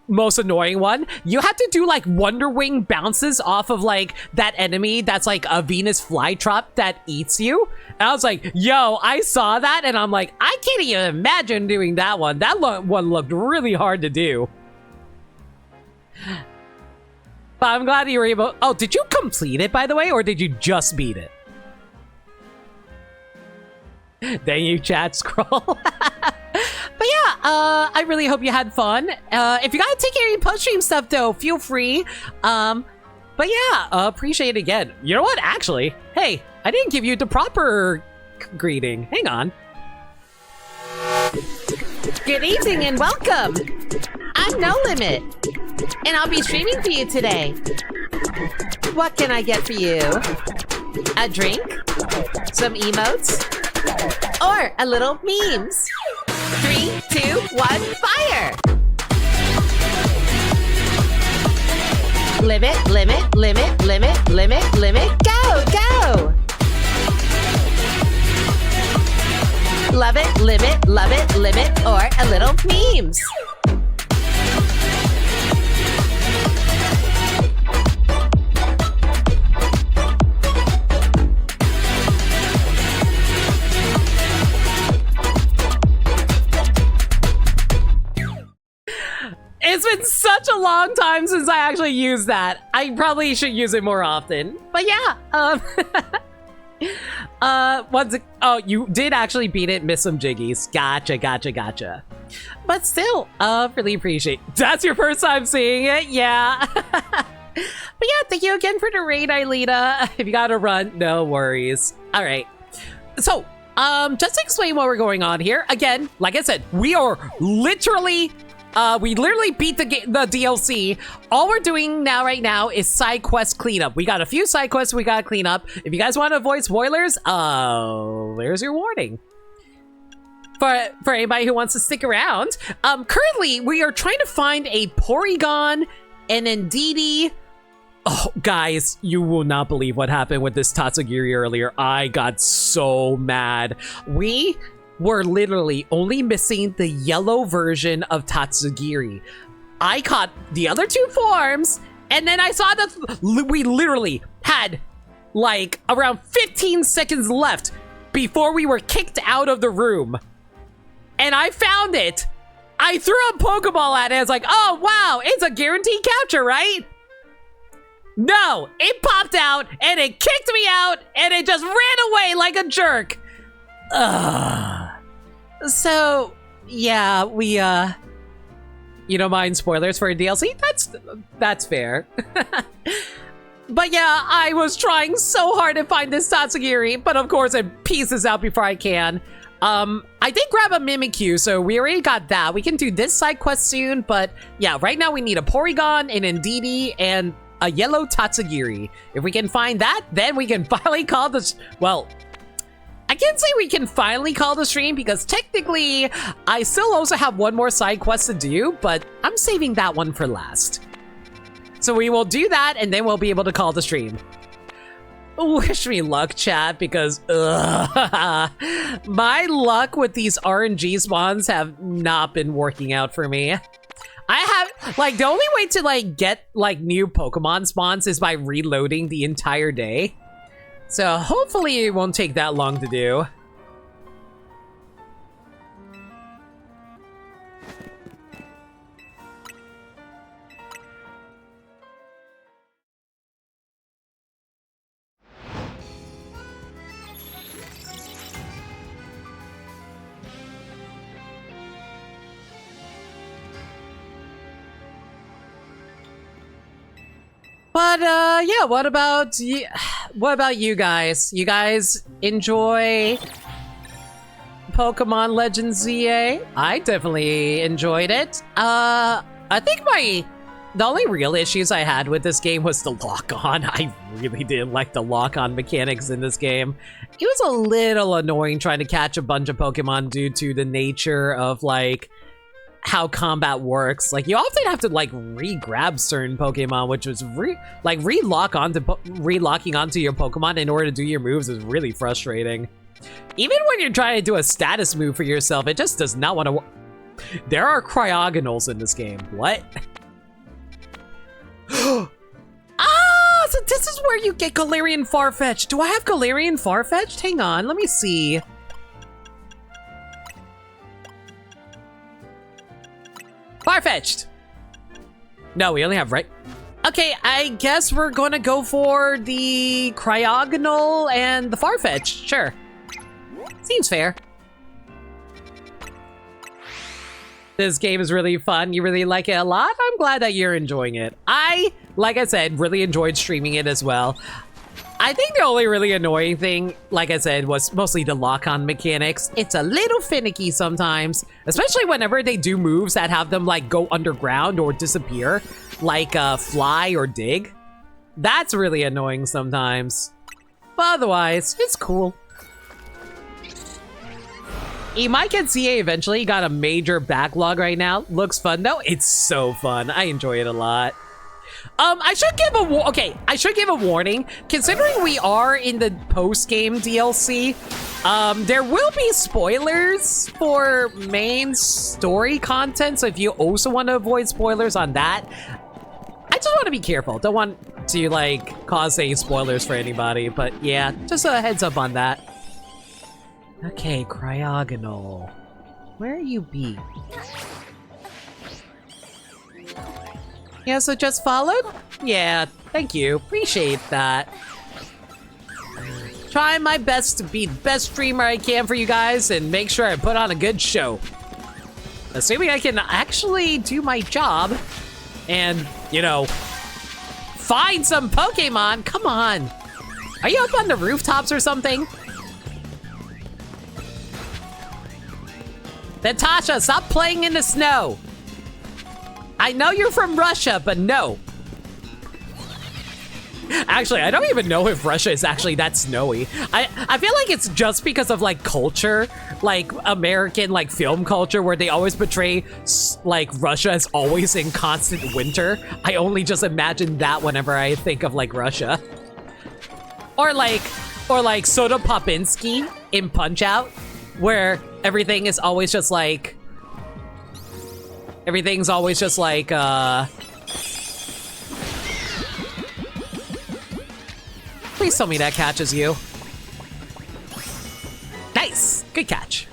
most annoying one, you have to do like Wonder Wing bounces off of like that enemy that's like a Venus flytrap that eats you. And I was like, yo, I saw that and I'm like, I can't even imagine doing that one. That one looked really hard to do. But I'm glad you were able. Oh, did you complete it, by the way, or did you just beat it? Dang you, chat scroll. But yeah, I really hope you had fun. If you gotta take care of your post-stream stuff, though, feel free. But yeah, appreciate it again. You know what? Actually, hey, I didn't give you the proper greeting. Hang on. Good evening and welcome. I'm No Limit, and I'll be streaming for you today. What can I get for you? A drink? Some emotes? Or a little memes? 3, 2, 1, fire! Limit, limit, limit, limit, limit, limit, go, go! Love it, limit, or a little memes. It's been such a long time since I actually used that. I probably should use it more often. But yeah, oh, you did actually beat it, miss some Jiggies. Gotcha. But still, really appreciate. That's your first time seeing it? Yeah. But yeah, thank you again for the raid, Aelita. If you gotta run, no worries. All right. So, just to explain what we're going on here, again, like I said, we are literally we literally beat the DLC. All we're doing right now is side quest cleanup. We got a few side quests we gotta clean up. If you guys want to avoid spoilers, there's your warning. For anybody who wants to stick around, currently we are trying to find a Porygon, an Indeedee, Oh, guys, you will not believe what happened with this Tatsugiri earlier. I got so mad. We were literally only missing the yellow version of Tatsugiri. I caught the other two forms, and then I saw that we literally had like around 15 seconds left before we were kicked out of the room. And I found it. I threw a Pokeball at it. I was like, oh, wow, it's a guaranteed capture, right? No, it popped out and it kicked me out and it just ran away like a jerk. Ugh. So, yeah, we, you don't mind spoilers for a DLC? That's fair. But yeah, I was trying so hard to find this Tatsugiri, but of course it pieces out before I can. I did grab a Mimikyu, so we already got that. We can do this side quest soon, but yeah, right now we need a Porygon, an Indeedee, and a yellow Tatsugiri. If we can find that, then we can finally call this, well, I can't say we can finally call the stream because technically I still also have one more side quest to do, but I'm saving that one for last. So we will do that and then we'll be able to call the stream. Wish me luck, chat, because my luck with these RNG spawns have not been working out for me. I have, like, the only way to, like, get, like, new Pokemon spawns is by reloading the entire day. So hopefully it won't take that long to do. But yeah, what about you guys? You guys enjoy Pokemon Legends ZA? I definitely enjoyed it. I think the only real issues I had with this game was the lock-on. I really didn't like the lock-on mechanics in this game. It was a little annoying trying to catch a bunch of Pokemon due to the nature of, like, how combat works. Like, you often have to, like, re-grab certain Pokemon, which was relocking onto your Pokemon in order to do your moves is really frustrating. Even when you're trying to do a status move for yourself, it just does not want to. There are cryogonals in this game. What? Ah, so this is where you get Galarian Farfetch'd. Do I have Galarian Farfetch'd? Hang on, let me see. Farfetch'd! No, we only have right. Okay, I guess we're gonna go for the Cryogonal and the Farfetch'd. Sure. Seems fair. This game is really fun. You really like it a lot? I'm glad that you're enjoying it. I, like I said, really enjoyed streaming it as well. I think the only really annoying thing, like I said, was mostly the lock-on mechanics. It's a little finicky sometimes, especially whenever they do moves that have them like go underground or disappear, like fly or dig. That's really annoying sometimes. But otherwise, it's cool. You might get CA eventually. You got a major backlog right now. Looks fun though. It's so fun. I enjoy it a lot. I should give a warning. Considering we are in the post-game DLC, there will be spoilers for main story content, so if you also want to avoid spoilers on that, I just want to be careful. Don't want to, like, cause any spoilers for anybody, but yeah, just a heads up on that. Okay, Cryogonal. Where you be? Yeah, so just followed? Yeah, thank you. Appreciate that. Trying my best to be the best streamer I can for you guys and make sure I put on a good show. Assuming I can actually do my job and, you know, find some Pokemon. Come on. Are you up on the rooftops or something? Natasha, stop playing in the snow. I know you're from Russia, but no. Actually, I don't even know if Russia is actually that snowy. I feel like it's just because of like culture, like American like film culture, where they always portray like Russia as always in constant winter. I only just imagine that whenever I think of like Russia. Or like Soda Popinski in Punch-Out, where everything is always just like everything's always just like please tell me that catches you. Nice! Good catch.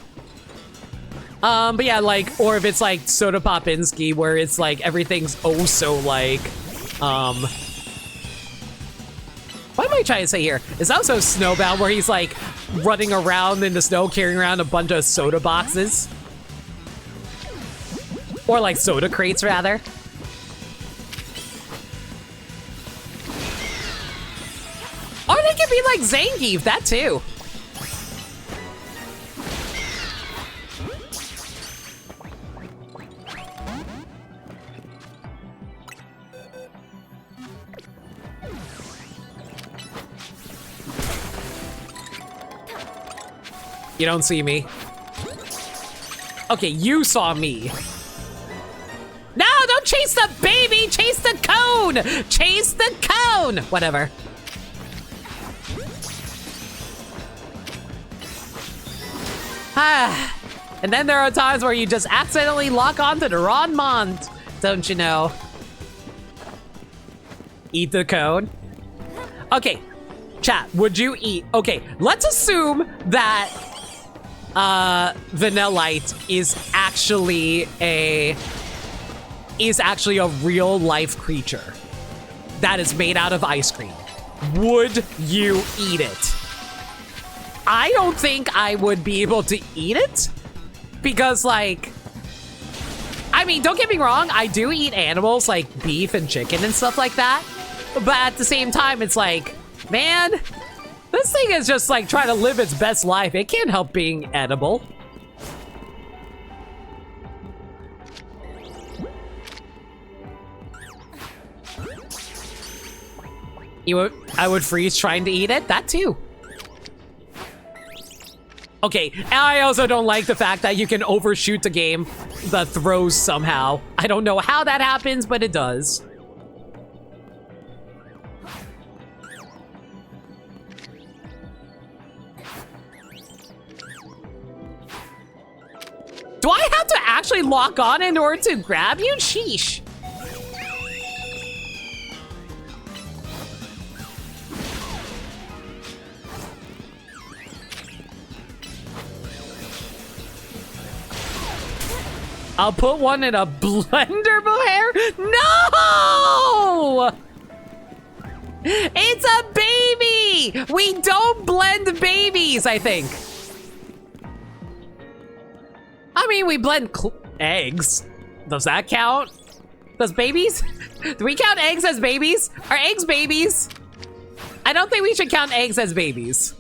But yeah, like, or if it's like Soda Popinski, where it's like everything's oh so like, what am I trying to say here? It's also Snowbound, where he's like running around in the snow carrying around a bunch of soda boxes. Or like soda crates, rather. Or they could be like Zangief, that too. You don't see me. Okay, you saw me. No, don't chase the baby! Chase the cone! Chase the cone! Whatever. Ah. And then there are times where you just accidentally lock onto the wrong mont, don't you know? Eat the cone. Okay, chat, would you eat? Okay, let's assume that Vanillite is actually a real life creature that is made out of ice cream. Would you eat it? I don't think I would be able to eat it because, like, I mean, don't get me wrong, I do eat animals like beef and chicken and stuff like that, but at the same time, it's like, man, this thing is just like trying to live its best life. It can't help being edible. I would freeze trying to eat it? That too. Okay, and I also don't like the fact that you can overshoot the game, the throws somehow. I don't know how that happens, but it does. Do I have to actually lock on in order to grab you? Sheesh. I'll put one in a blender, Mohair? No! It's a baby! We don't blend babies, I think. I mean, we blend eggs. Does that count? Does babies? Do we count eggs as babies? Are eggs babies? I don't think we should count eggs as babies.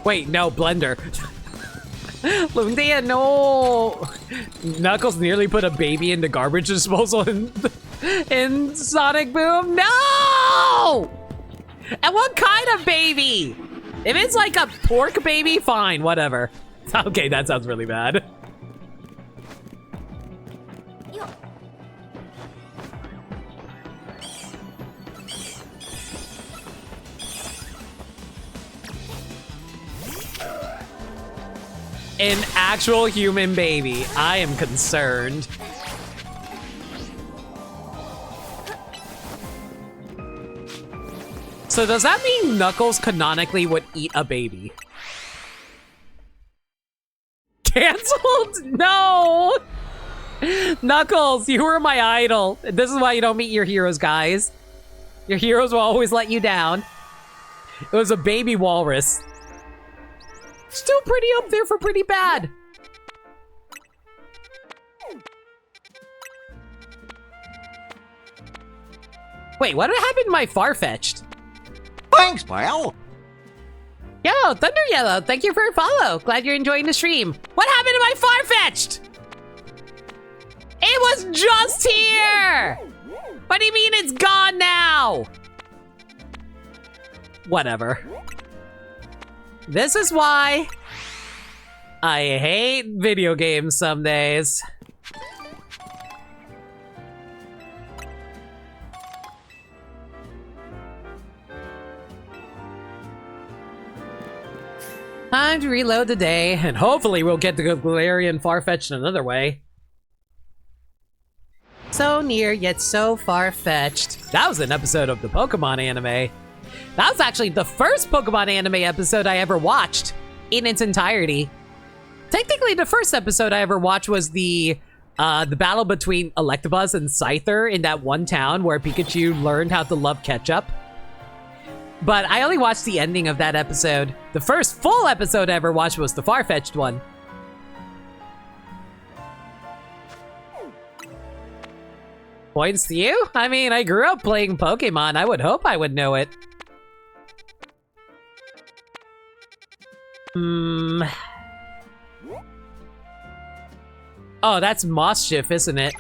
Wait, no, blender. Lundia, no. Knuckles nearly put a baby into garbage disposal in Sonic Boom. No! And what kind of baby? If it's like a pork baby, fine, whatever. Okay, that sounds really bad. An actual human baby. I am concerned. So does that mean Knuckles canonically would eat a baby? Cancelled? No! Knuckles, you were my idol. This is why you don't meet your heroes, guys. Your heroes will always let you down. It was a baby walrus. Still pretty up there for pretty bad. Wait, what happened to my Farfetch'd? Thanks, pal. Yo, Thunder Yellow, thank you for your follow. Glad you're enjoying the stream. What happened to my Farfetch'd? It was just here! What do you mean it's gone now? Whatever. This is why I hate video games some days. Time to reload the day, and hopefully we'll get the Galarian Farfetch'd another way. So near, yet so far-fetched. That was an episode of the Pokemon anime. That was actually the first Pokemon anime episode I ever watched in its entirety. Technically, the first episode I ever watched was the battle between Electabuzz and Scyther in that one town where Pikachu learned how to love ketchup. But I only watched the ending of that episode. The first full episode I ever watched was the Farfetch'd one. Points to you? I mean, I grew up playing Pokemon. I would hope I would know it. Oh, that's Mosschiff, isn't it?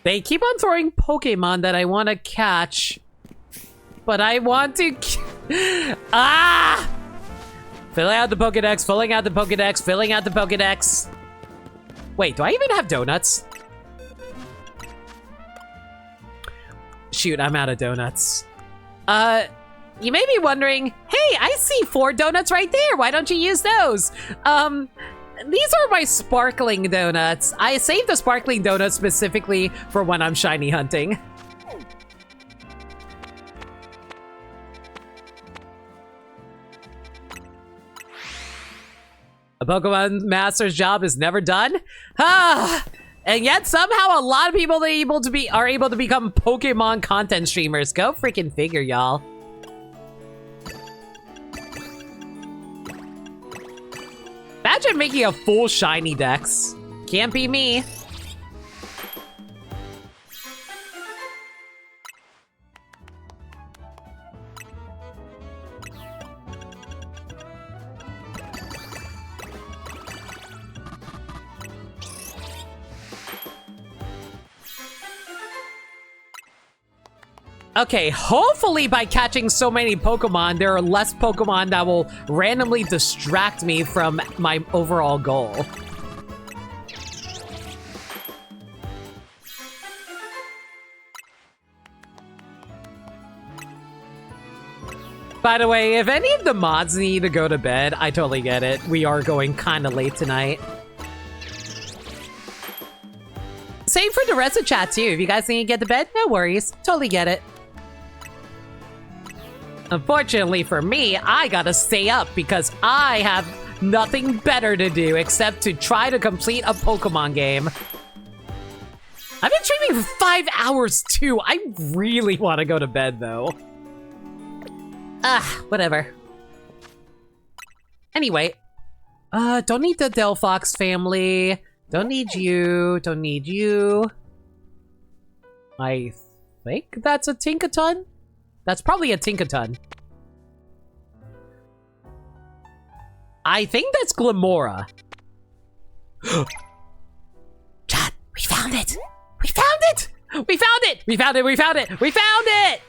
They keep on throwing Pokemon that I want to catch. But I want to... Ah! Filling out the Pokedex, filling out the Pokedex, filling out the Pokedex. Wait, do I even have donuts? Shoot, I'm out of donuts. You may be wondering, hey, I see 4 donuts right there. Why don't you use those? These are my sparkling donuts. I saved the sparkling donuts specifically for when I'm shiny hunting. A Pokemon Master's job is never done. And yet somehow a lot of people are able to become Pokemon content streamers. Go freaking figure, y'all. Imagine making a full shiny dex. Can't be me. Okay, hopefully by catching so many Pokemon, there are less Pokemon that will randomly distract me from my overall goal. By the way, if any of the mods need to go to bed, I totally get it. We are going kind of late tonight. Same for the rest of chat too. If you guys need to get to bed, no worries. Totally get it. Unfortunately for me, I gotta stay up because I have nothing better to do except to try to complete a Pokemon game. I've been streaming for 5 hours too. I really want to go to bed though. Whatever. Anyway, don't need the Delphox family. Don't need you. Don't need you. I think that's a Tinkaton. That's probably a Tinkaton. I think that's Glamora. Chat, we found it! We found it! We found it! We found it! We found it! We found it!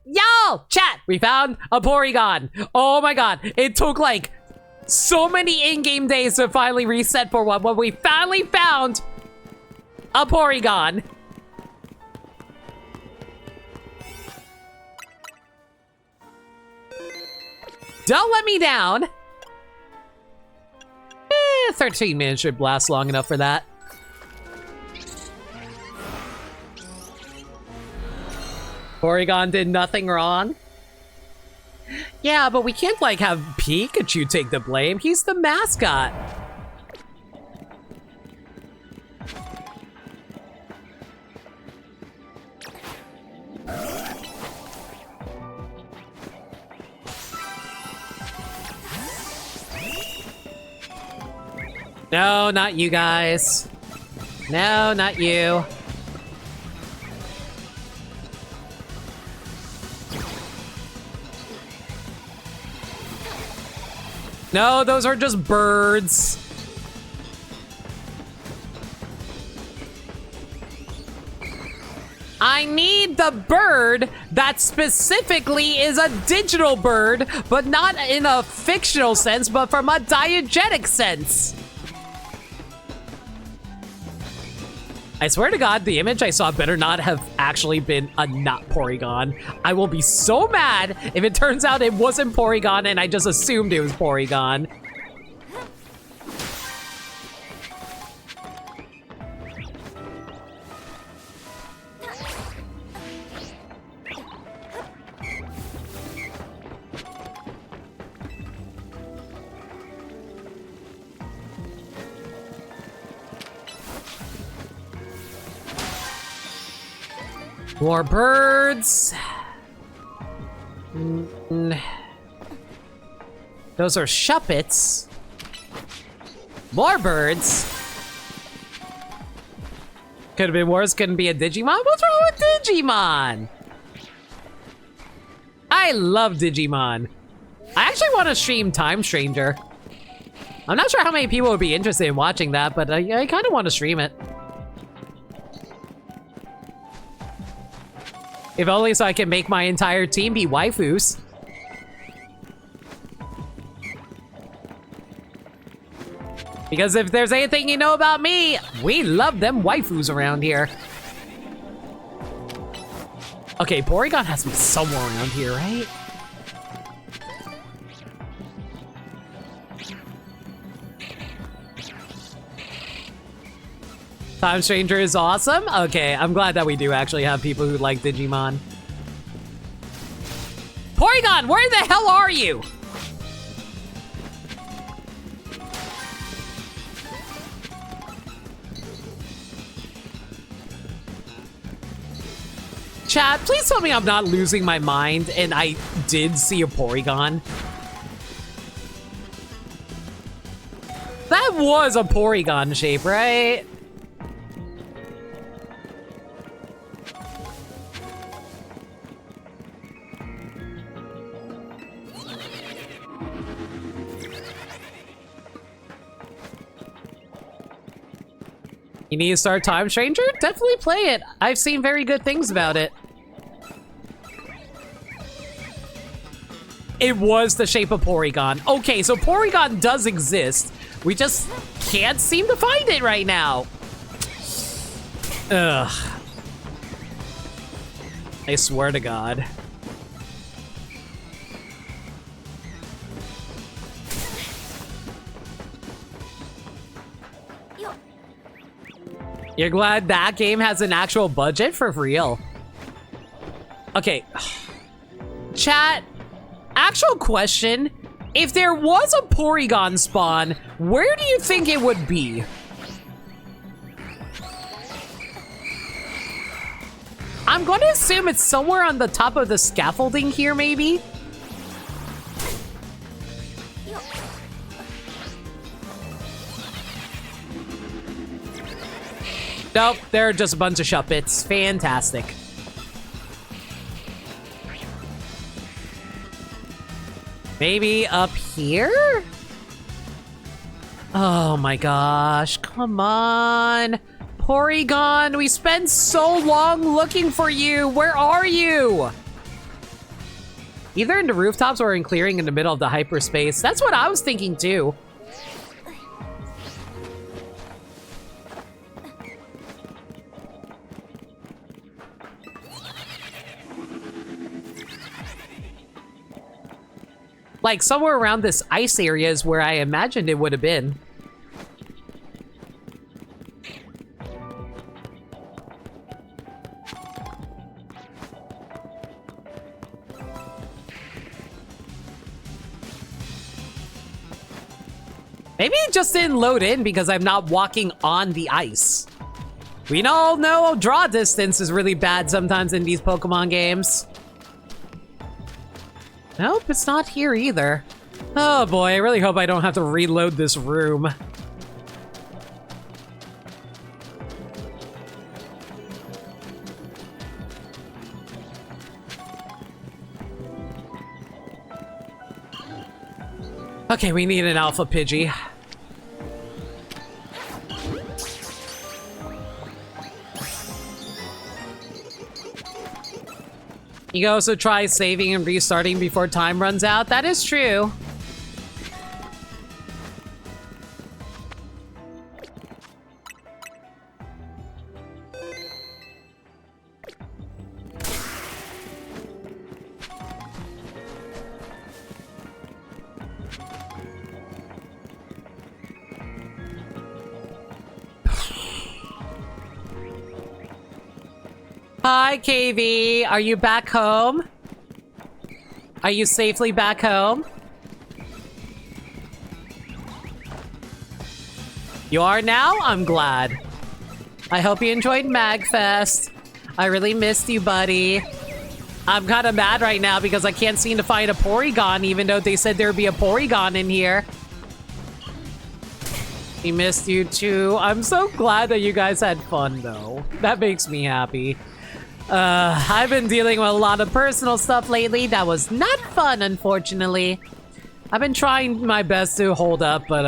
Y'all! Chat, we found a Porygon. Oh my god, it took like so many in-game days to finally reset for one, but we finally found a Porygon. Don't let me down. 13 minutes should last long enough for that. Porygon did nothing wrong. Yeah, but we can't like have Pikachu take the blame. He's the mascot. No, not you guys. No, not you. No, those are just birds. I need the bird that specifically is a digital bird, but not in a fictional sense, but from a diegetic sense. I swear to God, the image I saw better not have actually been a not Porygon. I will be so mad if it turns out it wasn't Porygon and I just assumed it was Porygon. More birds. Those are Shuppets. More birds. Could have been worse. Couldn't be a Digimon. What's wrong with Digimon? I love Digimon. I actually want to stream Time Stranger. I'm not sure how many people would be interested in watching that, but I kind of want to stream it. If only so I can make my entire team be waifus. Because if there's anything you know about me, we love them waifus around here. Okay, Porygon has to be somewhere around here, right? Time Stranger is awesome. Okay, I'm glad that we do actually have people who like Digimon. Porygon, where the hell are you? Chat, please tell me I'm not losing my mind and I did see a Porygon. That was a Porygon shape, right? You need to start Time Stranger? Definitely play it. I've seen very good things about it. It was the shape of Porygon. Okay, so Porygon does exist. We just can't seem to find it right now. Ugh. I swear to God. You're glad that game has an actual budget? For real. Okay. Chat, actual question. If there was a Porygon spawn, where do you think it would be? I'm going to assume it's somewhere on the top of the scaffolding here, maybe? Nope, there are just a bunch of Shuppets. Fantastic. Maybe up here? Oh my gosh, come on. Porygon, we spent so long looking for you. Where are you? Either in the rooftops or in clearing in the middle of the hyperspace. That's what I was thinking too. Like, somewhere around this ice area is where I imagined it would have been. Maybe it just didn't load in because I'm not walking on the ice. We all know draw distance is really bad sometimes in these Pokemon games. Nope, it's not here either. Oh boy, I really hope I don't have to reload this room. Okay, we need an alpha Pidgey. You can also try saving and restarting before time runs out. That is true. Hi, KV. Are you back home? Are you safely back home? You are now? I'm glad. I hope you enjoyed MagFest. I really missed you, buddy. I'm kind of mad right now because I can't seem to find a Porygon, even though they said there'd be a Porygon in here. We missed you too. I'm so glad that you guys had fun, though. That makes me happy. I've been dealing with a lot of personal stuff lately that was not fun, unfortunately. I've been trying my best to hold up, but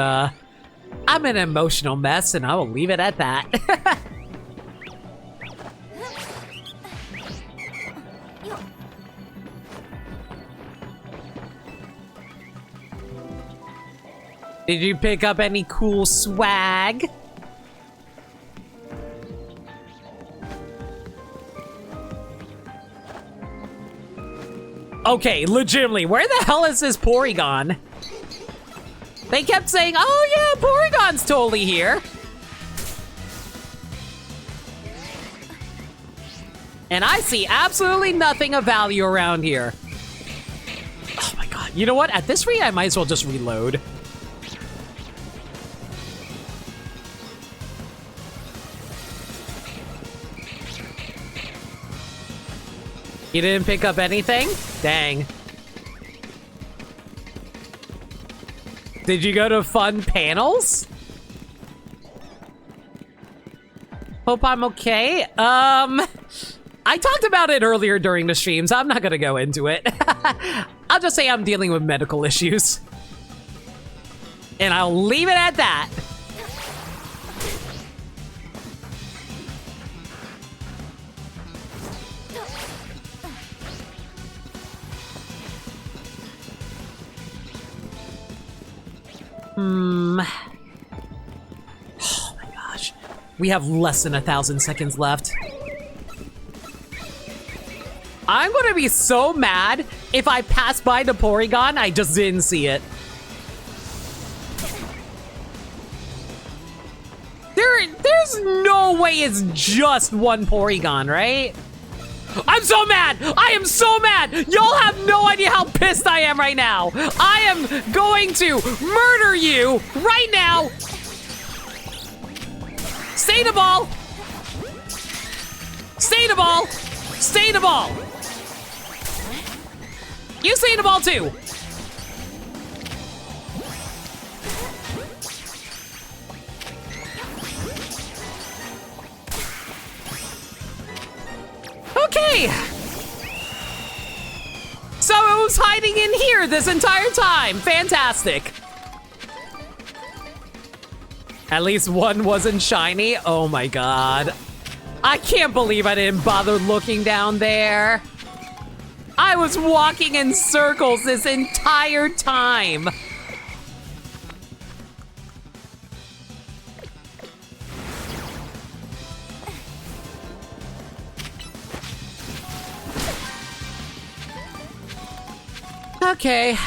I'm an emotional mess, and I will leave it at that. Did you pick up any cool swag? Okay, legitimately, where the hell is this Porygon? They kept saying, oh yeah, Porygon's totally here. And I see absolutely nothing of value around here. Oh my god, you know what? At this rate, I might as well just reload. You didn't pick up anything? Dang. Did you go to fun panels? Hope I'm okay. I talked about it earlier during the streams. I'm not gonna go into it. I'll just say I'm dealing with medical issues. And I'll leave it at that. Oh my gosh. We have less than 1,000 seconds left. I'm gonna be so mad if I pass by the Porygon, I just didn't see it. There's no way it's just one Porygon, right? I'm so mad! I am so mad! Y'all have no idea how pissed I am right now! I am going to murder you right now! Stay the ball! Stay the ball! Stay the ball! You stay the ball too! Okay! So it was hiding in here this entire time! Fantastic! At least one wasn't shiny? Oh my god. I can't believe I didn't bother looking down there. I was walking in circles this entire time. Okay.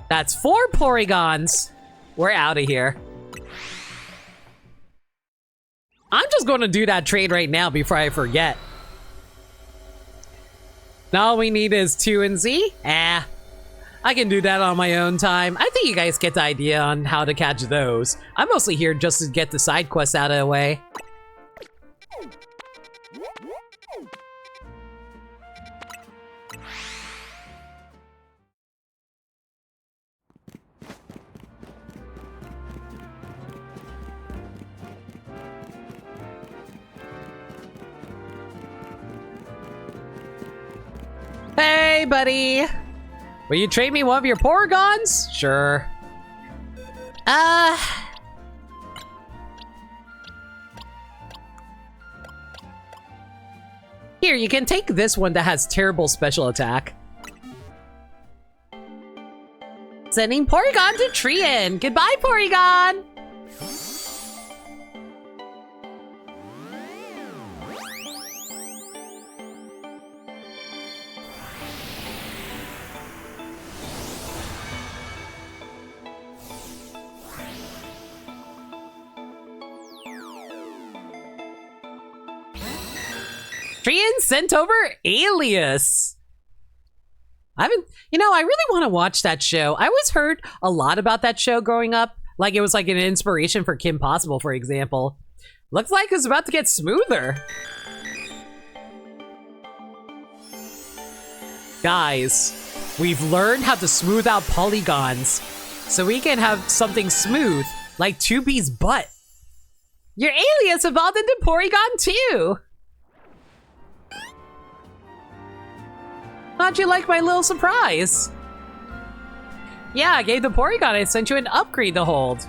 That's 4 Porygons. We're out of here. I'm just going to do that trade right now before I forget. Now all we need is 2 and Z. I can do that on my own time. I think you guys get the idea on how to catch those. I'm mostly here just to get the side quests out of the way. Hey, buddy. Will you trade me one of your Porygons? Sure. Here, you can take this one that has terrible special attack. Sending Porygon to Trian. Goodbye, Porygon. Trian sent over Alias. I really want to watch that show. I always heard a lot about that show growing up. Like it was like an inspiration for Kim Possible, for example. Looks like it's about to get smoother. Guys, we've learned how to smooth out polygons so we can have something smooth like 2B's butt. Your Alias evolved into Porygon too. How'd you like my little surprise? Yeah, I gave the Porygon I sent you an upgrade to hold.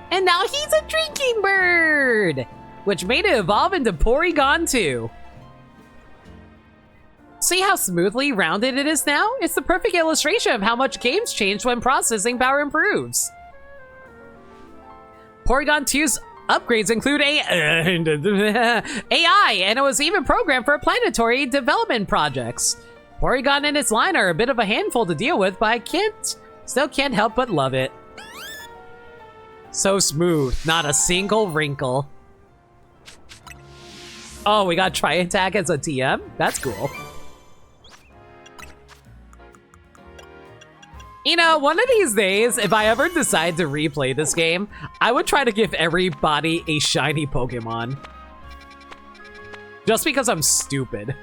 And now he's a drinking bird! Which made it evolve into Porygon 2. See how smoothly rounded it is now? It's the perfect illustration of how much games change when processing power improves. Porygon 2's upgrades include AI, and it was even programmed for planetary development projects. Porygon and its line are a bit of a handful to deal with, but I still can't help but love it. So smooth, not a single wrinkle. Oh, we got Tri-Attack as a TM? That's cool. You know, one of these days, if I ever decide to replay this game, I would try to give everybody a shiny Pokemon. Just because I'm stupid.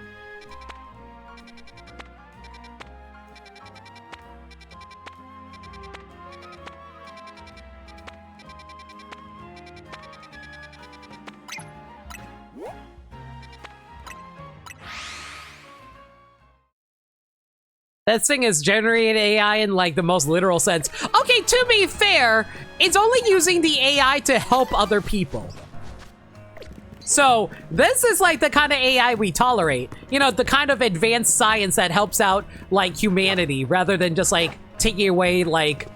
That thing is generated AI in like the most literal sense. Okay, to be fair, it's only using the AI to help other people. So this is like the kind of AI we tolerate. You know, the kind of advanced science that helps out like humanity rather than just like taking away like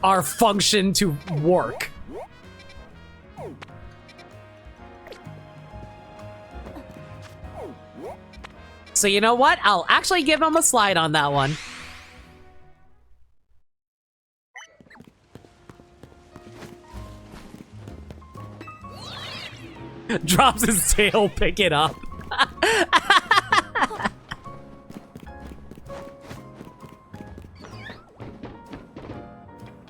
our function to work. So you know what? I'll actually give him a slide on that one. Drops his tail, pick it up.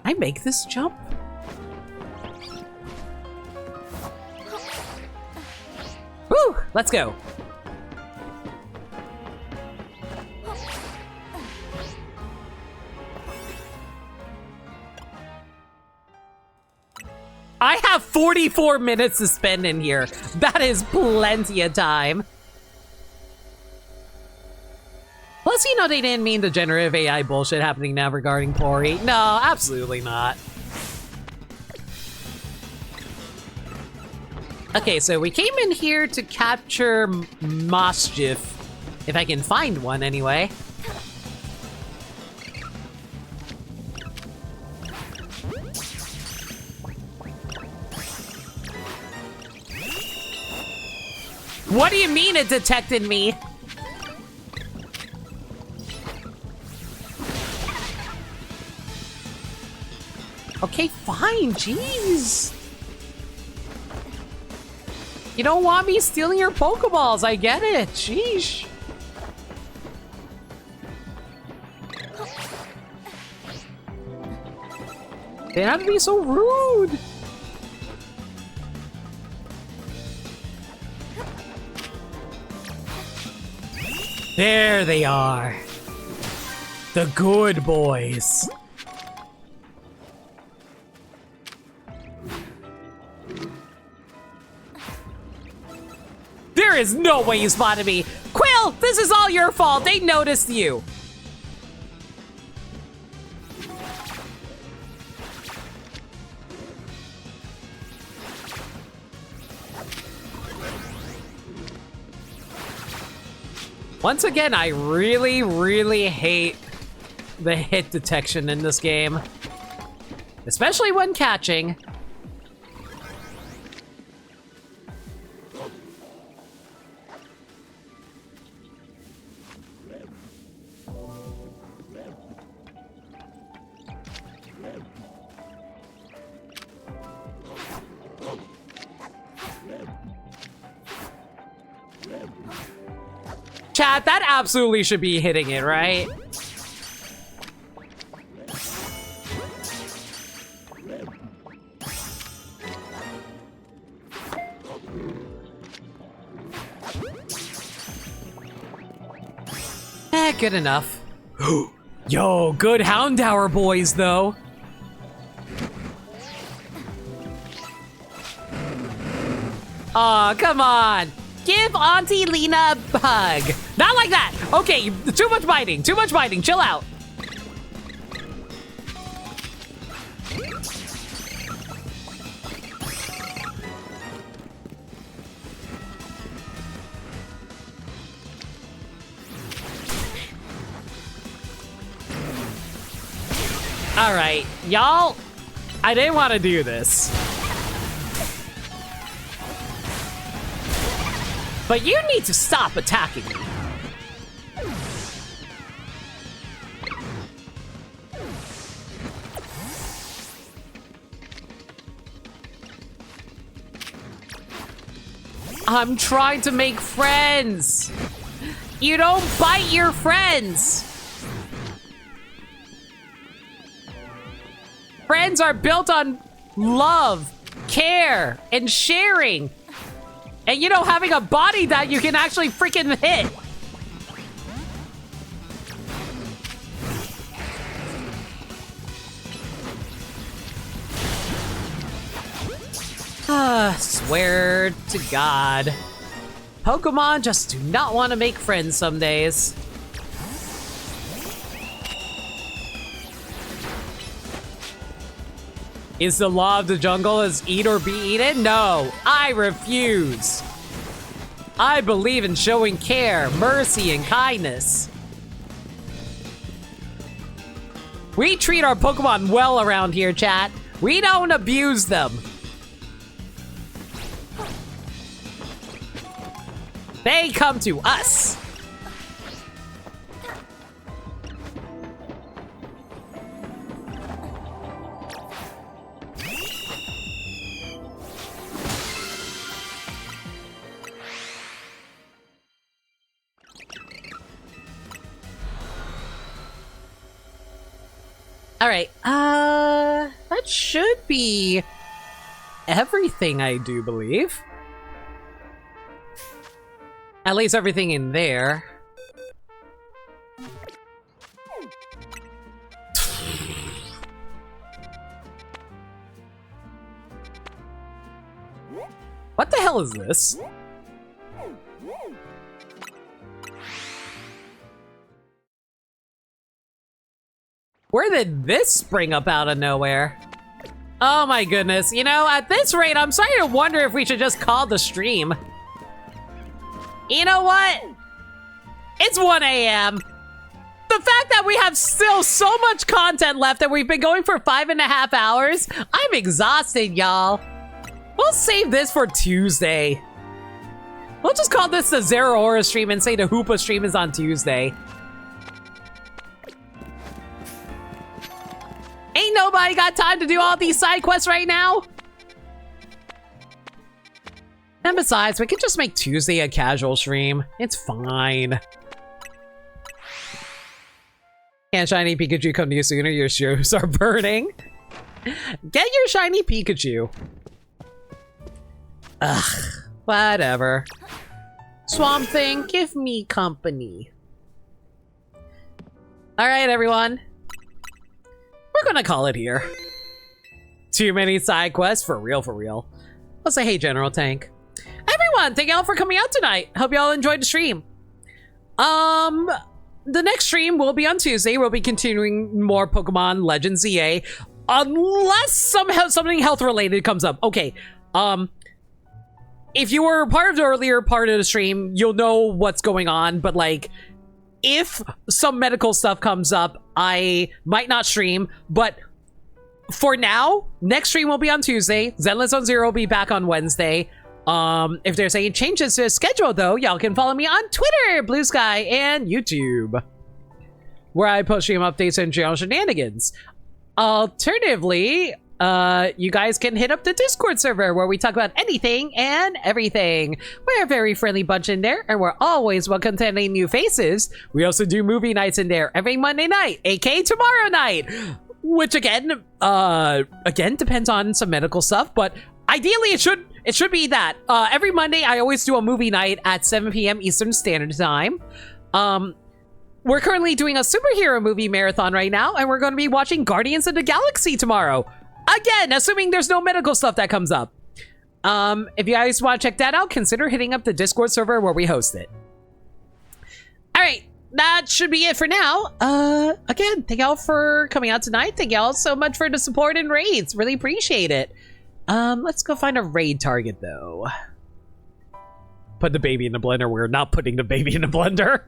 I make this jump? Woo! Let's go. I have 44 minutes to spend in here. That is plenty of time. Plus, you know, they didn't mean the generative AI bullshit happening now regarding Pori. No, absolutely not. Okay, so we came in here to capture Mischief. If I can find one, anyway. What do you mean it detected me? Okay, fine, jeez. You don't want me stealing your Pokeballs, I get it, sheesh. They have to be so rude. There they are. The good boys. There is no way you spotted me. Quill, real? This is all your fault. They noticed you. Once again, I really, really hate the hit detection in this game. Especially when catching. Chat, that absolutely should be hitting it, right? Good enough. Yo, good Houndour boys, though. Aw, come on. Give Auntie Lena a hug. Not like that. Okay, too much biting. Too much biting. Chill out. All right, y'all. I didn't want to do this. But you need to stop attacking me. I'm trying to make friends. You don't bite your friends. Friends are built on love, care, and sharing. And you know, having a body that you can actually freaking hit. Swear to God. Pokemon just do not want to make friends some days. Is the law of the jungle as eat or be eaten? No, I refuse. I believe in showing care, mercy, and kindness. We treat our Pokemon well around here, chat. We don't abuse them. They come to us. All right, that should be everything, I do believe. At least everything in there. What the hell is this? Where did this spring up out of nowhere? Oh my goodness, you know, at this rate, I'm starting to wonder if we should just call the stream. You know what? It's 1 a.m. The fact that we have still so much content left that we've been going for 5.5 hours, I'm exhausted, y'all. We'll save this for Tuesday. We'll just call this the Zeraora stream and say the Hoopa stream is on Tuesday. Ain't nobody got time to do all these side quests right now. And besides, we could just make Tuesday a casual stream. It's fine. Can't Shiny Pikachu come to you sooner? Your shoes are burning. Get your Shiny Pikachu. Ugh, whatever. Swamp Thing, give me company. Alright, everyone. We're gonna call it here. Too many side quests, for real, for real. I'll say hey, General Tank. Everyone, thank y'all for coming out tonight. Hope y'all enjoyed the stream. The next stream will be on Tuesday. We'll be continuing more Pokemon Legends EA. Unless something health related comes up. Okay. If you were part of the earlier part of the stream, you'll know what's going on, but like, if some medical stuff comes up, I might not stream, but for now, next stream will be on Tuesday. Zenless on Zero will be back on Wednesday. If there's any changes to the schedule though, y'all can follow me on Twitter, Blue Sky, and YouTube, where I post stream updates and channel shenanigans. Alternatively, you guys can hit up the Discord server where we talk about anything and everything. We're a very friendly bunch in there, and we're always welcome to any new faces. We also do movie nights in there every Monday night, aka tomorrow night, which again depends on some medical stuff, but ideally it should be that. Every Monday I always do a movie night at 7 p.m. Eastern Standard Time. We're currently doing a superhero movie marathon right now, and we're going to be watching Guardians of the Galaxy tomorrow. Again, assuming there's no medical stuff that comes up. If you guys want to check that out, consider hitting up the Discord server where we host it. Alright, that should be it for now. Again, thank y'all for coming out tonight. Thank y'all so much for the support and raids. Really appreciate it. Let's go find a raid target, though. Put the baby in the blender. We're not putting the baby in the blender.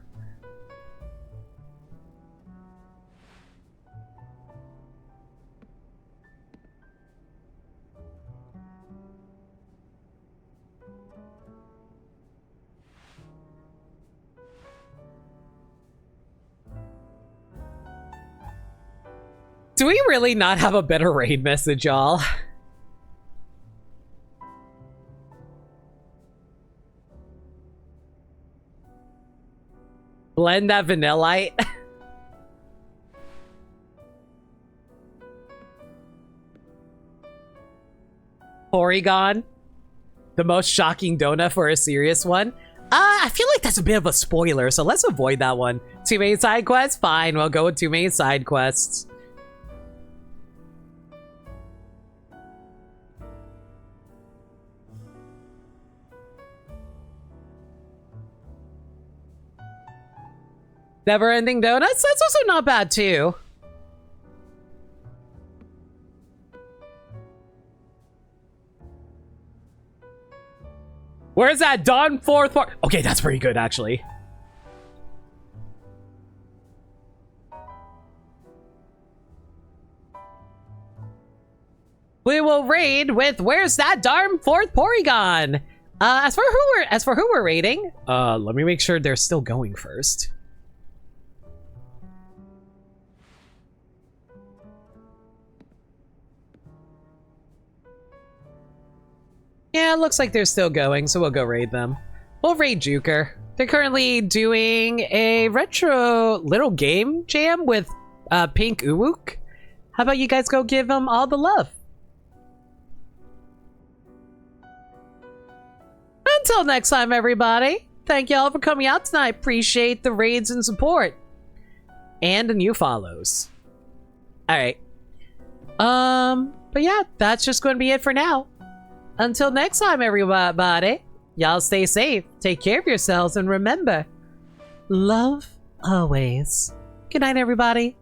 Do we really not have a better raid message, y'all? Blend that vanillite. Porygon. The most shocking donut for a serious one. I feel like that's a bit of a spoiler, so let's avoid that one. 2 main side quests? Fine, we'll go with 2 main side quests. Never-ending donuts? That's also not bad, too. Where's that Dawn 4th part? Okay, that's pretty good, actually. We will raid with Where's That Darn 4th Porygon? As for who we're raiding, let me make sure they're still going first. Yeah, it looks like they're still going, so we'll go raid them. We'll raid Juker. They're currently doing a retro little game jam with Pink Uwook. How about you guys go give them all the love? Until next time, everybody. Thank y'all for coming out tonight. Appreciate the raids and support. And the new follows. Alright. But yeah, that's just going to be it for now. Until next time, everybody, y'all stay safe, take care of yourselves, and remember, love always. Good night, everybody.